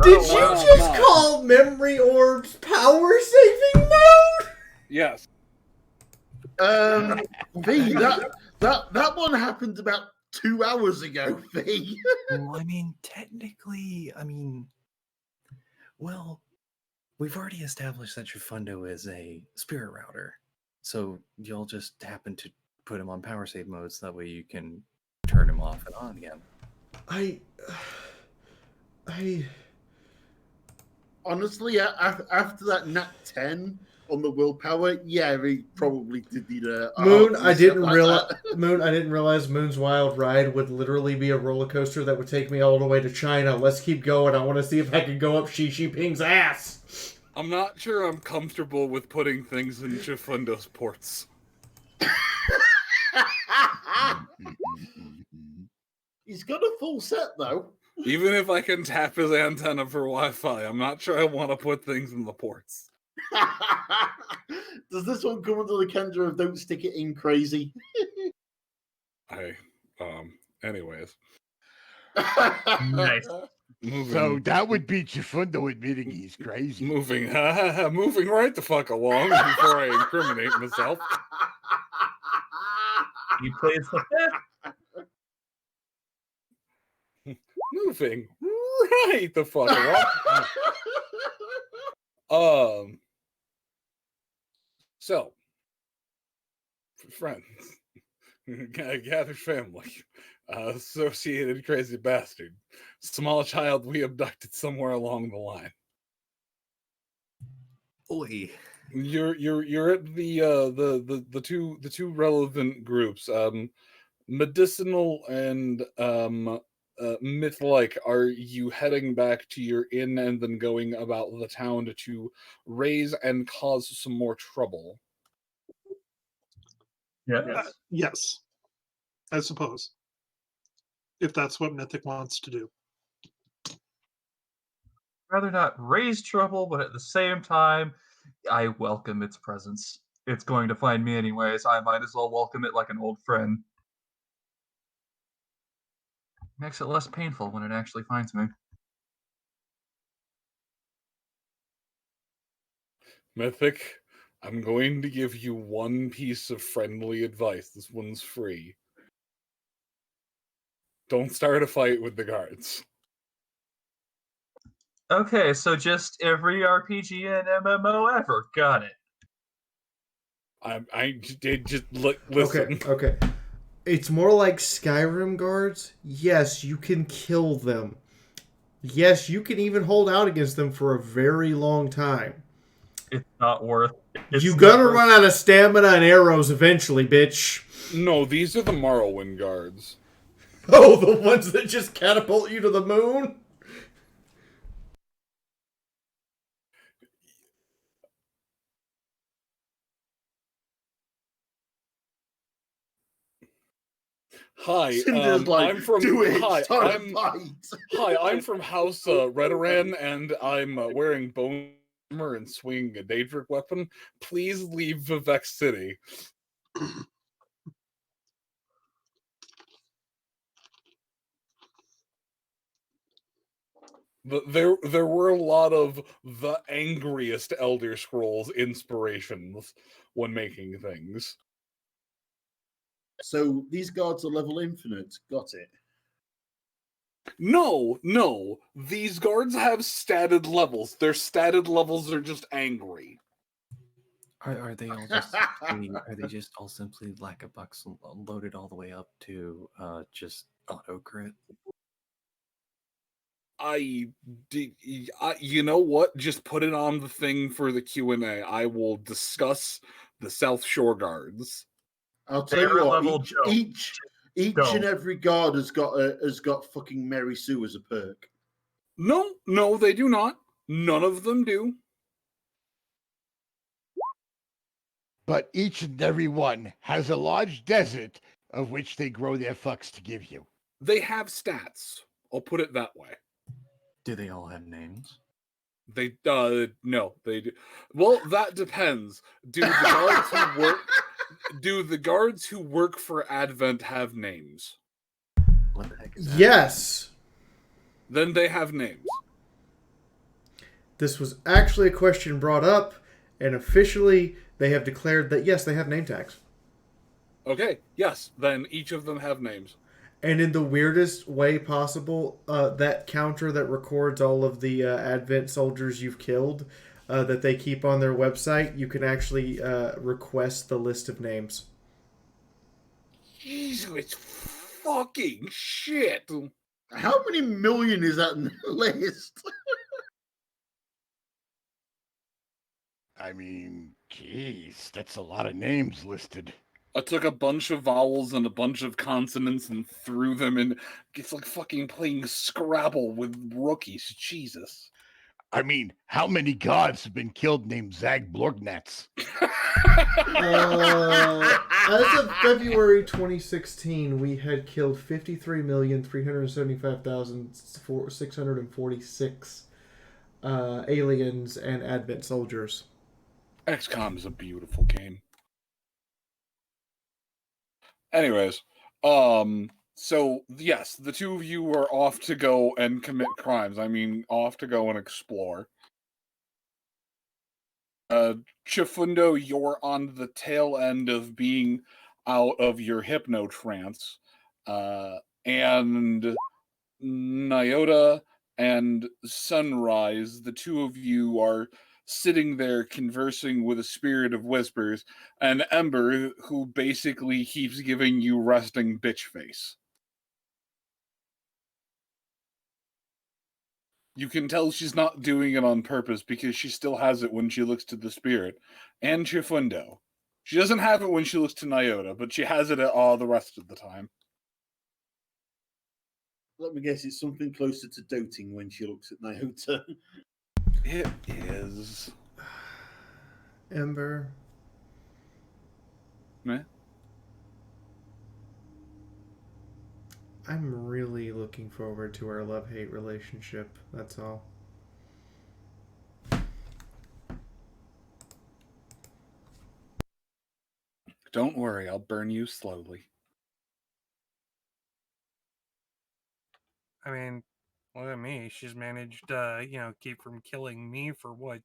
Did you just call memory orbs power saving mode? Yes. V, that one happened about 2 hours ago, V. Well, I mean, technically, well, we've already established that Trifundo is a spirit router, so you'll just happen to put him on power save mode, so that way you can turn him off and on again. I honestly, after that nat 10 on the willpower, yeah, he probably did need a Moon, I didn't like realize. that. Moon, I didn't realize Moon's Wild Ride would literally be a roller coaster that would take me all the way to China. Let's keep going. I want to see if I can go up Xi Jinping's ass. I'm not sure I'm comfortable with putting things in Chifundo's ports. He's got a full set though. Even if I can tap his antenna for Wi-Fi, I'm not sure I want to put things in the ports. Does this one come under the candor of don't stick it in crazy? Anyways. Nice. So that would be Chifundo admitting he's crazy. Moving right the fuck along before I incriminate myself. He plays the fifth. Moving right the fuck along. So, friends, gathered family, associated crazy bastard, small child we abducted somewhere along the line. Oi. You're at the two relevant groups, medicinal and myth-like. Are you heading back to your inn and then going about the town to raise and cause some more trouble? Yes, I suppose. If that's what Mythic wants to do. Rather not raise trouble, but at the same time, I welcome its presence. It's going to find me anyways. I might as well welcome it like an old friend. Makes it less painful when it actually finds me. Mythic, I'm going to give you one piece of friendly advice. This one's free. Don't start a fight with the guards. Okay, so just every RPG and MMO ever. Got it. I did just listen. Okay. It's more like Skyrim guards. Yes, you can kill them. Yes, you can even hold out against them for a very long time. It's not worth it. You gonna run out of stamina and arrows eventually, bitch. No, these are the Morrowind guards. Oh, the ones that just catapult you to the moon? Hi, Cinder's like, I'm from. "Do it, Hi, start a I'm. fight." Hi, I'm from House Redoran, and I'm wearing bone armor and swinging a Daedric weapon. Please leave Vivek City. There were a lot of the angriest Elder Scrolls inspirations when making things. So these guards are level infinite. Got it. No, these guards have statted levels. Their statted levels are just angry. Are they all just are they just all simply lack of bucks loaded all the way up to just auto crit? You know what? Just put it on the thing for the Q&A. I will discuss the South Shore guards. I'll tell you what. Each Don't. and every guard has got fucking Mary Sue as a perk. No, they do not. None of them do. But each and every one has a large desert of which they grow their fucks to give you. They have stats. I'll put it that way. Do they all have names? They no, they do. Well, that depends. Do the guards who work for Advent have names? What the heck is that? Yes. Then they have names. This was actually a question brought up, and officially they have declared that yes, they have name tags. Okay, yes, then each of them have names. And in the weirdest way possible, that counter that records all of the Advent soldiers you've killed that they keep on their website, you can actually request the list of names. Jesus fucking shit. How many million is that in the list? I mean, geez, that's a lot of names listed. I took a bunch of vowels and a bunch of consonants and threw them in. It's like fucking playing Scrabble with rookies. Jesus. I mean, how many gods have been killed named Zag Blorgnats? As of February 2016, we had killed 53,375,646 aliens and Advent soldiers. XCOM is a beautiful game. Anyways, so yes, the two of you are off to go and commit crimes. I mean, off to go and explore. Chifundo, you're on the tail end of being out of your hypno trance. And Nyota and Sunrise, the two of you are sitting there conversing with a spirit of whispers, and Ember, who basically keeps giving you resting bitch face. You can tell she's not doing it on purpose because she still has it when she looks to the spirit. And Chifundo. She doesn't have it when she looks to Nyota, but she has it at all the rest of the time. Let me guess, it's something closer to doting when she looks at Nyota. It is. Ember. Meh. I'm really looking forward to our love-hate relationship. That's all. Don't worry, I'll burn you slowly. I mean, look at me. She's managed, keep from killing me for what?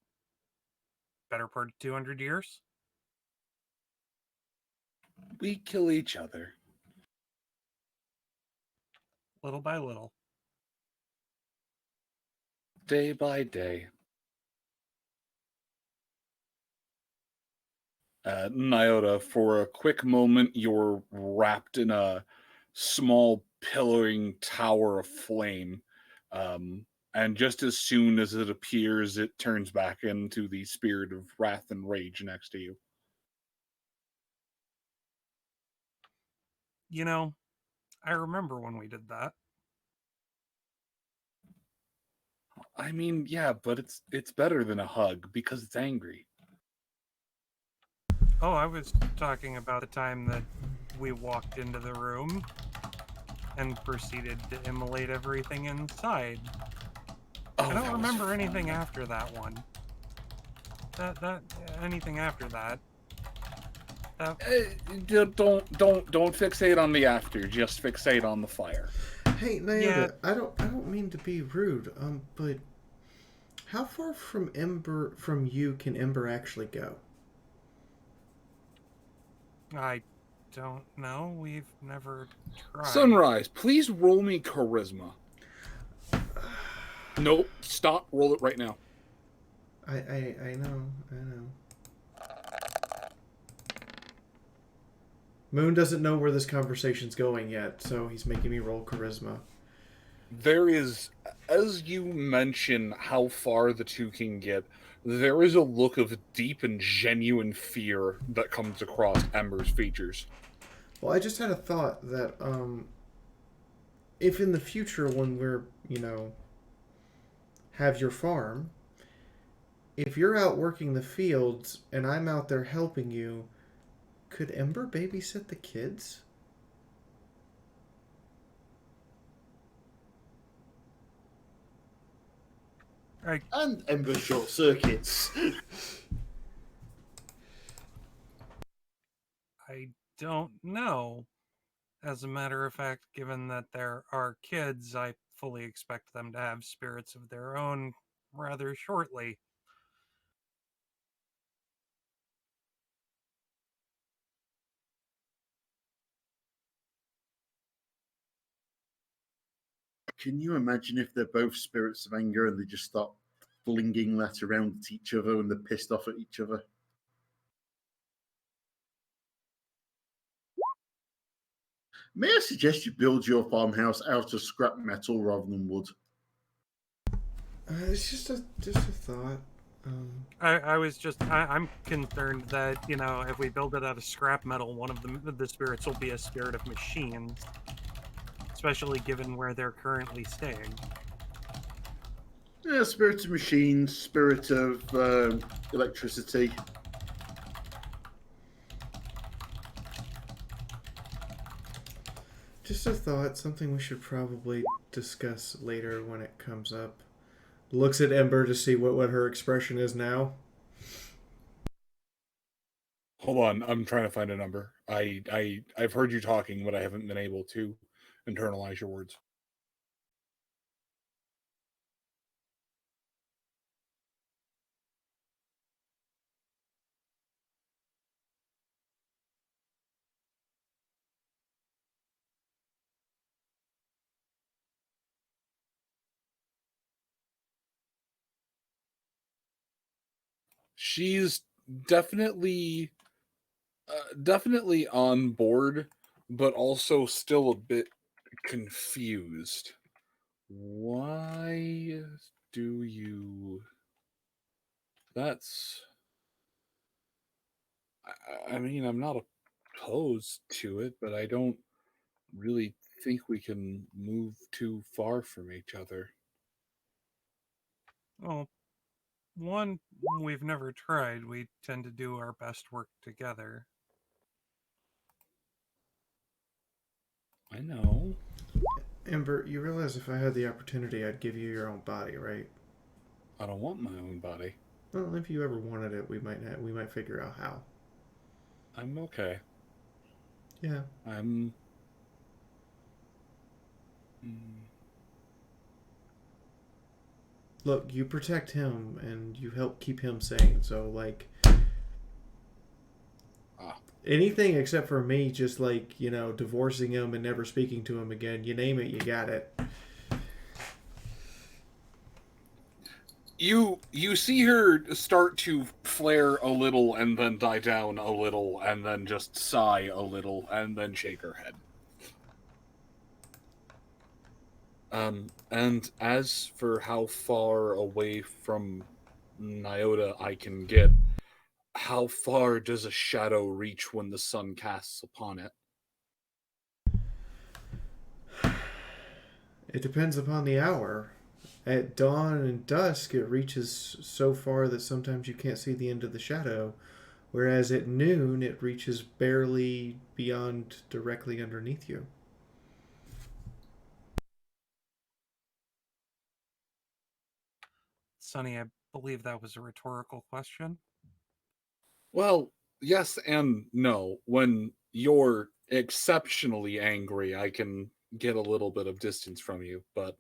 Better part of 200 years? We kill each other. Little by little. Day by day. Nyota, for a quick moment, you're wrapped in a small pillaring tower of flame. And just as soon as it appears, it turns back into the spirit of wrath and rage next to you. You know, I remember when we did that. I mean, yeah, but it's better than a hug because it's angry. Oh, I was talking about the time that we walked into the room and proceeded to immolate everything inside. I don't remember anything after that one. Anything after that. Don't fixate on the after. Just fixate on the fire. Hey, Nyota, I don't mean to be rude, but how far from you can Ember actually go? I don't know. We've never tried. Sunrise, please roll me charisma. Nope, stop. Roll it right now. I know. Moon doesn't know where this conversation's going yet, so he's making me roll charisma. There is, as you mention how far the two can get, there is a look of deep and genuine fear that comes across Ember's features. Well, I just had a thought that, if in the future when we're, have your farm, if you're out working the fields and I'm out there helping you, could Ember babysit the kids? And Ember short circuits. I don't know. As a matter of fact, given that there are kids, I fully expect them to have spirits of their own rather shortly. Can you imagine if they're both spirits of anger and they just start flinging that around at each other and they're pissed off at each other? May I suggest you build your farmhouse out of scrap metal rather than wood? It's just a thought. I'm concerned that, if we build it out of scrap metal, one of the spirits will be a spirit of machines. Especially given where they're currently staying. Yeah, spirit of machines, spirit of electricity. Just a thought, something we should probably discuss later when it comes up. Looks at Ember to see what her expression is now. Hold on, I'm trying to find a number. I've heard you talking, but I haven't been able to internalize your words. She's definitely definitely on board, but also still a bit confused. Why do you... That's... I mean, I'm not opposed to it, but I don't really think we can move too far from each other. Well, one, we've never tried. We tend to do our best work together. I know. Amber, you realize if I had the opportunity, I'd give you your own body, right? I don't want my own body. Well, if you ever wanted it, we might figure out how. I'm okay. Yeah. I'm... Look, you protect him and you help keep him sane. So like, anything except for me, just like divorcing him and never speaking to him again. You name it, you got it. You see her start to flare a little and then die down a little and then just sigh a little and then shake her head. And as for how far away from Nyota I can get, how far does a shadow reach when the sun casts upon it? It depends upon the hour. At dawn and dusk, it reaches so far that sometimes you can't see the end of the shadow, whereas at noon, it reaches barely beyond directly underneath you. Sonny, I believe that was a rhetorical question. Well, yes and no. When you're exceptionally angry, I can get a little bit of distance from you, but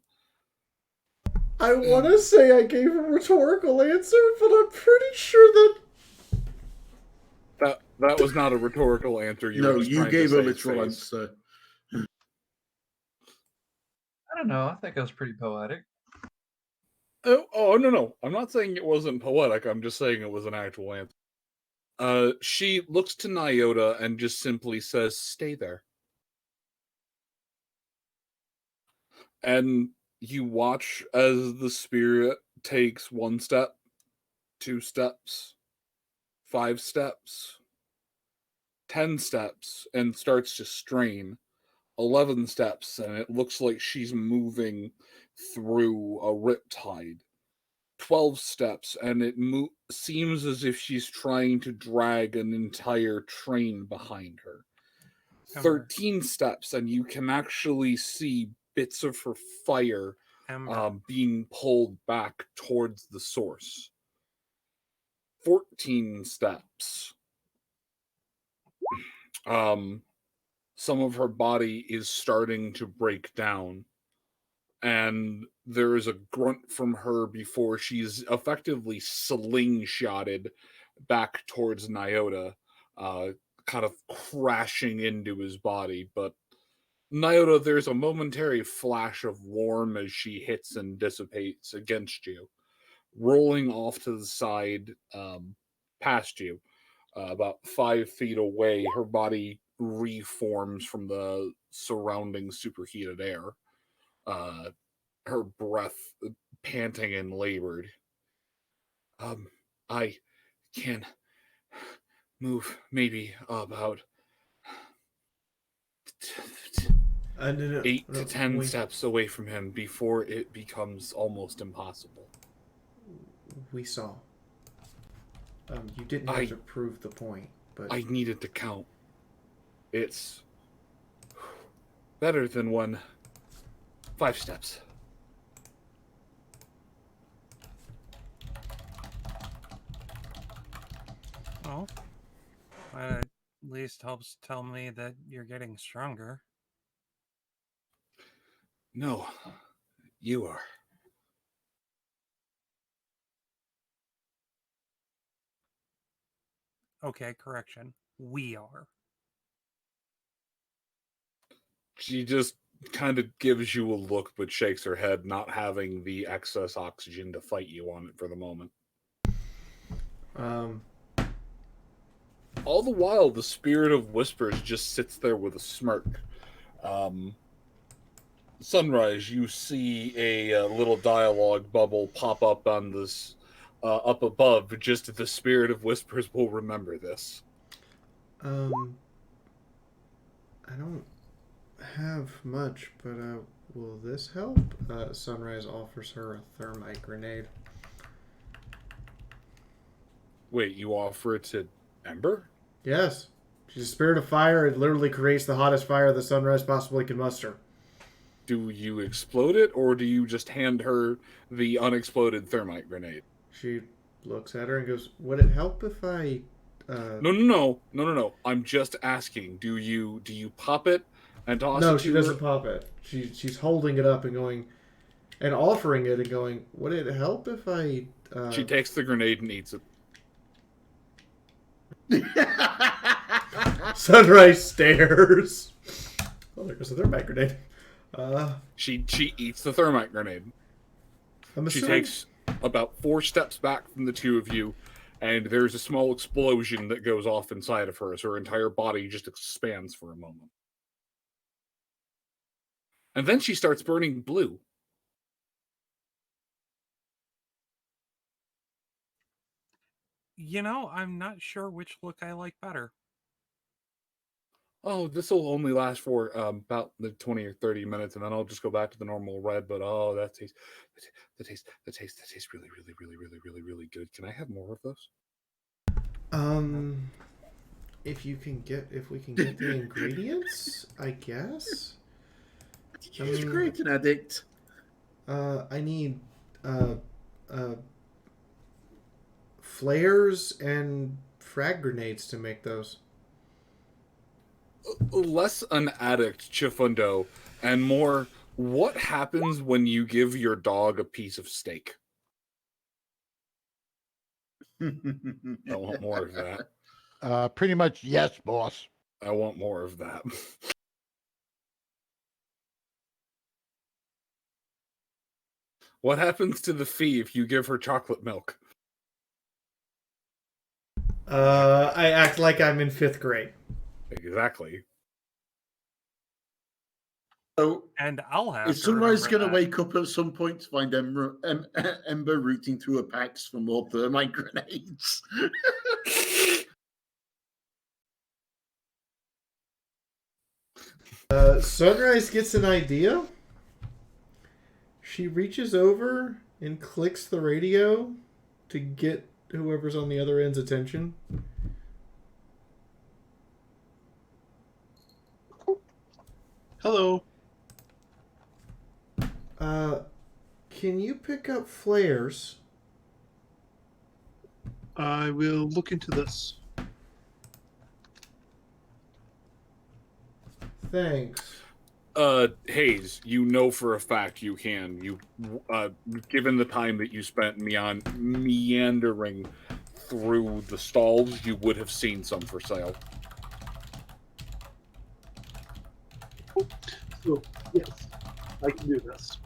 I want to say I gave a rhetorical answer, but I'm pretty sure that was not a rhetorical answer. You No, were just you trying gave to a save literal face. answer. I don't know. I think it was pretty poetic. Oh, no. I'm not saying it wasn't poetic. I'm just saying it was an actual answer. She looks to Nyota and just simply says, "Stay there." And you watch as the spirit takes 1 step, 2 steps, 5 steps, 10 steps, and starts to strain. 11 steps, and it looks like she's moving through a riptide. 12 steps, and it seems as if she's trying to drag an entire train behind her. 13 steps, and you can actually see bits of her fire being pulled back towards the source. 14 steps. Some of her body is starting to break down, and there is a grunt from her before she's effectively slingshotted back towards Nyota, kind of crashing into his body. But Nyota, there's a momentary flash of warm as she hits and dissipates against you, rolling off to the side past you. About 5 feet away, her body reforms from the surrounding superheated air. Her breath panting and labored. I can move maybe about 8 to 10 steps away from him before it becomes almost impossible. We saw. You didn't have to prove the point, but I needed to count. It's better than 5 steps. Well, that at least helps tell me that you're getting stronger. No, you are. Okay, correction. We are. She just kind of gives you a look but shakes her head, not having the excess oxygen to fight you on it for the moment. All the while, the spirit of whispers just sits there with a smirk. Sunrise, you see a little dialogue bubble pop up on this up above. Just the spirit of whispers will remember this. I don't have much, but will this help? Sunrise offers her a thermite grenade. Wait, you offer it to Ember? Yes. She's a spirit of fire. It literally creates the hottest fire the Sunrise possibly can muster. Do you explode it, or do you just hand her the unexploded thermite grenade? She looks at her and goes, would it help if I... No. I'm just asking. Do you pop it and toss it to her? No, she doesn't pop it. She's holding it up and going... And offering it and going, would it help if I... She takes the grenade and eats it. Sunrise stares. Oh, there goes the thermite grenade. She eats the thermite grenade. She takes about 4 steps back from the two of you, and there's a small explosion that goes off inside of her as her entire body just expands for a moment. And then she starts burning blue. You know, I'm not sure which look I like better. Oh, this will only last for about the 20 or 30 minutes, and then I'll just go back to the normal red. But oh, that tastes really, really, really, really, really, really good. Can I have more of those? If we can get the ingredients, I guess. Did you just create an addict? I need flares and frag grenades to make those. Less an addict, Chifundo, and more what happens when you give your dog a piece of steak. I want more of that. Pretty much, yes, boss. I want more of that. What happens to the fee if you give her chocolate milk? I act like I'm in 5th grade. Exactly. So, and I'll have. Is Sunrise going to wake up at some point to find Ember rooting through her packs for more thermite grenades? Sunrise gets an idea. She reaches over and clicks the radio to get whoever's on the other end's attention. Hello. Can you pick up flares? I will look into this. Thanks. Hayes, you know for a fact you can. You, given the time that you spent meandering through the stalls, you would have seen some for sale. So, yes, I can do this.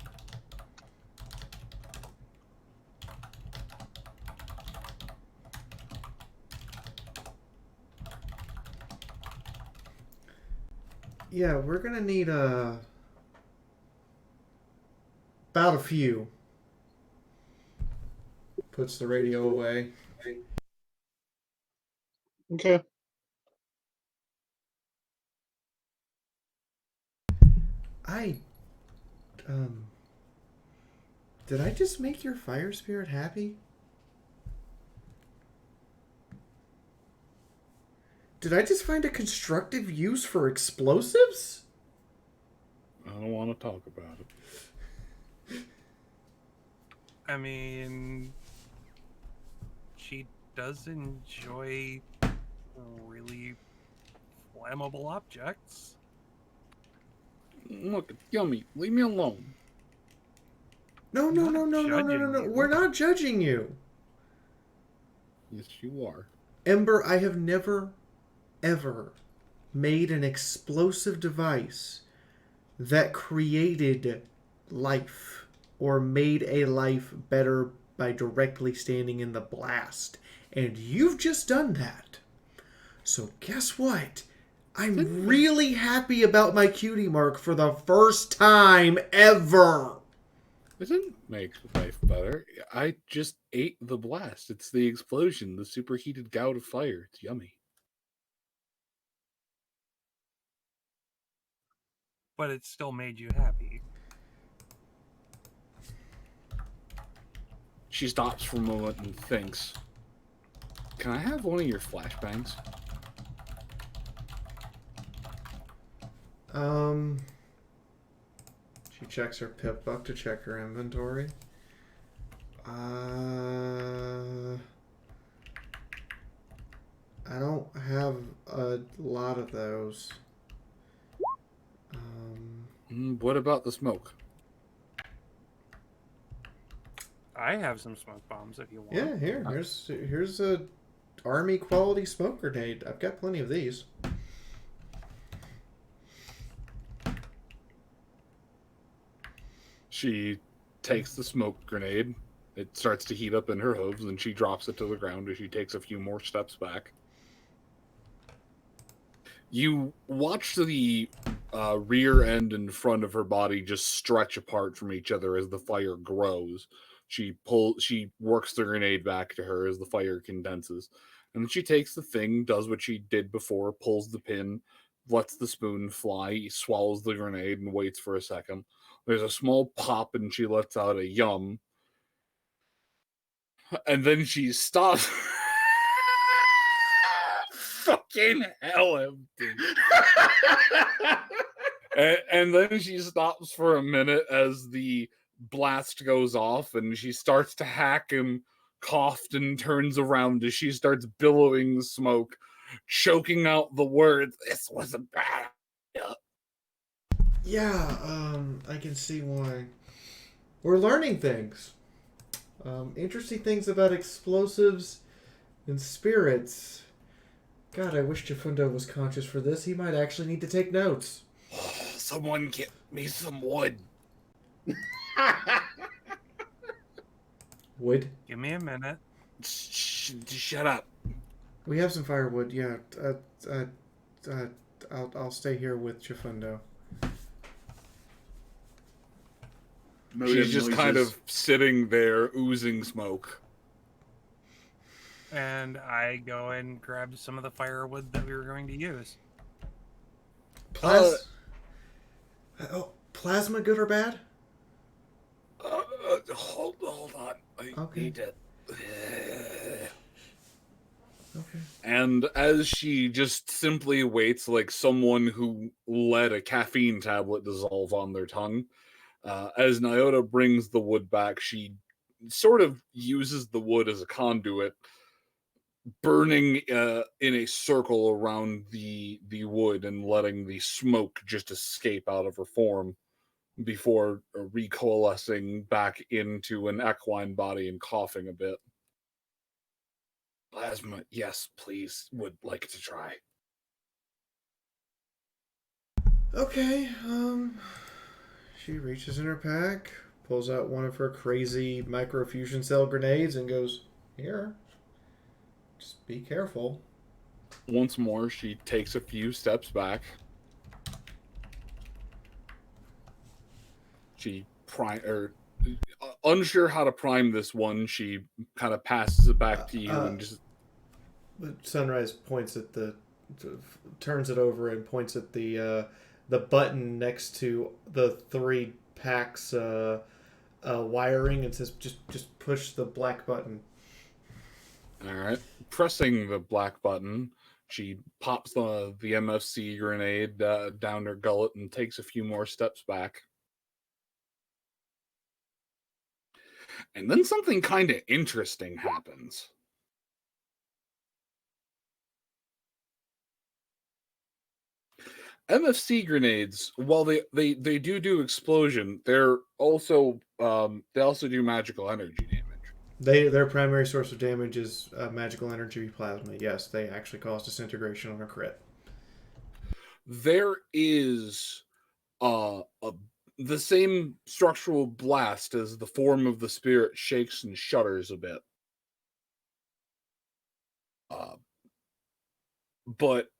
Yeah, we're gonna need about a few. Puts the radio away. Okay. Did I just make your fire spirit happy? Did I just find a constructive use for explosives? I don't want to talk about it. I mean, she does enjoy really flammable objects. Look, it's yummy. Leave me alone. No. We're not judging you. Yes, you are. Ember, I have never, ever made an explosive device that created life or made a life better by directly standing in the blast. And you've just done that. So guess what? I'm really happy about my cutie mark for the first time ever. It didn't make life better. I just ate the blast. It's the explosion, the superheated gout of fire. It's yummy. But it still made you happy. She stops for a moment and thinks, can I have one of your flashbangs? She checks her pip book to check her inventory. I don't have a lot of those. What about the smoke? I have some smoke bombs if you want. Yeah, here's a army quality smoke grenade. I've got plenty of these. She takes the smoke grenade. It starts to heat up in her hooves, and she drops it to the ground as she takes a few more steps back. You watch the rear end and front of her body just stretch apart from each other as the fire grows. She works the grenade back to her as the fire condenses. And then she takes the thing, does what she did before, pulls the pin, lets the spoon fly, swallows the grenade, and waits for a second. There's a small pop, and she lets out a yum. And then she stops. Fucking hell, empty. And then she stops for a minute as the blast goes off, and she starts to hack and cough and turns around as she starts billowing smoke, choking out the words, "This was a bad idea." Yeah, I can see why. We're learning things. Interesting things about explosives and spirits. God, I wish Jafundo was conscious for this. He might actually need to take notes. Someone get me some wood. Wood? Give me a minute. Shut up. We have some firewood, yeah. I'll stay here with Jafundo. She's just kind of sitting there oozing smoke. And I go and grab some of the firewood that we were going to use. Plasma, good or bad? Hold on. I need it. Okay. And as she just simply waits, like someone who let a caffeine tablet dissolve on their tongue, as Nyota brings the wood back, she sort of uses the wood as a conduit, burning in a circle around the wood and letting the smoke just escape out of her form before recoalescing back into an equine body and coughing a bit. Plasma, yes, please. Would like to try. Okay, she reaches in her pack, pulls out one of her crazy microfusion cell grenades and goes, "Here. Just be careful." Once more, she takes a few steps back. She unsure how to prime this one, she kind of passes it back to you and just. Sunrise points at turns it over and points at the button next to the 3 packs wiring and says, "Just push the black button." All right, pressing the black button, she pops the MFC grenade down her gullet and takes a few more steps back. And then something kind of interesting happens. MFC grenades, while they do explosion, they're also they also do magical energy damage. Their primary source of damage is magical energy plasma. Yes, they actually cause disintegration on a crit. There is the same structural blast as the form of the spirit shakes and shudders a bit. But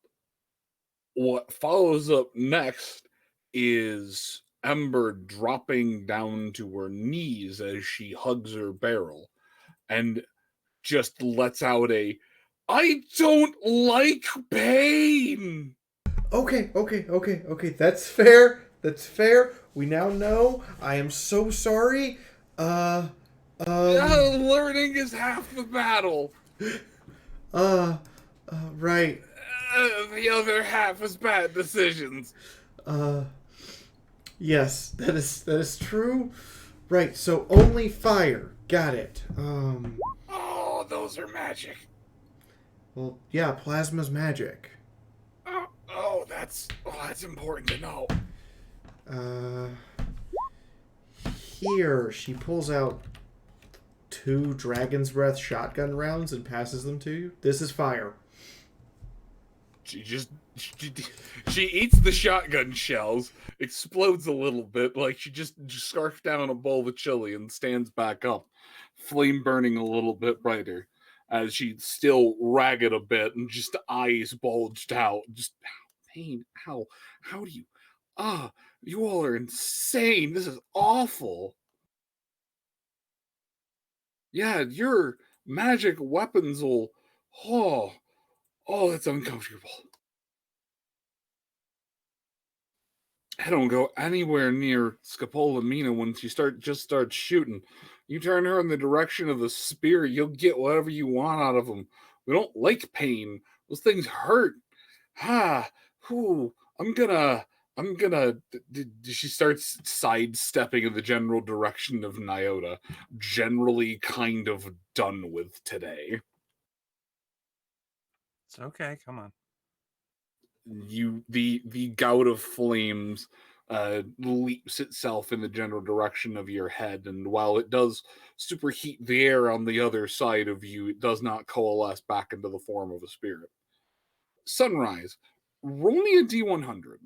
what follows up next is Ember dropping down to her knees as she hugs her barrel and just lets out a, "I don't like pain." Okay. That's fair. That's fair. We now know. I am so sorry. Learning is half the battle. Right. The other half is bad decisions. Yes, that is true. Right, so only fire. Got it. Oh, those are magic. Well, yeah, plasma's magic. That's important to know. Here, she pulls out 2 Dragon's Breath shotgun rounds and passes them to you. This is fire. She eats the shotgun shells, explodes a little bit, like she just scarfed down a bowl of chili and stands back up, flame burning a little bit brighter, as she's still ragged a bit and just eyes bulged out. Just pain. How do you? You all are insane. This is awful. Yeah, your magic weapons will. Oh, that's uncomfortable. I don't go anywhere near Scopolamina when she starts shooting. You turn her in the direction of the spear, you'll get whatever you want out of them. We don't like pain. Those things hurt. I'm gonna. She starts sidestepping in the general direction of Nyota, generally kind of done with today. It's okay. Come on. The gout of flames leaps itself in the general direction of your head, and while it does superheat the air on the other side of you, it does not coalesce back into the form of a spirit. Sunrise, roll me a D100.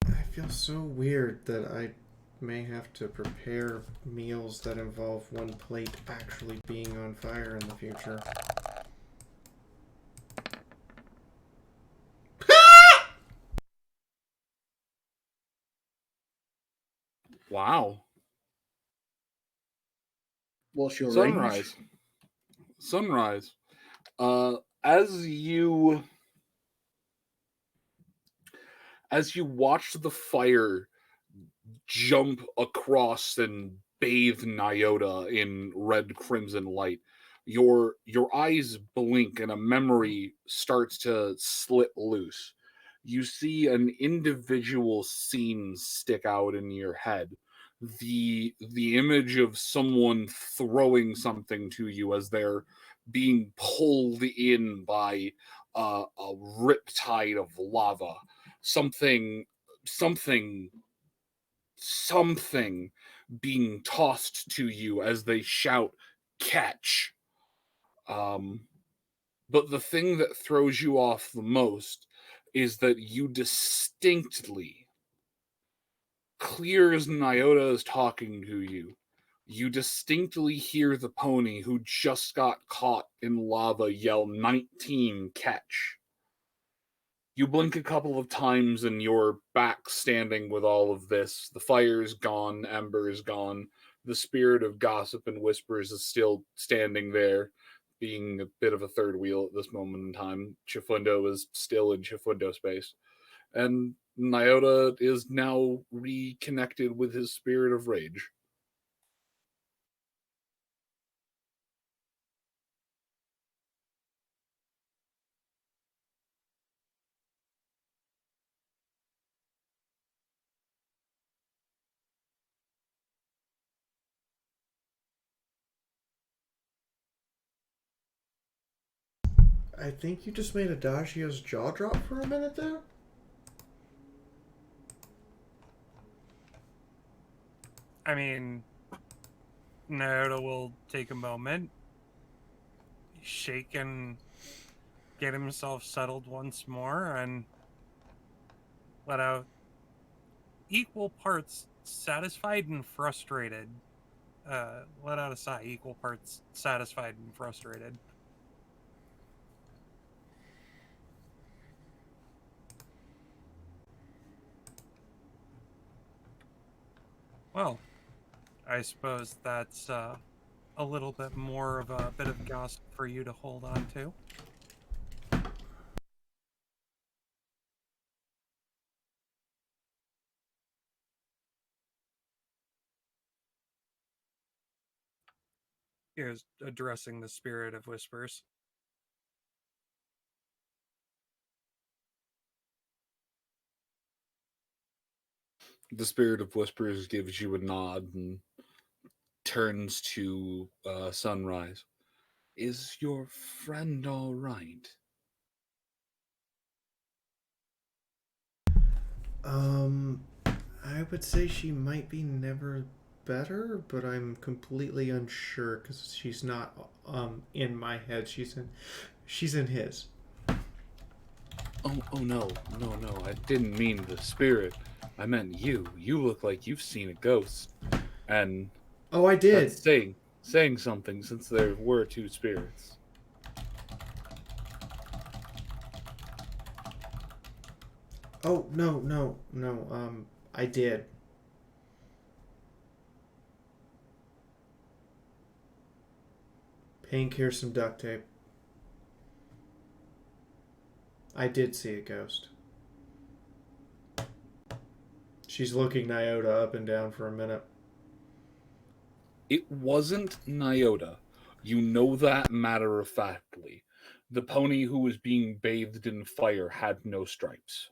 I feel so weird that I may have to prepare meals that involve one plate actually being on fire in the future. Wow. What's your Sunrise. range? Sunrise. As you watch the fire jump across and bathe Nyota in red crimson light, your eyes blink and a memory starts to slit loose. You see an individual scene stick out in your head. The image of someone throwing something to you as they're being pulled in by a riptide of lava. Something being tossed to you as they shout, "Catch!" But the thing that throws you off the most is that you distinctly, clear as Nyota is talking to you, you distinctly hear the pony who just got caught in lava yell, "19, catch!" You blink a couple of times and you're back standing with all of this. The fire's gone, Ember is gone. The spirit of gossip and whispers is still standing there, being a bit of a third wheel at this moment in time. Chifundo is still in Chifundo space. And Nyota is now reconnected with his spirit of rage. I think you just made Adagio's jaw drop for a minute there. I mean, Naruto will take a moment, shake and get himself settled once more, and let out, equal parts satisfied and frustrated. Let out a sigh. Equal parts satisfied and frustrated. Well, I suppose that's a little bit more of a bit of gossip for you to hold on to. Here's addressing the spirit of whispers. The spirit of whispers gives you a nod and turns to Sunrise. Is your friend all right? I would say she might be never better, but I'm completely unsure because she's not in my head. She's in his. Oh no. I didn't mean the spirit. I meant you. You look like you've seen a ghost. And Oh, I did. that's saying something since there were two spirits. Oh, no. I did. Pink, here's some duct tape. I did see a ghost. She's looking Nyota up and down for a minute. It wasn't Nyota. You know that matter of factly. The pony who was being bathed in fire had no stripes.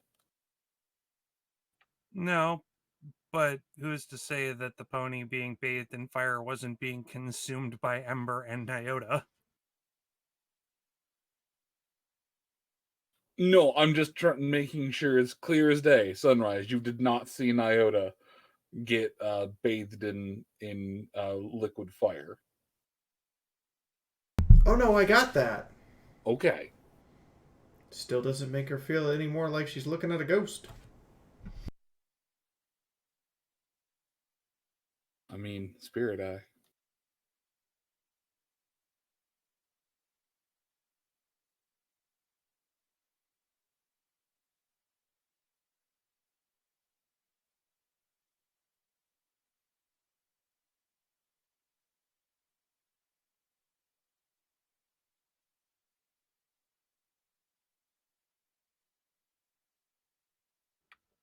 No, but who's to say that the pony being bathed in fire wasn't being consumed by Ember and Nyota? No, I'm just making sure it's clear as day. Sunrise, you did not see Nyota get bathed in liquid fire. Oh no, I got that. Okay. Still doesn't make her feel any more like she's looking at a ghost. I mean, spirit eye.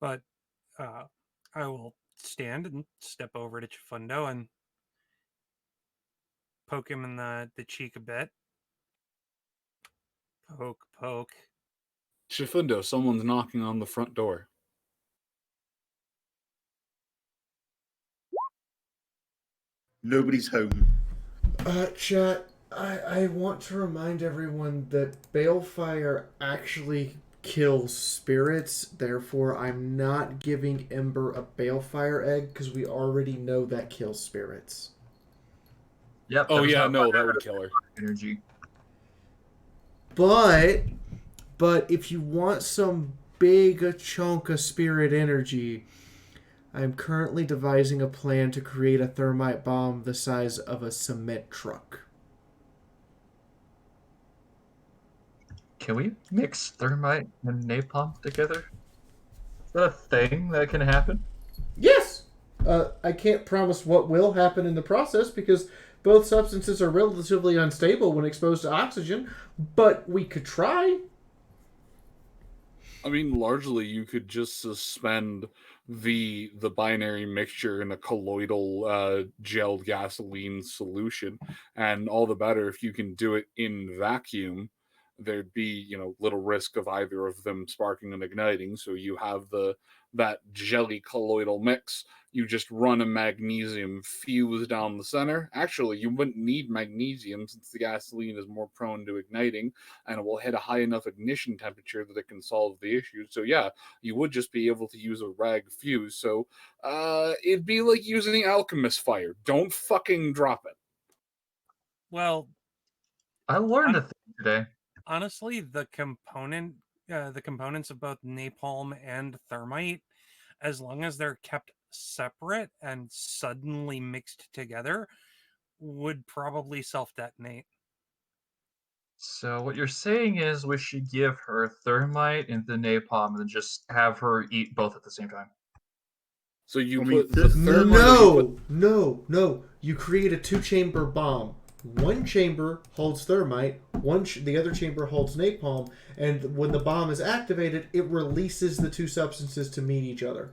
But I will stand and step over to Chifundo and poke him in the cheek a bit. Poke. Chifundo, someone's knocking on the front door. Nobody's home. Chat, I want to remind everyone that balefire actually kills spirits. Therefore, I'm not giving Ember a balefire egg because we already know that kills spirits. Yep. Oh yeah, no, that would kill her. Energy. But if you want some big chunk of spirit energy, I'm currently devising a plan to create a thermite bomb the size of a cement truck. Can we mix thermite and napalm together? Is that a thing that can happen? Yes! I can't promise what will happen in the process because both substances are relatively unstable when exposed to oxygen, but we could try. I mean, largely you could just suspend the binary mixture in a colloidal gelled gasoline solution, and all the better if you can do it in vacuum. There'd be little risk of either of them sparking and igniting. So you have that jelly colloidal mix. You just run a magnesium fuse down the center. Actually, you wouldn't need magnesium since the gasoline is more prone to igniting and it will hit a high enough ignition temperature that it can solve the issue. So yeah, you would just be able to use a rag fuse. So it'd be like using alchemist fire. Don't fucking drop it. Well, I learned a thing today. Honestly, the components of both napalm and thermite as long as they're kept separate and suddenly mixed together, would probably self-detonate. So what you're saying is we should give her thermite and the napalm and then just have her eat both at the same time. So you I mean, put the thermite. No. You create a 2-chamber bomb. One chamber holds thermite, the other chamber holds napalm, and when the bomb is activated, it releases the two substances to meet each other.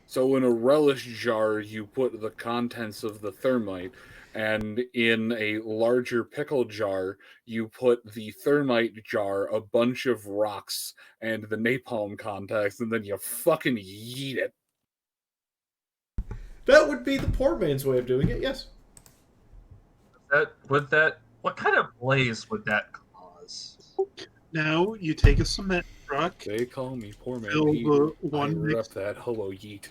So in a relish jar, you put the contents of the thermite, and in a larger pickle jar, you put the thermite jar, a bunch of rocks, and the napalm contents, and then you fucking yeet it. That would be the poor man's way of doing it, yes. What kind of blaze would that cause? Now you take a cement truck. They call me poor man Fill Pete. the I one rep mix, that hello yeet.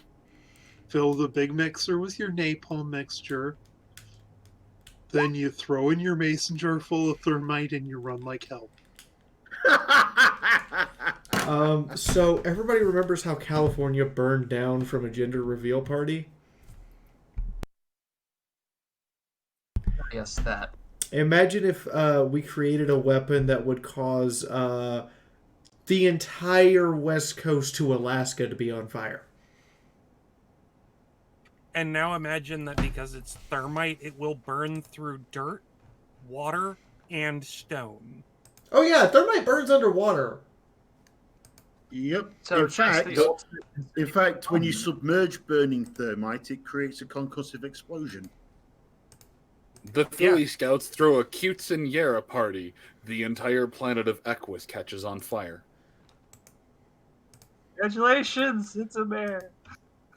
fill the big mixer with your napalm mixture. Then you throw in your mason jar full of thermite and you run like hell. So everybody remembers how California burned down from a gender reveal party? Yes, that. Imagine if we created a weapon that would cause the entire west coast to Alaska to be on fire. And now imagine that because it's thermite, it will burn through dirt, water, and stone. Oh yeah, thermite burns underwater. Yep. So In fact, when you submerge burning thermite, it creates a concussive explosion. The Philly Scouts throw a quinceañera party. The entire planet of Equus catches on fire. Congratulations, it's a bear.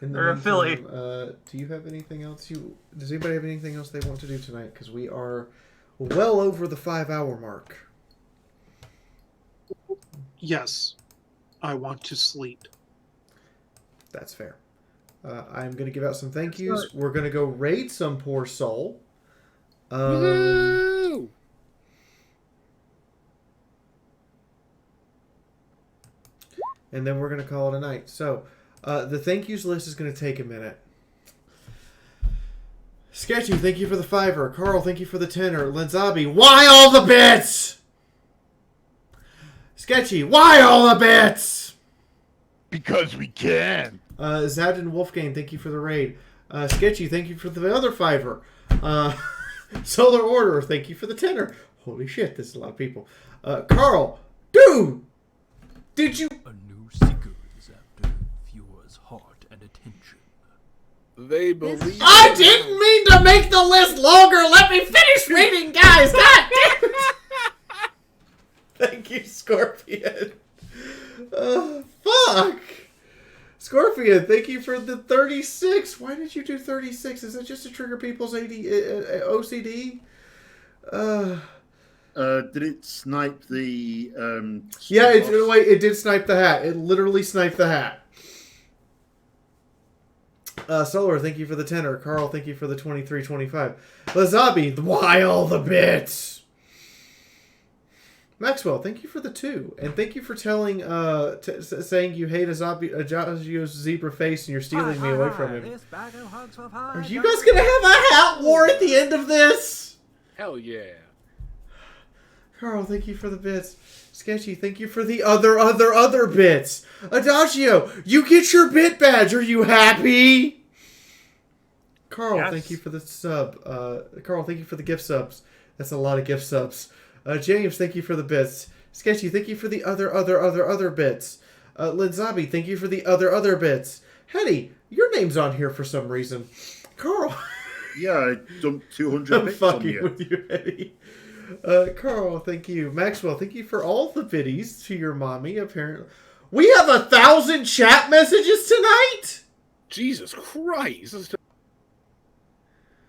In the Or a Philly. meantime, do you have anything else does anybody have anything else they want to do tonight? Because we are well over the 5-hour mark. Yes, I want to sleep. That's fair. I'm going to give out some thank yous. We're going to go raid some poor soul. Woo! And then we're going to call it a night. So, the thank yous list is going to take a minute. Sketchy, thank you for the $5. Carl, thank you for the $10. Lenzabi, why all the bits? Sketchy, why all the bits? Because we can. Zad and Wolfgang, thank you for the raid. Sketchy, thank you for the other $5. Solar Order, thank you for the $10. Holy shit, this is a lot of people. Carl, dude, did you? A new seeker is after viewers' heart and attention. They believe. I didn't mean to make the list longer. Let me finish reading, guys. God damn it. Thank you, Scorpion. Fuck. Scorpion, thank you for the 36. Why did you do 36? Is that just to trigger people's OCD? Did it snipe the? Yeah, it did snipe the hat. It literally sniped the hat. Solar, thank you for the $10. Carl, thank you for the 23.25. Lazabi, why all the bits? Maxwell, thank you for the 2, and thank you for telling, saying you hate Ajazio's zebra face and you're stealing me away from him. Are you guys gonna have a hat war at the end of this? Hell yeah. Carl, thank you for the bits. Sketchy, thank you for the other bits. Adagio, you get your bit badge. Are you happy? Carl, Yes. thank you for the sub. Carl, thank you for the gift subs. That's a lot of gift subs. James, thank you for the bits. Sketchy, thank you for the other bits. Linzabi, thank you for the other bits. Hetty, your name's on here for some reason. Carl. Yeah, I dumped 200 I'm bits on fucking you. with you, Hetty. Carl, thank you. Maxwell, thank you for all the biddies to your mommy, apparently. We have 1,000 chat messages tonight? Jesus Christ.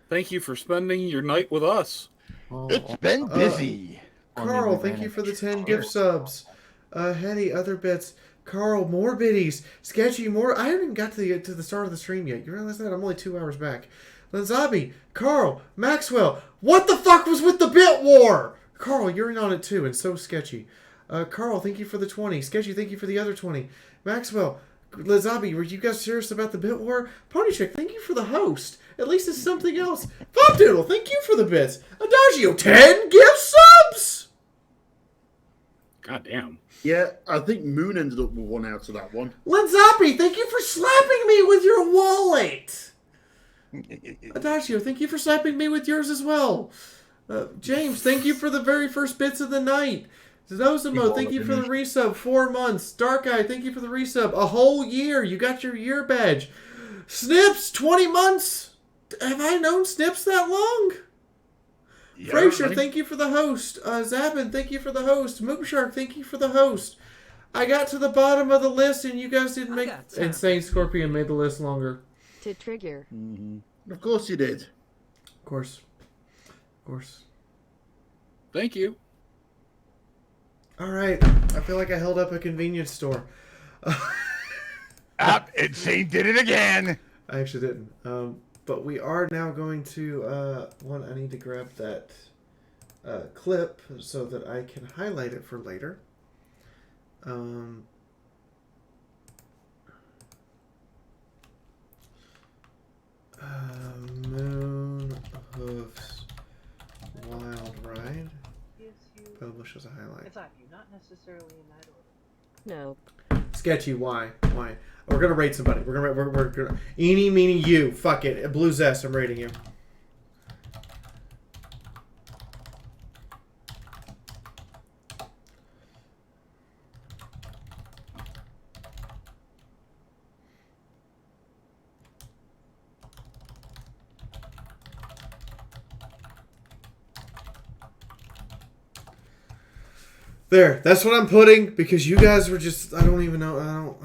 Thank you for spending your night with us. It's been busy. Carl, thank you for the 10 gift subs. Hetty, other bits. Carl, more biddies. Sketchy, more. I haven't even got to the start of the stream yet. You realize that? I'm only 2 hours back. Lenzabi, Carl, Maxwell, what the fuck was with the bit war? Carl, you're in on it too, and so Sketchy. Carl, thank you for the 20. Sketchy, thank you for the other 20. Maxwell, Lizabi, were you guys serious about the bit war? Ponycheck, thank you for the host. At least it's something else. Fopdoodle, thank you for the bits. Adagio, 10 gift subs! God damn. Yeah, I think Moon ended up with one out of that one. Linzapi, thank you for slapping me with your wallet. Adagio, thank you for slapping me with yours as well. James, thank you for the very first bits of the night. Zosimo, thank you for the resub. 4 months. Dark Eye, thank you for the resub. A whole year. You got your year badge. Snips, 20 months. Have I known Snips that long? Yeah, Frasier, right. thank you for the host. Zabin, thank you for the host. Moonshark, thank you for the host. I got to the bottom of the list and you guys didn't make... Insane Scorpion made the list longer. To trigger. Of course you did. Of course. Of course. Thank you. All right. I feel like I held up a convenience store. Insane did it again. I actually didn't. But we are now going to... I need to grab that clip so that I can highlight it for later. Moon Hoof's Wild Ride. Publish as a highlight. It's not you, not necessarily in that order. No. Sketchy. Why? Why? We're gonna rate somebody. We're gonna. Eeny, meeny, you. Fuck it. Blue Zest. I'm rating you. There, that's what I'm putting because you guys were just, I don't even know,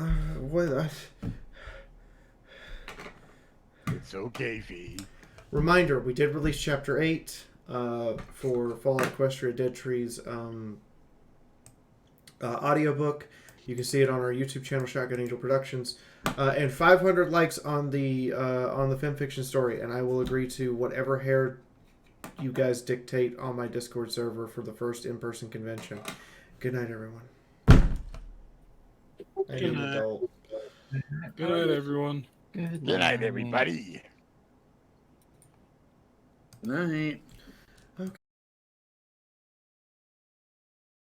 It's okay, V. Reminder, we did release Chapter 8 for Fallout Equestria Dead Trees audiobook. You can see it on our YouTube channel, Shotgun Angel Productions. And 500 likes on the fanfiction story, and I will agree to whatever hair you guys dictate on my Discord server for the first in-person convention. Good night, everyone. I need an adult. Good night, everyone. Good night, everybody. Night.